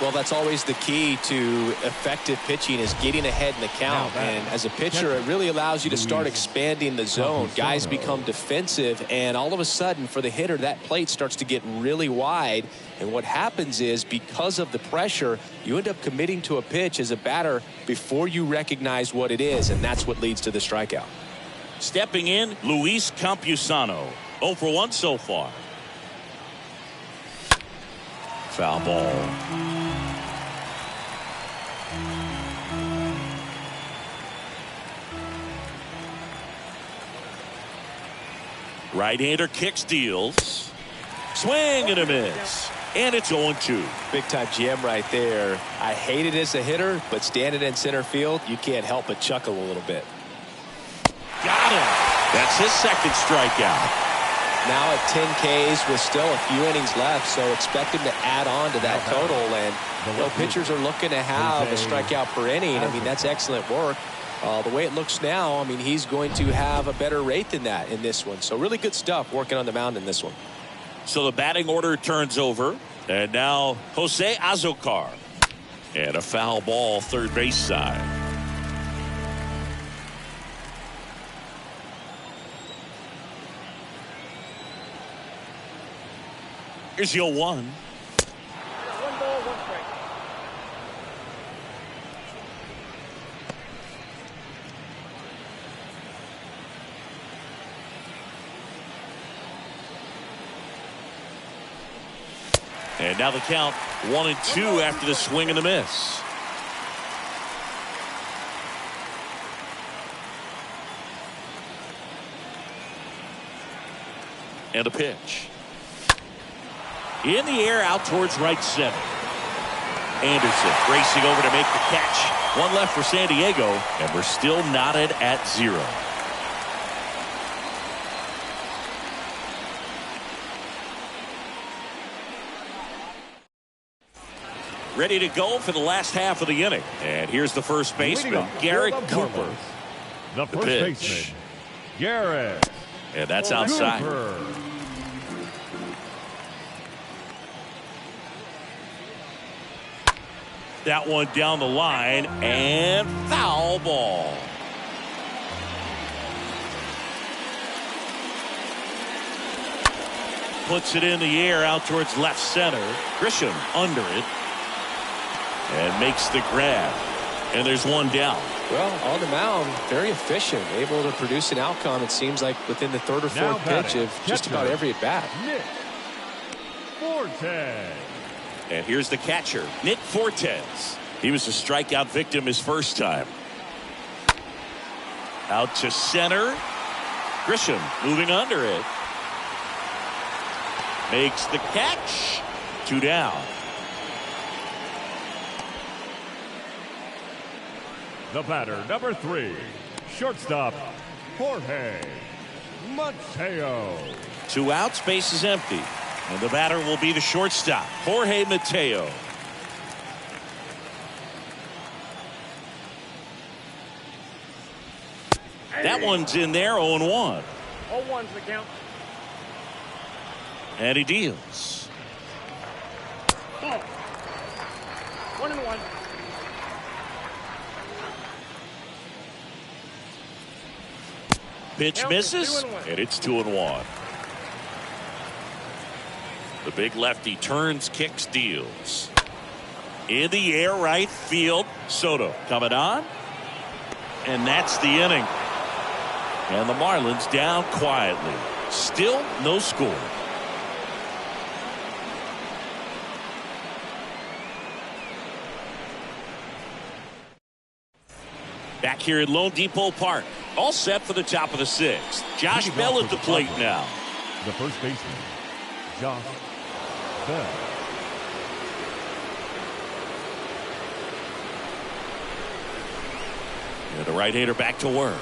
Well, that's always the key to effective pitching, is getting ahead in the count. And as a pitcher, it really allows you to start expanding the zone. Guys become defensive, and all of a sudden, for the hitter, that plate starts to get really wide. And what happens is, because of the pressure, you end up committing to a pitch as a batter before you recognize what it is, and that's what leads to the strikeout. Stepping in, Luis Campusano. 0 for 1 so far. Foul ball. Right-hander kicks, deals. Swing and a miss. And it's 0-2. Big-time GM right there. I hate it as a hitter, but standing in center field, you can't help but chuckle a little bit. Got him. That's his second strikeout. Now at 10 Ks with still a few innings left, so expect him to add on to that total. And pitchers are looking to have a strikeout per inning. I mean, that's excellent work. The way it looks now, I mean, he's going to have a better rate than that in this one. So really good stuff working on the mound in this one. So the batting order turns over. And now Jose Azocar. And a foul ball, third base side. Here's the 0-1. 1 ball, 1 strike. And now the count 1-2 after the swing and the miss. And a pitch. In the air out towards right center. Anderson racing over to make the catch. 1 left for San Diego, and we're still knotted at 0. ready to go for the last half of the inning. And here's the first baseman, Garrett Cooper. The first pitch. baseman, Garrett. And that's outside. Cooper. That one down the line, and foul ball. Puts it in the air out towards left center. Grisham under it and makes the grab. And there's one down. Well, on the mound, very efficient, able to produce an outcome, it seems like, within the third or fourth pitch of just about every at-bat. Nick Fortes. And here's the catcher, Nick Fortes. He was a strikeout victim his first time. Out to center. Grisham moving under it. Makes the catch. 2 down. The batter, number 3, shortstop, Jorge Mateo. 2 outs, base is empty. And the batter will be the shortstop, Jorge Mateo. That one's in there, 0-1. 0-1's the count. And he deals. Ball. 1-1. Pitch misses, and it's 2-1. The big lefty turns, kicks, deals. In the air, right field. Soto coming on. And that's the inning. And the Marlins down quietly. Still no score. Back here at Lone Depot Park. All set for the top of the 6th. Josh Bell at the plate now. The first baseman, Josh Bell. And the right-hander back to work.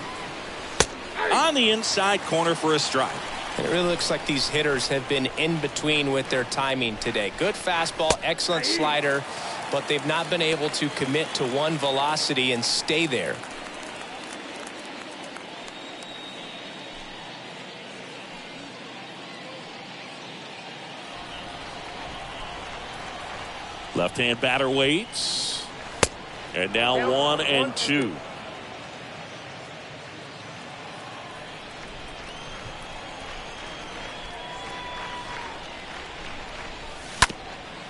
On the inside corner for a strike. It really looks like these hitters have been in between with their timing today. Good fastball, excellent slider, but they've not been able to commit to one velocity and stay there. Left-hand batter waits. And now 1-2.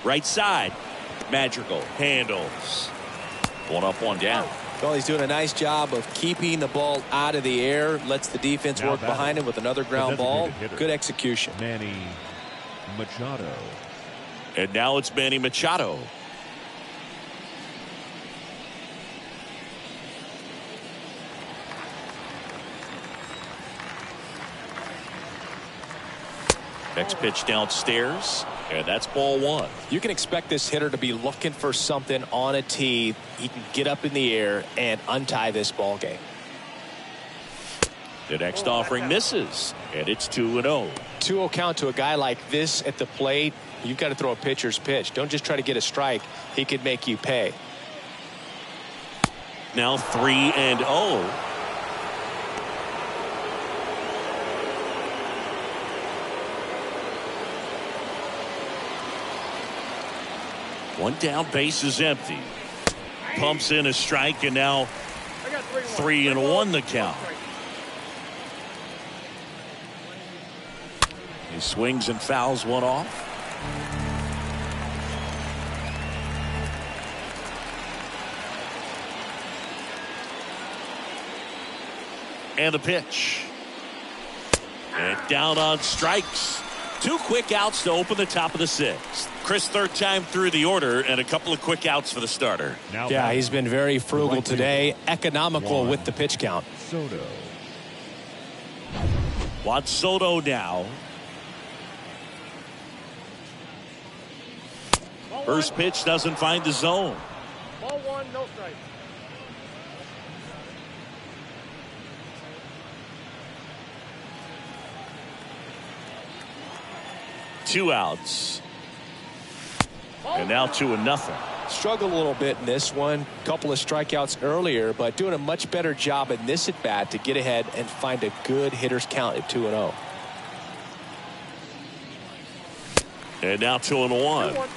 Right side. Madrigal handles. 1 up, 1 down. Well, he's doing a nice job of keeping the ball out of the air. Lets the defense work behind him with another ground ball. Good execution. Manny Machado. And now it's Manny Machado. Next pitch downstairs, and that's ball 1. You can expect this hitter to be looking for something on a tee. He can get up in the air and untie this ball game. The next offering misses, and it's 2-0. 2-0 count to a guy like this at the plate. You've got to throw a pitcher's pitch. Don't just try to get a strike. He could make you pay. Now 3-0. One down, base is empty. Pumps in a strike, and now 3-1 the count. He swings and fouls one off. And the pitch. And down on strikes. 2 quick outs to open the top of the 6th. Chris, third time through the order, and a couple of quick outs for the starter. Yeah, he's been very frugal today. Economical with the pitch count. Soto. Juan Soto now. First pitch doesn't find the zone. Ball 1, no strike. Two outs. And now 2-0. Struggled a little bit in this one. Couple of strikeouts earlier, but doing a much better job in this at bat to get ahead and find a good hitter's count at 2-0. And now 2-1.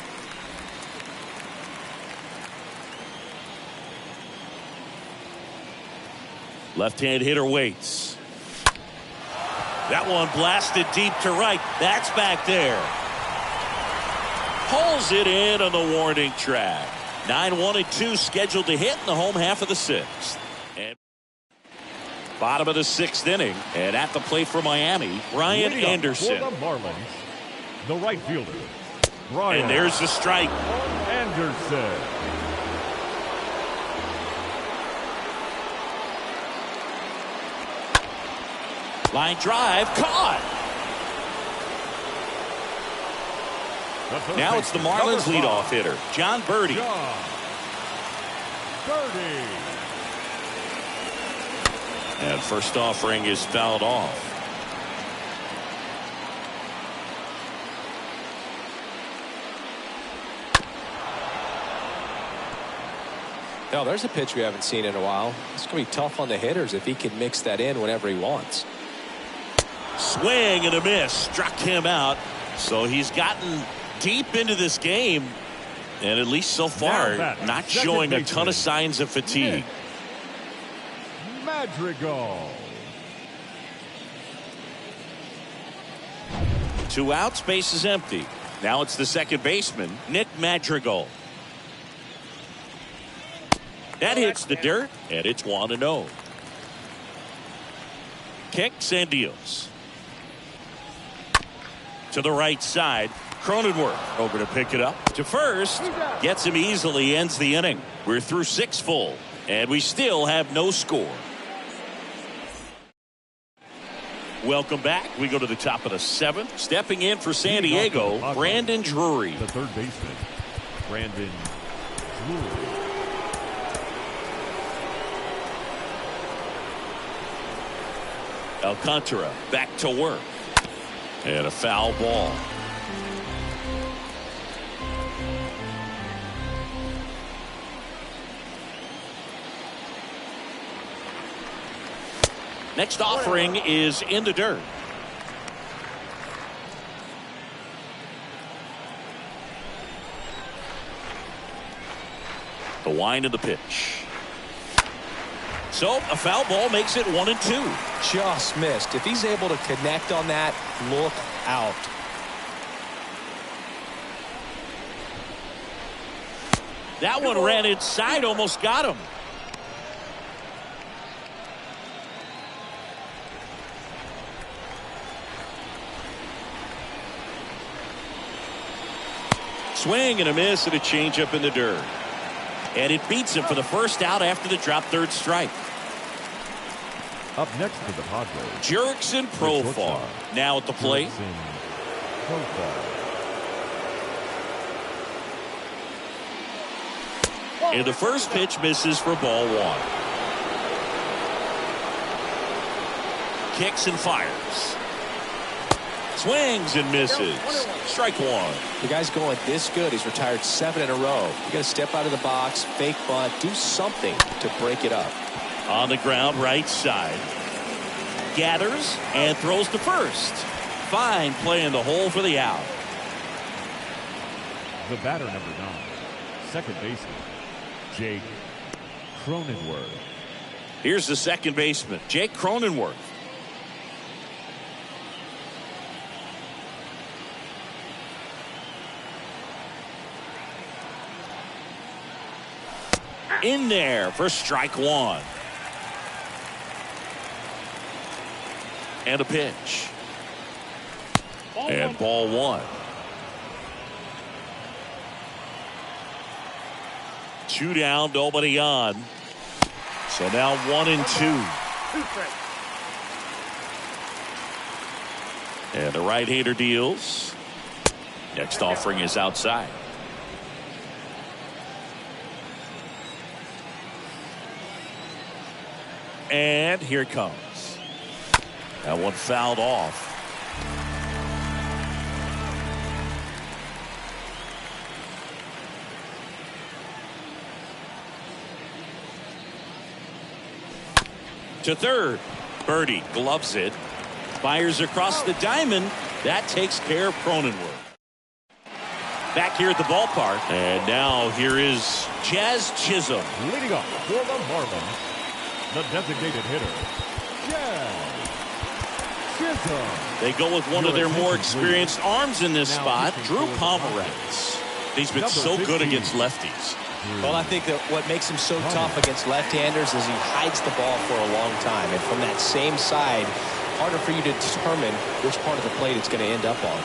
Left-hand hitter waits. That one blasted deep to right. That's back there. Pulls it in on the warning track. 9-1-2 scheduled to hit in the home half of the sixth. And bottom of the sixth inning. And at the plate for Miami, Brian Anderson. For the Marlins, the right fielder, Brian. And there's the strike. Anderson. Line drive, caught. Now it's the Marlins leadoff hitter, John Birdie. John Birdie. And first offering is fouled off. Now there's a pitch we haven't seen in a while. It's going to be tough on the hitters if he can mix that in whenever he wants. Swing and a miss. Struck him out. So he's gotten deep into this game. And at least so far, not showing a ton of signs of fatigue. Madrigal. 2 outs, base is empty. Now it's the second baseman, Nick Madrigal. That hits the dirt, and it's 1-0. Kicks and deals. To the right side, Cronenworth over to pick it up. To first, gets him easily, ends the inning. We're through 6 full, and we still have no score. Welcome back. We go to the top of the 7th. Stepping in for San Diego, Brandon Drury. The third baseman, Brandon Drury. Alcantara back to work. And a foul ball. Next offering is in the dirt. The wind of the pitch. So a foul ball makes it 1-2. Just missed. If he's able to connect on that, look out. That one ran inside, almost got him. Swing and a miss and a changeup in the dirt. And it beats him for the first out after the drop third strike. Up next for the Padres, Jurickson Profar now at the plate. And the first pitch misses for ball 1. Kicks and fires. Swings and misses. Strike 1. The guy's going this good. He's retired 7 in a row. You got to step out of the box, fake bunt, do something to break it up. On the ground, right side. Gathers and throws to first. Fine play in the hole for the out. The batter, number 9, second baseman, Jake Cronenworth. Here's the second baseman, Jake Cronenworth. In there for strike 1. And a pitch. And ball 1. 2 down, nobody on. So now 1-2. And the right-hander deals. Next offering is outside. And here it comes. That one fouled off. To third. Birdie gloves it. Fires across the diamond. That takes care of Cronenworth. Back here at the ballpark. And now here is Jazz Chisholm. Leading off for the Marlins, the designated hitter, Jazz Chisholm. They go with one of their more experienced arms in this spot, Drew Pomeranz. He's been so good against lefties. Well, I think that what makes him so tough against left-handers is he hides the ball for a long time. And from that same side, harder for you to determine which part of the plate it's going to end up on.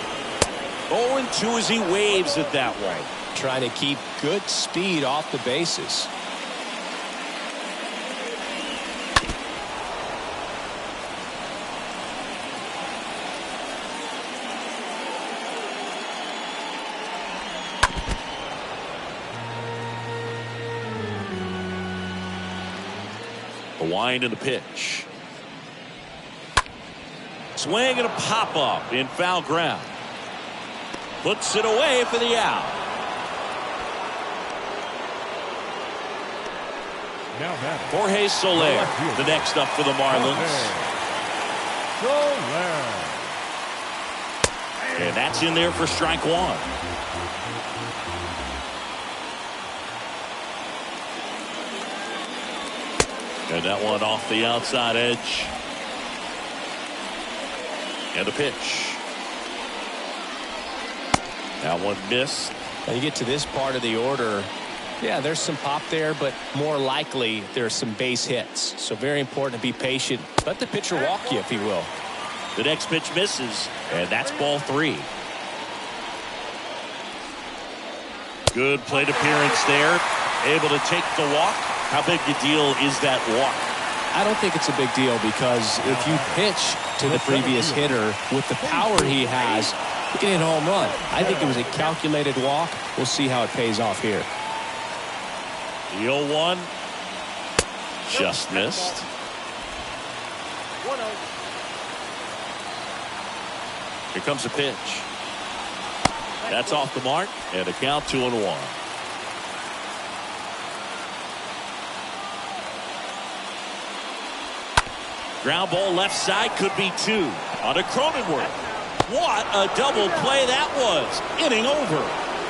0-2 as he waves it that way. Trying to keep good speed off the bases. The wind and the pitch. Swing and a pop-up in foul ground. Puts it away for the out. Now batting, Jorge Soler, the next up for the Marlins. Soler. And that's in there for strike one. And that one off the outside edge. And a pitch. That one missed. Now you get to this part of the order. Yeah, there's some pop there, but more likely there's some base hits. So very important to be patient. Let the pitcher walk you, if he will. The next pitch misses, and that's ball 3. Good plate appearance there. Able to take the walk. How big a deal is that walk? I don't think it's a big deal because if you pitch to the previous hitter with the power he has, you can hit a home run. I think it was a calculated walk. We'll see how it pays off here. The 0-1 just missed. 1-0. Here comes a pitch. That's off the mark, and a count 2-1. Ground ball left side, could be 2. On to Cronenworth. What a double play that was. Inning over.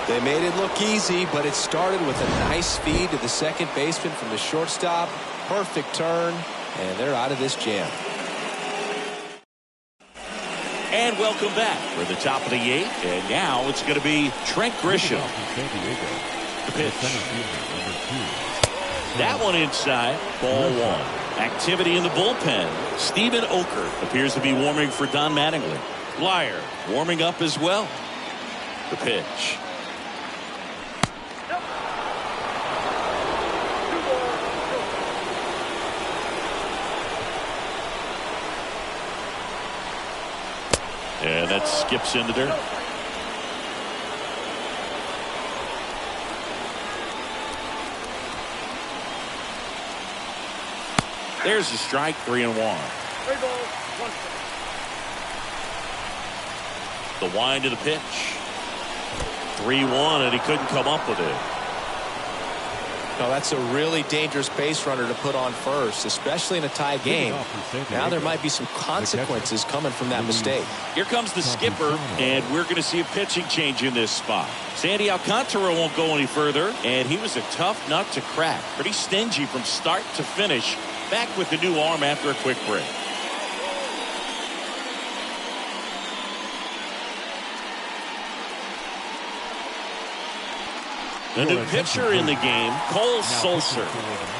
They made it look easy, but it started with a nice feed to the second baseman from the shortstop. Perfect turn, and they're out of this jam. And welcome back. We're at the top of the 8th, and now it's going to be Trent Grisham. The pitch. That one inside, ball 1. Activity in the bullpen. Stephen Oker appears to be warming for Don Mattingly. Blyer warming up as well. The pitch. And that skips in the dirt. There's a strike, 3-1. 3 balls, 1 strike. The wind of the pitch. 3-1, and he couldn't come up with it. No, that's a really dangerous base runner to put on first, especially in a tie game. Now there might be some consequences coming from that mistake. Here comes the skipper, and we're going to see a pitching change in this spot. Sandy Alcantara won't go any further, and he was a tough nut to crack. Pretty stingy from start to finish. Back with the new arm after a quick break. The new pitcher in the game, Cole Sulser,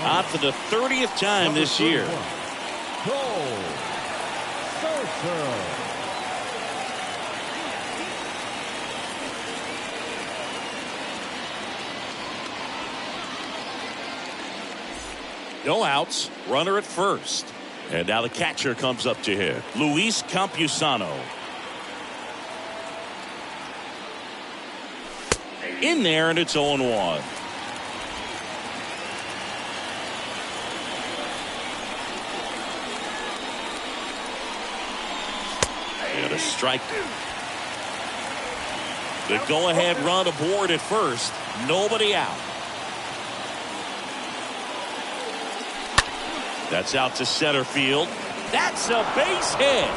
out for the 30th time this year. Cole Sulser. No outs, runner at first. And now the catcher comes up to hit, Luis Campusano. In there, and it's 0-1. And a strike. The go-ahead run aboard at first. Nobody out. That's out to center field. That's a base hit.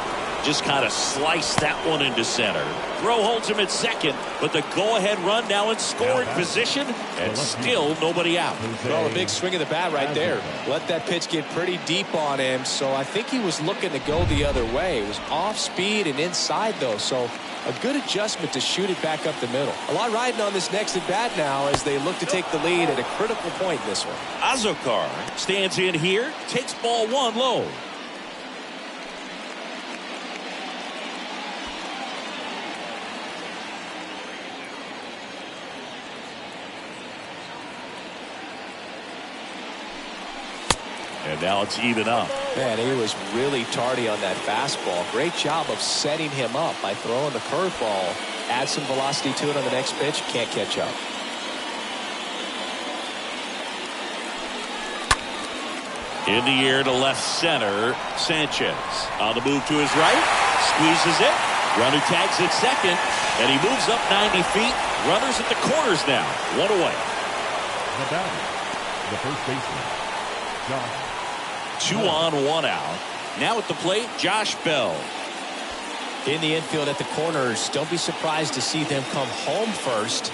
Just kind of sliced that one into center. Throw holds him at second, but the go-ahead run now in scoring position, and still nobody out. Well, a big swing of the bat right there. Let that pitch get pretty deep on him, so I think he was looking to go the other way. It was off speed and inside, though, so a good adjustment to shoot it back up the middle. A lot riding on this next at-bat now as they look to take the lead at a critical point in this one. Azokar stands in here, takes ball one low. And now it's even up. Man, he was really tardy on that fastball. Great job of setting him up by throwing the curveball. Add some velocity to it on the next pitch. Can't catch up. In the air to left center. Sanchez on the move to his right. Squeezes it. Runner tags at second. And he moves up 90 feet. Runners at the corners now. One away. The batter, the first baseman, Josh. 2 on, 1 out. Now at the plate, Josh Bell. In the infield at the corners, don't be surprised to see them come home first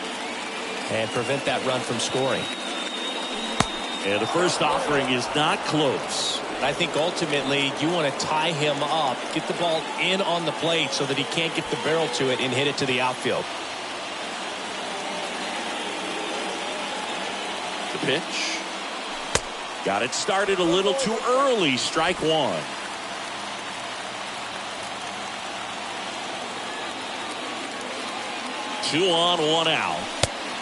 and prevent that run from scoring. And the first offering is not close. I think ultimately you want to tie him up, get the ball in on the plate so that he can't get the barrel to it and hit it to the outfield. The pitch. Got it started a little too early. Strike one. Two on, 1 out.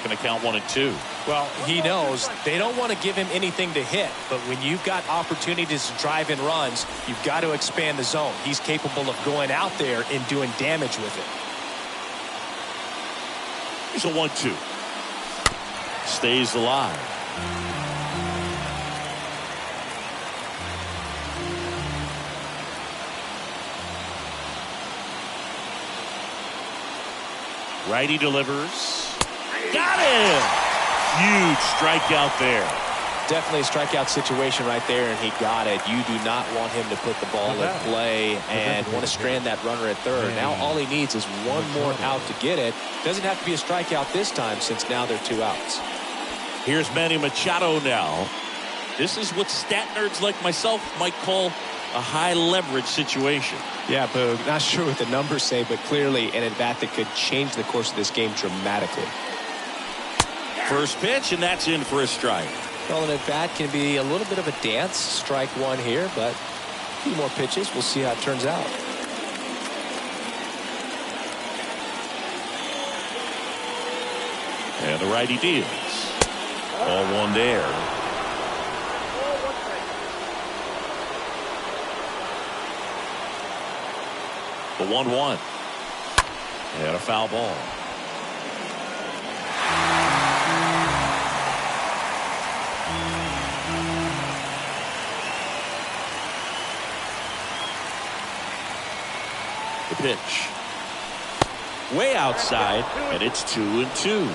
Going to count 1 and 2. Well, he knows they don't want to give him anything to hit, but when you've got opportunities to drive in runs, you've got to expand the zone. He's capable of going out there and doing damage with it. Here's a 1-2. Stays alive. Righty delivers. Got him! Huge strikeout there. Definitely a strikeout situation right there, and he got it. You do not want him to put the ball in play and want to strand that runner at third. Now all he needs is one more out to get it. Doesn't have to be a strikeout this time since now they're 2 outs. Here's Manny Machado now. This is what stat nerds like myself might call a high leverage situation. Yeah, Boog, not sure what the numbers say, but clearly an at-bat that could change the course of this game dramatically. First pitch, and that's in for a strike. Well, an at-bat can be a little bit of a dance. Strike one here, but a few more pitches. We'll see how it turns out. And the righty deals. Ball one there. The 1-1. And a foul ball. The pitch. Way outside, and it's 2-2.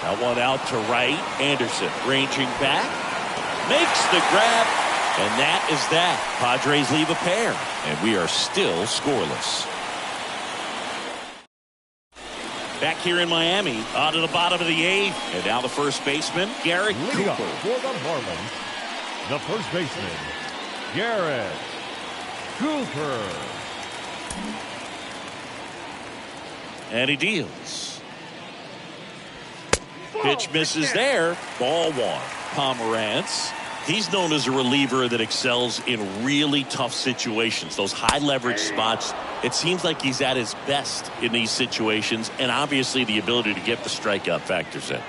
That one out to right. Anderson ranging back. Makes the grab. And that is that. Padres leave a pair. And we are still scoreless. Back here in Miami. On to the bottom of the 8th. And now the first baseman, Garrett Cooper. For the Marlins, the first baseman, Garrett Cooper. And he deals. Pitch misses there. Ball one. Pomerantz. He's known as a reliever that excels in really tough situations. Those high leverage spots. It seems like he's at his best in these situations. And obviously the ability to get the strikeout factors in.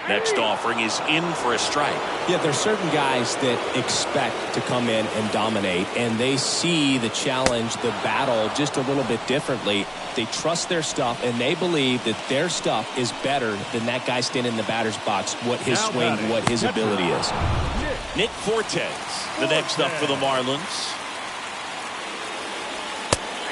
Next offering is in for a strike. Yeah, there's certain guys that expect to come in and dominate, and they see the challenge, the battle just a little bit differently. They trust their stuff, and they believe that their stuff is better than that guy standing in the batter's box, what his swing, what his ability is. Nick Fortes, the next up for the Marlins.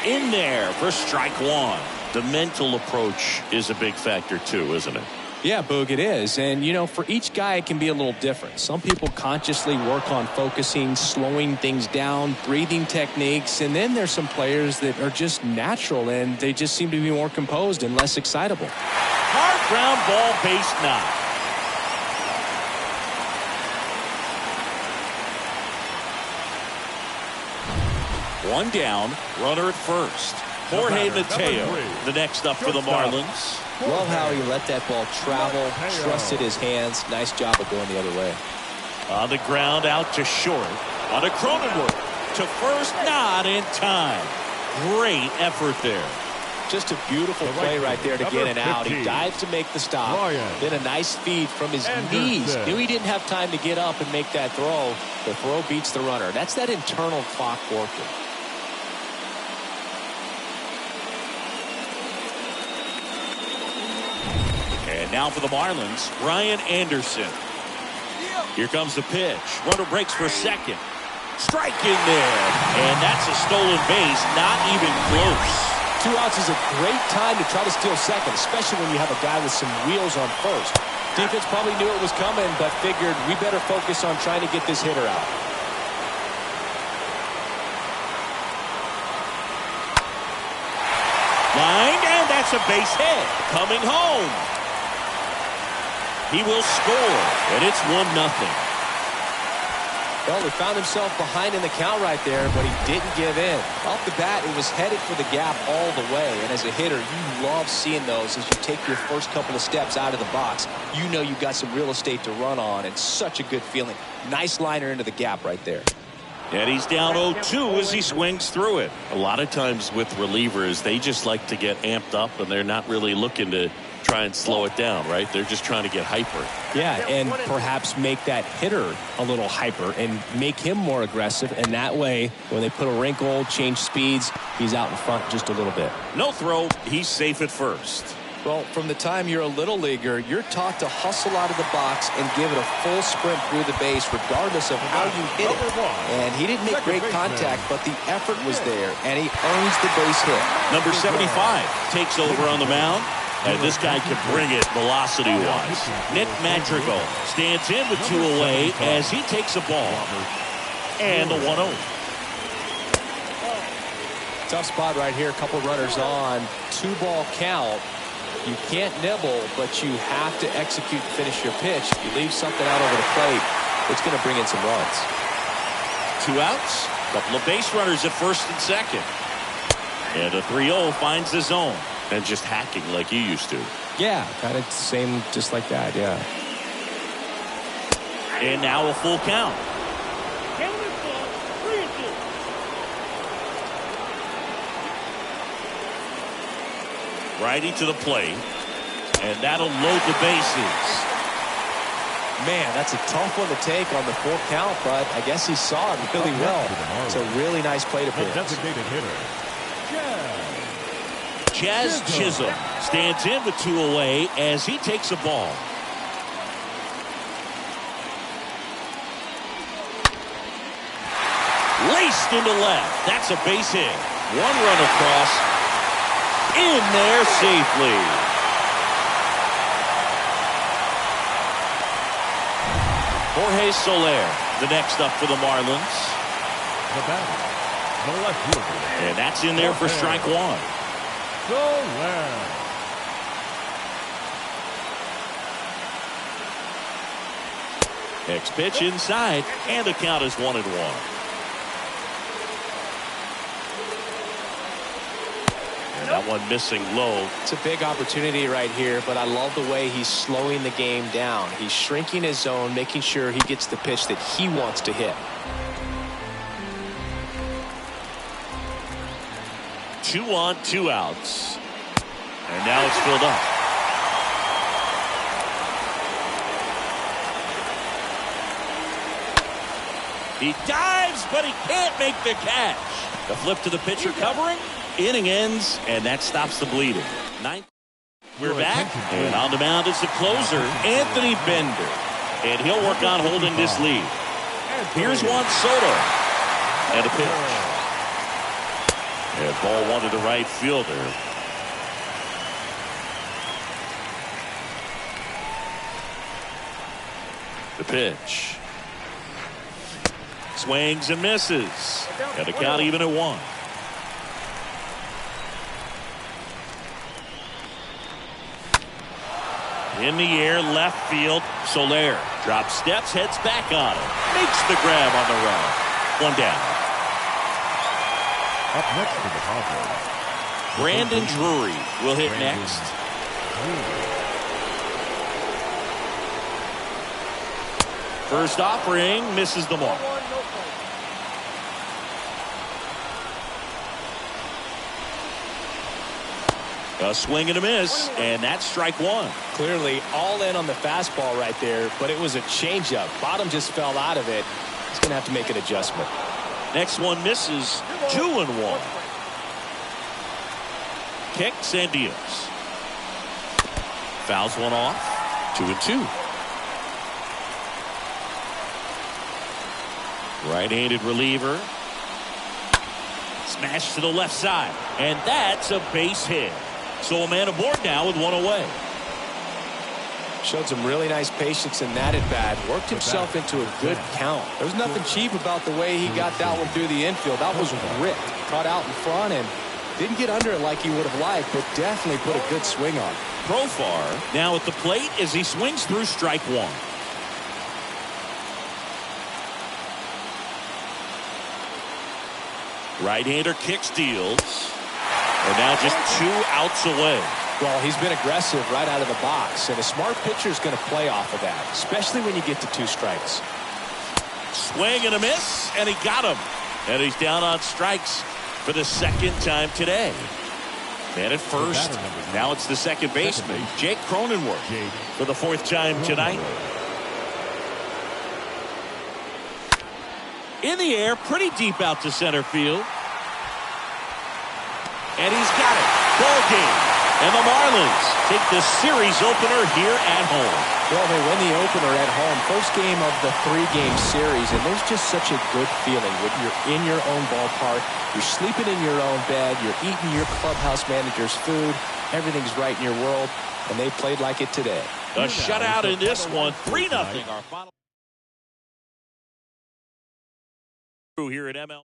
In there for strike one. The mental approach is a big factor too, isn't it? Yeah, Boog, it is. And, you know, for each guy, it can be a little different. Some people consciously work on focusing, slowing things down, breathing techniques. And then there's some players that are just natural and they just seem to be more composed and less excitable. Hard ground ball, base knock. One down, runner at first. Jorge Mateo, the next up for the Marlins. Love how he let that ball travel, trusted his hands. Nice job of going the other way. On the ground, out to short. On a Cronenworth to first, not in time. Great effort there. Just a beautiful play right there to get it out. He dives to make the stop. Then a nice feed from his knees. Knew he didn't have time to get up and make that throw. The throw beats the runner. That's that internal clock working. And now for the Marlins, Ryan Anderson. Here comes the pitch. Runner breaks for second. Strike in there. And that's a stolen base, not even close. 2 outs is a great time to try to steal second, especially when you have a guy with some wheels on first. Defense probably knew it was coming, but figured we better focus on trying to get this hitter out. Line, and that's a base hit. Coming home. He will score, and it's 1-0. Well, he found himself behind in the count right there, but he didn't give in. Off the bat, it was headed for the gap all the way. And as a hitter, you love seeing those as you take your first couple of steps out of the box. You know you've got some real estate to run on, and such a good feeling. Nice liner into the gap right there. And he's down 0-2 as he swings through it. A lot of times with relievers, they just like to get amped up, and they're not really looking to try and slow it down, right? They're just trying to get hyper. Yeah, and perhaps make that hitter a little hyper and make him more aggressive. And that way, when they put a wrinkle, change speeds, he's out in front just a little bit. No throw. He's safe at first. Well, from the time you're a little leaguer, you're taught to hustle out of the box and give it a full sprint through the base, regardless of how you hit it. And he didn't make great contact, but the effort was there, and he earns the base hit. Number 75 takes over on the mound. And this guy can bring it velocity-wise. Nick Madrigal stands in with 2 away as he takes a ball. And a 1-0. Tough spot right here. A couple runners on. 2-ball count. You can't nibble, but you have to execute and finish your pitch. If you leave something out over the plate, it's going to bring in some runs. 2 outs. Couple of base runners at first and second. And a 3-0 finds the zone. And just hacking like you used to. Yeah, kind of same, just like that, yeah. And now a full count. Gentlemen's ball, 3-2. Righty to the plate. And that'll load the bases. Man, that's a tough one to take on the full count, but I guess he saw it really well. It's a really nice plate appearance. Designated hitter. Jazz Chisholm stands in with 2 away as he takes a ball. Laced into left. That's a base hit. 1 run across. In there safely. Jorge Soler, the next up for the Marlins. The batter, the left fielder. And that's in there for strike 1. Next pitch inside, and the count is 1-1. And that one missing low. It's a big opportunity right here, but I love the way he's slowing the game down. He's shrinking his zone, making sure he gets the pitch that he wants to hit. 2 on, 2 outs. And now it's filled up. He dives, but he can't make the catch. The flip to the pitcher covering. Inning ends, and that stops the bleeding. 9th. We're back, and on the mound is the closer, Anthony Bender. And he'll work on holding this lead. Here's Juan Soto. And a pitch. And ball one to the right fielder. The pitch. Swings and misses. And a count even at 1. In the air, left field. Soler drops steps, heads back on it. Makes the grab on the run. 1 down. Up next to the Padres, Brandon Drury will hit next. First offering misses the mark. A swing and a miss, and that's strike 1. Clearly all in on the fastball right there, but it was a changeup. Bottom just fell out of it. He's going to have to make an adjustment. Next one misses. 2-1. Kicks and deals. Fouls one off. 2-2. Right-handed reliever. Smash to the left side. And that's a base hit. So a man aboard now with 1 away. Showed some really nice patience in that at bat. Worked himself into a good count. There was nothing cheap about the way he got that one through the infield. That was ripped. Caught out in front and didn't get under it like he would have liked, but definitely put a good swing on. Profar now at the plate as he swings through strike 1. Right-hander kicks, deals. And now just 2 outs away. Well, he's been aggressive right out of the box, and a smart pitcher is going to play off of that, especially when you get to 2 strikes. Swing and a miss, and he got him. And he's down on strikes for the 2nd time today. Man at first. Now it's the second baseman, Jake Cronenworth, for the 4th time tonight. In the air, pretty deep out to center field. And he's got it. Ball game. And the Marlins take the series opener here at home. Well, they win the opener at home. First game of the 3-game series, and there's just such a good feeling when you're in your own ballpark. You're sleeping in your own bed. You're eating your clubhouse manager's food. Everything's right in your world, and they played like it today. A shutout in this one. 3-0. Our final here at ML.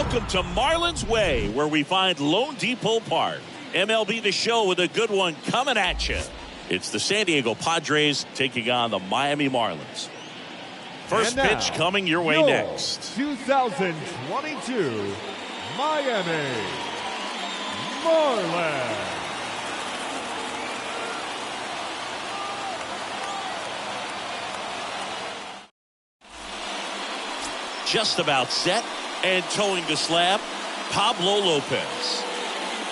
Welcome to Marlins Way, where we find Lone Depot Park. MLB The Show with a good one coming at you. It's the San Diego Padres taking on the Miami Marlins. First pitch coming your way next. 2022 Miami Marlins. Just about set and towing the slab, Pablo Lopez.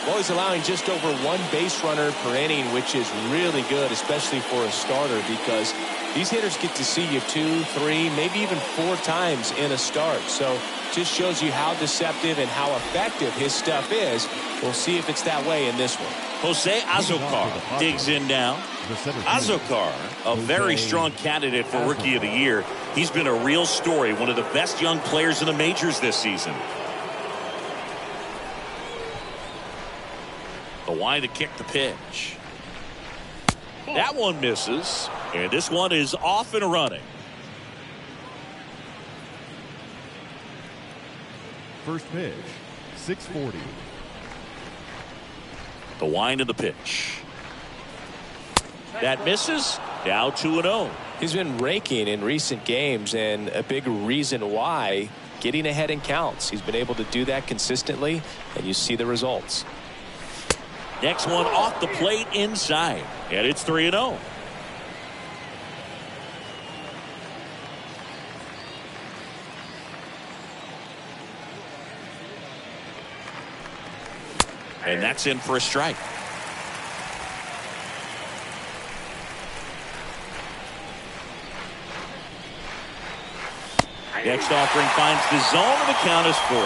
Well, he's allowing just over one base runner per inning, which is really good, especially for a starter, because these hitters get to see you 2, 3, maybe even 4 times in a start. So just shows you how deceptive and how effective his stuff is. We'll see if it's that way in this one. Jose Azocar digs in now. Azocar, a very strong candidate for Rookie of the Year. He's been a real story, one of the best young players in the majors this season. The wind to kick the pitch. That one misses, and this one is off and running. First pitch, 640. The wind of the pitch. That misses. Now 2-0. He's been raking in recent games, and a big reason why, getting ahead in counts. He's been able to do that consistently, and you see the results. Next one off the plate inside, and it's 3-0. And that's in for a strike. Next offering finds the zone, and the count is 4.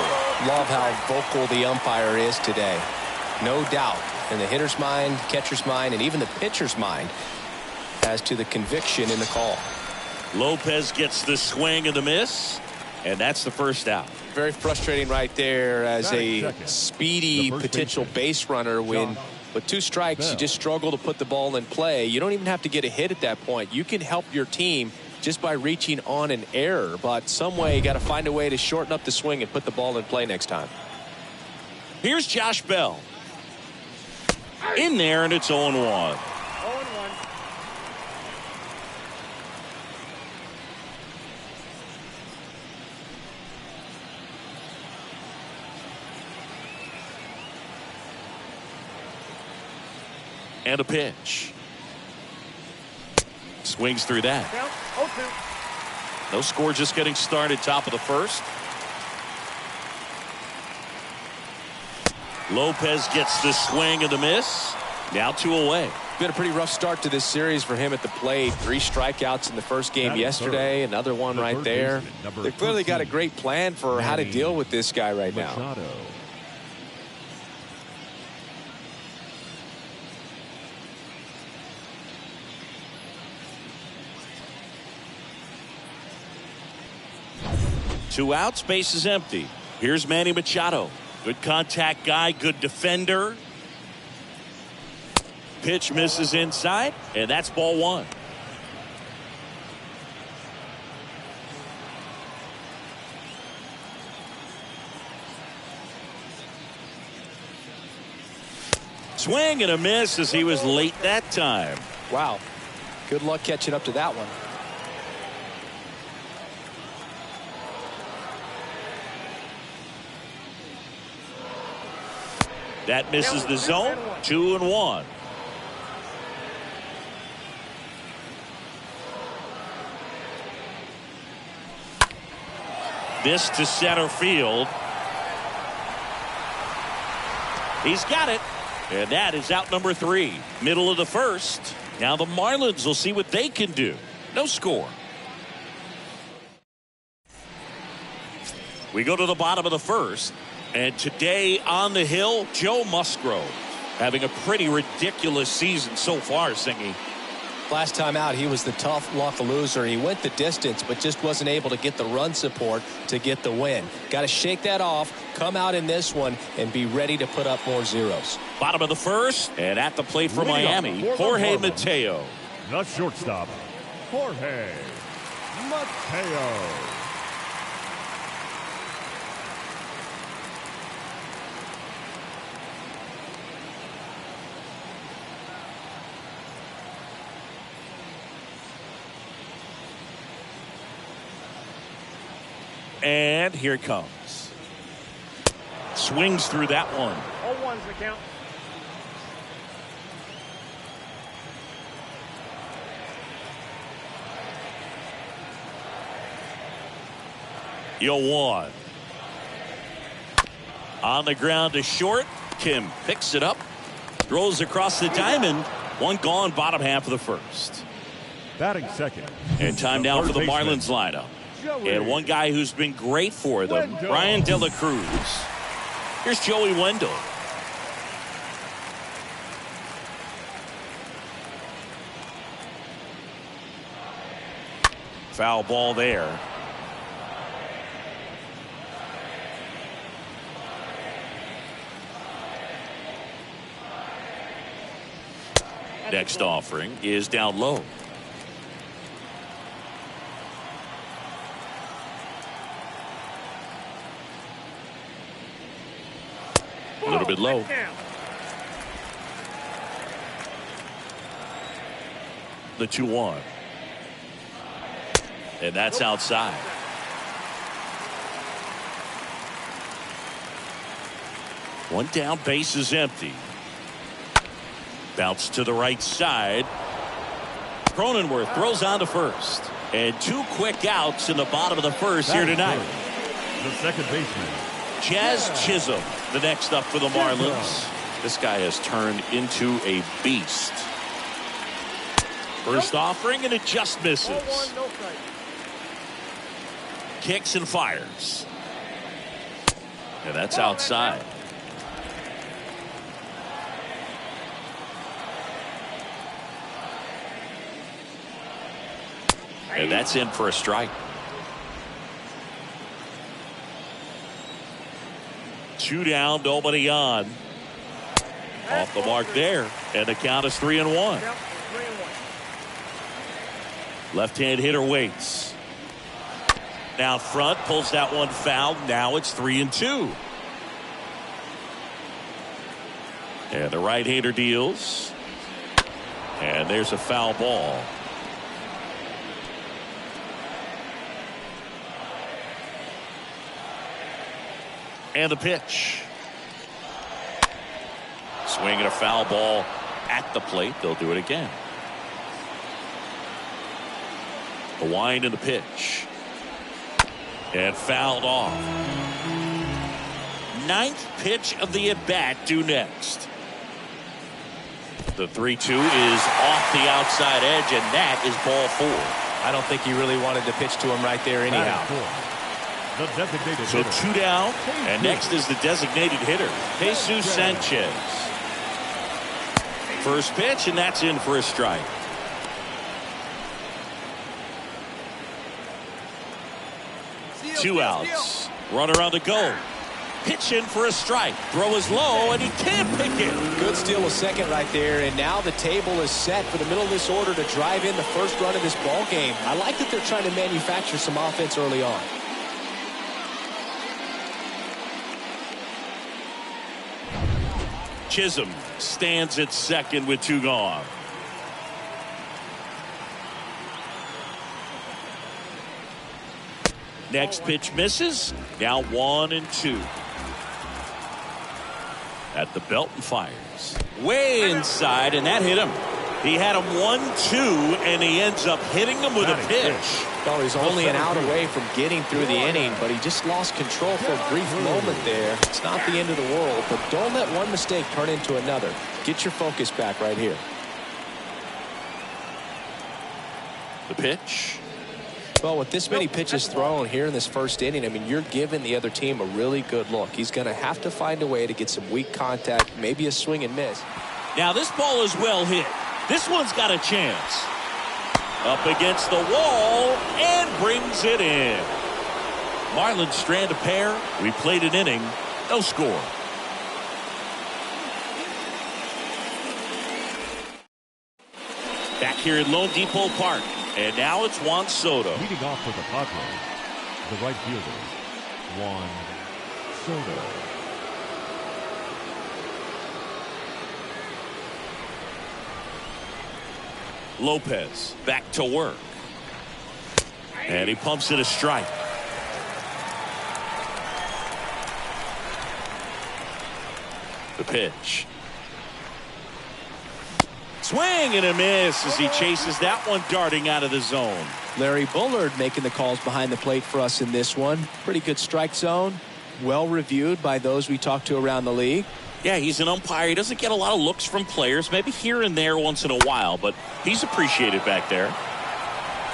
Love how vocal the umpire is today. No doubt in the hitter's mind, catcher's mind, and even the pitcher's mind as to the conviction in the call. Lopez gets the swing and the miss, and that's the first out. Very frustrating right there as a speedy potential base runner when with 2 strikes you just struggle to put the ball in play. You don't even have to get a hit at that point. You can help your team just by reaching on an error, but some way you got to find a way to shorten up the swing and put the ball in play next time. Here's Josh Bell. In there, and it's 0-1. 0-1. And a pitch. Swings through that. Count 0-2. No score, just getting started, top of the first. Lopez gets the swing and the miss. Now 2 away. Been a pretty rough start to this series for him at the plate. 3 strikeouts in the first game yesterday. Another one right there. They've clearly got a great plan for how to deal with this guy right now. Two outs, base is empty. Here's Manny Machado. Good contact guy, good defender. Pitch misses inside, and that's ball 1. Swing and a miss as he was late that time. Wow. Good luck catching up to that one. That misses the zone. 2-1. This to center field. He's got it. And that is out number 3. Middle of the first. Now the Marlins will see what they can do. No score. We go to the bottom of the first. And today on the hill, Joe Musgrove having a pretty ridiculous season so far, Singy. Last time out, he was the tough luck loser. He went the distance, but just wasn't able to get the run support to get the win. Got to shake that off, come out in this one, and be ready to put up more zeros. Bottom of the first, and at the plate for Miami, Jorge Mateo. The shortstop, Jorge Mateo. And here it comes. Swings through that one. 0-1's the count. Yo one. On the ground to short. Kim picks it up. Throws across the diamond. One gone, bottom half of the first. Batting second. And time now for the Marlins lineup. And one guy who's been great for them, Brian De La Cruz. Here's Joey Wendell. Foul ball there. Next offering is down low. A little bit low. The 2-1. And that's outside. One down, base is empty. Bounce to the right side. Cronenworth throws on to first. And 2 quick outs in the bottom of the first here tonight. The second baseman, Jazz Chisholm, the next up for the Marlins. This guy has turned into a beast. First offering, and it just misses. 0-1, no strike. Kicks and fires. And that's outside. And that's in for a strike. 2 down, nobody on. Off the mark there. And the count is 3-1. Yep, 3-1. Left-hand hitter waits. Now front, pulls that one foul. Now it's 3-2. And the right-hander deals. And there's a foul ball. And the pitch. Swinging a foul ball at the plate. They'll do it again. The wind and the pitch. And fouled off. 9th pitch of the at-bat due next. The 3-2 is off the outside edge, and that is ball 4. I don't think he really wanted to pitch to him right there anyhow. the designated So hitter. 2 down, and next is the designated hitter, Jesus Sanchez. First pitch, and that's in for a strike. Two outs. Runner on the go. Pitch in for a strike. Throw is low, and he can't pick it. Good steal a second right there, and now the table is set for the middle of this order to drive in the first run of this ball game. I like that they're trying to manufacture some offense early on. Chisholm stands at second with 2 gone. Next pitch misses. Now 1-2. At the belt and fires. Way inside, and that hit him. He had him 1-2, and he ends up hitting him with a pitch. Well, he's only an out away from getting through the inning, but he just lost control for a brief moment there. It's not the end of the world, but don't let one mistake turn into another. Get your focus back right here. The pitch. Well, with this many pitches thrown here in this first inning, I mean, you're giving the other team a really good look. He's going to have to find a way to get some weak contact, maybe a swing and miss. Now this ball is well hit. This one's got a chance. Up against the wall and brings it in. Marlins strand a pair. We played an inning. No score. Back here at Lone Depot Park. And now it's Juan Soto. Leading off for the Padres, the right fielder, Juan Soto. Lopez back to work. And he pumps it a strike. The pitch. Swing and a miss as he chases that one darting out of the zone. Larry Bullard making the calls behind the plate for us in this one. Pretty good strike zone. Well reviewed by those we talked to around the league. Yeah, he's an umpire. He doesn't get a lot of looks from players, maybe here and there once in a while, but he's appreciated back there.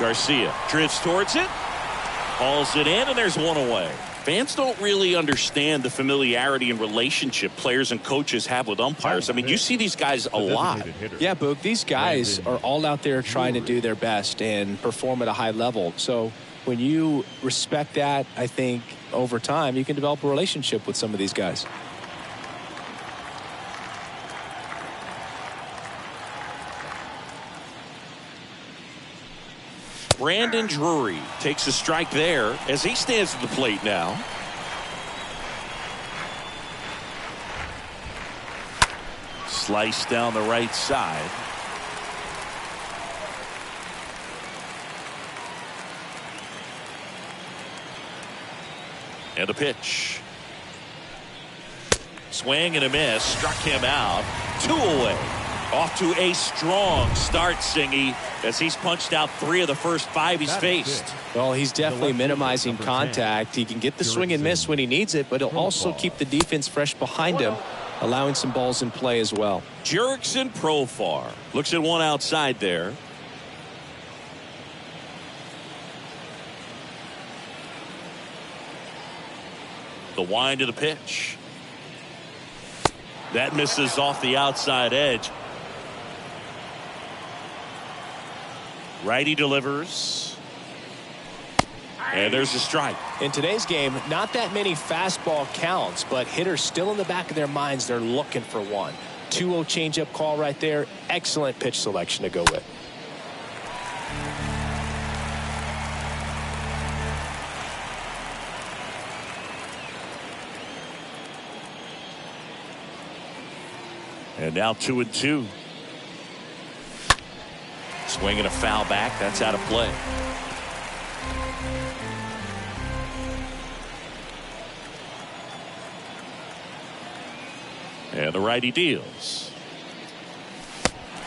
Garcia drifts towards it, hauls it in, and there's one away. Fans don't really understand the familiarity and relationship players and coaches have with umpires. I mean, you see these guys a lot. Yeah, Boog, these guys are all out there trying to do their best and perform at a high level. So when you respect that, I think over time you can develop a relationship with some of these guys. Brandon Drury takes a strike there as he stands at the plate now. Slice down the right side. And a pitch. Swing and a miss. Struck him out. 2 away. Off to a strong start, Singy, as he's punched out 3 of the first 5 he's faced. Well, he's definitely minimizing contact. He can get the swing and miss when he needs it, but he'll also keep the defense fresh behind him, allowing some balls in play as well. Jurickson Profar looks at one outside there. The wind of the pitch. That misses off the outside edge. Righty delivers. And there's a strike. In today's game, not that many fastball counts, but hitters still in the back of their minds, they're looking for one. 2-0 changeup call right there. Excellent pitch selection to go with. And now 2-2. Swinging a foul back. That's out of play. And the righty deals.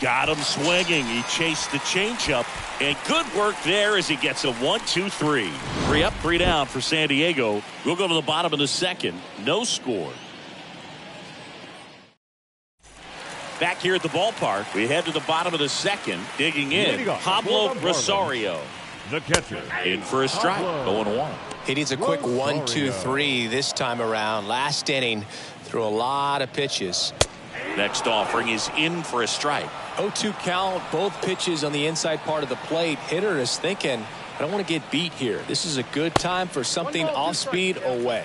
Got him swinging. He chased the changeup. And good work there as he gets a 1-2-3. 3 up, 3 down for San Diego. We'll go to the bottom of the second. No score. Back here at the ballpark, we head to the bottom of the second. Digging in, Pablo Rosario. The catcher. In for a strike, 0-1. He needs a quick 1-2-3 this time around. Last inning, threw a lot of pitches. Next offering is in for a strike. 0-2 count, both pitches on the inside part of the plate. Hitter is thinking, I don't want to get beat here. This is a good time for something off speed away.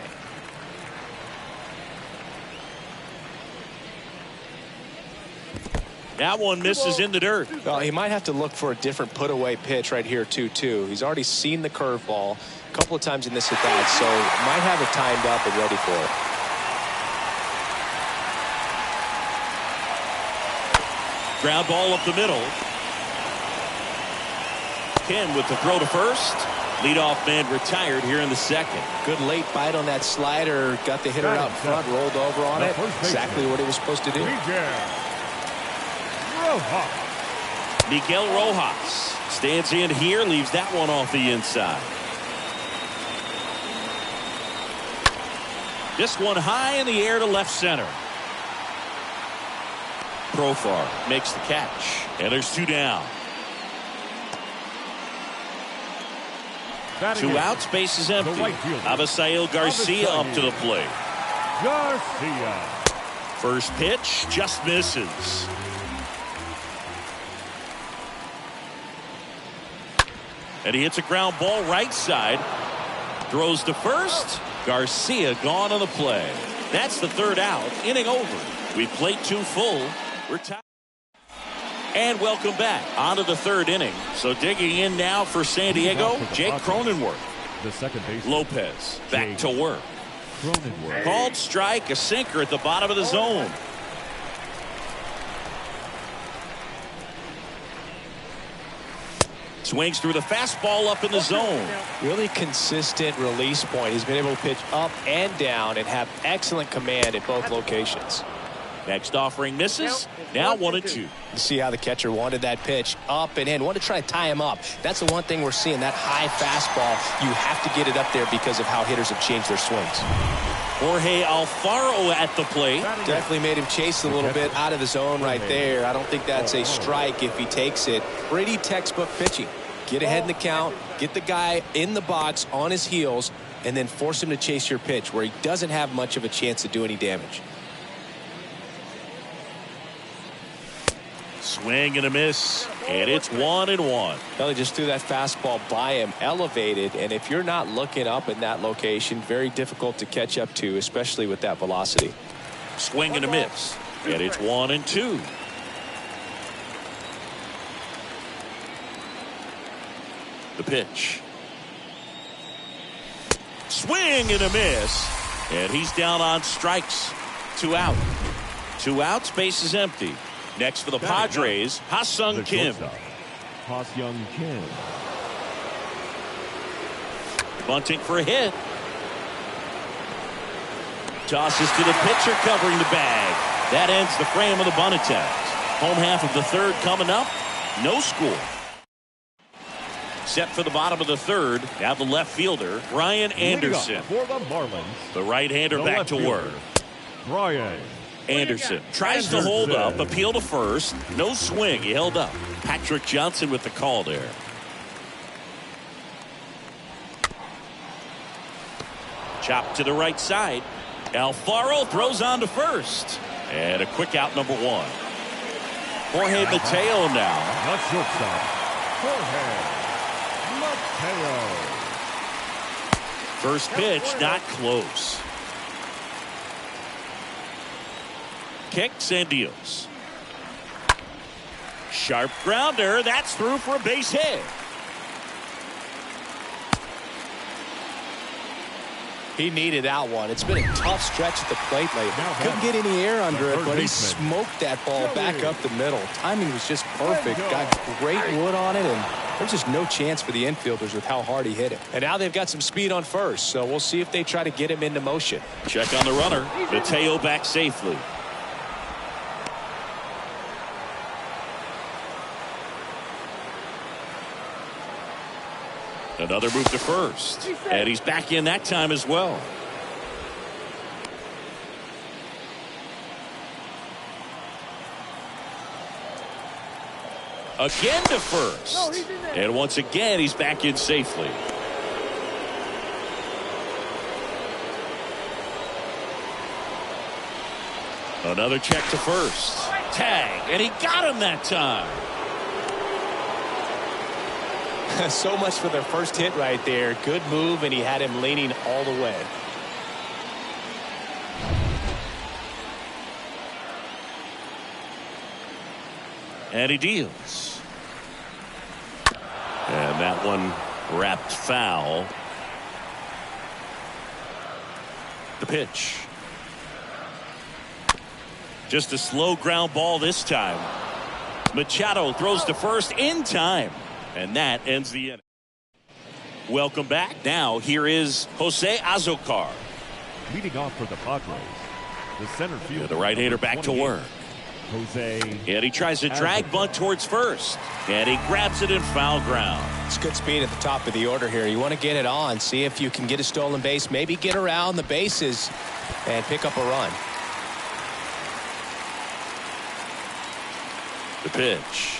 That one misses in the dirt. Well, he might have to look for a different put-away pitch right here, 2-2. He's already seen the curveball a couple of times in this at-bat, so might have it timed up and ready for it. Ground ball up the middle. Ken with the throw to first. Leadoff man retired here in the second. Good late bite on that slider. Got the hitter out front, rolled over on it. Exactly what he was supposed to do. Miguel Rojas stands in here, leaves that one off the inside. This one high in the air to left center. Profar makes the catch, and there's 2 down. 2 outs, base is empty. Avisail Garcia up to the plate. Garcia. First pitch just misses. And he hits a ground ball right side. Throws to first. Garcia gone on the play. That's the 3rd out. Inning over. We played 2 full. We're tied. And welcome back onto the 3rd inning. So digging in now for San Diego, Jake Cronenworth. The second base. Lopez back to work. Cronenworth. Called strike, a sinker at the bottom of the zone. Swings through the fastball up in the zone. Really consistent release point. He's been able to pitch up and down and have excellent command at both locations. Next offering misses. Now 1-2. You see how the catcher wanted that pitch up and in. Want to try to tie him up. That's the one thing we're seeing. That high fastball, you have to get it up there because of how hitters have changed their swings. Jorge Alfaro at the plate. Definitely made him chase a little bit out of the zone right there. I don't think that's a strike if he takes it. Pretty textbook pitching. Get ahead in the count, get the guy in the box on his heels, and then force him to chase your pitch where he doesn't have much of a chance to do any damage. Swing and a miss, and it's 1-1. Well, he just threw that fastball by him, elevated, and if you're not looking up in that location, very difficult to catch up to, especially with that velocity. Swing and a miss, and it's 1-2. The pitch. Swing and a miss, and he's down on strikes. 2 out. 2 outs, base is empty. Next for the Padres, Ha-Seong Kim. Ha-Seong Kim. Bunting for a hit. Tosses to the pitcher, covering the bag. That ends the frame of the bunt attempt. Home half of the third coming up. No score. Set for the bottom of the third. Now the left fielder, Brian Anderson. For the Marlins, the right-hander back to work. Brian Anderson tries to hold up, appeal to first. No swing. He held up. Patrick Johnson with the call there. Chop to the right side. Alfaro throws on to first. And a quick out, number 1. Jorge Mateo now. The shortstop, Jorge Mateo. First pitch, not close. Kicks and deals. Sharp grounder. That's through for a base hit. He needed that one. It's been a tough stretch at the plate lately. Couldn't get any air under it, but he smoked that ball back up the middle. Timing was just perfect. Got great wood on it, and there's just no chance for the infielders with how hard he hit it. And now they've got some speed on first, so we'll see if they try to get him into motion. Check on the runner. Mateo back safely. Another move to first. And he's back in that time as well. Again to first. And once again, he's back in safely. Another check to first. Tag. And he got him that time. So much for their first hit right there. Good move, and he had him leaning all the way. And he deals. And that one wrapped foul. The pitch. Just a slow ground ball this time. Machado throws to first in time. And that ends the inning. Welcome back. Now here is Jose Azocar. Leading off for the Padres, the center fielder. The right-hander back to work. Jose. And he tries to drag bunt towards first. And he grabs it in foul ground. It's good speed at the top of the order here. You want to get it on. See if you can get a stolen base. Maybe get around the bases and pick up a run. The pitch.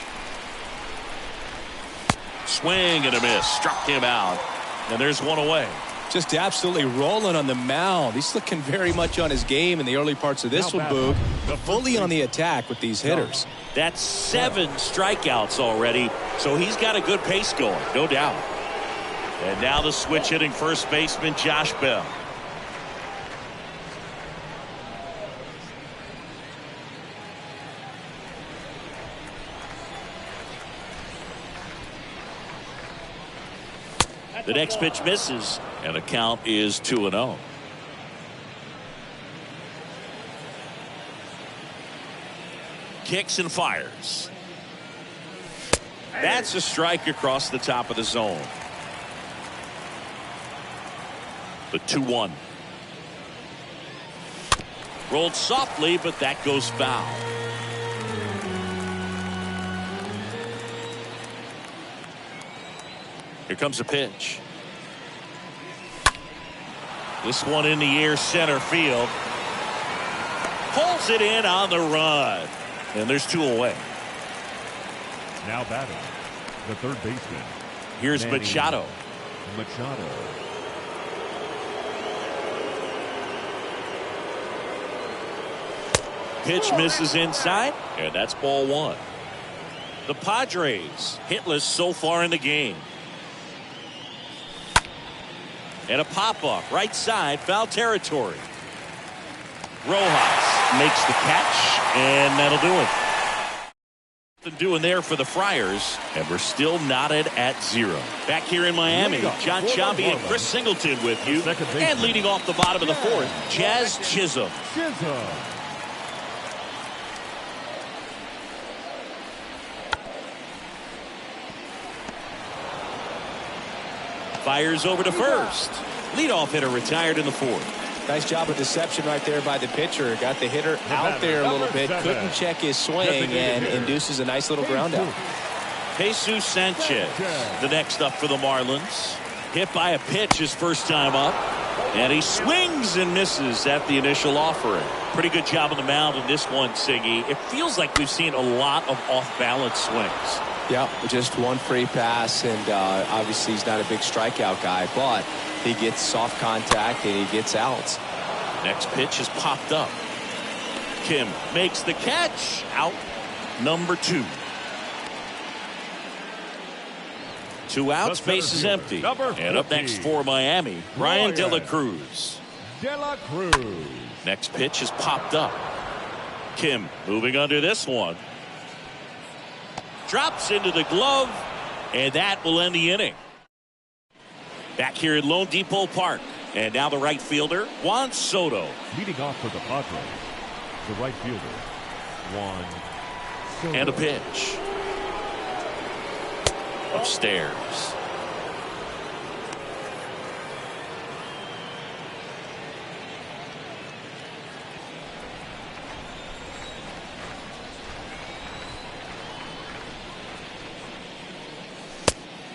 Swing and a miss. Struck him out. And there's one away. Just absolutely rolling on the mound. He's looking very much on his game in the early parts of this one, Boog. Fully on the attack with these hitters. That's 7 strikeouts already. So he's got a good pace going, no doubt. And now the switch hitting first baseman Josh Bell. The next pitch misses, and the count is 2-0. Kicks and fires. That's a strike across the top of the zone. The 2-1. Rolled softly, but that goes foul. Here comes a pitch. This one in the air, center field. Pulls it in on the run. And there's 2 away. Now batting, the third baseman. Here's Manny Machado. Machado. Pitch misses inside, and that's ball 1. The Padres hitless so far in the game. And a pop-up right side, foul territory. Rojas makes the catch, and that'll do it. Nothing doing there for the Friars, and we're still knotted at 0. Back here in Miami, John Sciambi and Chris Singleton with you. And leading off the bottom of the 4th, Jazz Chisholm. Fires over to first. Leadoff hitter retired in the 4th. Nice job of deception right there by the pitcher. Got the hitter out there a little bit. Couldn't check his swing and induces a nice little ground out. Jesus Sanchez, the next up for the Marlins. Hit by a pitch his first time up. And he swings and misses at the initial offering. Pretty good job on the mound in this one, Siggy. It feels like we've seen a lot of off-balance swings. Yeah, just one free pass, and obviously he's not a big strikeout guy, but he gets soft contact and he gets outs. Next pitch is popped up. Kim makes the catch. Out number 2. 2 outs, base is empty. And up next for Miami, Ryan De La Cruz. Next pitch is popped up. Kim moving under this one. Drops into the glove, and that will end the inning. Back here at Lone Depot Park, and now the right fielder, Juan Soto. Leading off for the Padres, the right fielder, Juan Soto. And a pitch. Upstairs.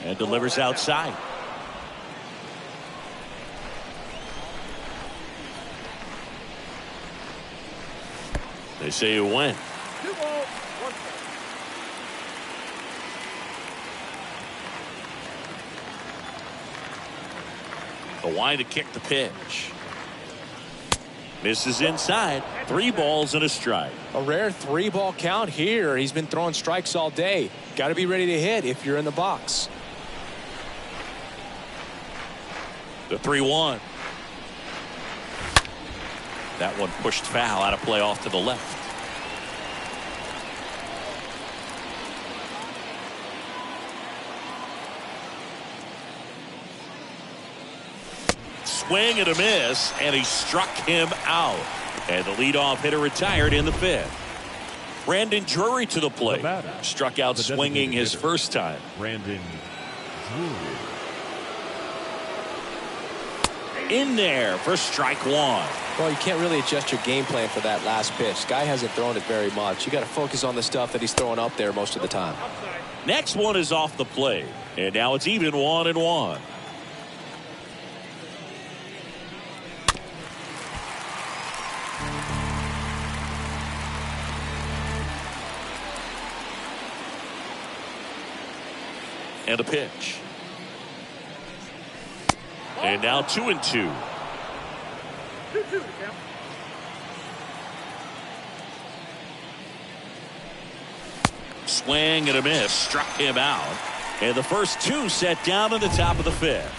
And delivers outside. They say you win. 2 balls, 1 strike. The wind to kick the pitch. Misses inside. 3 balls and a strike. A rare 3-ball count here. He's been throwing strikes all day. Got to be ready to hit if you're in the box. The 3-1. That one pushed foul, out of play off to the left. Swing and a miss, and he struck him out. And the leadoff hitter retired in the 5th. Brandon Drury to the plate. Struck out swinging his first time. Brandon Drury. In there for strike 1. Well, you can't really adjust your game plan for that last pitch. Guy hasn't thrown it very much. You got to focus on the stuff that he's throwing up there most of the time. Next one is off the plate, and now it's even 1-1. And a pitch. And now 2-2. 2-2 to count. Swing and a miss. Struck him out. And the first 2 set down in the top of the 5th.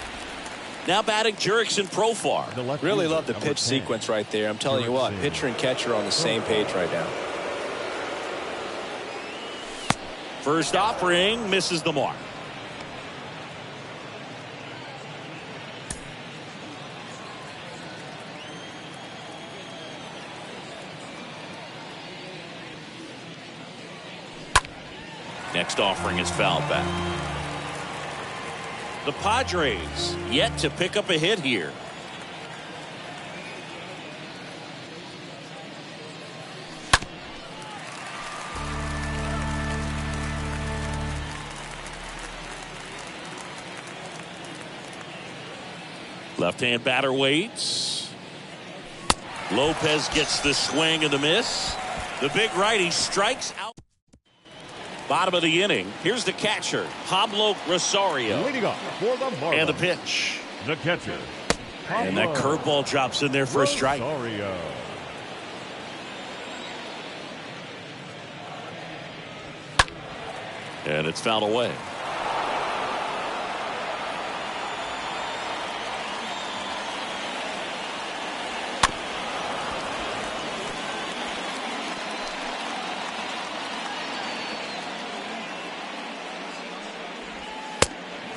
Now batting Jurickson Profar. Really love the pitch sequence right there. I'm telling you what, pitcher and catcher are on the same page right now. First offering misses the mark. Next offering is fouled back. The Padres yet to pick up a hit here. Left-hand batter waits. Lopez gets the swing and the miss. The big righty strikes out. Bottom of the inning. Here's the catcher, Pablo Rosario. Leading off for the Marlins. And the pitch. The catcher. And that curveball drops in there for a strike. Rosario. And it's fouled away.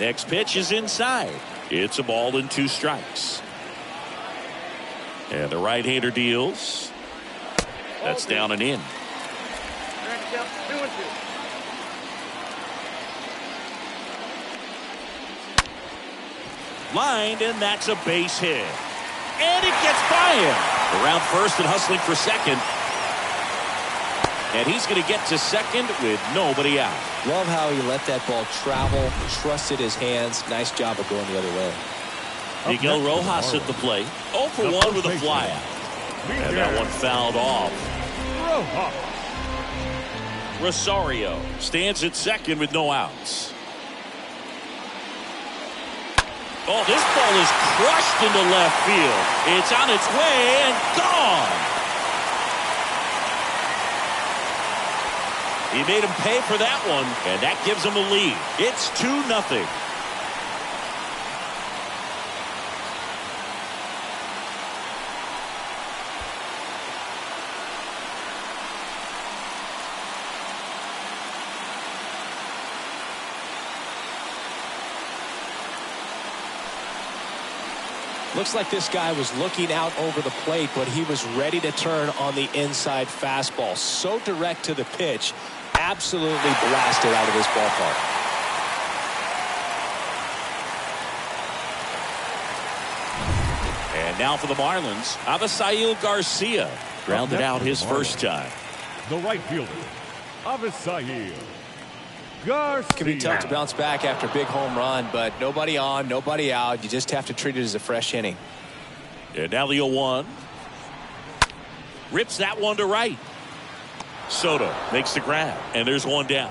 Next pitch is inside. It's a ball and 2 strikes. And the right-hander deals. That's down and in. Lined, and that's a base hit. And it gets by him. Around first and hustling for second. And he's going to get to second with nobody out. Love how he let that ball travel, trusted his hands. Nice job of going the other way. Miguel Rojas at the plate. 0 for 1 with a flyout. And that one fouled off. Rosario stands at second with no outs. Oh, this ball is crushed into left field. It's on its way and gone. He made him pay for that one, and that gives him a lead. It's 2-0. Looks like this guy was looking out over the plate, but he was ready to turn on the inside fastball. So direct to the pitch. Absolutely blasted out of this ballpark. And now for the Marlins, Avisail Garcia. Grounded out his first time. The right fielder, Avisail Garcia. It can be tough to bounce back after a big home run, but nobody on, nobody out. You just have to treat it as a fresh inning. And now the 0-1. Rips that one to right. Soto makes the grab, and there's one down.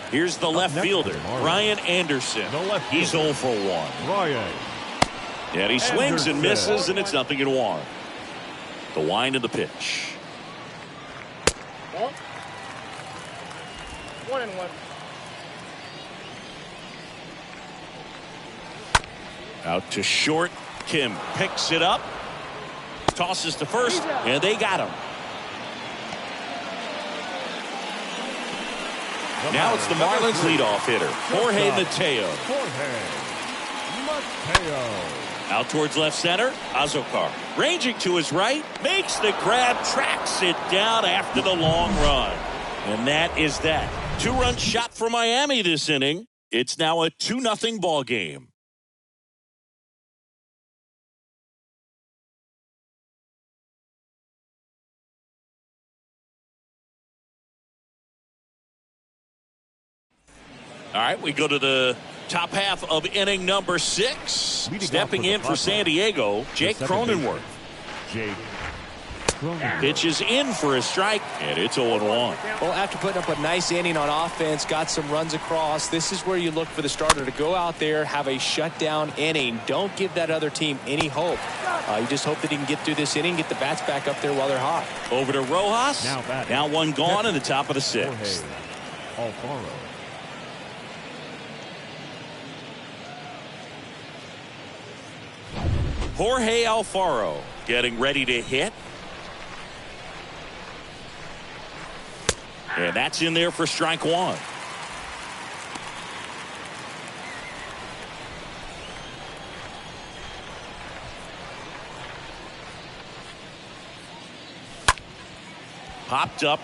Here's the left fielder, Brian Anderson. He's 0 for 1. Brian. And he swings and misses, and it's 0-1. The wind of the pitch. 1-1. Out to short. Kim picks it up. Tosses to first, and they got him. Now it's the Marlins leadoff hitter, Jorge Mateo. Out towards left center, Azócar. Ranging to his right, makes the grab, tracks it down after the long run. And that is that. 2-run shot for Miami this inning. It's now a 2-0 ball game. All right, we go to the top half of inning number 6. Stepping in for San Diego, Jake Cronenworth. Pitches in for a strike, and it's 0-1. Well, after putting up a nice inning on offense, got some runs across, this is where you look for the starter to go out there, have a shutdown inning. Don't give that other team any hope. You just hope that he can get through this inning, get the bats back up there while they're hot. Over to Rojas. Now one gone in the top of the 6th. Alfaro. Jorge Alfaro getting ready to hit. And that's in there for strike 1. Popped up.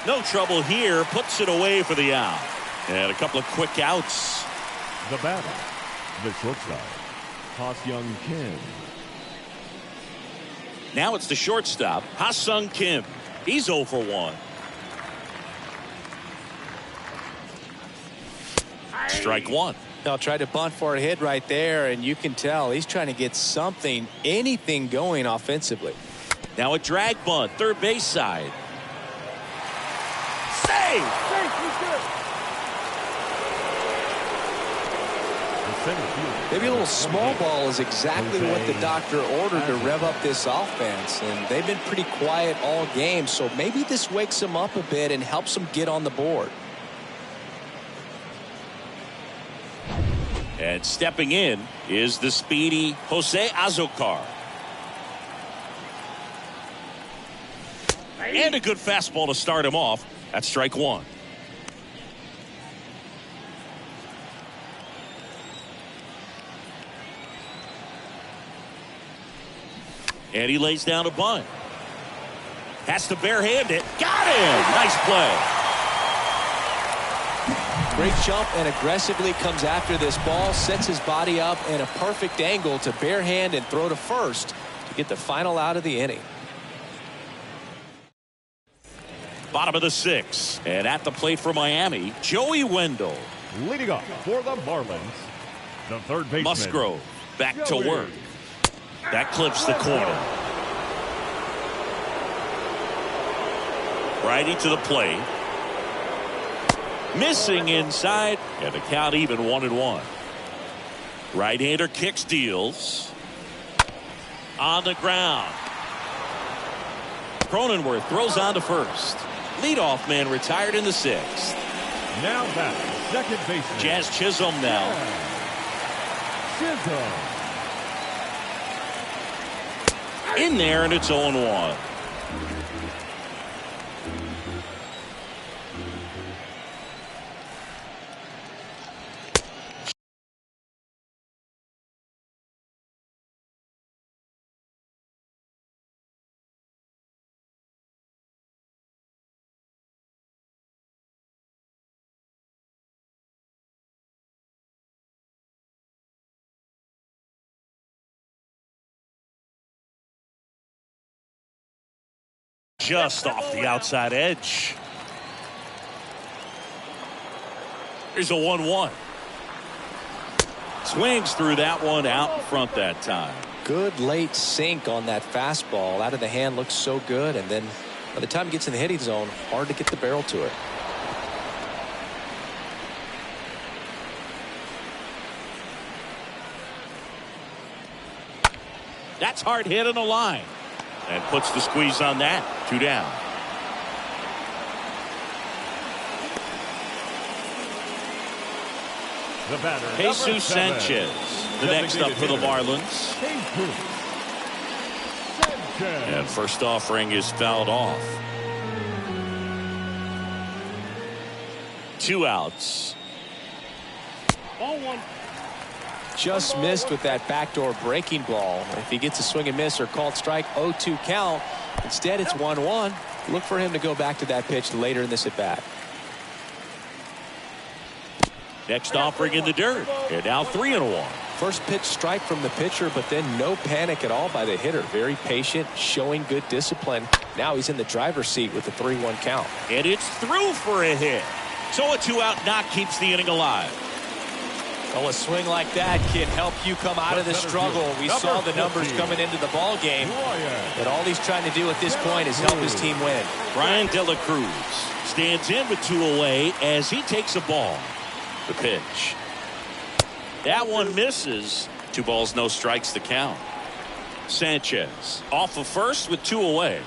No trouble here. Puts it away for the out. And a couple of quick outs. The batter, the shortstop, Ha-Seong Kim. Now it's the shortstop, Ha-Seong Kim. He's 0 for 1. Strike one. Now tried to bunt for a hit right there, and you can tell he's trying to get something, anything going offensively. Now a drag bunt, third base side. Save! Maybe a little small ball is exactly what the doctor ordered to rev up this offense, and they've been pretty quiet all game, so maybe this wakes them up a bit and helps them get on the board. And stepping in is the speedy Jose Azocar. And a good fastball to start him off. That's strike one. And he lays down a bunt. Has to barehand it. Got him! Nice play. Great jump and aggressively comes after this ball, sets his body up in a perfect angle to barehand and throw to first to get the final out of the inning. Bottom of the sixth. And at the plate for Miami, Joey Wendell. Leading off for the Marlins, the third baseman, Musgrove back to Joey. work. That clips the corner. Righty to the plate. Missing inside. And the count even 1-1. Right-hander kicks, deals. On the ground. Cronenworth throws on to first. Leadoff man retired in the sixth. Now back, second baseman, Jazz Chisholm now. Chisholm. In there, and it's 0-1. Just off the outside edge. Here's a 1-1. Swings through that one out in front that time. Good late sink on that fastball. Out of the hand looks so good, and then by the time it gets in the hitting zone, hard to get the barrel to it. That's hard hit on the line. And puts the squeeze on that. 2 down. The batter, Jesus Sanchez. The next up for the Marlins. And first offering is fouled off. 2 outs. Ball one. Just missed with that backdoor breaking ball. If he gets a swing and miss or called strike, 0-2 count. Instead, it's 1-1. Look for him to go back to that pitch later in this at bat. Next offering in the dirt. And now 3-1. First pitch strike from the pitcher, but then no panic at all by the hitter. Very patient, showing good discipline. Now he's in the driver's seat with the 3-1 count. And it's through for a hit. So a 2-out knock keeps the inning alive. Well, a swing like that can help you come out of the struggle. We saw the numbers coming into the ball game, but all he's trying to do at this point is help his team win. Brian De La Cruz stands in with 2 away as he takes a ball. The pitch. That one misses. 2 balls, no strikes to count. Sanchez off of first with 2 away.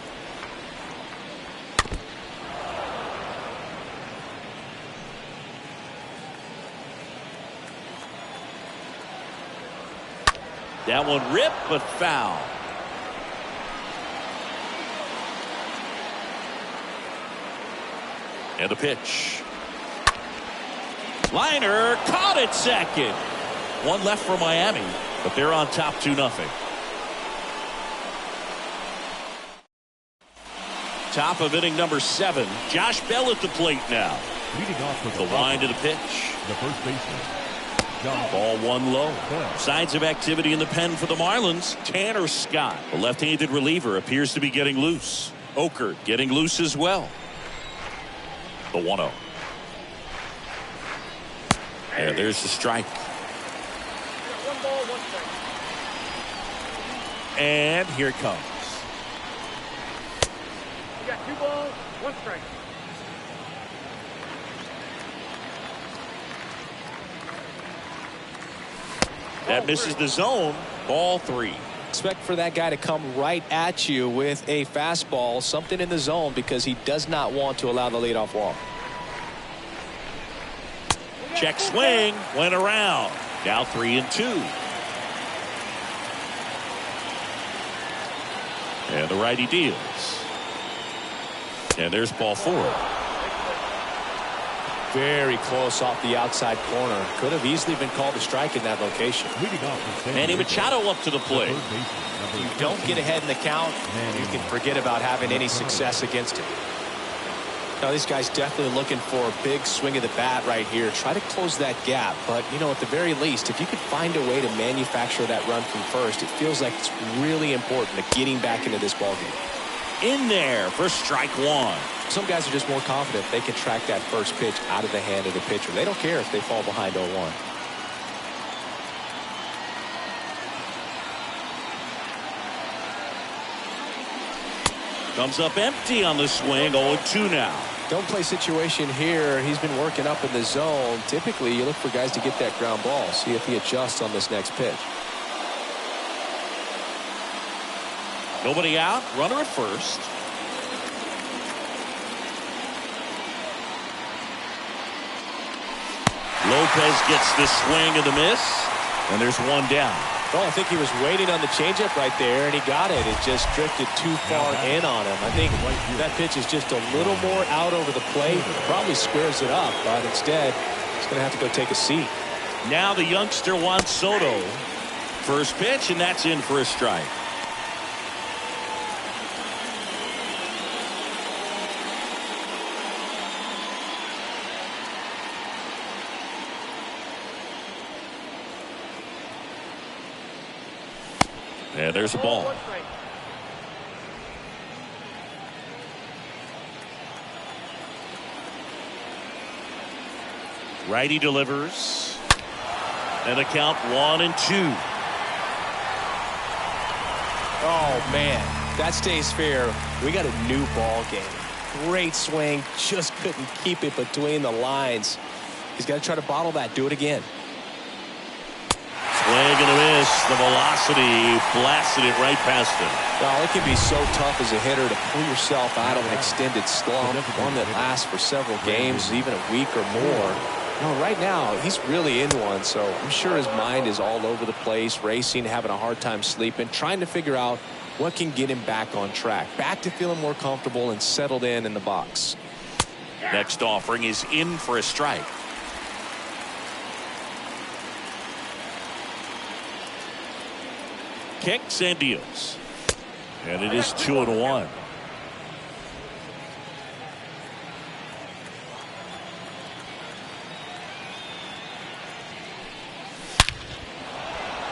That one ripped, but foul. And the pitch. Liner caught it second. 1 left for Miami, but they're on top 2-0. Top of inning number 7. Josh Bell at the plate now. Leading off with The line to the pitch. the first baseman, Ball 1 low. Signs of activity in the pen for the Marlins. Tanner Scott, the left-handed reliever, appears to be getting loose. Okert getting loose as well. The 1-0. And there's the strike. One ball, one strike. And here it comes. You got 2 balls, 1 strike. That misses the zone. Ball 3. Expect for that guy to come right at you with a fastball, something in the zone, because he does not want to allow the leadoff walk. Check swing. Went around. Now 3-2. And the righty deals. And there's ball 4. Very close off the outside corner. Could have easily been called a strike in that location. Manny Machado up to the plate. If you don't get ahead in the count, you can forget about having any success against it. Now, this guy's definitely looking for a big swing of the bat right here. Try to close that gap. But, you know, at the very least, if you could find a way to manufacture that run from first, it feels like it's really important to getting back into this ballgame. In there for strike 1. Some guys are just more confident they can track that first pitch out of the hand of the pitcher. They don't care if they fall behind 0-1. Comes up empty on the swing. 0-2 now. Don't play situation here. He's been working up in the zone. Typically, you look for guys to get that ground ball. See if he adjusts on this next pitch. Nobody out. Runner at first. Lopez gets the swing and the miss. And there's 1 down. Well, I think he was waiting on the changeup right there, and he got it. It just drifted too far in on him. I think that pitch is just a little more out over the plate. Probably squares it up, but instead, he's going to have to go take a seat. Now the youngster Juan Soto. First pitch, and that's in for a strike. And there's a ball. Righty delivers. And the count 1-2. Oh, man. That stays fair. We got a new ball game. Great swing. Just couldn't keep it between the lines. He's got to try to bottle that. Do it again. Swing and a miss. The velocity blasted it right past him. Well, it can be so tough as a hitter to pull yourself out of an extended slump, one that lasts for several games, even a week or more. No, right now, he's really in one, so I'm sure his mind is all over the place, racing, having a hard time sleeping, trying to figure out what can get him back on track, back to feeling more comfortable and settled in the box. Next offering is in for a strike. Kicks and deals. And it is 2-1.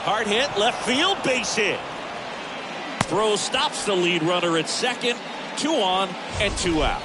Hard hit, left field, base hit. Throw stops the lead runner at second. 2 on and 2 out.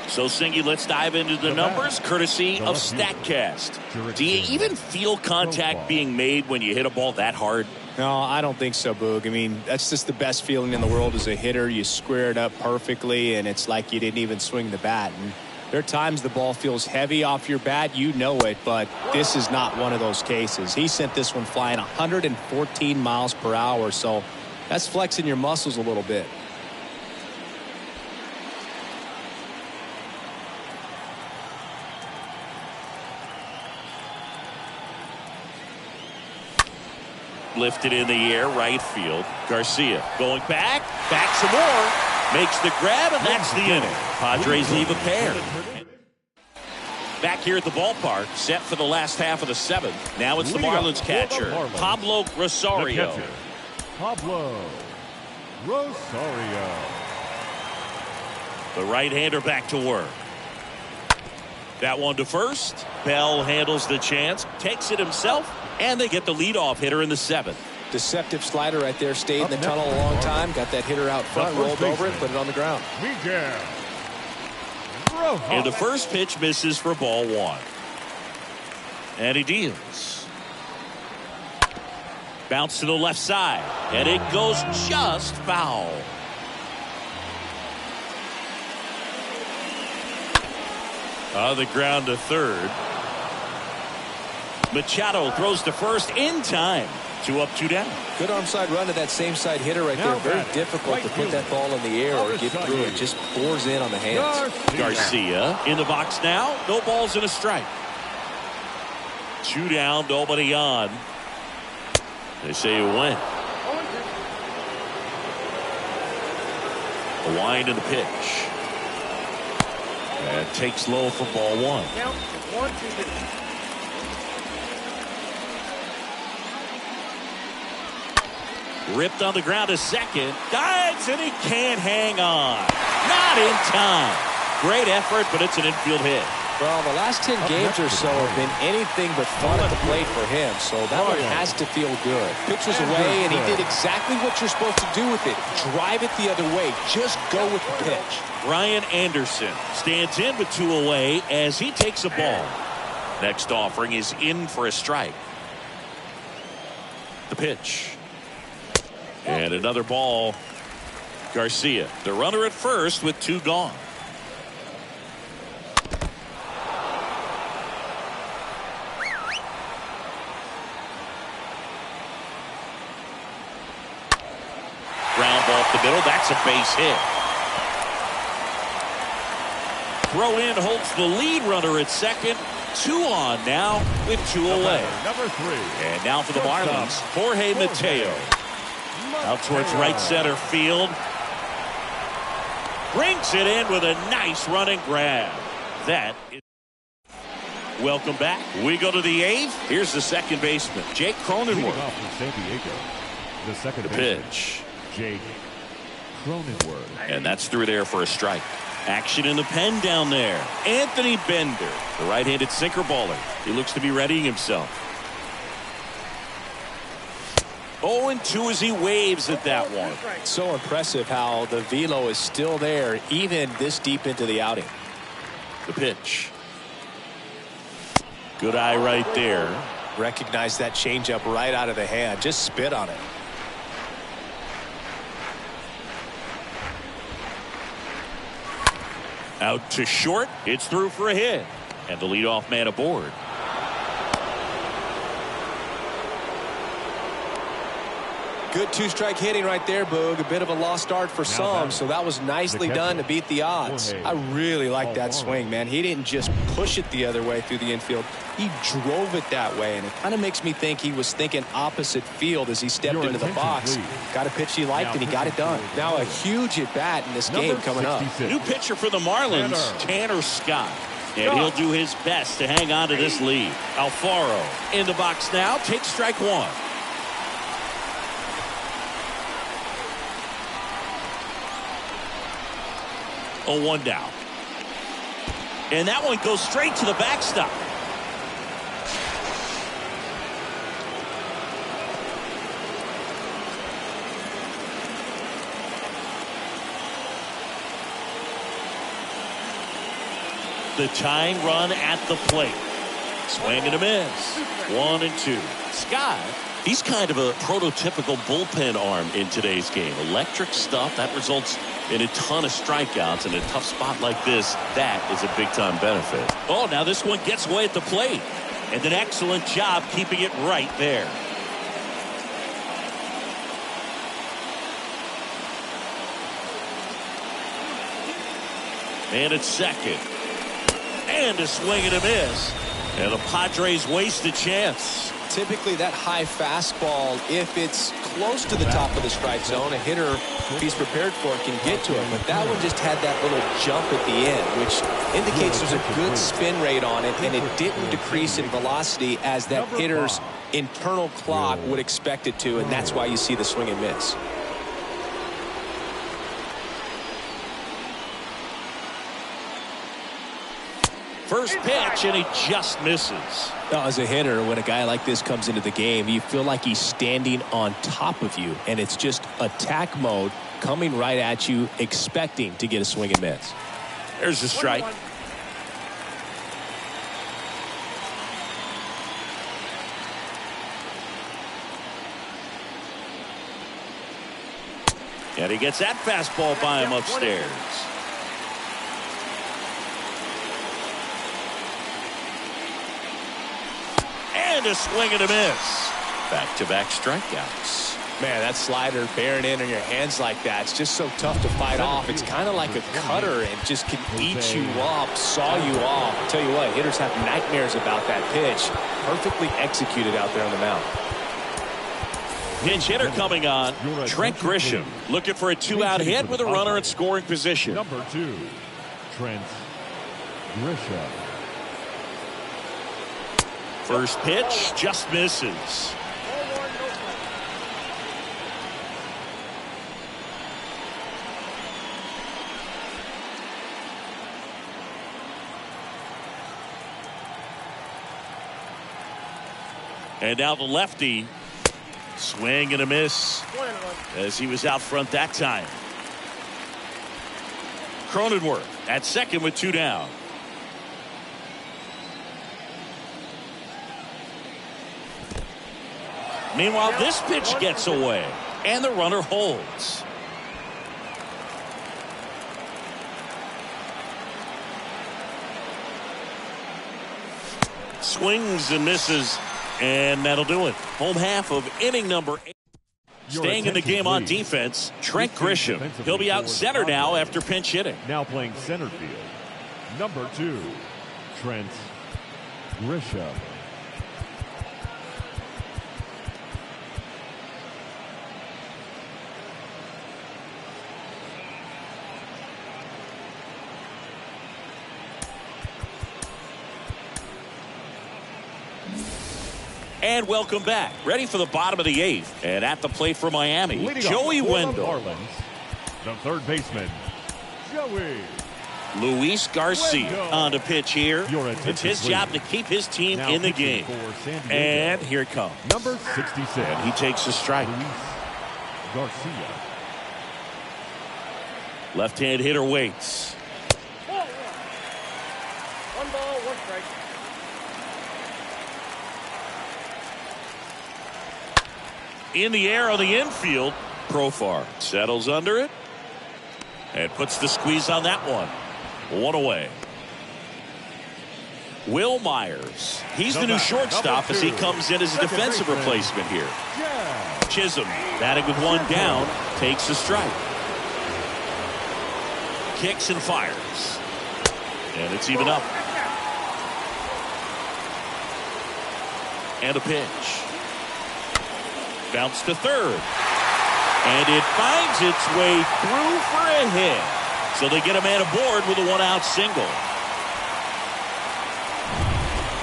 So, Singy, let's dive into the numbers, courtesy of StatCast. Do you even feel contact being made when you hit a ball that hard? No, I don't think so, Boog. I mean, that's just the best feeling in the world as a hitter. You square it up perfectly, and it's like you didn't even swing the bat. And there are times the ball feels heavy off your bat. You know it, but this is not one of those cases. He sent this one flying 114 miles per hour, so that's flexing your muscles a little bit. Lifted in the air, right field. Garcia going back some more. Makes the grab, and that's the inning. Padres leave a pair. Back here at the ballpark, set for the last half of the 7th. Now it's the Marlins catcher, Pablo Rosario. Pablo Rosario. The right-hander back to work. That one to first. Bell handles the chance, takes it himself, and they get the leadoff hitter in the 7th. Deceptive slider right there. Stayed in the tunnel a long time. Got that hitter out front, rolled over it, put it on the ground. And the first pitch misses for ball 1. And he deals. Bounce to the left side. And it goes just foul. On the ground to third. Machado throws to first in time. 2 up, 2 down. Good arm side run to that same side hitter right there. Very difficult to put that ball in the air or get through it. Just pours in on the hands. Garcia in the box now. No balls and a strike. 2 down, nobody on. They say you win. The wind of the pitch. And takes low for ball 1. Count 1, 2, 3. Ripped on the ground to second. Dives and he can't hang on. Not in time. Great effort, but it's an infield hit. Well, the last 10 games or so have been anything but fun at the plate for him, so that one has to feel good. Pitch was away, and he did exactly what you're supposed to do with it. Drive it the other way. Just go with the pitch. Ryan Anderson stands in with 2 away as he takes a ball. Next offering is in for a strike. The pitch. And another ball. Garcia, the runner at first with 2 gone. Ground ball up the middle. That's a base hit. Throw in holds the lead runner at second. 2 on now with 2 away. Number 3. And now for the Marlins, Jorge Mateo. Out towards right center field. Brings it in with a nice running grab. That is. Welcome back. We go to the 8th. Here's the second baseman, Jake Cronenworth. Off from San Diego. The second Pitch. Jake Cronenworth. And that's through there for a strike. Action in the pen down there. Anthony Bender, the right-handed sinker baller. He looks to be readying himself. 0-2 as he waves at that one. So impressive how the velo is still there even this deep into the outing. The pitch. Good eye right there. Recognize that changeup right out of the hand. Just spit on it. Out to short. It's through for a hit. And the leadoff man aboard. Good 2-strike hitting right there, Boog. A bit of a lost start for some, so that was nicely done to beat the odds. I really like that swing, man. He didn't just push it the other way through the infield. He drove it that way, and it kind of makes me think he was thinking opposite field as he stepped into the box. Got a pitch he liked, and he got it done. Now a huge at-bat in this game coming up. New pitcher for the Marlins, Tanner Scott. And he'll do his best to hang on to this lead. Alfaro in the box now. Takes strike 1. A 1 down. And that one goes straight to the backstop. The tying run at the plate. Swing and a miss. 1-2. Scott, he's kind of a prototypical bullpen arm in today's game. Electric stuff that results in a ton of strikeouts. In a tough spot like this, that is a big-time benefit. Oh, now this one gets away at the plate. And an excellent job keeping it right there. And it's second. And a swing and a miss. And the Padres waste a chance. Typically that high fastball, if it's close to the top of the strike zone, a hitter, if he's prepared for it, can get to it. But that one just had that little jump at the end, which indicates there's a good spin rate on it, and it didn't decrease in velocity as that hitter's internal clock would expect it to, and that's why you see the swing and miss. First pitch, and he just misses. Now, as a hitter, when a guy like this comes into the game, you feel like he's standing on top of you, and it's just attack mode coming right at you, expecting to get a swing and miss. There's a strike. And he gets that fastball by him upstairs. And a swing and a miss. Back-to-back strikeouts. Man, that slider bearing in on your hands like that, it's just so tough to fight off. It's kind of like a cutter and just can eat you up, saw you off. I'll tell you what, hitters have nightmares about that pitch. Perfectly executed out there on the mound. Pinch hitter coming on, Trent Grisham, looking for a 2-out hit with a runner in scoring position. Number 2, Trent Grisham. First pitch just misses. And now the lefty. Swing and a miss as he was out front that time. Cronenworth at second with 2 down. Meanwhile, this pitch gets away and the runner holds. Swings and misses. And that'll do it. Home half of inning number 8. Staying in the game on defense, Trent Grisham. He'll be out center now after pinch hitting. Now playing center field, number 2, Trent Grisham. And welcome back. Ready for the bottom of the 8th. And at the plate for Miami, Leading Joey Wendell. Marlins, the third baseman, Joey Luis Garcia Wendell. on to pitch here. It's his job to keep his team now in the pitching game. for San Diego. And here it comes. Number 66. And he takes a strike. Luis Garcia. Left-hand hitter waits. 1 ball, 1 strike. In the air on the infield. Profar settles under it and puts the squeeze on that one. 1 away. Will Myers. He's the new shortstop as he comes in as a defensive replacement here. Chisholm batting with 1 down, takes a strike. Kicks and fires. And it's even up. And a pitch. Bounce to third. And it finds its way through for a hit. So they get a man aboard with a 1-out single.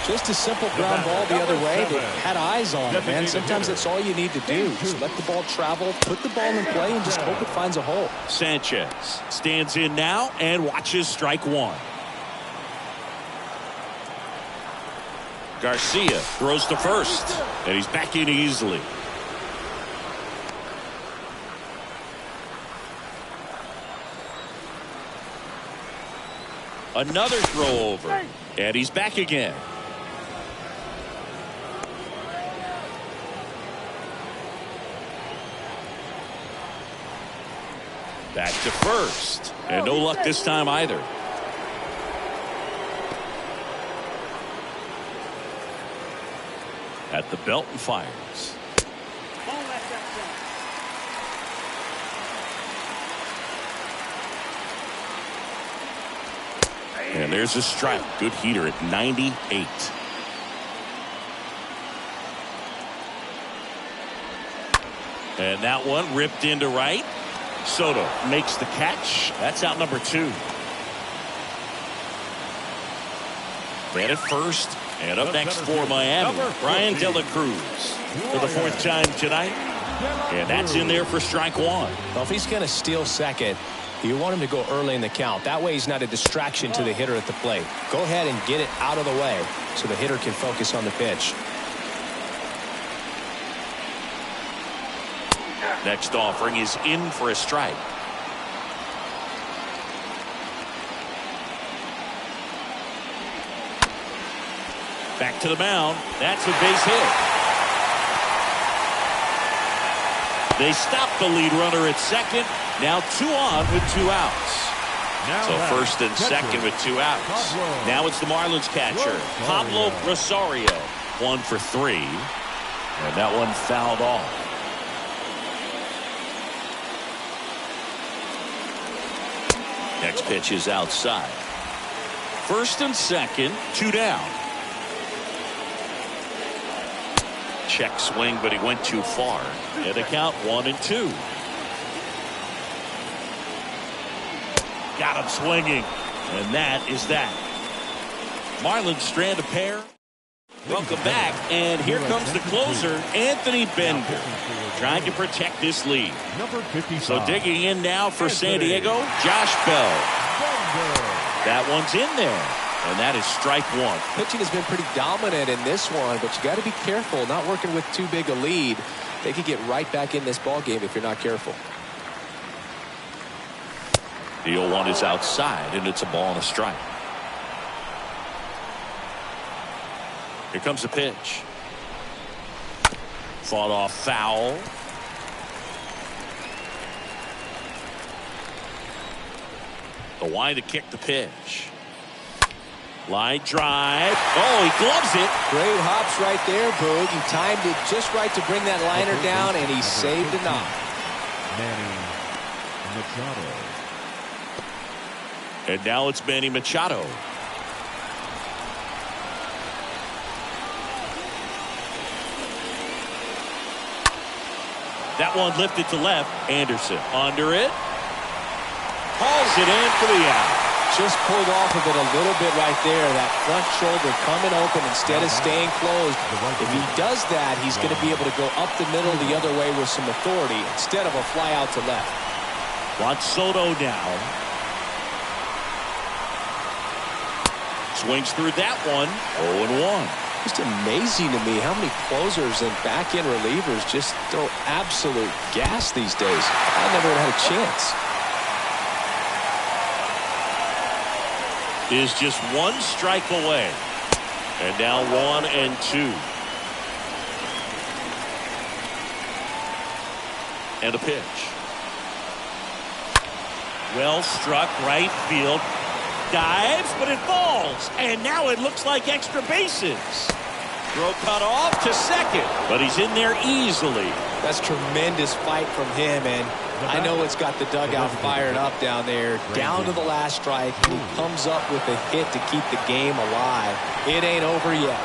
Just a simple ground ball the other way. They had eyes on it, man. Sometimes that's all you need to do. Just let the ball travel, put the ball in play, and just hope it finds a hole. Sanchez stands in now and watches strike 1. Garcia throws to first, and he's back in easily. Another throw over, and he's back again. Back to first, and no luck this time either. At the belt and fires. And there's a strike. Good heater at 98. And that one ripped into right. Soto makes the catch. That's out number 2. Ran at first. And up next for Miami, Brian De La Cruz for the 4th time tonight. And that's in there for strike 1. Well, if he's going to steal second, you want him to go early in the count. That way he's not a distraction to the hitter at the plate. Go ahead and get it out of the way so the hitter can focus on the pitch. Next offering is in for a strike. Back to the mound. That's a base hit. They stop the lead runner at second. Now 2 on with 2 outs. So first and second with 2 outs. Now it's the Marlins catcher, Pablo Rosario. 1 for 3. And that one fouled off. Next pitch is outside. First and second, 2 down. Check swing, but he went too far. And the count 1-2. Got him swinging. And that is that. Marlins strand a pair. Welcome back. And here comes the closer, Anthony Bender, trying to protect this lead. Number 55. So digging in now for San Diego, Josh Bell. That one's in there. And that is strike 1. Pitching has been pretty dominant in this one, but you got to be careful. Not working with too big a lead. They could get right back in this ball game if you're not careful. The 0-1 is outside, and it's a ball and a strike. Here comes the pitch. Fought off foul. The line to kick the pitch. Line drive. Oh, he gloves it. Great hops right there, Boog. He timed it just right to bring that liner down, and he saved a knock. Manny Machado. And now it's Manny Machado. That one lifted to left. Anderson under it. Hauls it in for the out. Just pulled off of it a little bit right there. That front shoulder coming open instead of staying closed. If he does that, he's going to be able to go up the middle the other way with some authority instead of a fly out to left. Juan Soto now. Swings through that one. 0-1. Just amazing to me how many closers and back-end relievers just throw absolute gas these days. I never had a chance. Is just 1 strike away. And now 1-2. And a pitch. Well struck right field. Dives, but it falls. And now it looks like extra bases. Throw cut off to second. But he's in there easily. That's tremendous fight from him, and I know it's got the dugout fired up down there. Down to the last strike. He comes up with a hit to keep the game alive. It ain't over yet.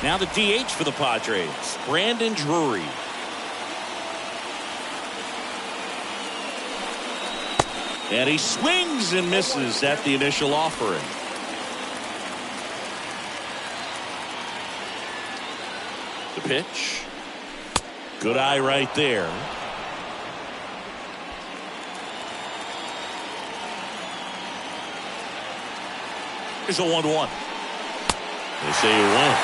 Now the DH for the Padres, Brandon Drury. And he swings and misses at the initial offering. The pitch. Good eye right there. Here's a 1-1. They say you win.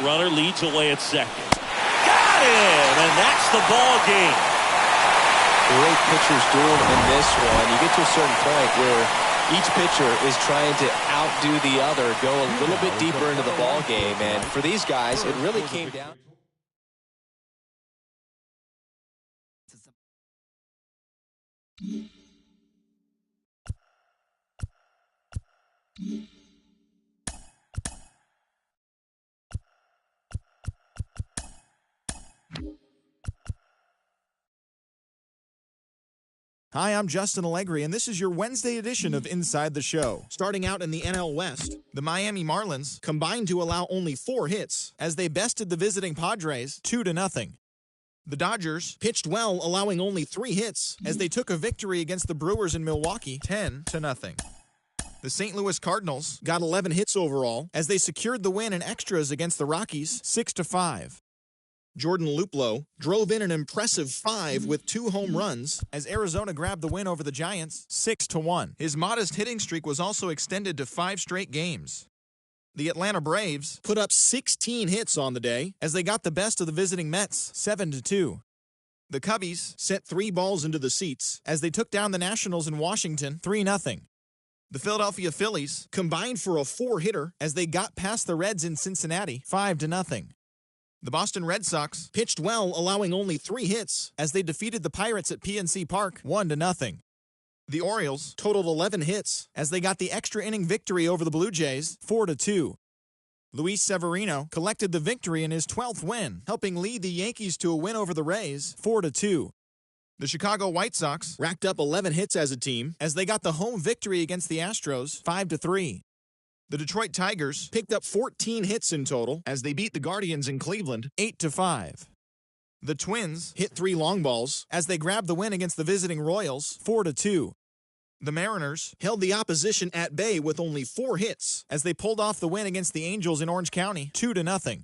Runner leads away at second. Got him! And that's the ball game. Great pitchers duel in this one. You get to a certain point where each pitcher is trying to outdo the other, go a little bit deeper into the ball game. And for these guys, it really came down. Hi, I'm Justin Allegri, and this is your Wednesday edition of Inside the Show. Starting out in the NL West, the Miami Marlins combined to allow only 4 hits as they bested the visiting Padres 2-0. The Dodgers pitched well, allowing only 3 hits as they took a victory against the Brewers in Milwaukee 10-0. The St. Louis Cardinals got 11 hits overall as they secured the win in extras against the Rockies 6-5. Jordan Luplow drove in an impressive 5 with 2 home runs as Arizona grabbed the win over the Giants 6-1. His modest hitting streak was also extended to 5 straight games. The Atlanta Braves put up 16 hits on the day as they got the best of the visiting Mets 7-2. The Cubbies sent 3 balls into the seats as they took down the Nationals in Washington 3-0. The Philadelphia Phillies combined for a 4-hitter as they got past the Reds in Cincinnati 5-0. The Boston Red Sox pitched well, allowing only 3 hits as they defeated the Pirates at PNC Park 1-0. The Orioles totaled 11 hits as they got the extra inning victory over the Blue Jays 4-2. Luis Severino collected the victory in his 12th win, helping lead the Yankees to a win over the Rays 4-2. The Chicago White Sox racked up 11 hits as a team as they got the home victory against the Astros 5-3. The Detroit Tigers picked up 14 hits in total as they beat the Guardians in Cleveland 8-5. The Twins hit 3 long balls as they grabbed the win against the visiting Royals 4-2. The Mariners held the opposition at bay with only 4 hits as they pulled off the win against the Angels in Orange County 2-0.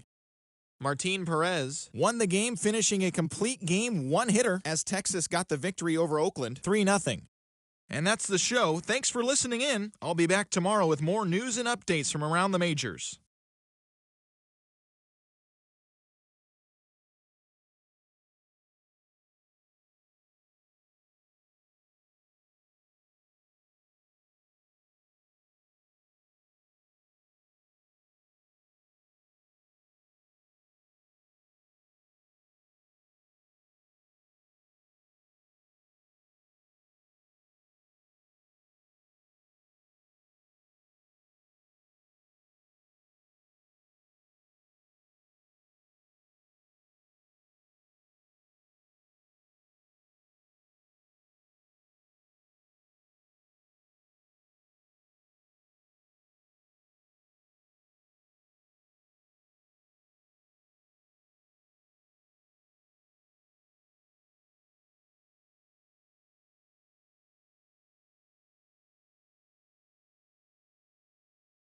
Martin Perez won the game, finishing a complete game 1-hitter as Texas got the victory over Oakland 3-0. And that's the show. Thanks for listening in. I'll be back tomorrow with more news and updates from around the majors.